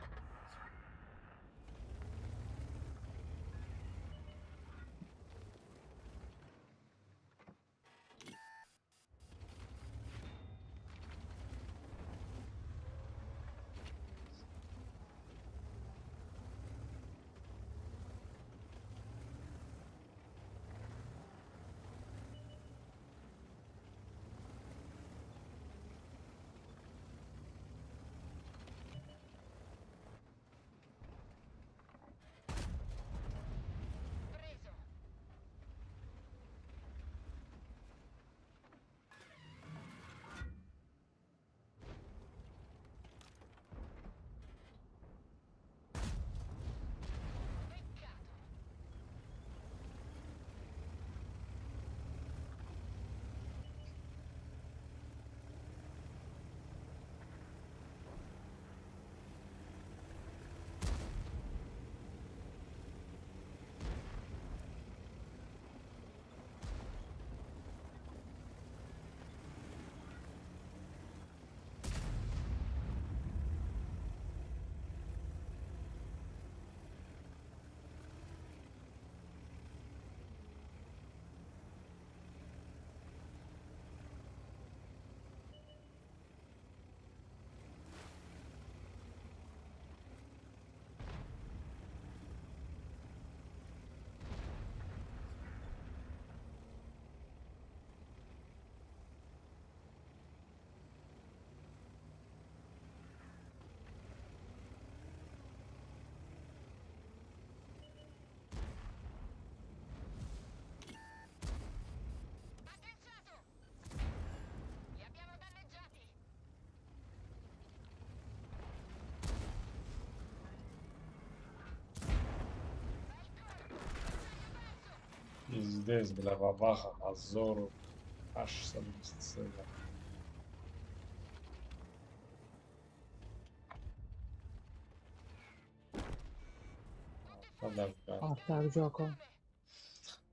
Preso. Beccato. Agganciato. Li abbiamo danneggiati. %, bля, бабаха, Азору. Аж 77. Vabbè, Arta il gioco.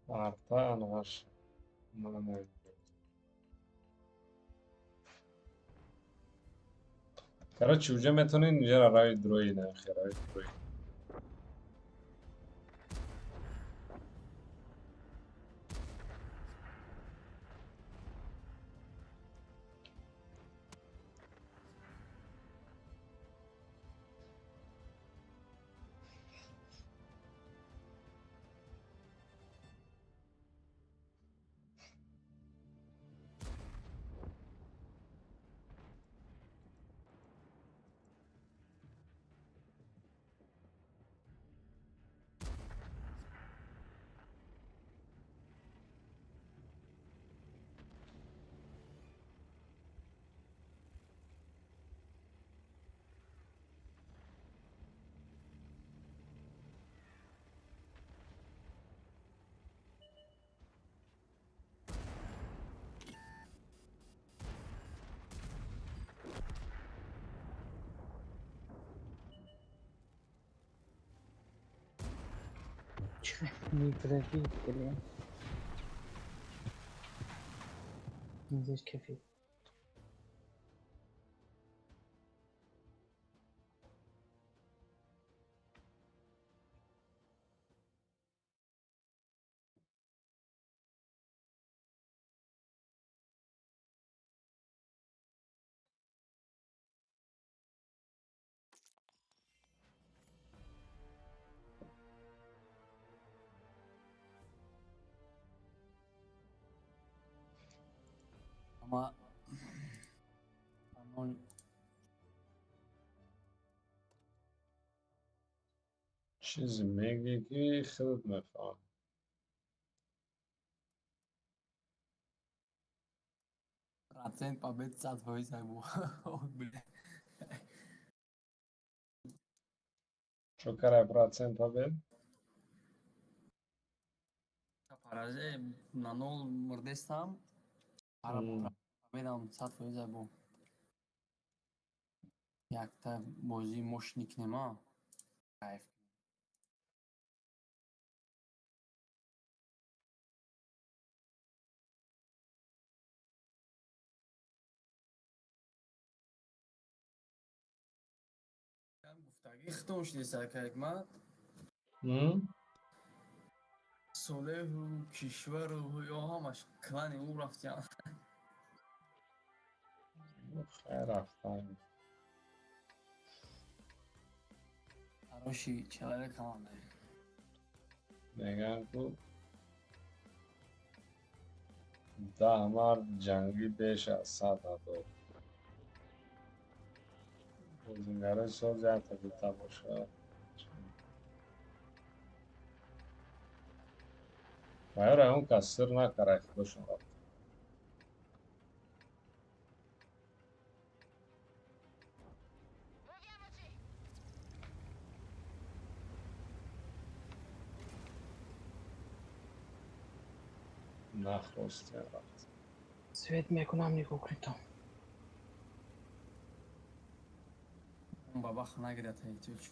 Arta, non è... Короче, уже میتونین اینجا را رای دروین اخی رای دروین. میترفی کلیم اینجاش کفی Ama همون چیزی میگی که خودت نفهم. процент побед 100% был. Бля. Čo care procent побед? Поражение на 0 мордестам. Ара победам 100% был. Якта бозӣ мошник нема. Кайф. گفتگی ختم شدی سرکرک صلح و کشور و یا همش کلان او رفتیم خیر رفتن. arashی چهره کلانه میگن که 10 مرد جنگی بیش از 100 نداد. بازیگرای سازی حتی به تماشا باید اون کسر نکره خودشون رفت. نخواسته رفت. سوید میکنم نگاه کنید تو اون بابا خونه گرد هیچ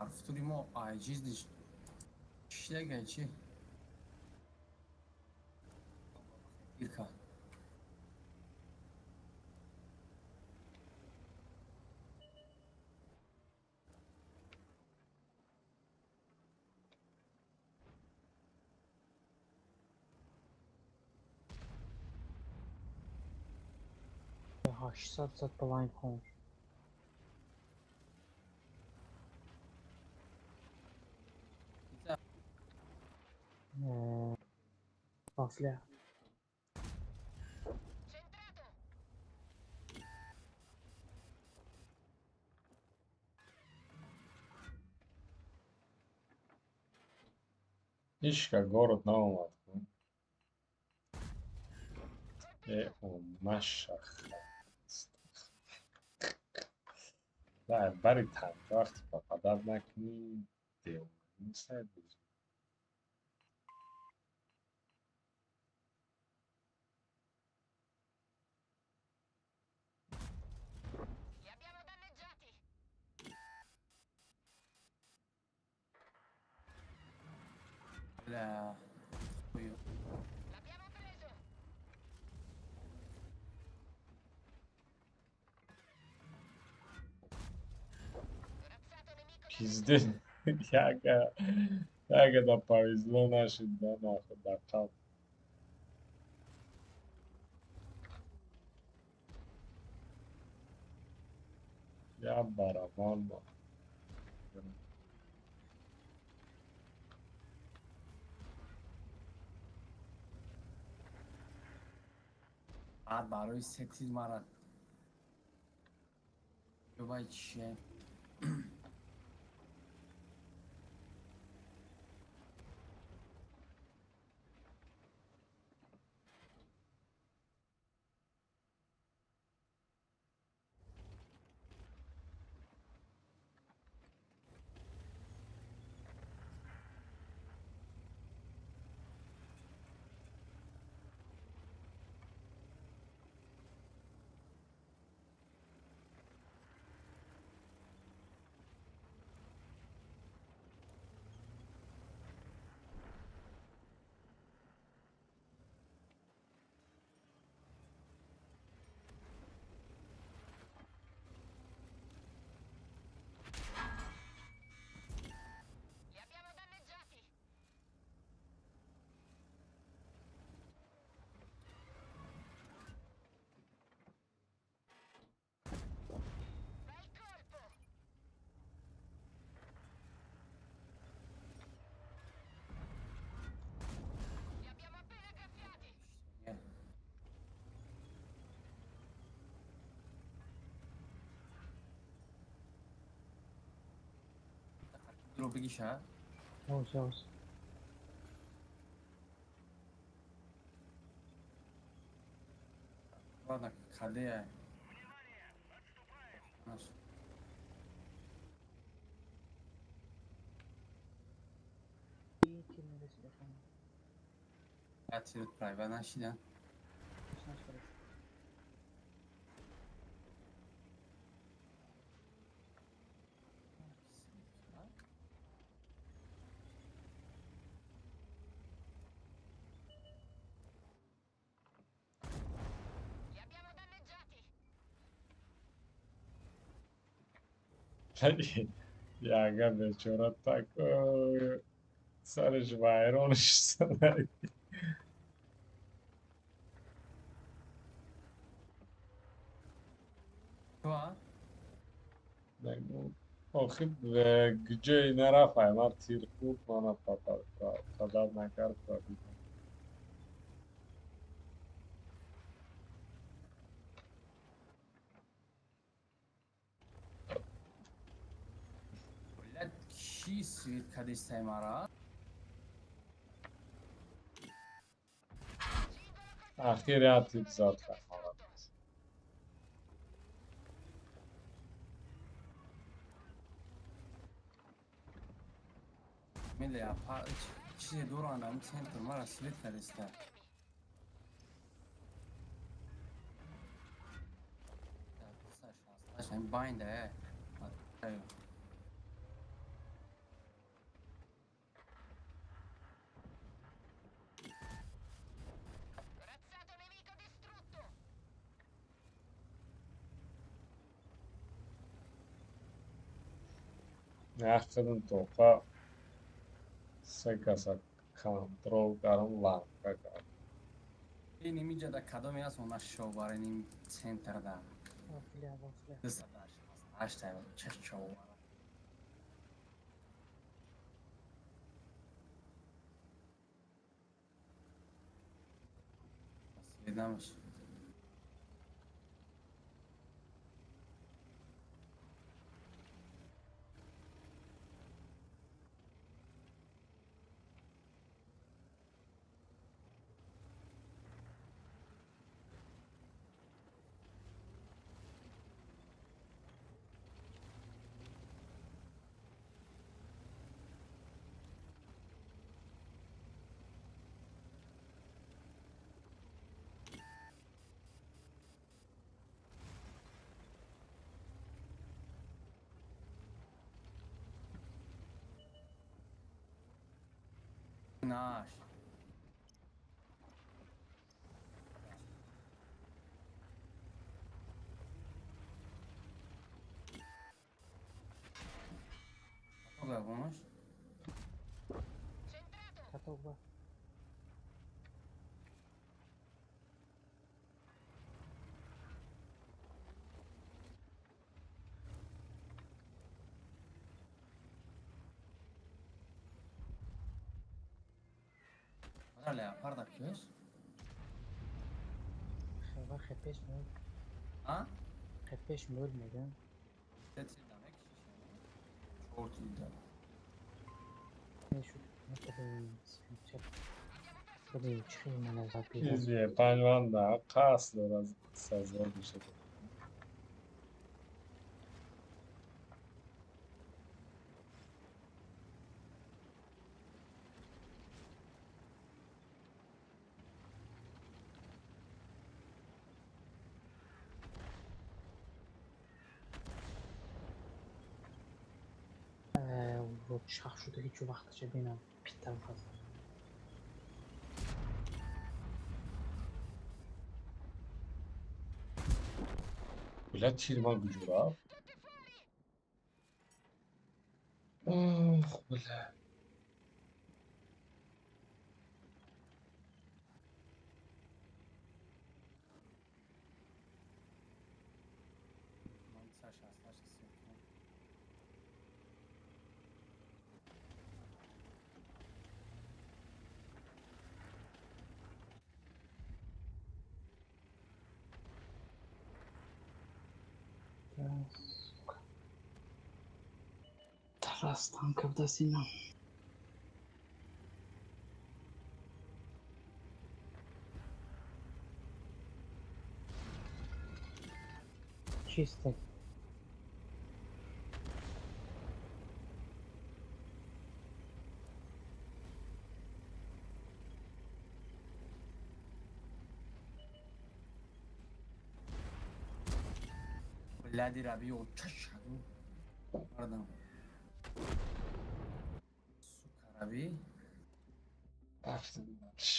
عرفتوری ما عاجز دیش چی دیگه چی گیر به 800 زد بلاین کن قافله هیچ که گارد نامد کن. اون مشخ نه بری تنگ وقتی با قدر نکنی دیو نیست بیزی لا pizdy jaka da повезло našim da nahod da kal. Ja baraman ba. بعد برای ستیز مرد یا باید چیه رو بگیشه یواش یواش. بعد خاله یکی میرسه بخوام. اتیرت پرایوت نشیدن اشناش برسه. Jaga bečora tako سرش وایرانش زدن. نگو آخه به جای نرفت من تیر خود من قدر نکرد کردیم ولد کی سویت کدیستای مرا اخیر هم تیر زد خواهد میلی اپا چیزی دور آنم سنتر مرا سویت کدیستا عشان باینده Akhirın topa sekasa control karan lanka kar. این اینجا در کدامی هست اون شو باره این سنتر در واصله واصله. دست داشت هشت چه شو باره دیدمش ناش بگوش Готово. Ora leoparda kız. Xeyva xepeş mi? Ha? Xepeş mi ölmedi? Tetsi demek çok iyi de. Ne şu ne kadar sıkıntı. Böyle çıkayım ben zaten. چیزیه پنجوان ده قصد داره از سزا میشه رو چخ شده هیچ وقت چه بینم پیتر خواست. بله تیرمان gücü var. Oh بله Раз танков да сильно. Чисто. ولادی ربی و چشم کردم سوکا ربی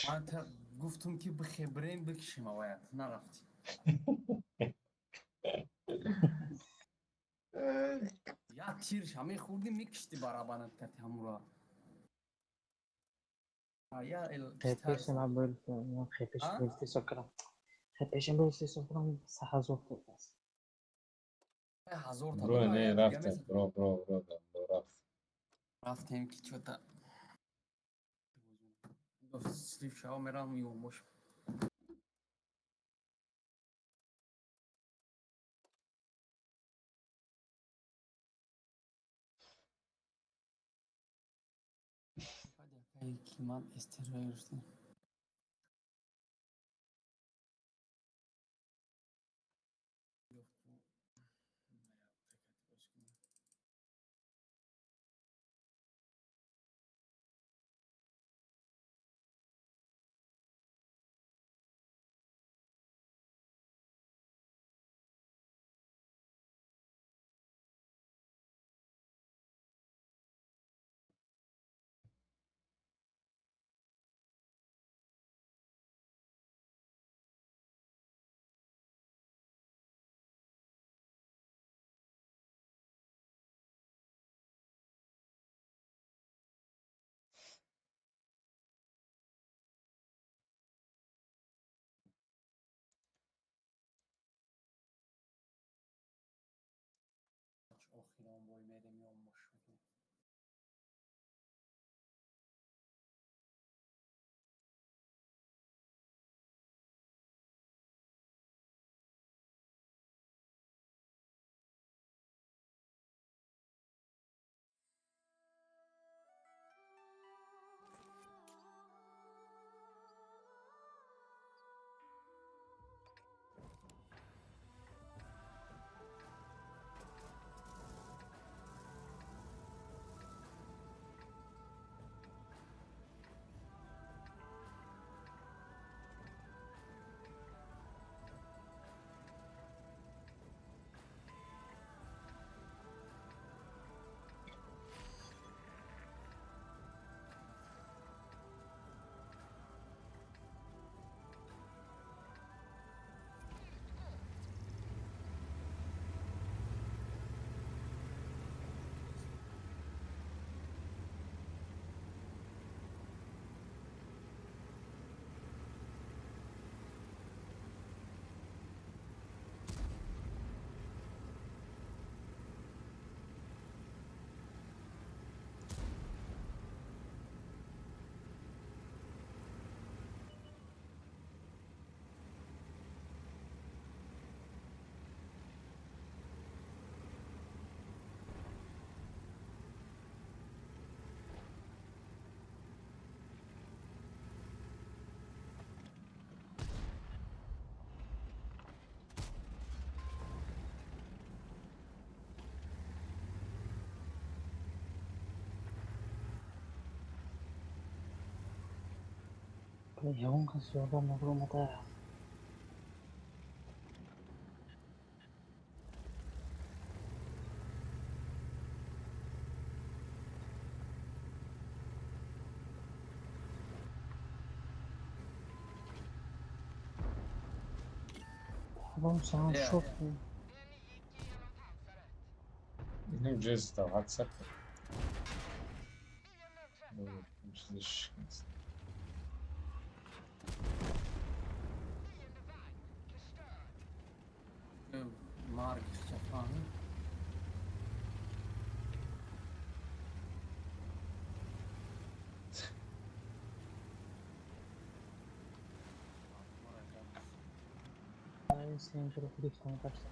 من تا گفتم که به خبرین بکشیم آوایت نرفتی یا تیرش همه خوردی میکشتی برابانت کتی همورا یا خیپش من بول خیپش بولتی سکرم خیپش بولتی سکرم 3000 تا است. 1000 تا برو نه دیگه رفتم برو رفت رفتیم که چوتا دو سلیف شاو میرم یومش که من استرایرشتم آخیران بای میدم یومش Leon kasıyorlar Navroma'da. Tamam sana çok اینجا استراحت سخته چیزش مارک شفاهی Ay sen şöyle Kılıç'tan kaçtı.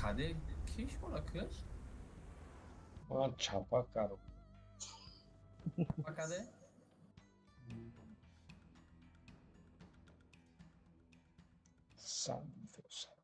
Kade kish bola kish? من چپک کارو Kade? سم فرسم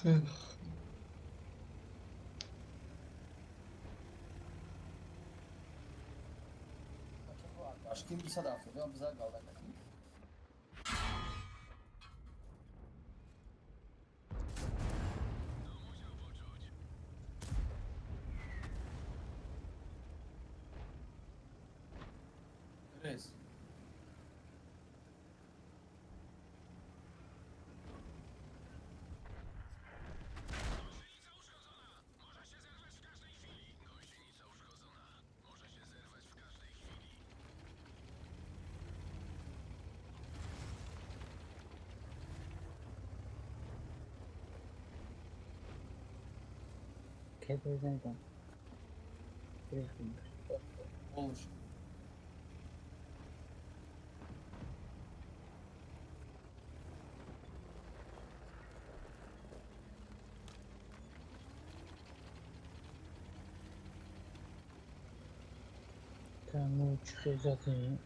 خیلی Tashkent 270 هم بزن گاوه کنی. Reis. که بزنیم Olur. Tamam çıkıyor zaten ya.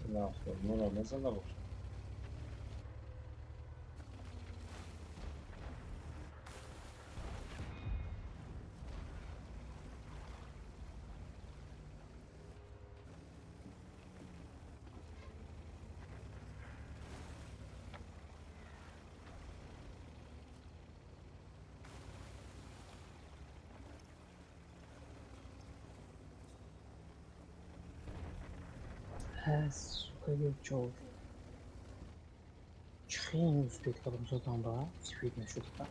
نه فرمون رو نزنه باشه. Сука, чё? Хрень не успеет, когда мы там была. Видно, что то.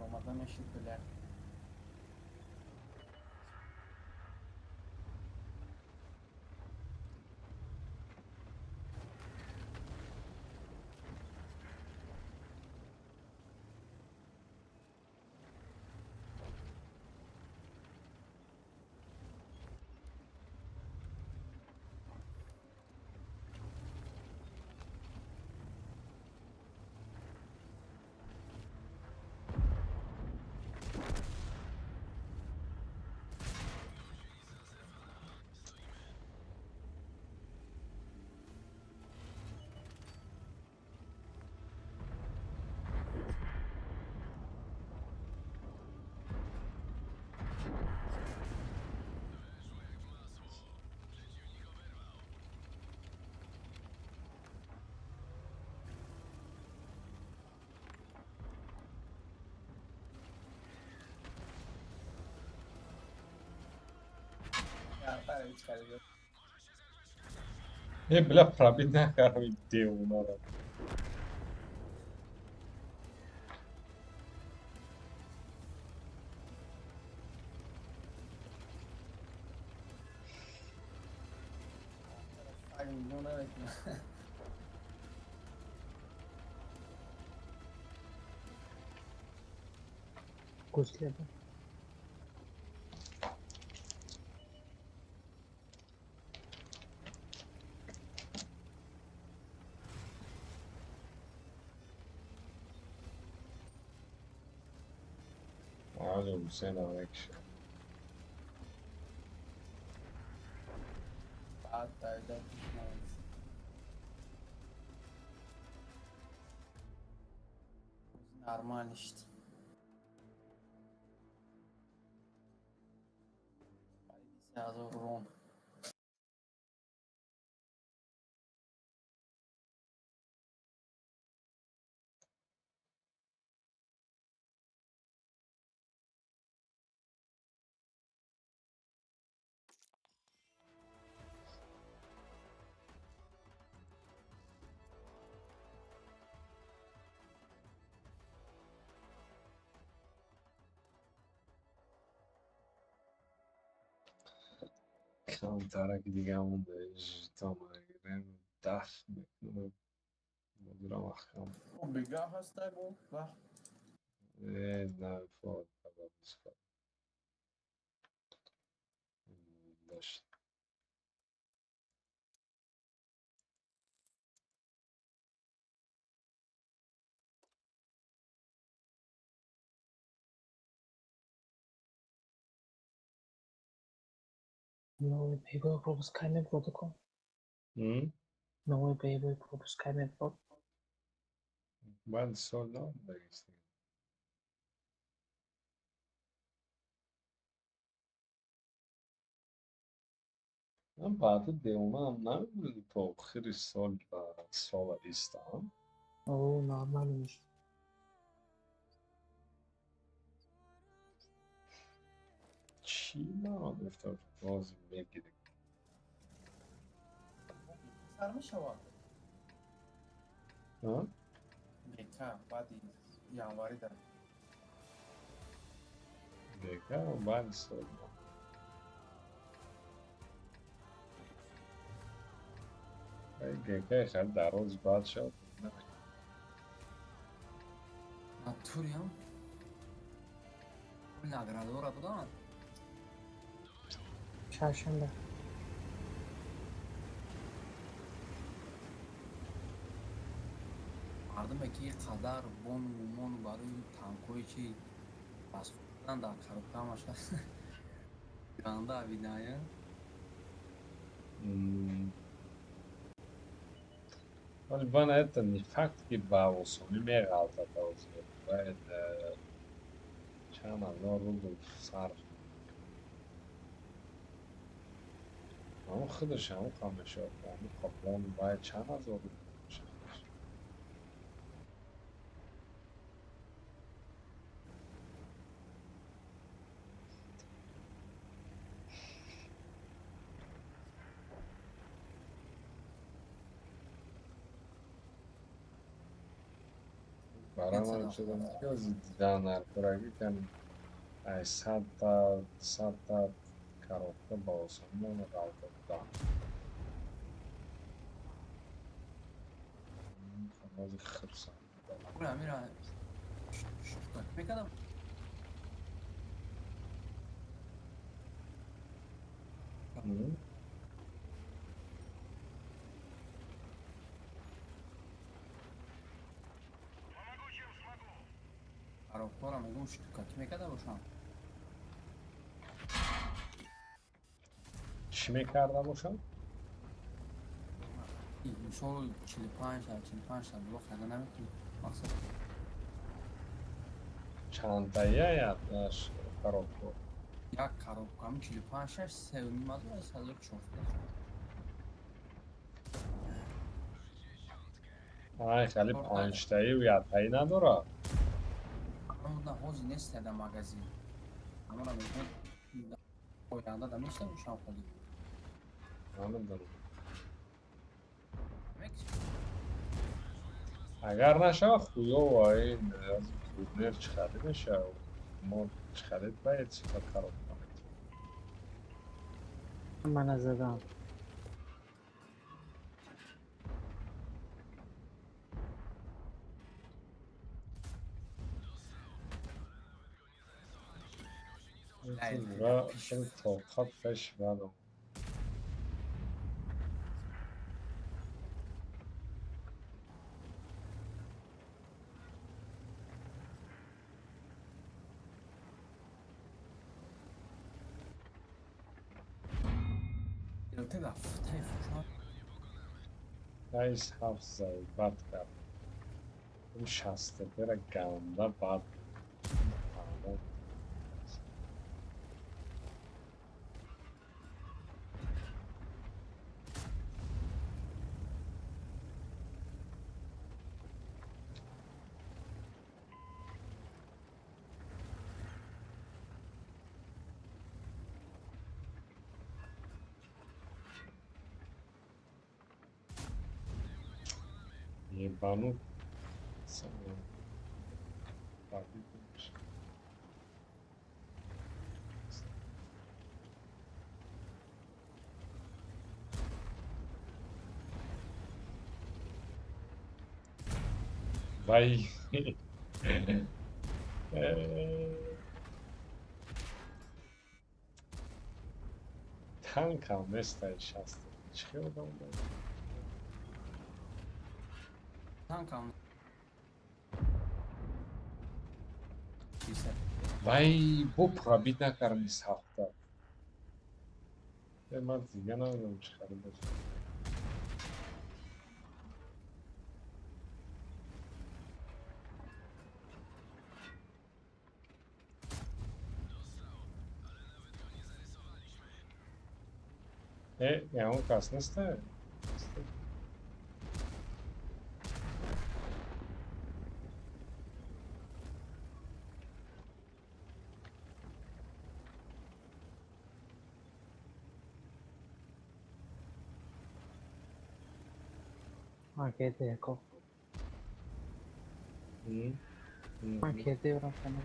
Ramadan eşit bile. Бля, пробить нахуй деву надо. Ay, no una vez. Гусли. Hadi Hüseyin abi kişi. Hatta öyle düşünmeyiz. Normal işte. Sağ ol. کانترک دیگه همون به جیتا مگرم دست میکنم مدیرم اخم Obrigado, hasta luego. نه فعال داشت Новый боевой пропускаемый протокол. Новый боевой пропускаемый протокол. Ben soldado da geçtim. من بعد دوما هم نبود تا آخر سال و سال ایستان. Oh, normalmiş. چی ما گفتم باز میگیریم. sarmış hava. ها؟ Beka, بعدی yanvarı da. دیگه بعد سال. دیگه خیلی دراز بعد شد. Naturiyam. Lagrador adı Çarşamba. مردم که قدر بون برای تانکوی که بس خودن در کارکامش هست گانده اویدایه ولی bana etten fakt gibi olsun. Bir alta da olsun. Ve çana zorlu sar. Ama خودش هم خامشه اون قبلا باید چند از اون برای من شدم که از دیدن پرگی کنم ای 100 تا کارکتر با آسمون غلطه دارم خمازی خرسان برای میره میکردم کارکترم میگم شکایت میکرده باشم چی میکرده باشم؟ مثال 45 سال وقت اگه نمیتونی مقصد چند تاییه یا کارکتر؟ یک کارکترم 45 سومی مدو از 1400 آه خیلی 5 تایی و یا تایی نداره اما حوزی نیست در مغازی اما نمیتونی پویانده در میشه میشم خودی نمیدونم اگر نشه خویا و این از بودنر چخلی نشه و ما چخلید باید چکار کارو کنید من زدم. و این توقف فش بدم رئیس هفت زایی بد کرد اون 60 بره گنده بد یه بانو سنگه بردی کنش وای تانک هم مثل 60 چی بودم باید تانکم وای بپرا بید نکرم نیست هفته من دیگه نمیدونم چه خریده. Ja on kas nestaje. हाँ कहते हैं को हाँ कहते हैं और समझ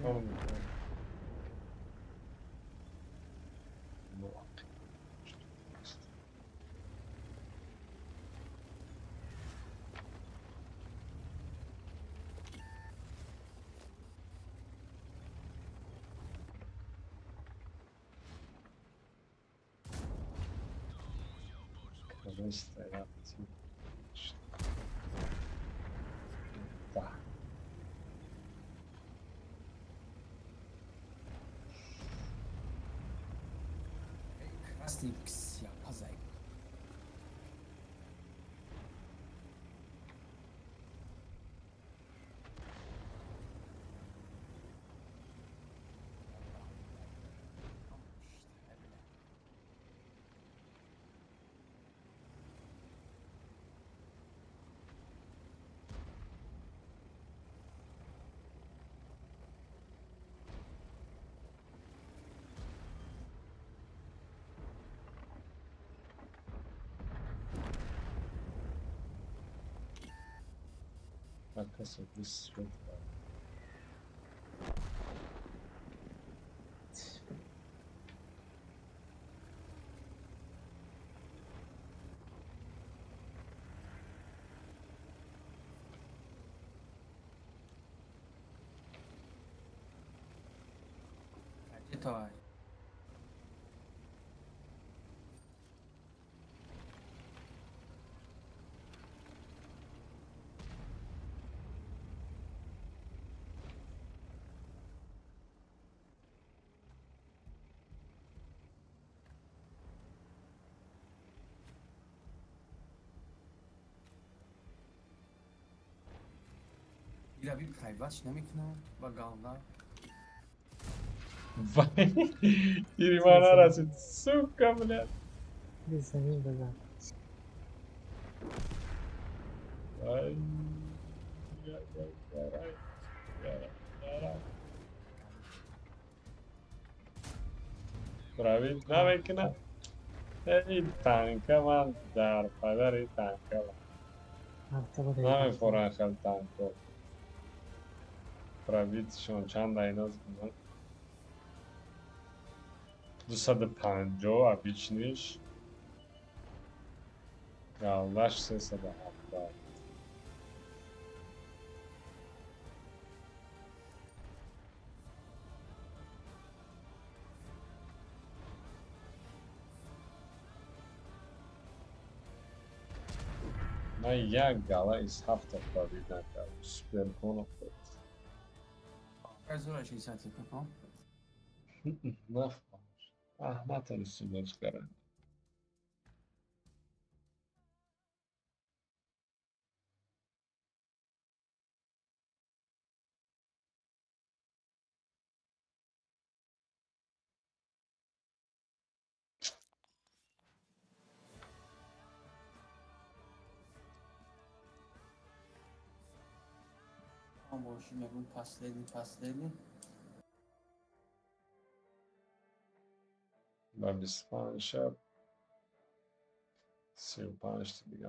Krasniks, ja, Pasek. Arkası biz yok. Toy. Irabi kaybaç nemiکنه و گاونا Vay. İriman arası. Suka bile. ये जमीन बजा Ay. Yaray. Yaray. Pravi, navekna. Ey tanka man dar padar ey tanka man. نمیخورن خیلی تنکو پراویتشون چند ایناز بودن 250 بیچنیش یالداش 370 من یک گالا از 7 پراوید نکردم سوپر کونو خود از 60 کنم نفهم احمد رسولش کردن Boşuna bunu paslayalım. و 25 شب 35 دیگه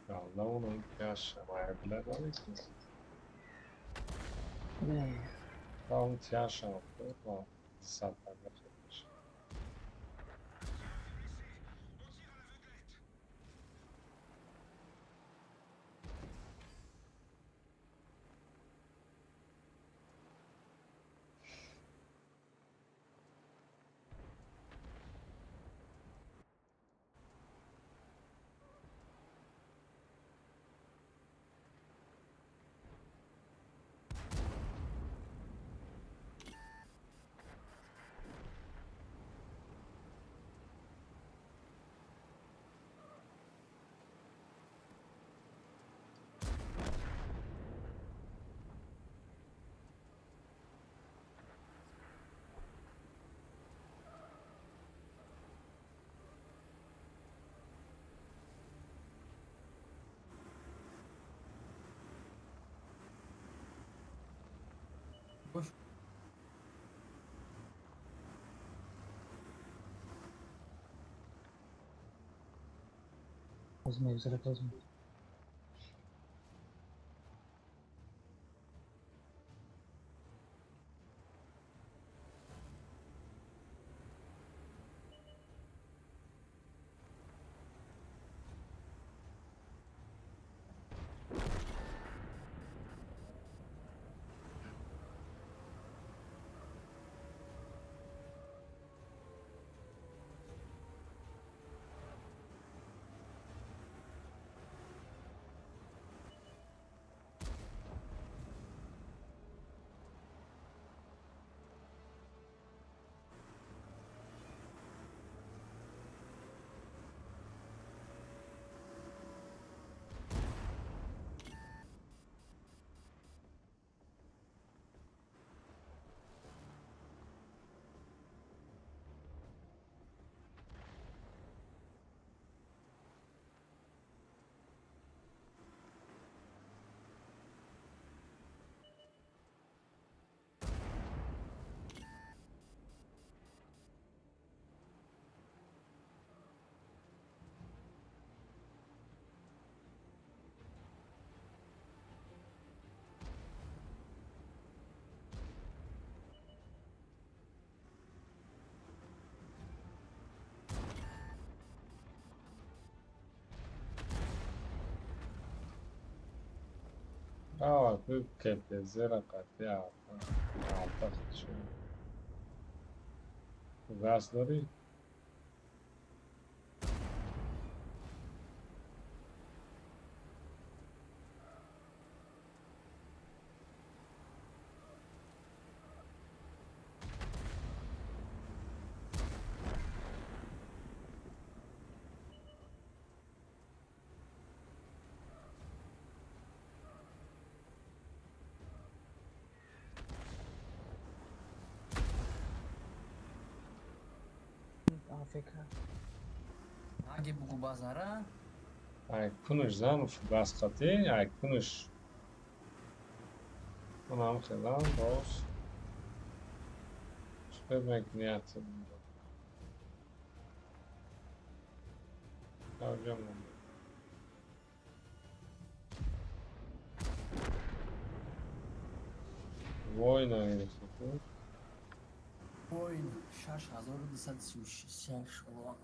Allah onu yaşamayabilir var ki. Tam yaşamak ama zaten yapılmış. Boş. Pozma, güzel pozma. Che piacere قطعی اعتقد شد وز داری؟ Afrika. Aগে бугу базара. Ay kunuş zanuf bas katı, ay kunuş اونم خیلم باز ببینک نیت ترجمه وای نگرفته تو وای 6236 والله.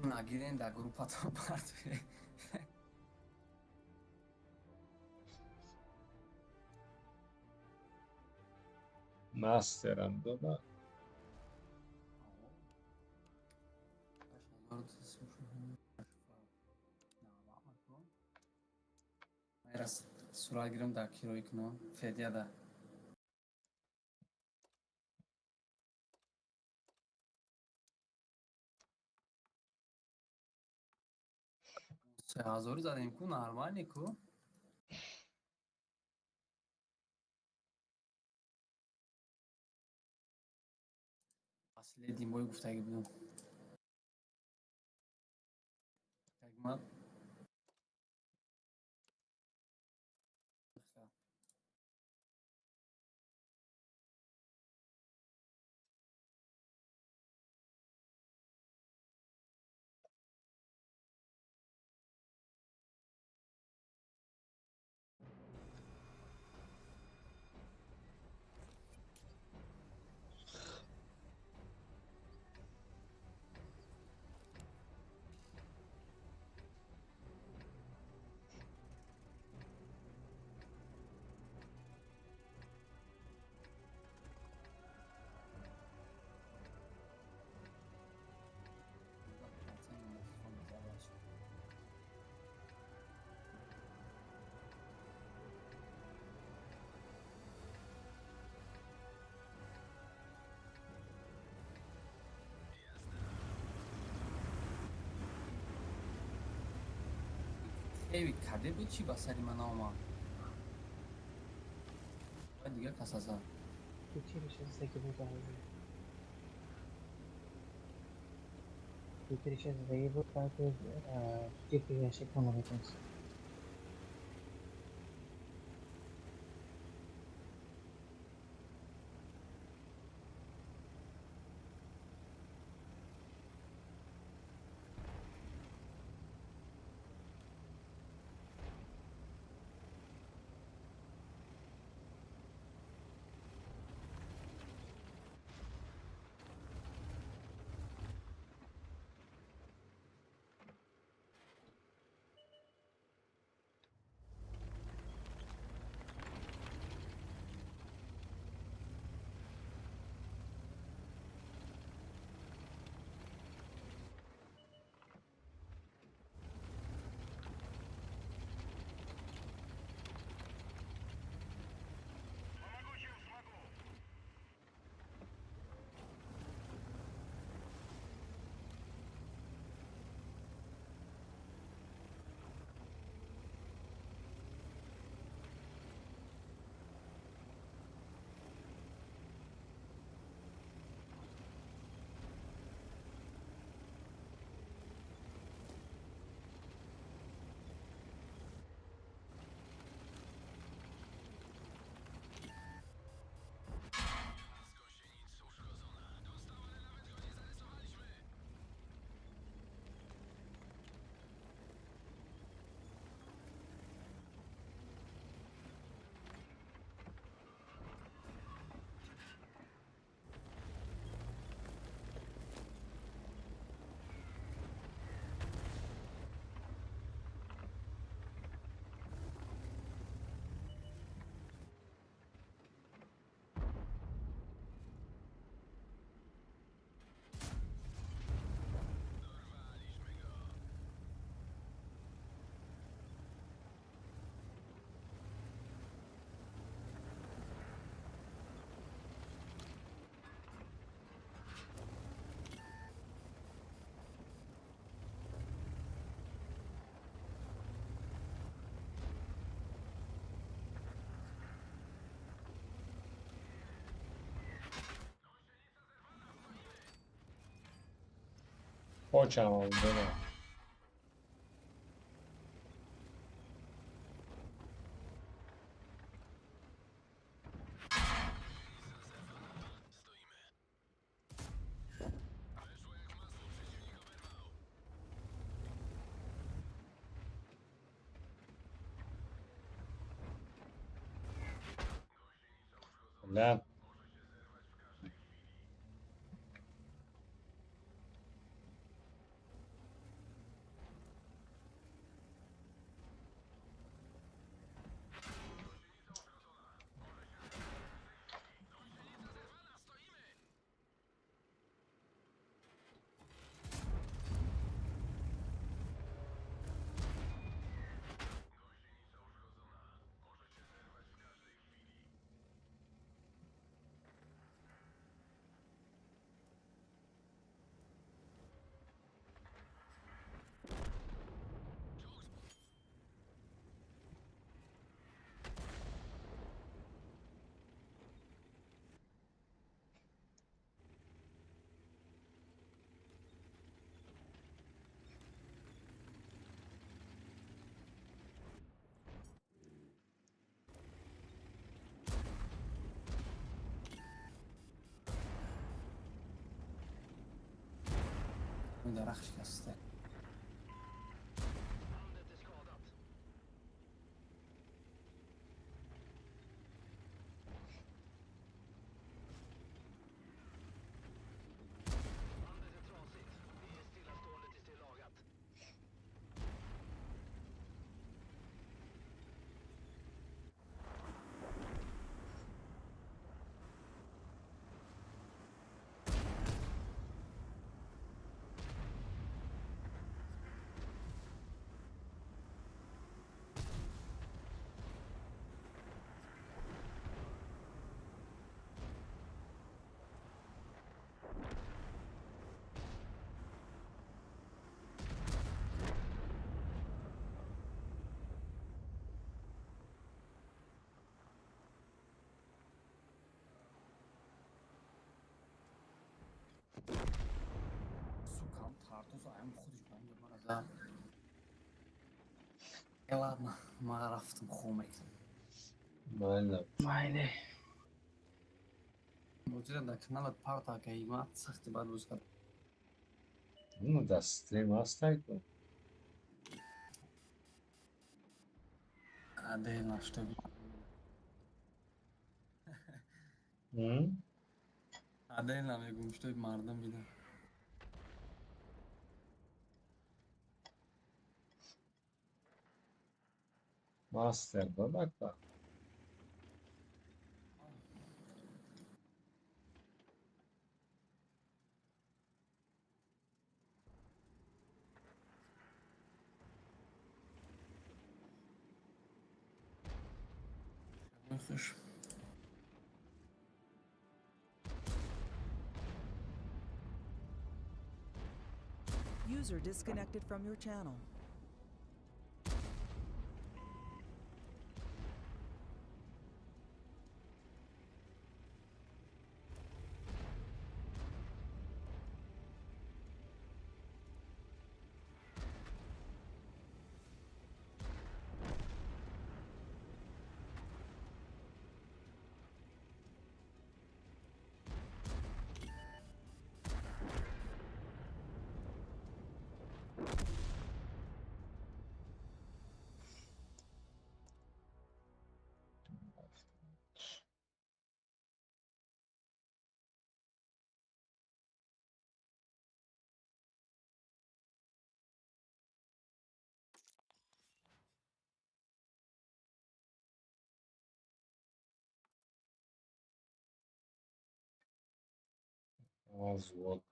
نگیرین در گروپاتون پرت بره. مسترم دادن 6236 سرعت گیرم در کیروی کنم فدیه در سه هزاری زدیم کو نرمانی کو اصلی دیمبای گفتگی بودم تگمت خیلی کده بود چی بسری من آمد باید دیگه کس از هیچی بشه زدگی بود یکی زدگی بود بعد یکی گشت کنه بکنست پاچم هم بنا. نه اون درخت شکسته. سکام تارتوز آیم خودش بانده مرزا. ладно ما رفتم خونه. مالا Mayli. موجود در کانال پارتا قیمت سخت بعد روز کرد. اونو دستریم هست کن. عده نشته بی. عده نمیگم شده مردم بیدن. ماستر بابا. خوش. User disconnected from your channel. Az volt.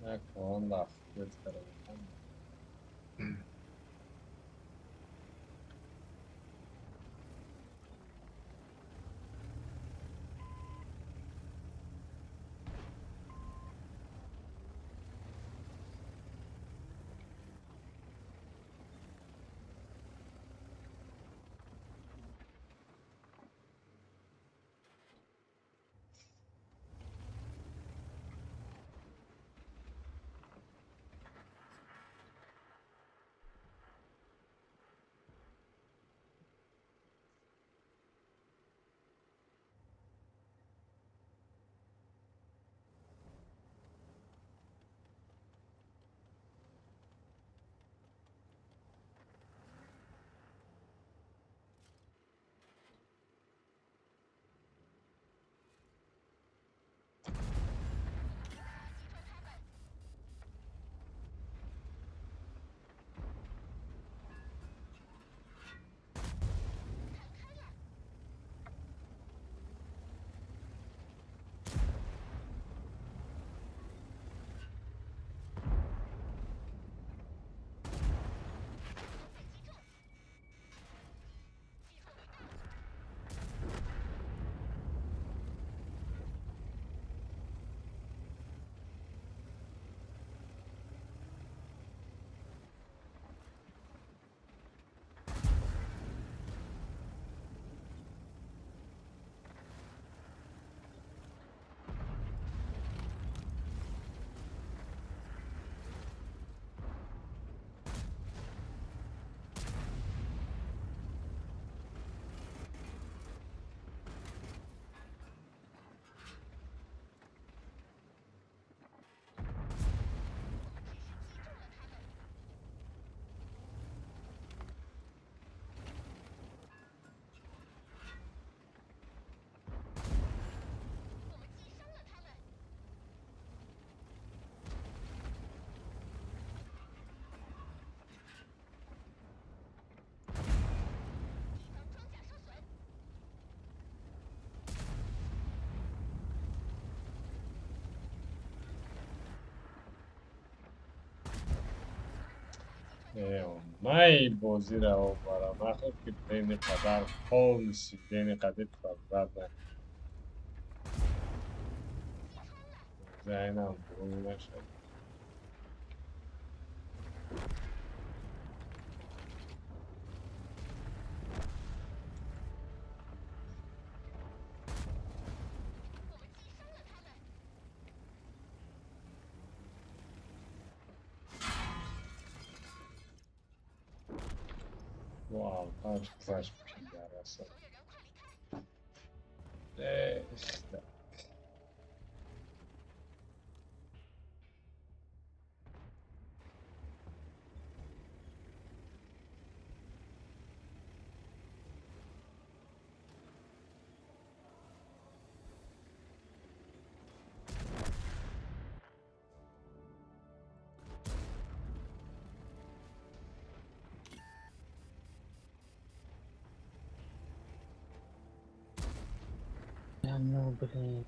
نکن رفت کرده. مای بازی را برام آخر که دین قدر خالص دین قدر فرد نه زینم برون نشد واو هر فلاش پیدا راست اخت No, blade.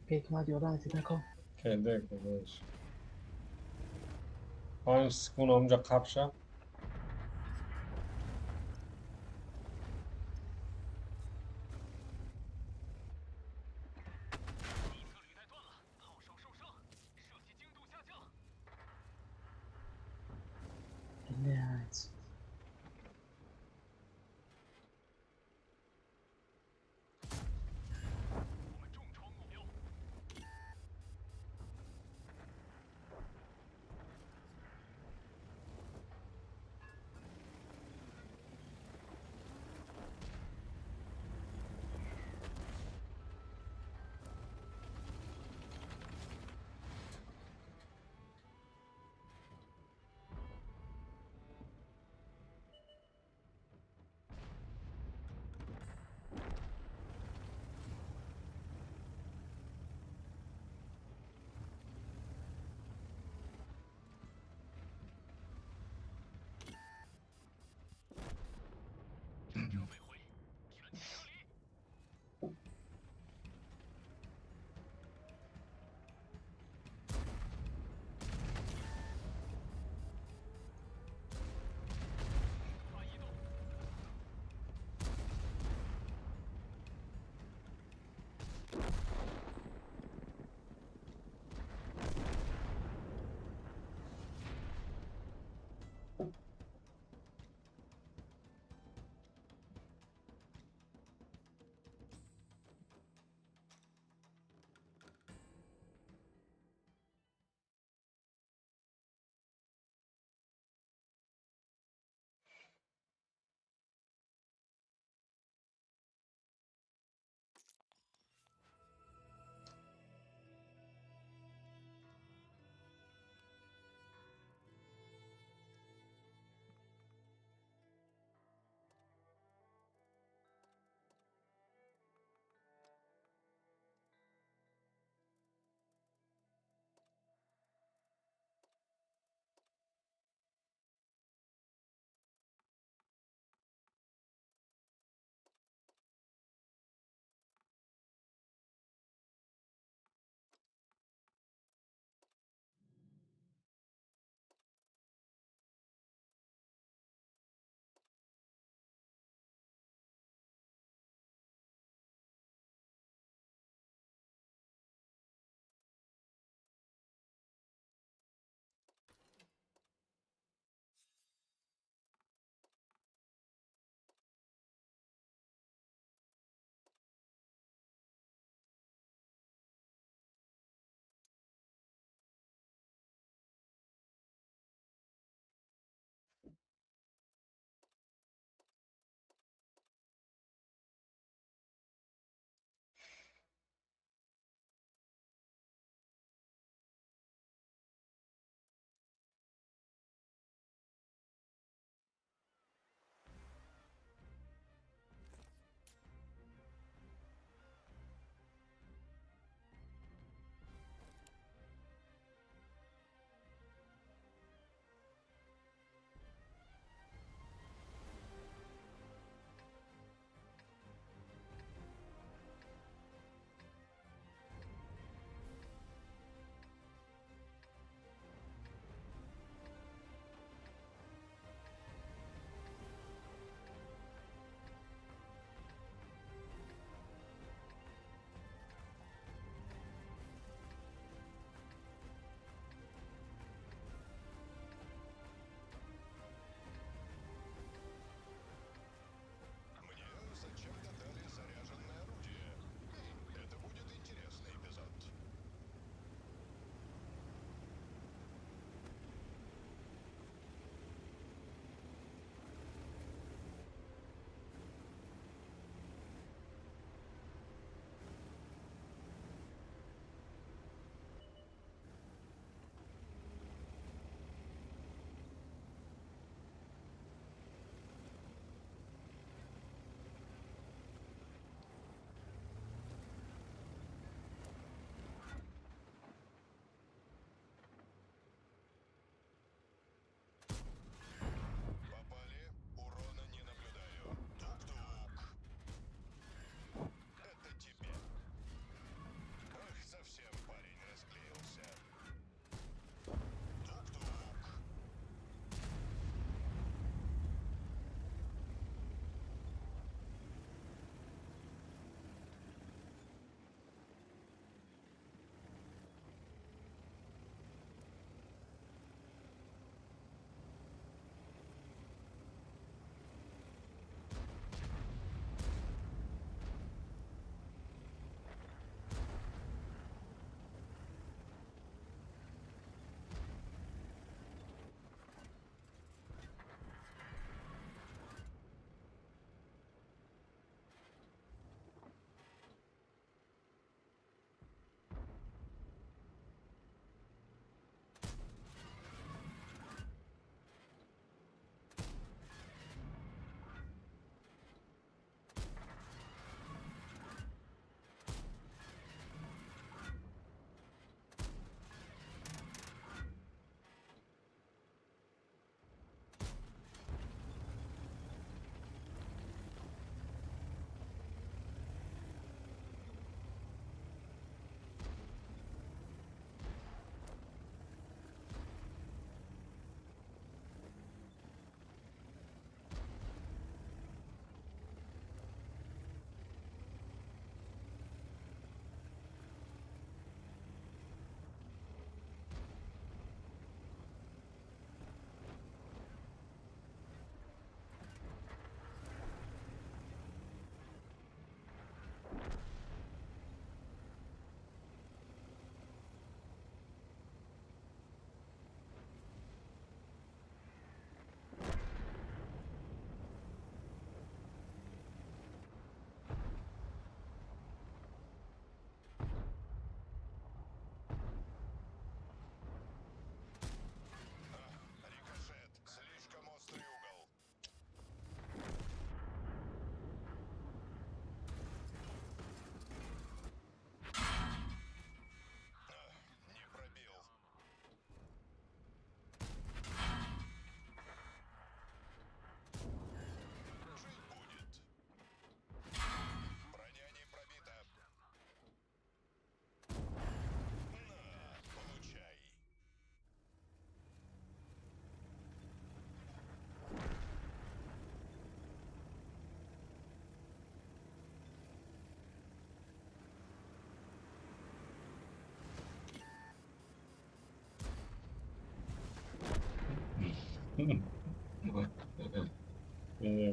可以看到有让子弹空。 کده کدهش پایین سکون اونجا قبشه Блять.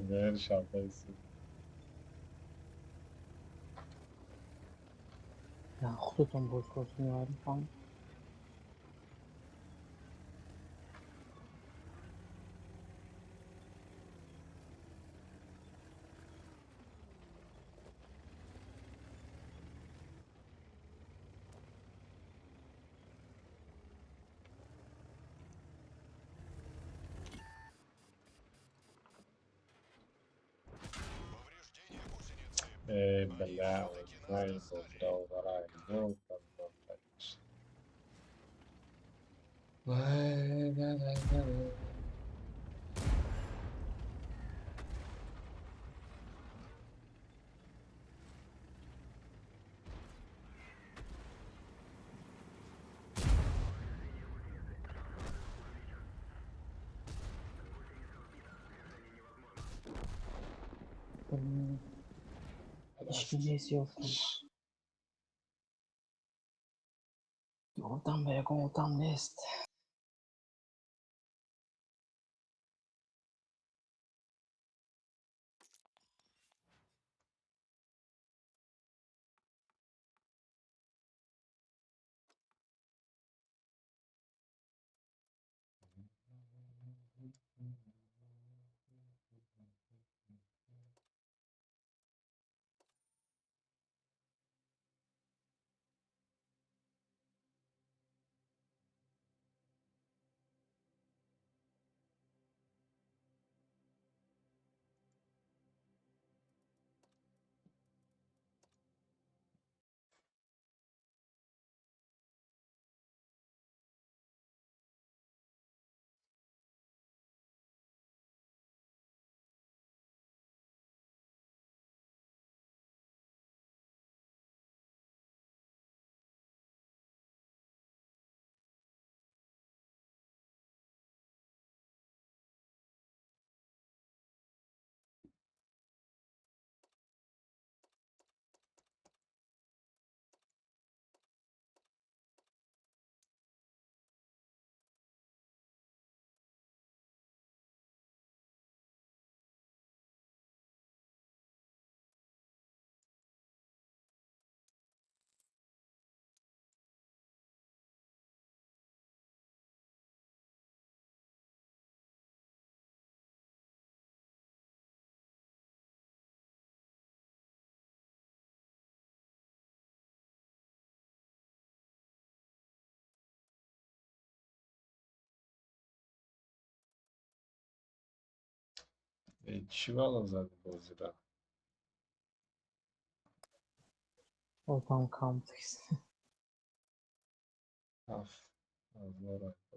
Ver şapkası. Ya خودتون بزرگ میاریم خانم. Бля, знаю, да, угораю. Ну, там, هیچکی نیست یافتم. گفتم به گفتم نیست. چی بالا زدی بازی را؟ Ortam kampüs. اف از ما رفت.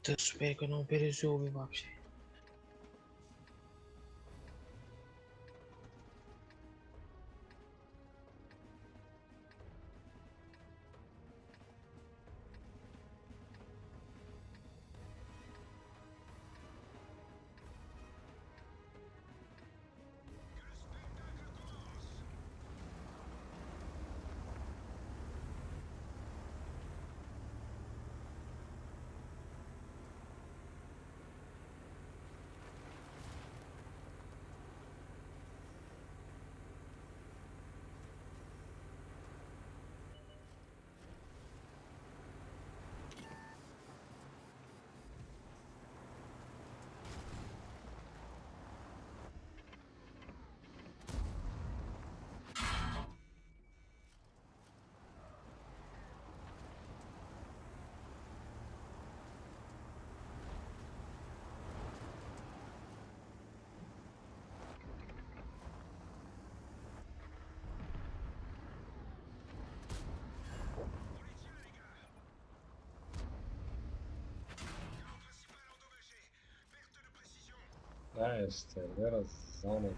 To spero che non per esumi вообще. Да, Estelera zona.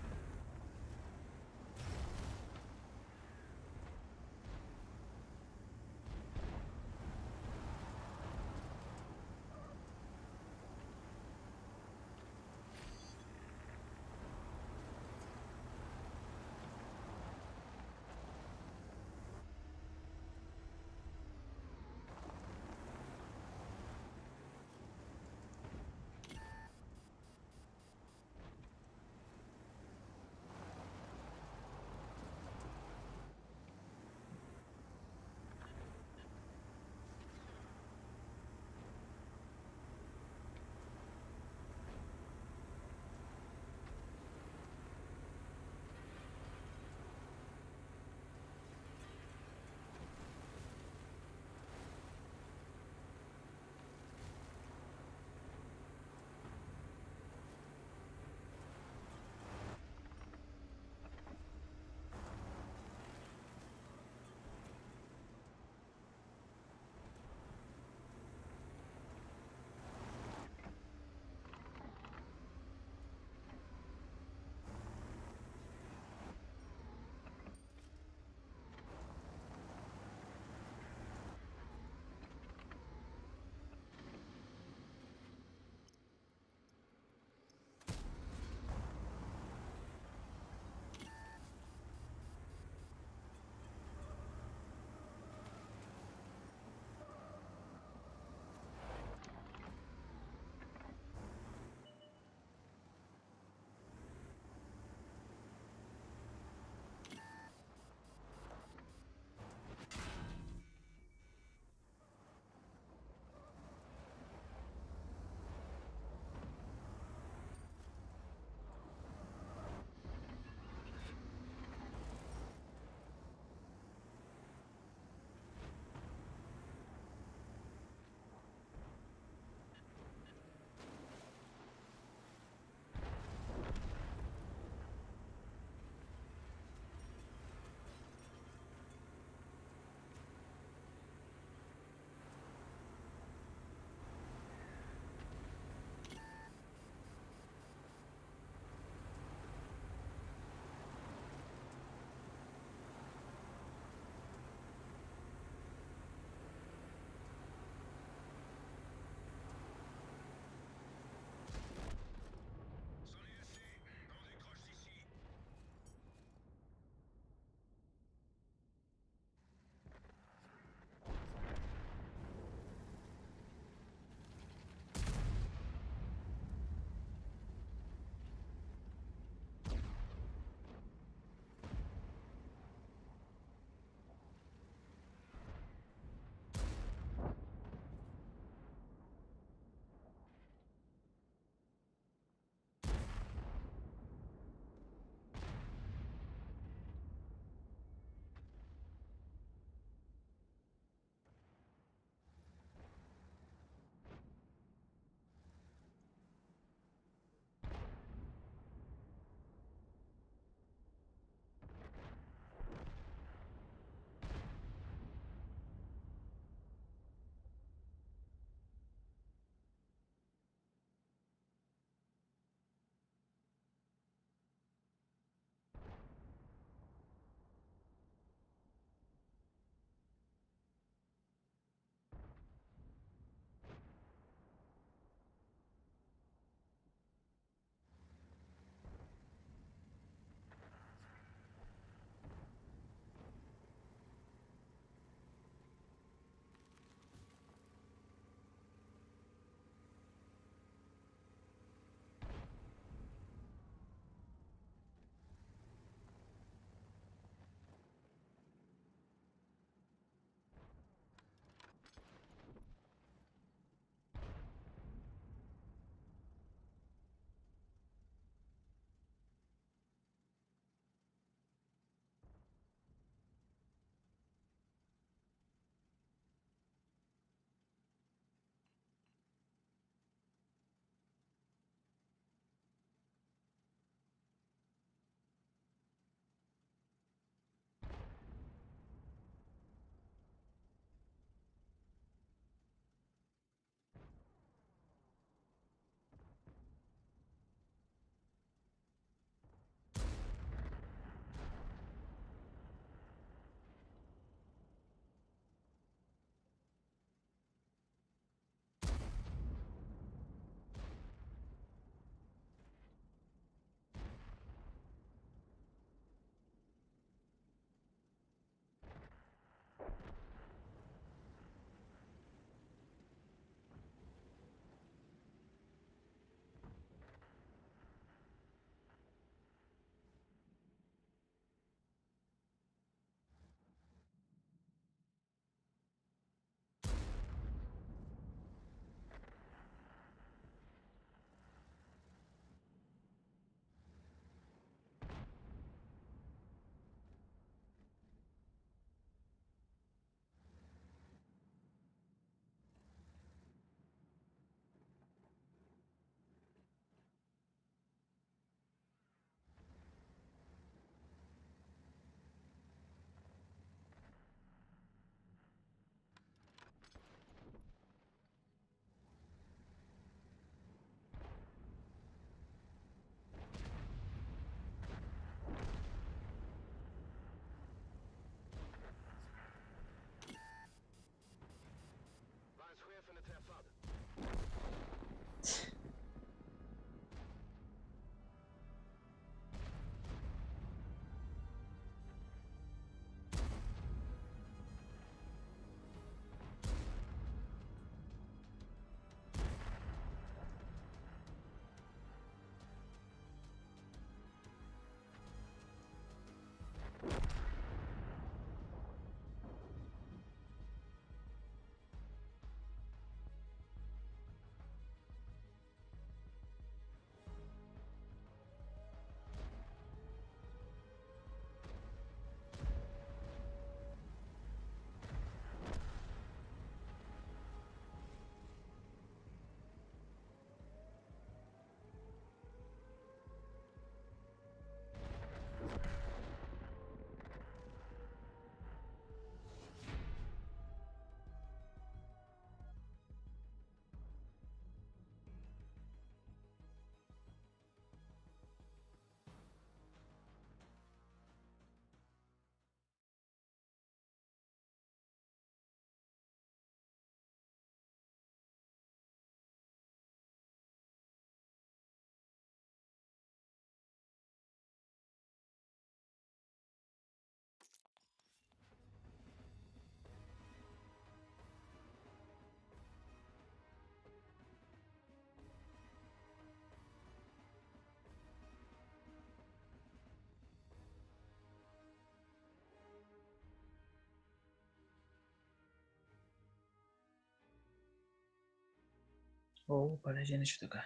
او برای شده که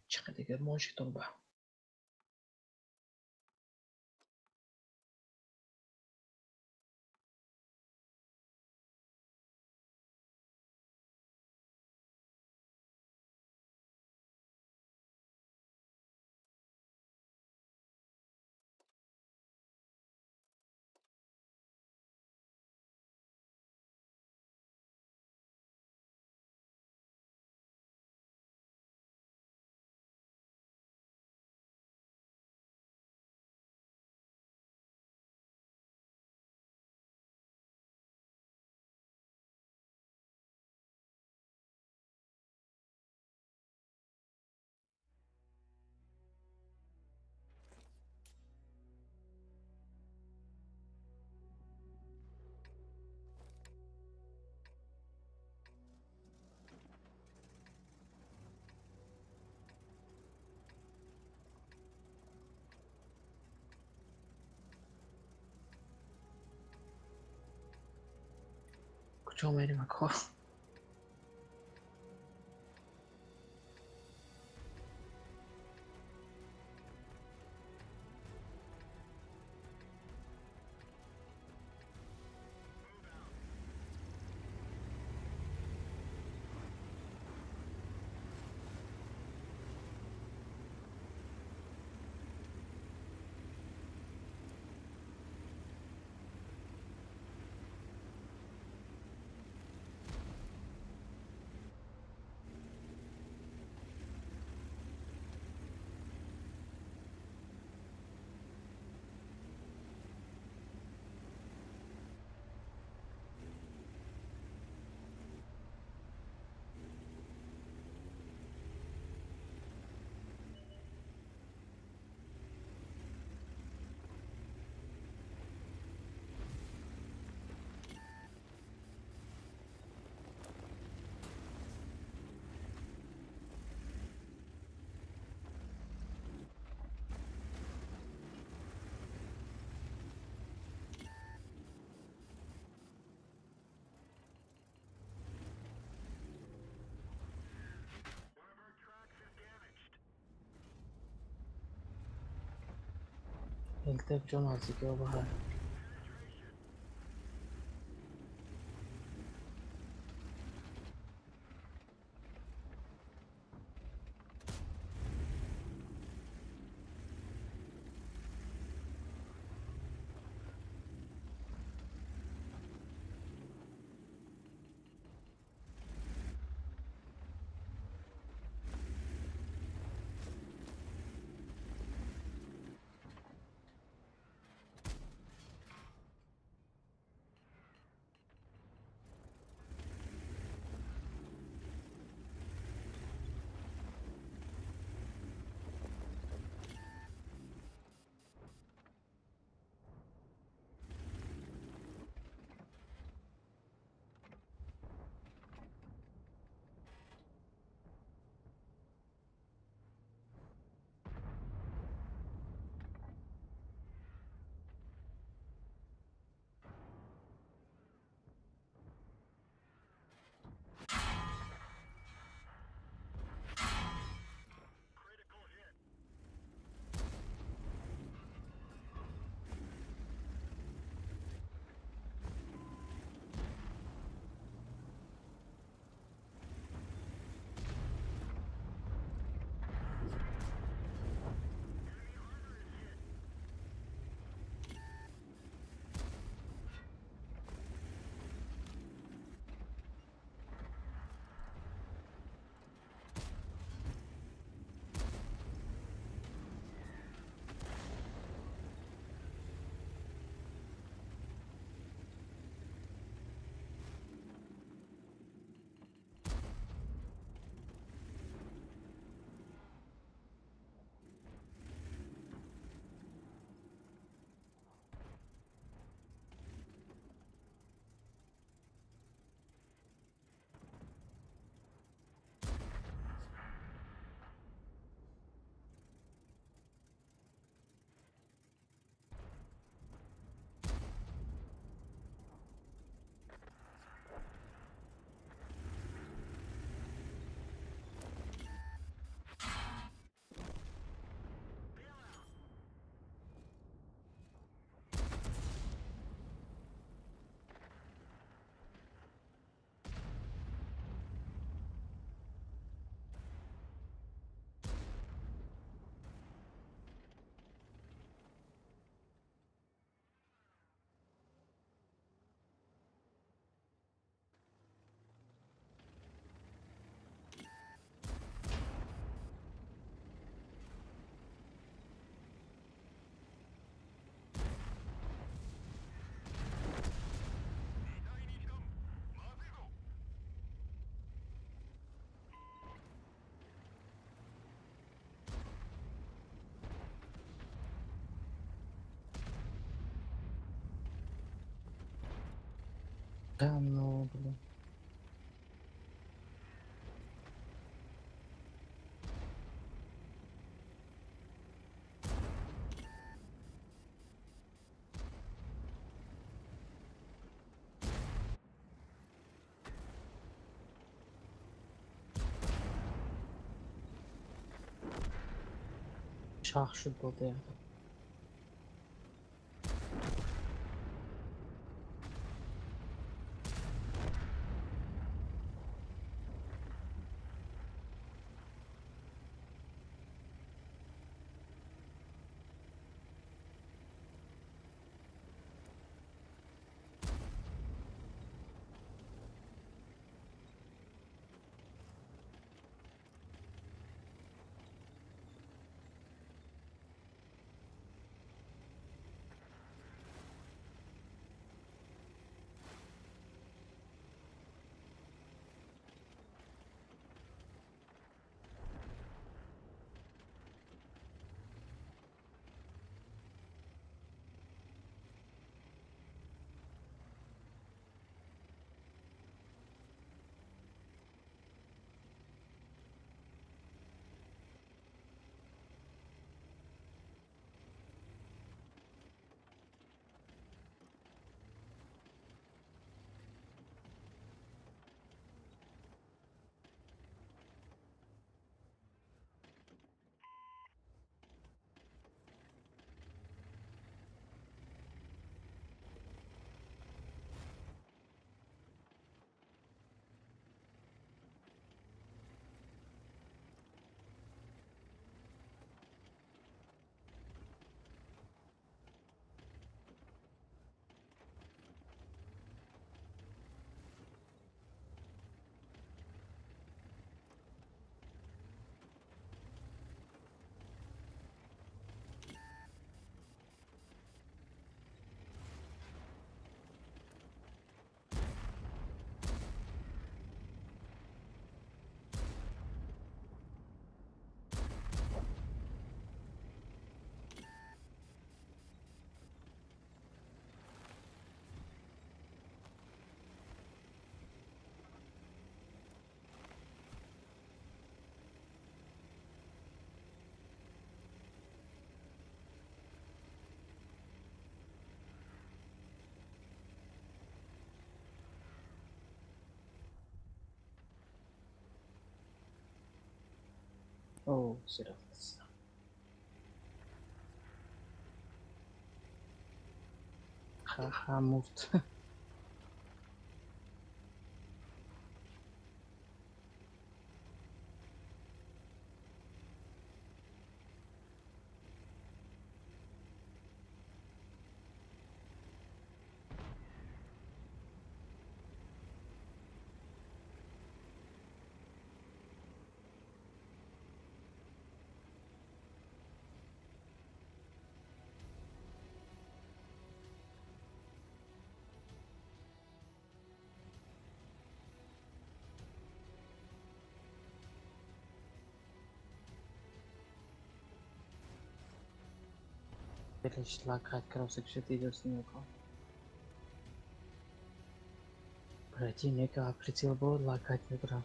چقدر دیگه موشتون با کجا میریم اکا التف جون نزدیکی ها بخیر Да ну, блин. Şah şut oldu ya. Oh, serafs. Haha, moved. Eles лакать кроссы идет с него. Противника прицел был лакать игра.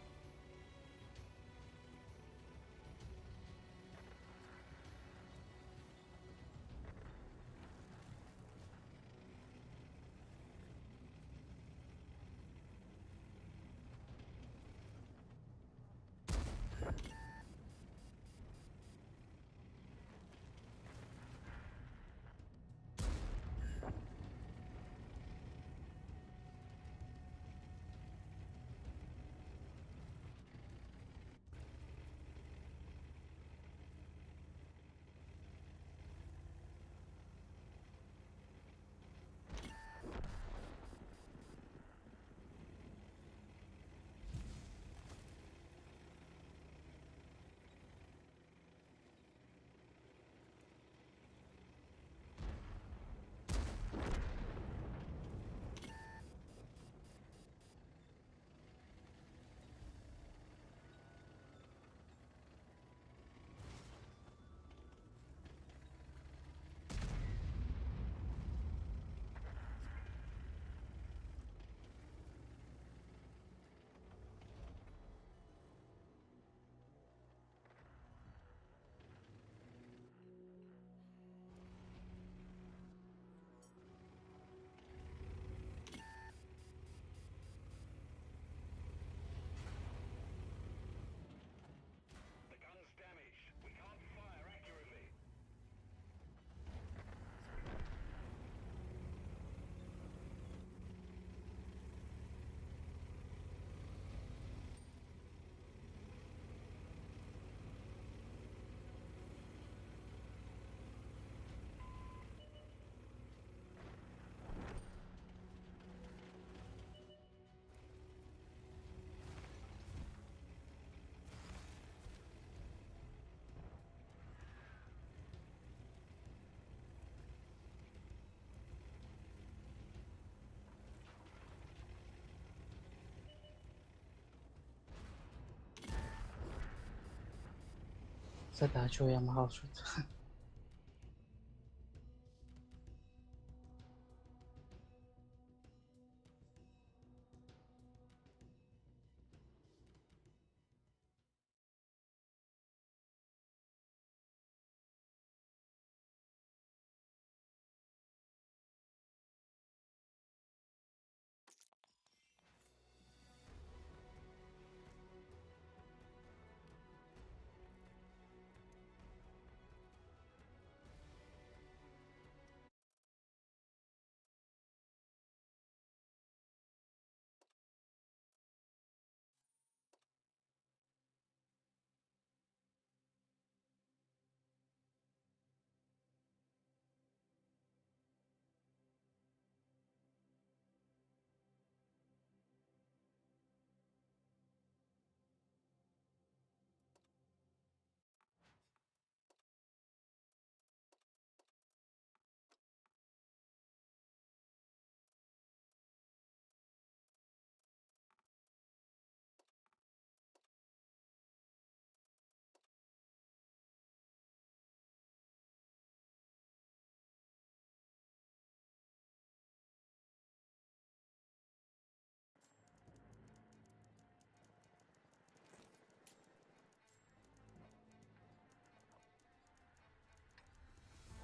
صداچویم حال شد.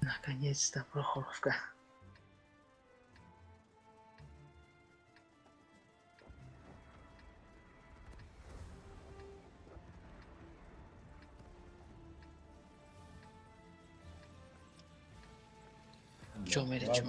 Наконец-то Прохоровка. Чё, Мэри, чё?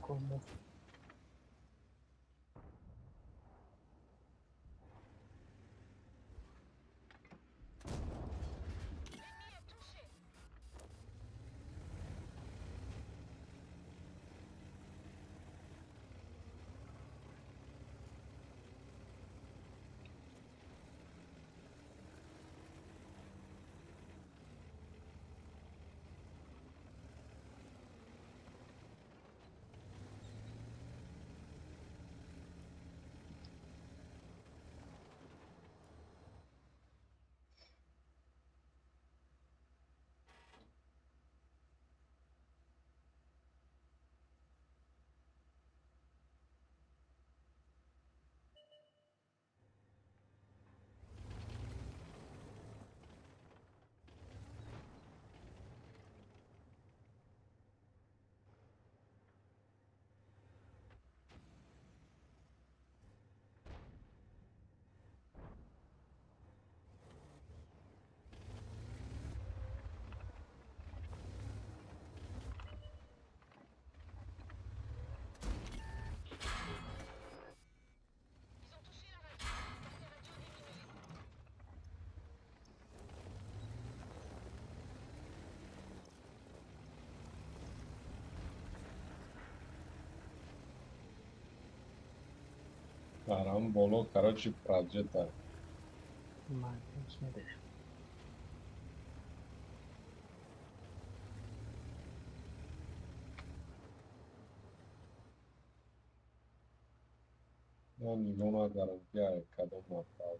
Como Арам боло, короче, проджета. Мальчик, смотри. Man nigah naдарам ки кадом направо.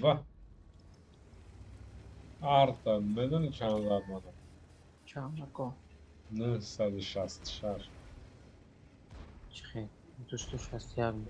و ارتا بدون چند زد مانا چند نکن 966 چه خیلی دوست داشت هستی هم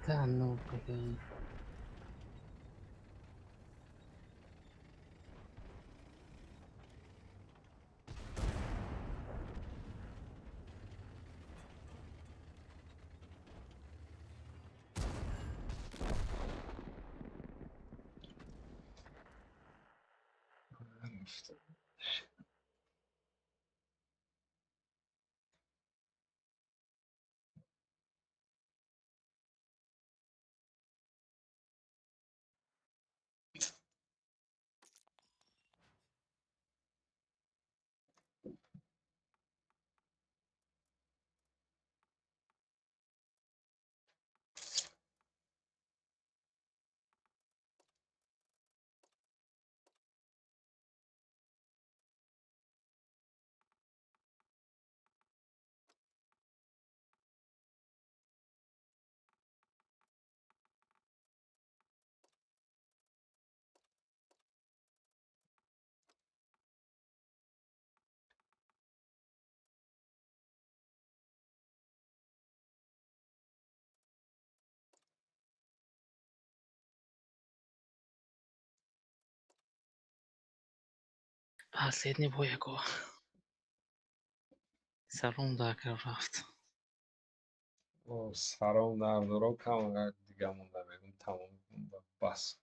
تنو بگی Последний бой jako سرم داکر رفت سرم در درو کم دیگه مونده بگم تمام بس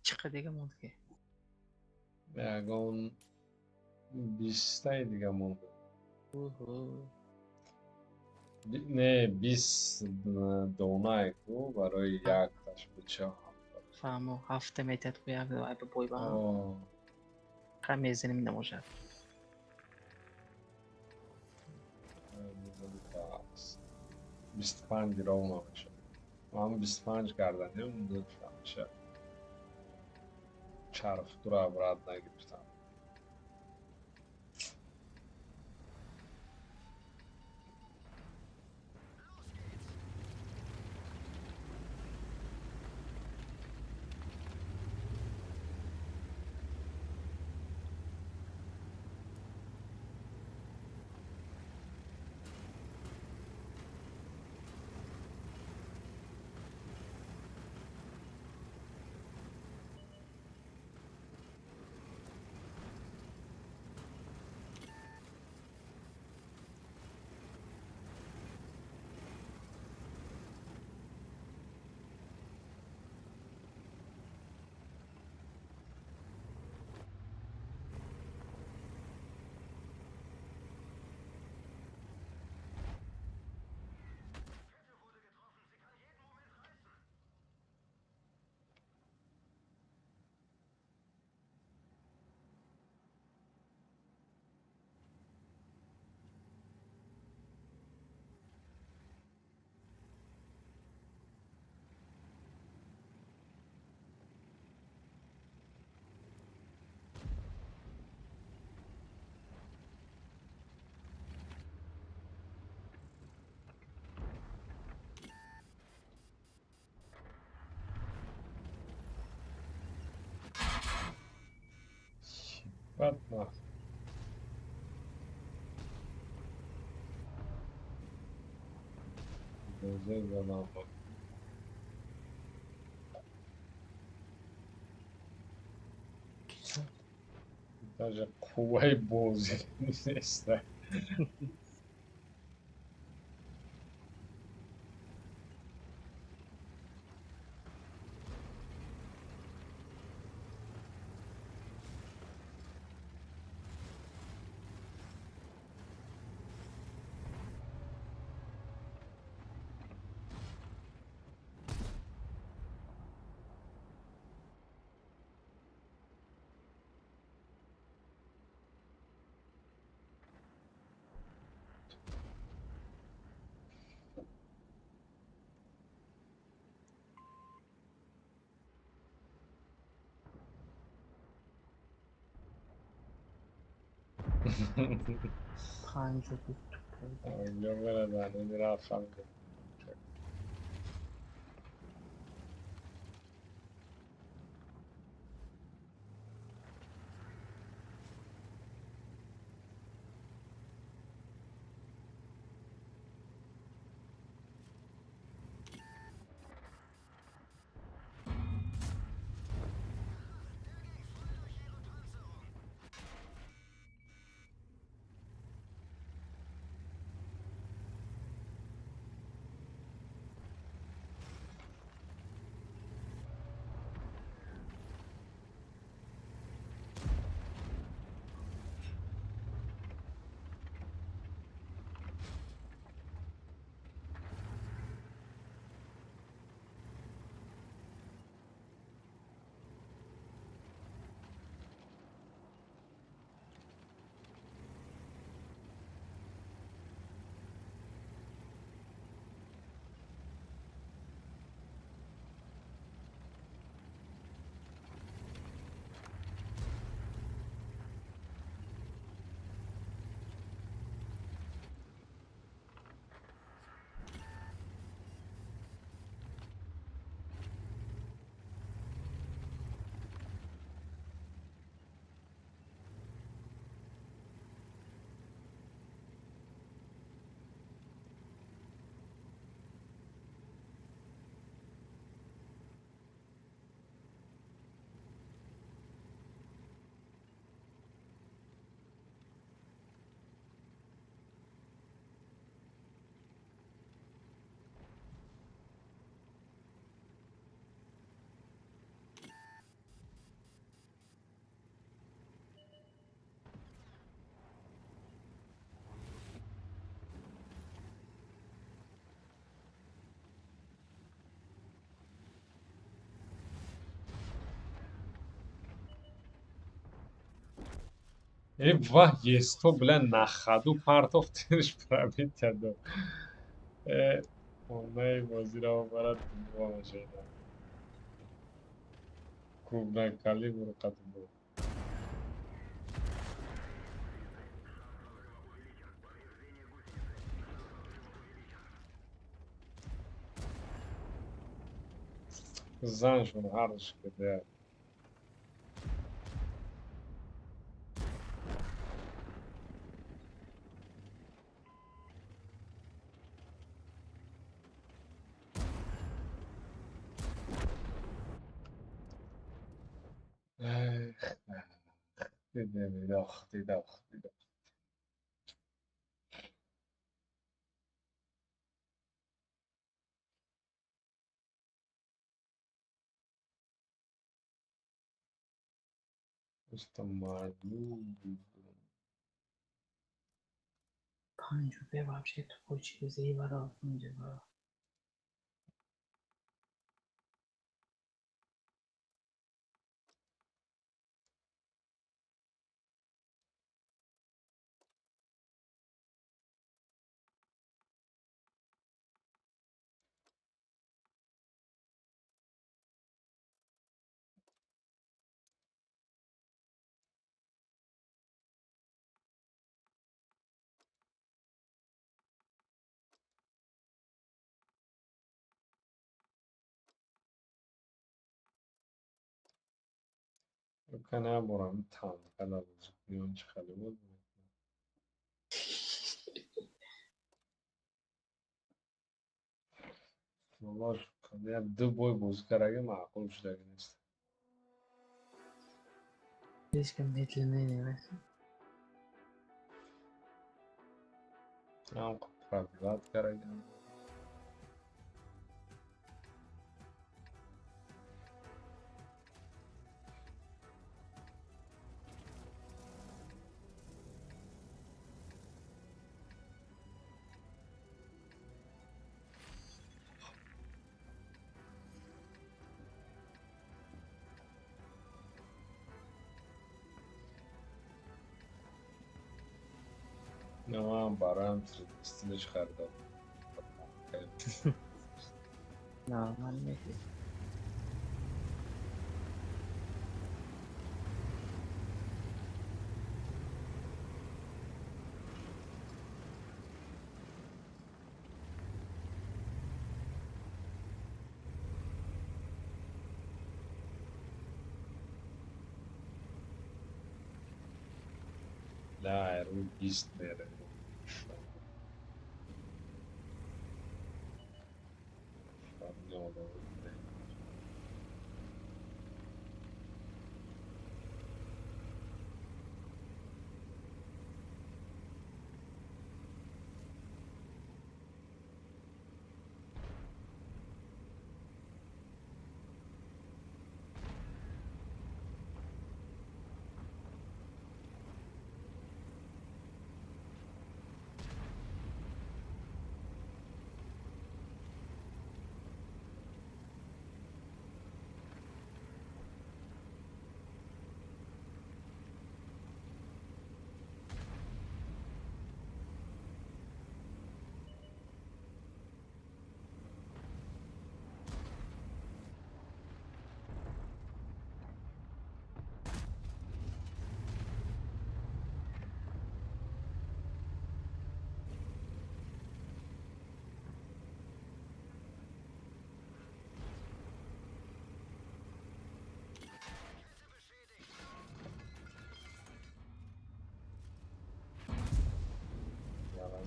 چقدر دیگه موند که بگم 20 دیگه مونده نه 20 دونه کو برای یک تاش بچه فهمو هفته میتد که یک دوای به بوی با هم خمیزینی می نموشد 25 دیره اونا بشه من 25 کردن مونده میشه چرخ تو را برد نگرفتم بدبخت. بوزه زدم خود. Даже кувай бози نیست. پنج و بود. اینجا برد رفتم. Вах, есть то, бля, на ходу партов тырш пробить одно. Онлайн бозира обарад два машина. Крупный калибр катбо. Заншон харш кеде. دیدم. Просто معلوم بود. پنج و ببخشید تو چیزی برای اینجا. کنم برام تام کلا میون چه خیلی بود والله کنه دو بوی بازیکن معقول شده نیست هیچ که medlenini هم قبلت کردم نه من برایم استیلش خریدم normal میگی. لا رو 20 میره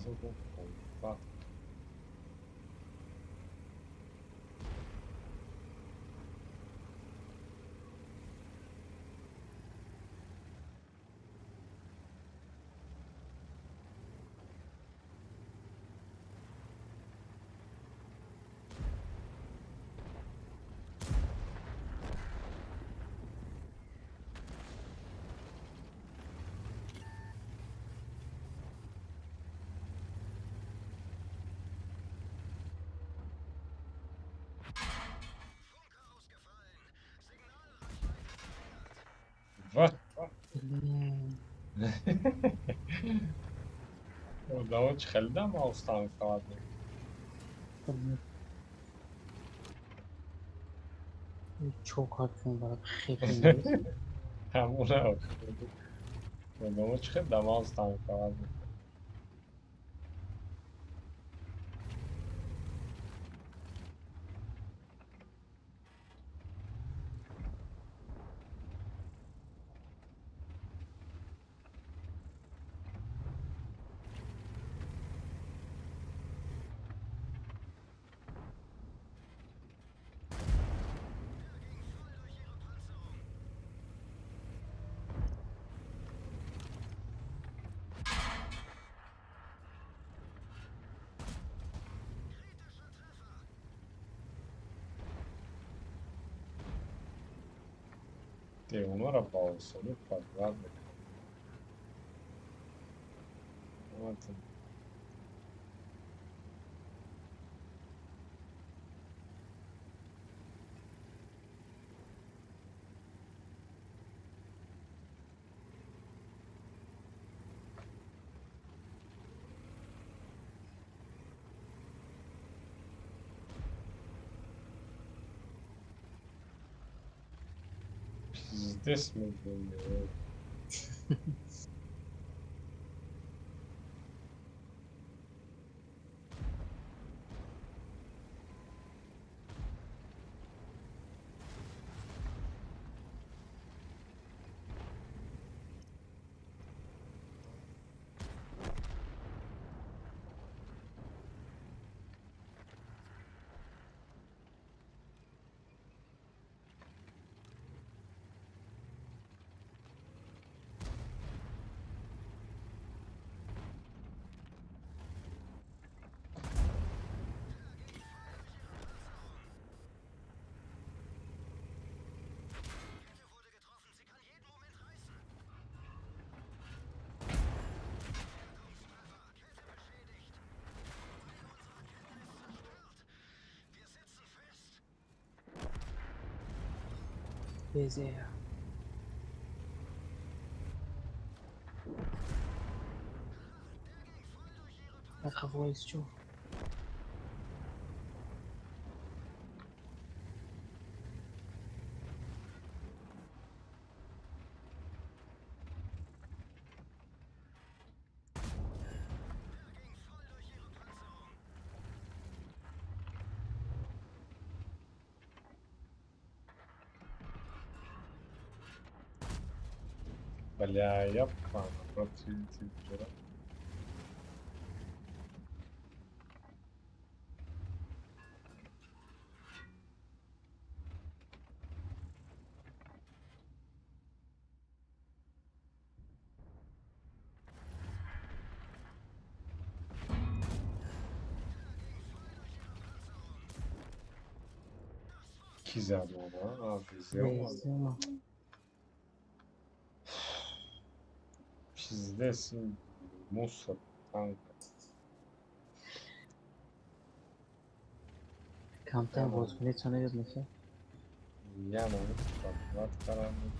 از اون فقط و Udało ci Helda ma ustanka ładnie. çok hakim var. Hepimiz. همونه udało ci Helda ma ustanka ładnie. Ty, unora po sobie ładnie. Ładnie. Здесь мы были. Bezerra. Acabou esse tio. Бля, я пана, противитель вчера. Quiser não, viseu, mano. Bezerra. Пиздец, мусор, танк. کمتر بازگونه چانه یاد میشه. Я на вот караму.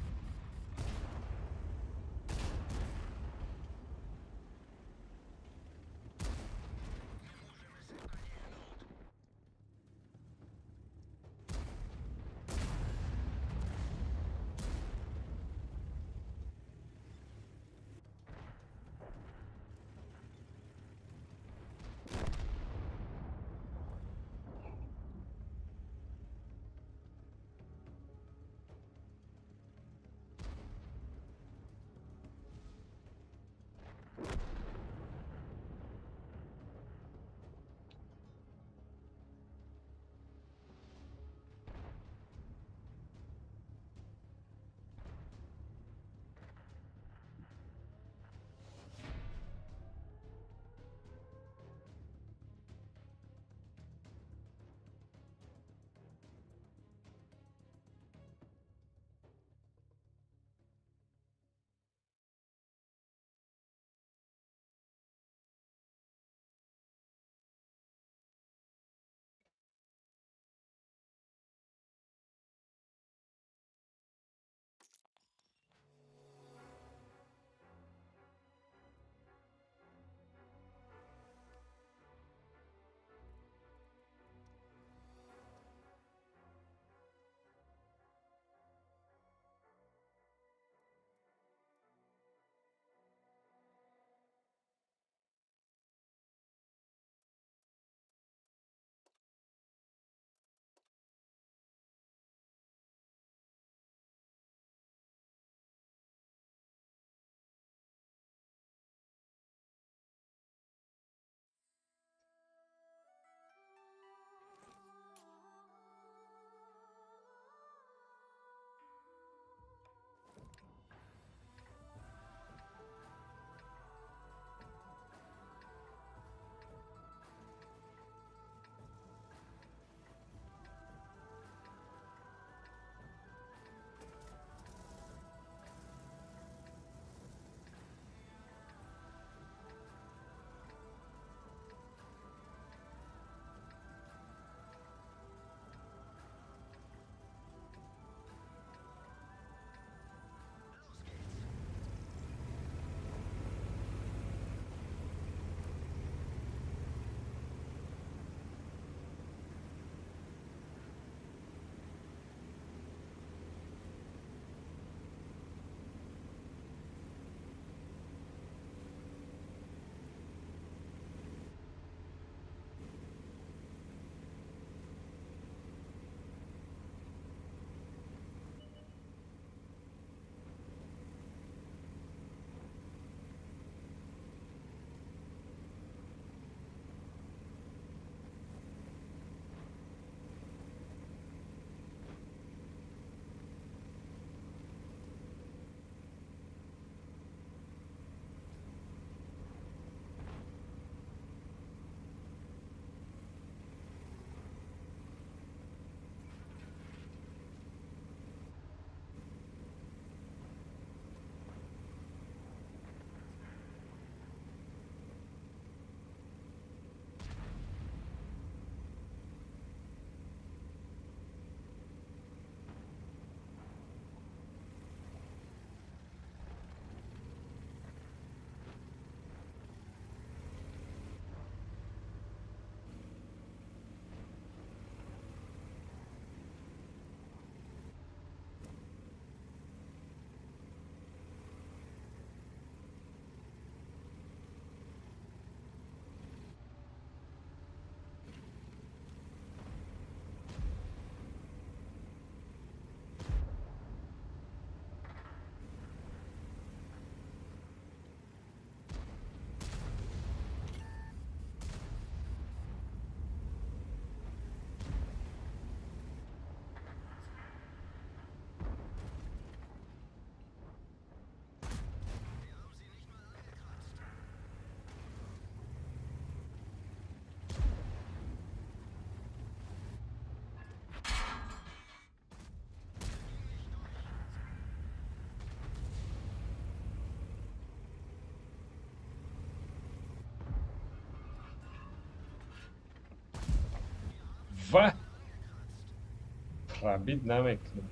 و رابید نمیکنم.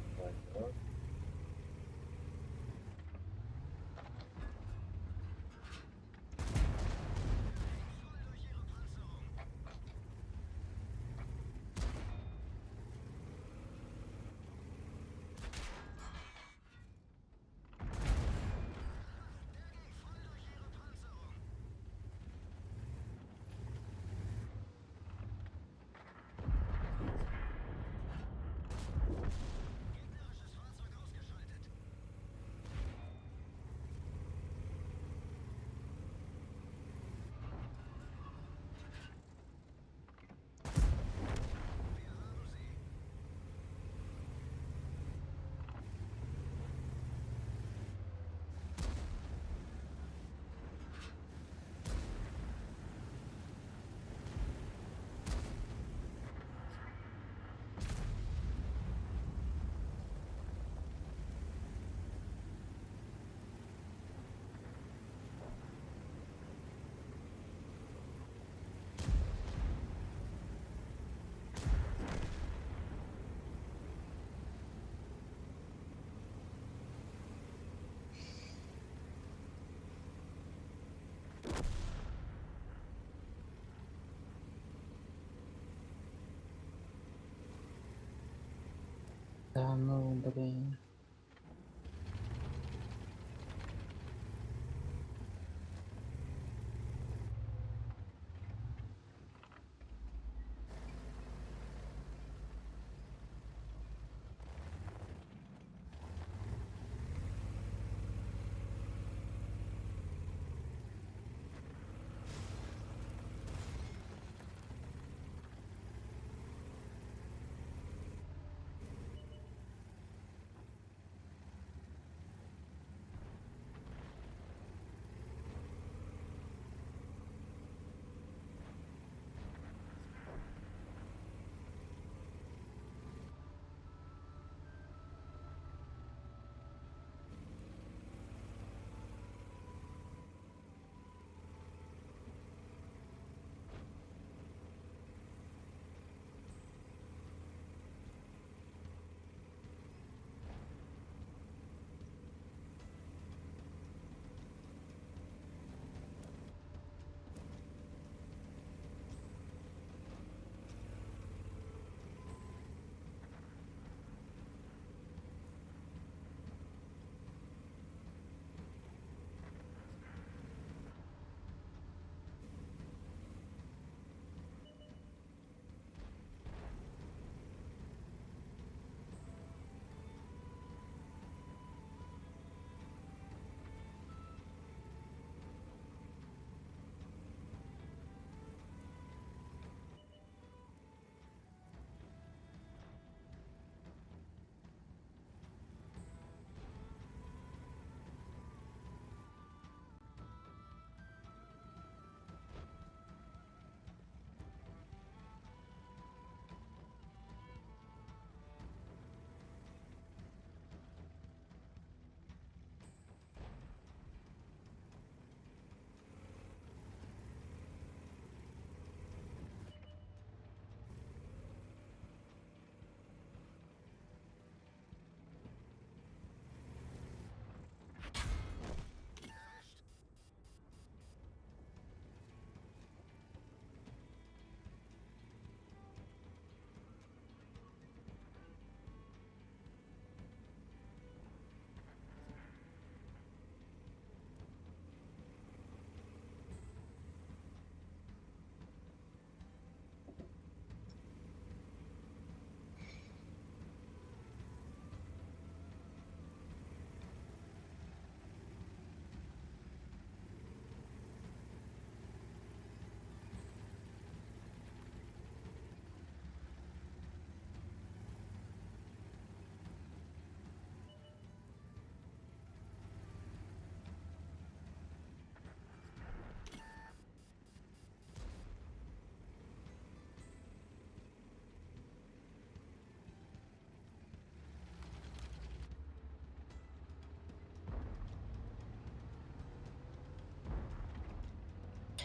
Danno bene.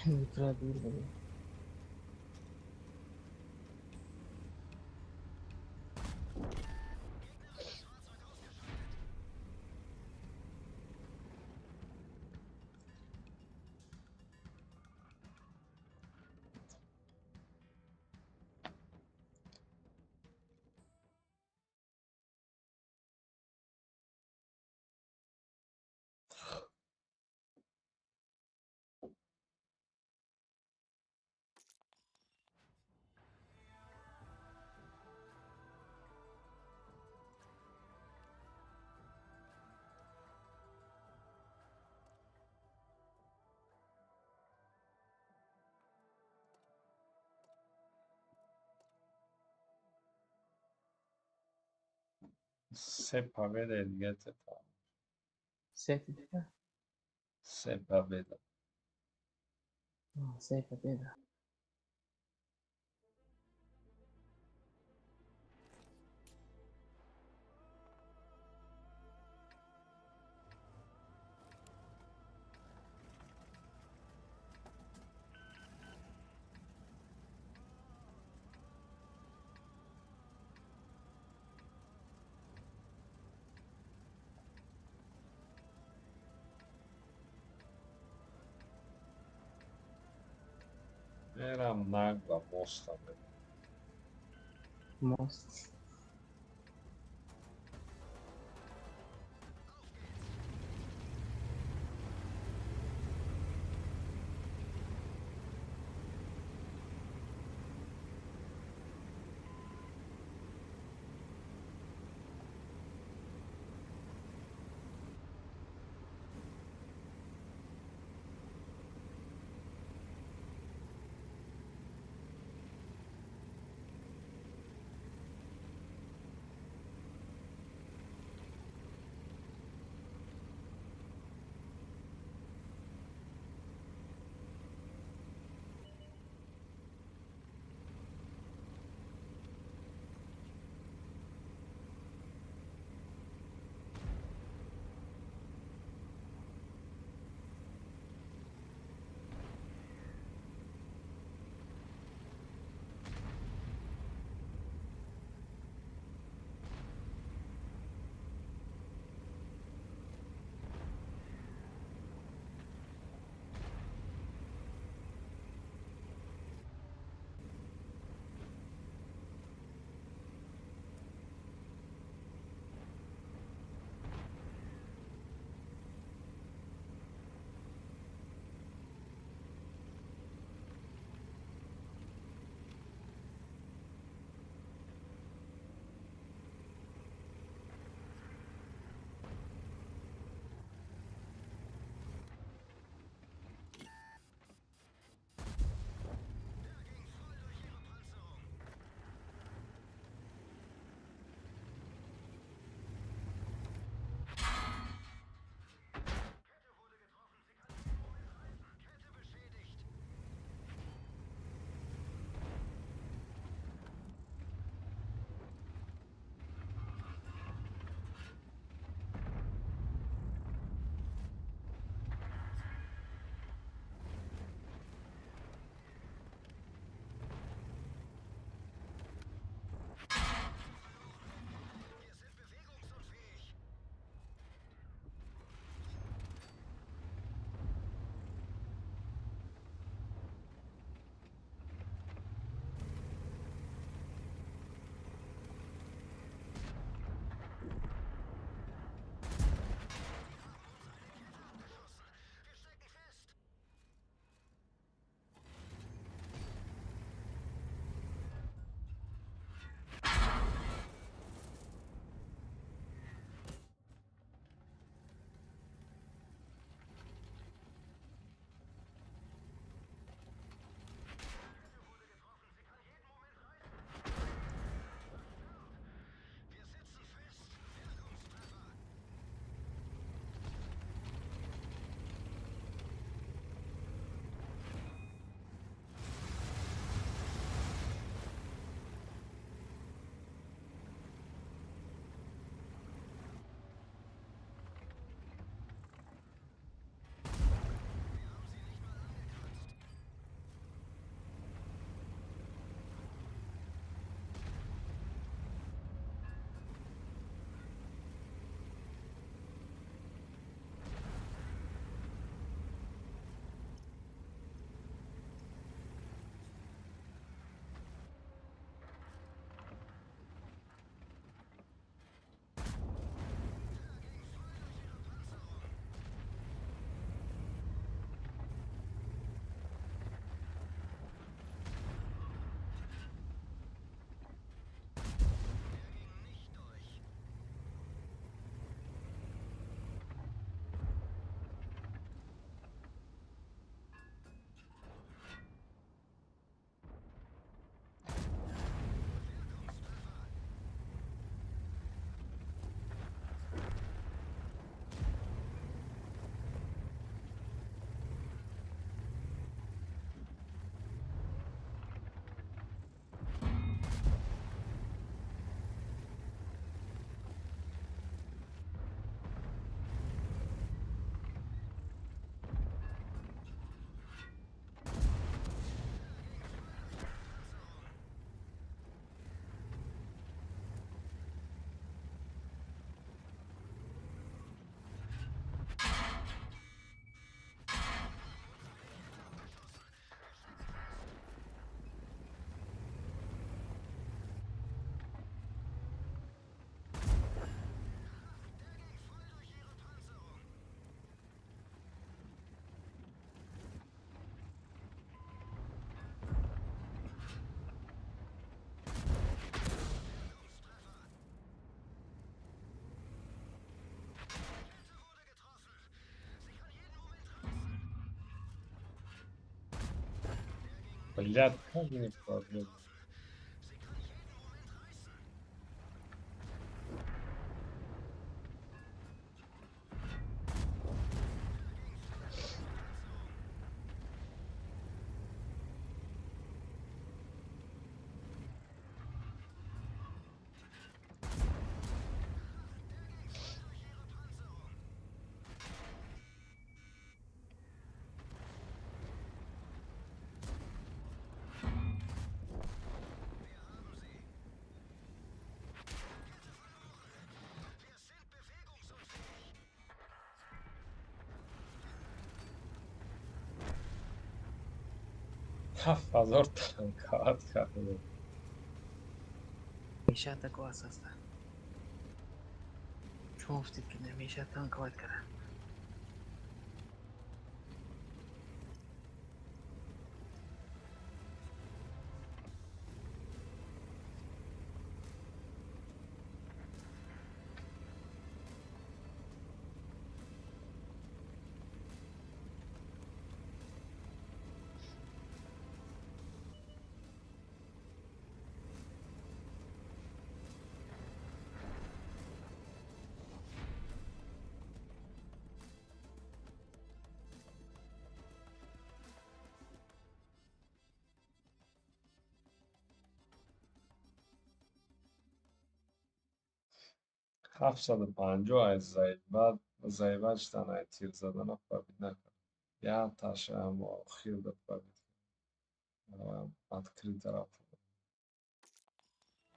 दूसरा दूर करो Se победа и две ТТА. Certifica? Se победа. No, certifica. Eram nagla mosta. Most. Блядь, как мне проблема? Hafazor tankat kardeşim. همیشه تک واسه است. چون افتید که نمیشه تانک واد کرد. هفتصد و پنجاه از زیبت تنهای تیر زدن رو فبید نکن. یا تاشه هم آخیر ده فبید. اتکری طرف.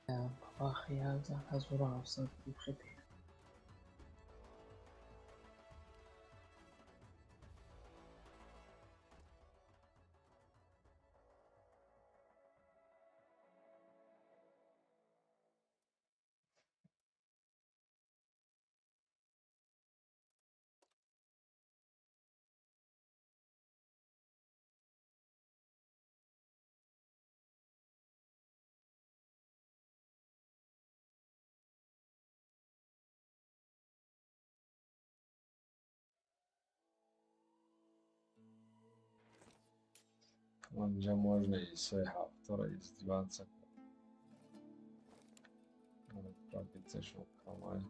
بابا خیال زن از برو افساد خیلی. Onde można i sve haftora izdivance. Fabid se šokama.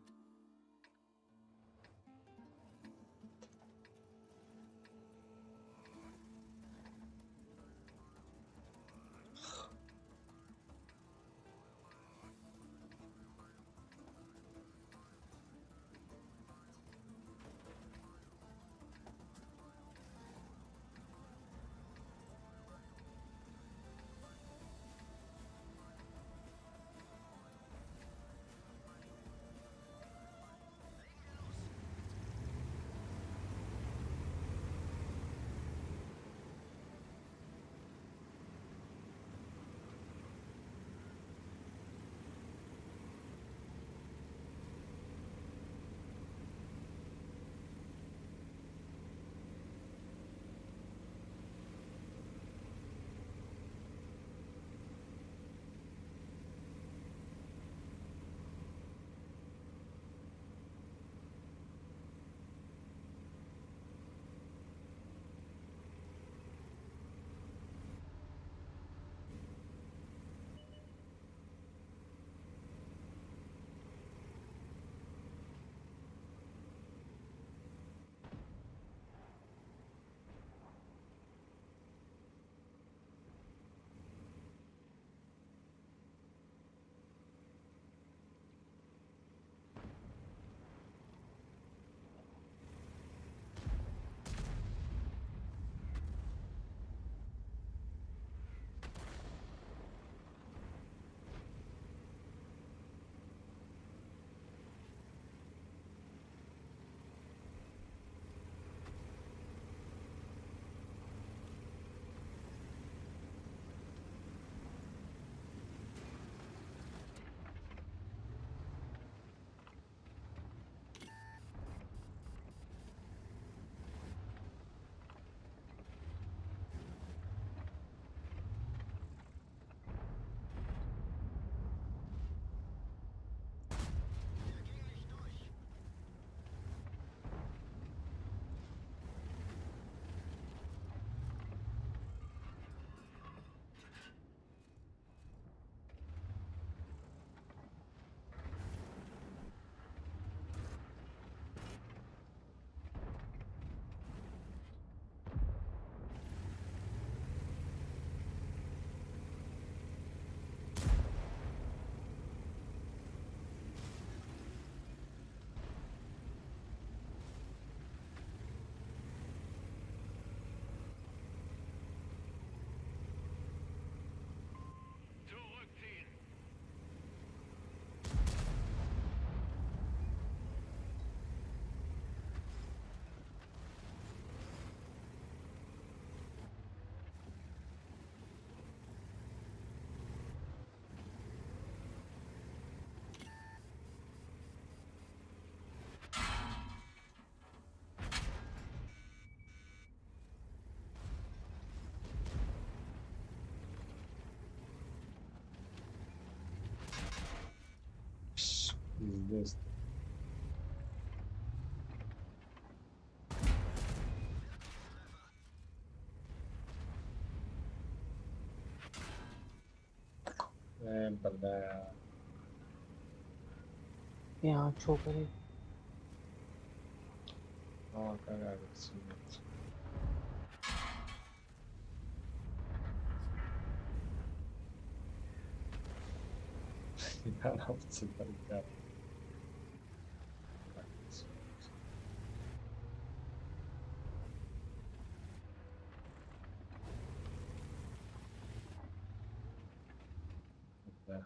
Есть. Бля. यहाँ छोकरे Какая агрессивность. Я на циферках. Да.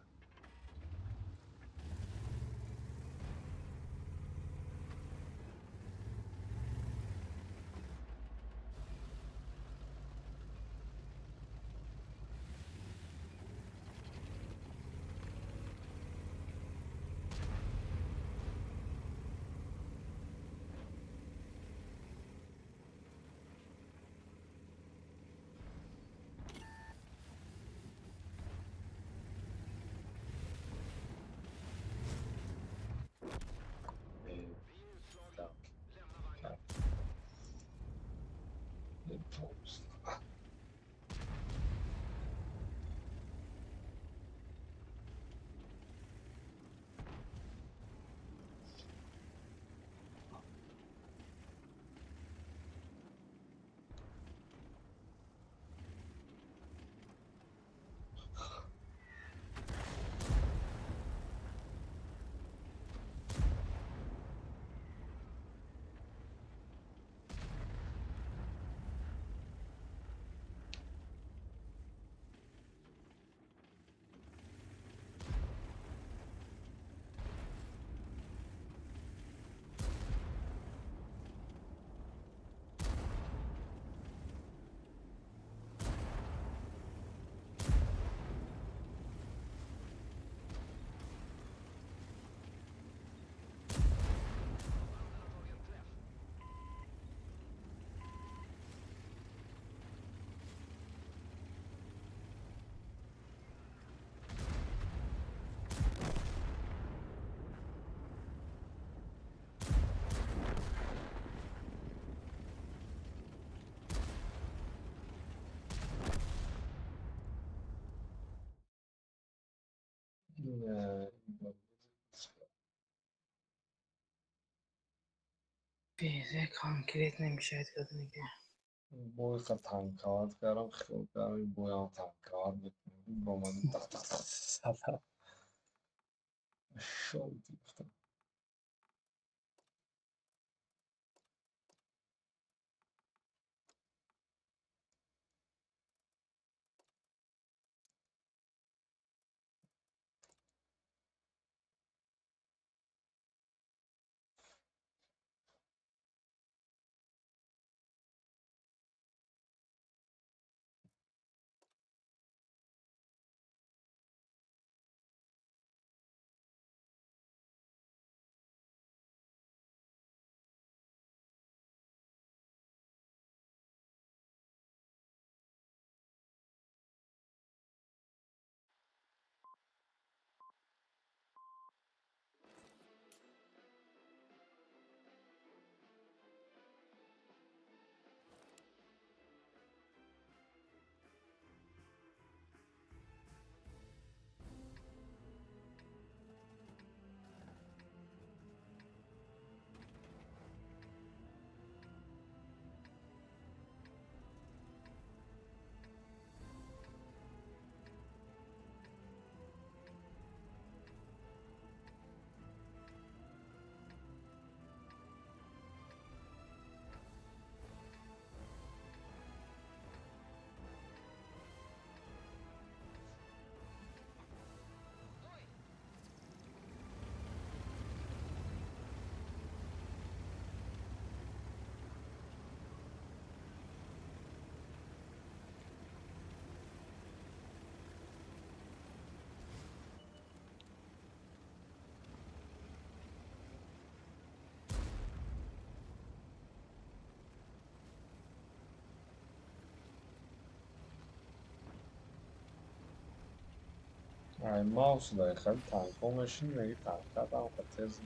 Так. Так. Пожалуйста. پیزه کانکریت نمیشه ادگاه دیگه بوی خط tankavat kardم خیلی برای بویم tankavat میکنم با من تخت تخت سفر شد ای ماوس داری خیلی تنکامشین میگی تنکت هم خیلی تیز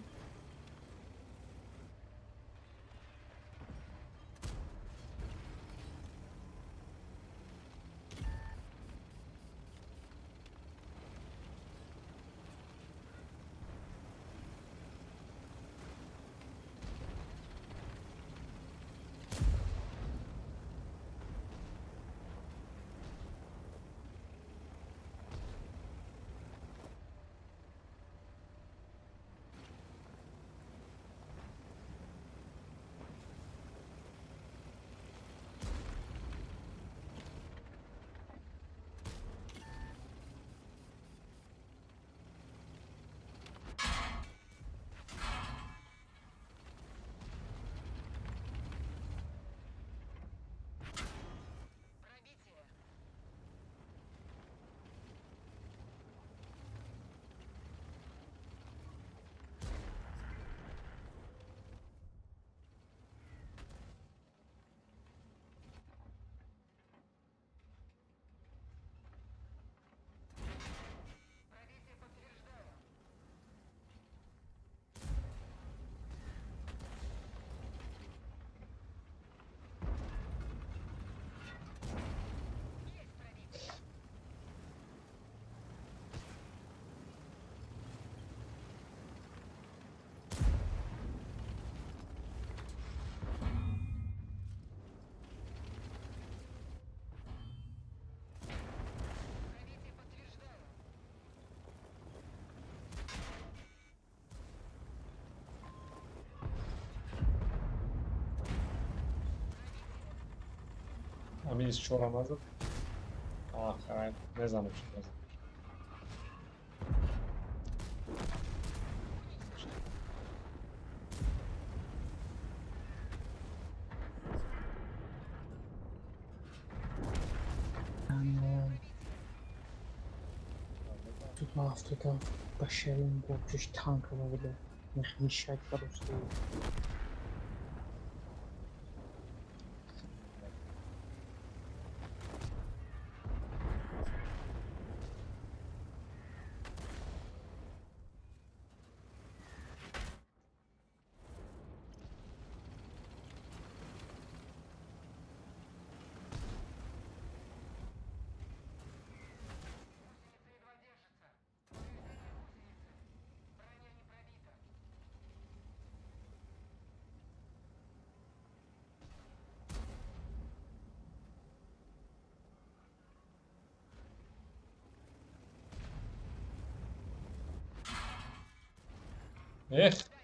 همین از چورم ازد آخرین نزنمش تو هفتاد با شرین با جوش تانک رو بوده میخوایی شاید برسته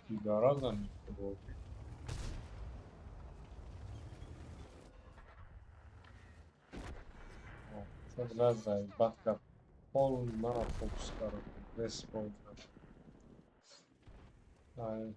بیدارا زنی بردی شد رزای بدکر پول منو فوکس کرد بس بودن ای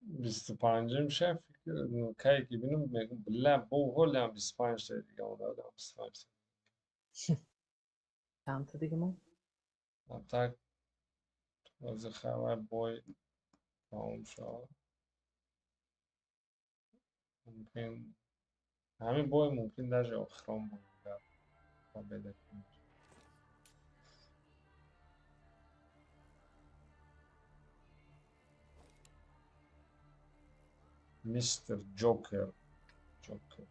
بیست و پنجم شب کی که بینم میگم بله بو هول هم 25 تا دیگه اون دادم 25 چند تا دیگه من تا از خبر بوی تمام شد ممکن همین بوی ممکن در آخرام بود تا بده میستر جوکر جوکر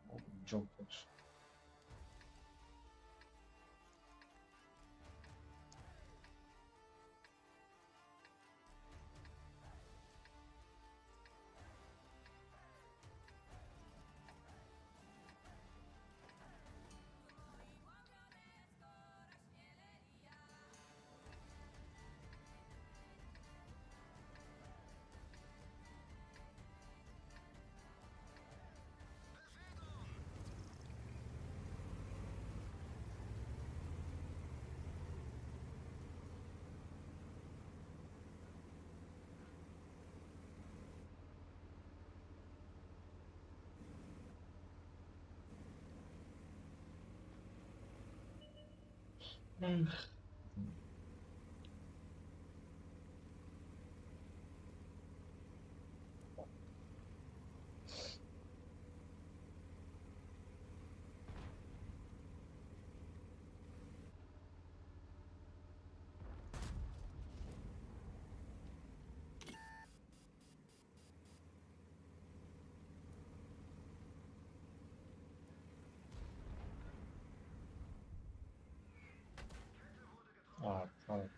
Ah, tamam.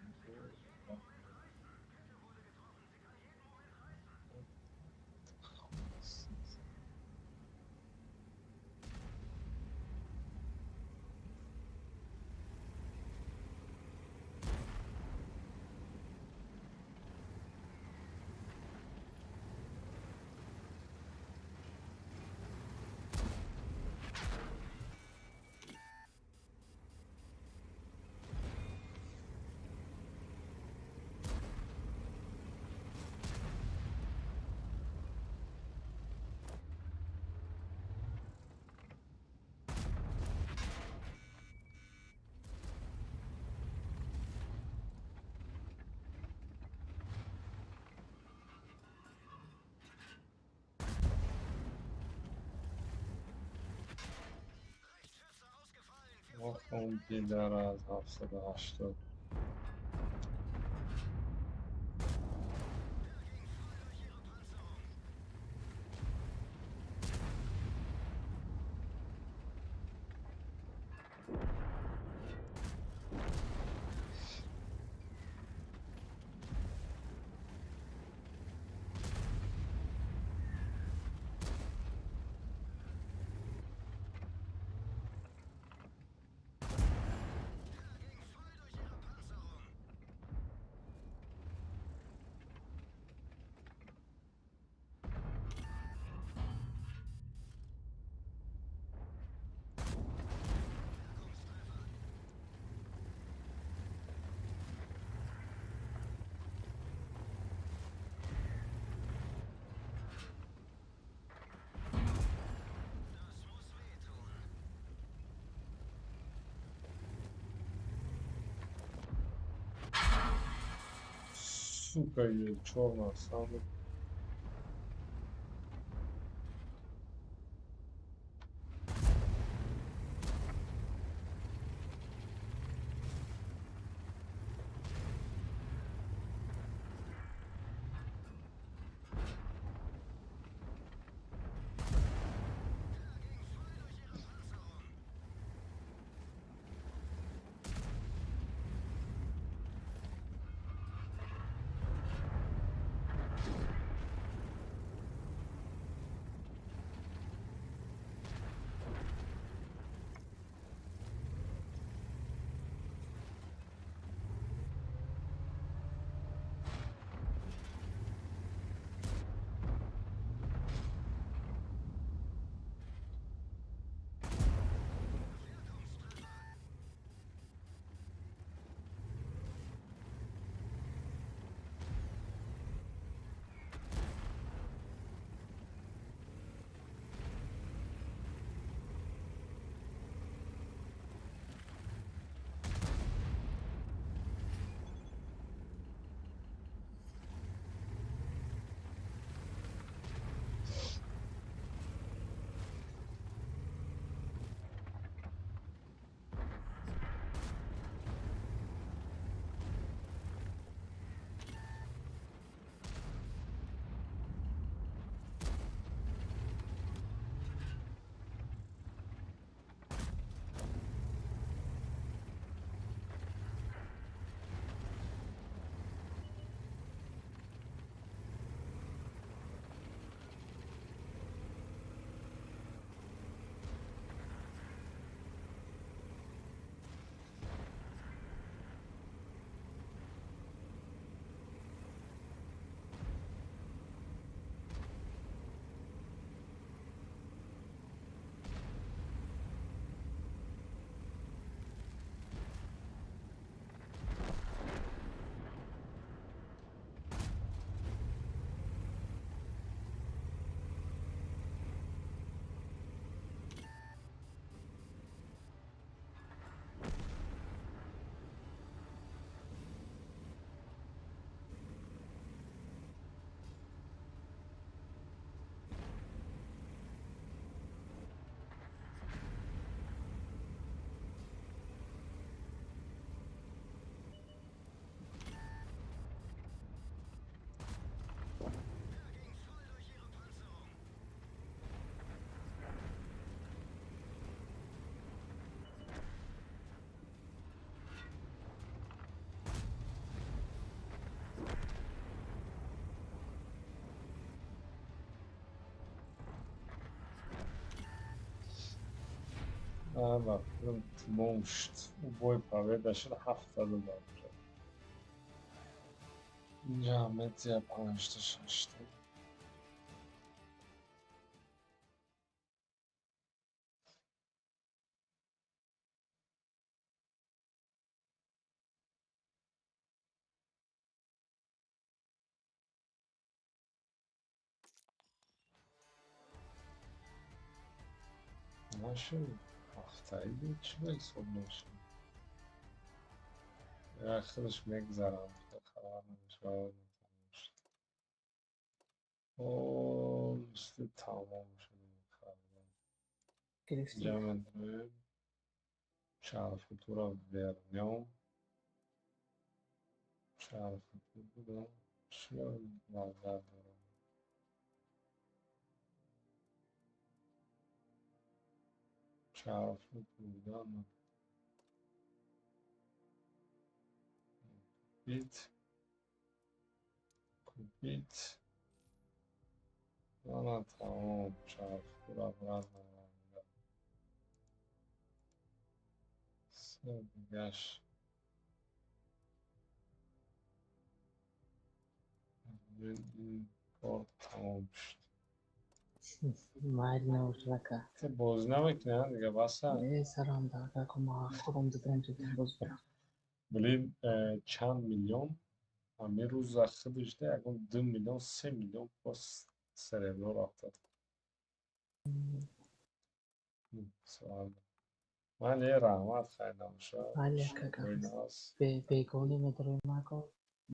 اون دیدار از 780. Сука, є чорна саме. Bakıyorum Tmomşt. Boy pavadaşır haftada da. Camet yapanıştı şaştı. Nasıl? Haftayı geçmek zorundasın. Arkadaş megzaram. Kalanmış var. O işte tamam şimdi. Camet Ciao futuro verniamo. Ciao futuro. Ciao futuro. Bit. Bit. Bana tamam. Ciao futuro. Yaş. Tamam. Marina urlaka. Boznamak ne دیگه basa. سلام دادا کما خودم دیدم تو روز برم. Блин, چند میلیون همه روز زخه داشته اگه 2 میلیون 3 میلیون باز سربرو رفته سوال من یه رحمت خیلی شد ولی که بیناس به بیگانی مدرای ماکو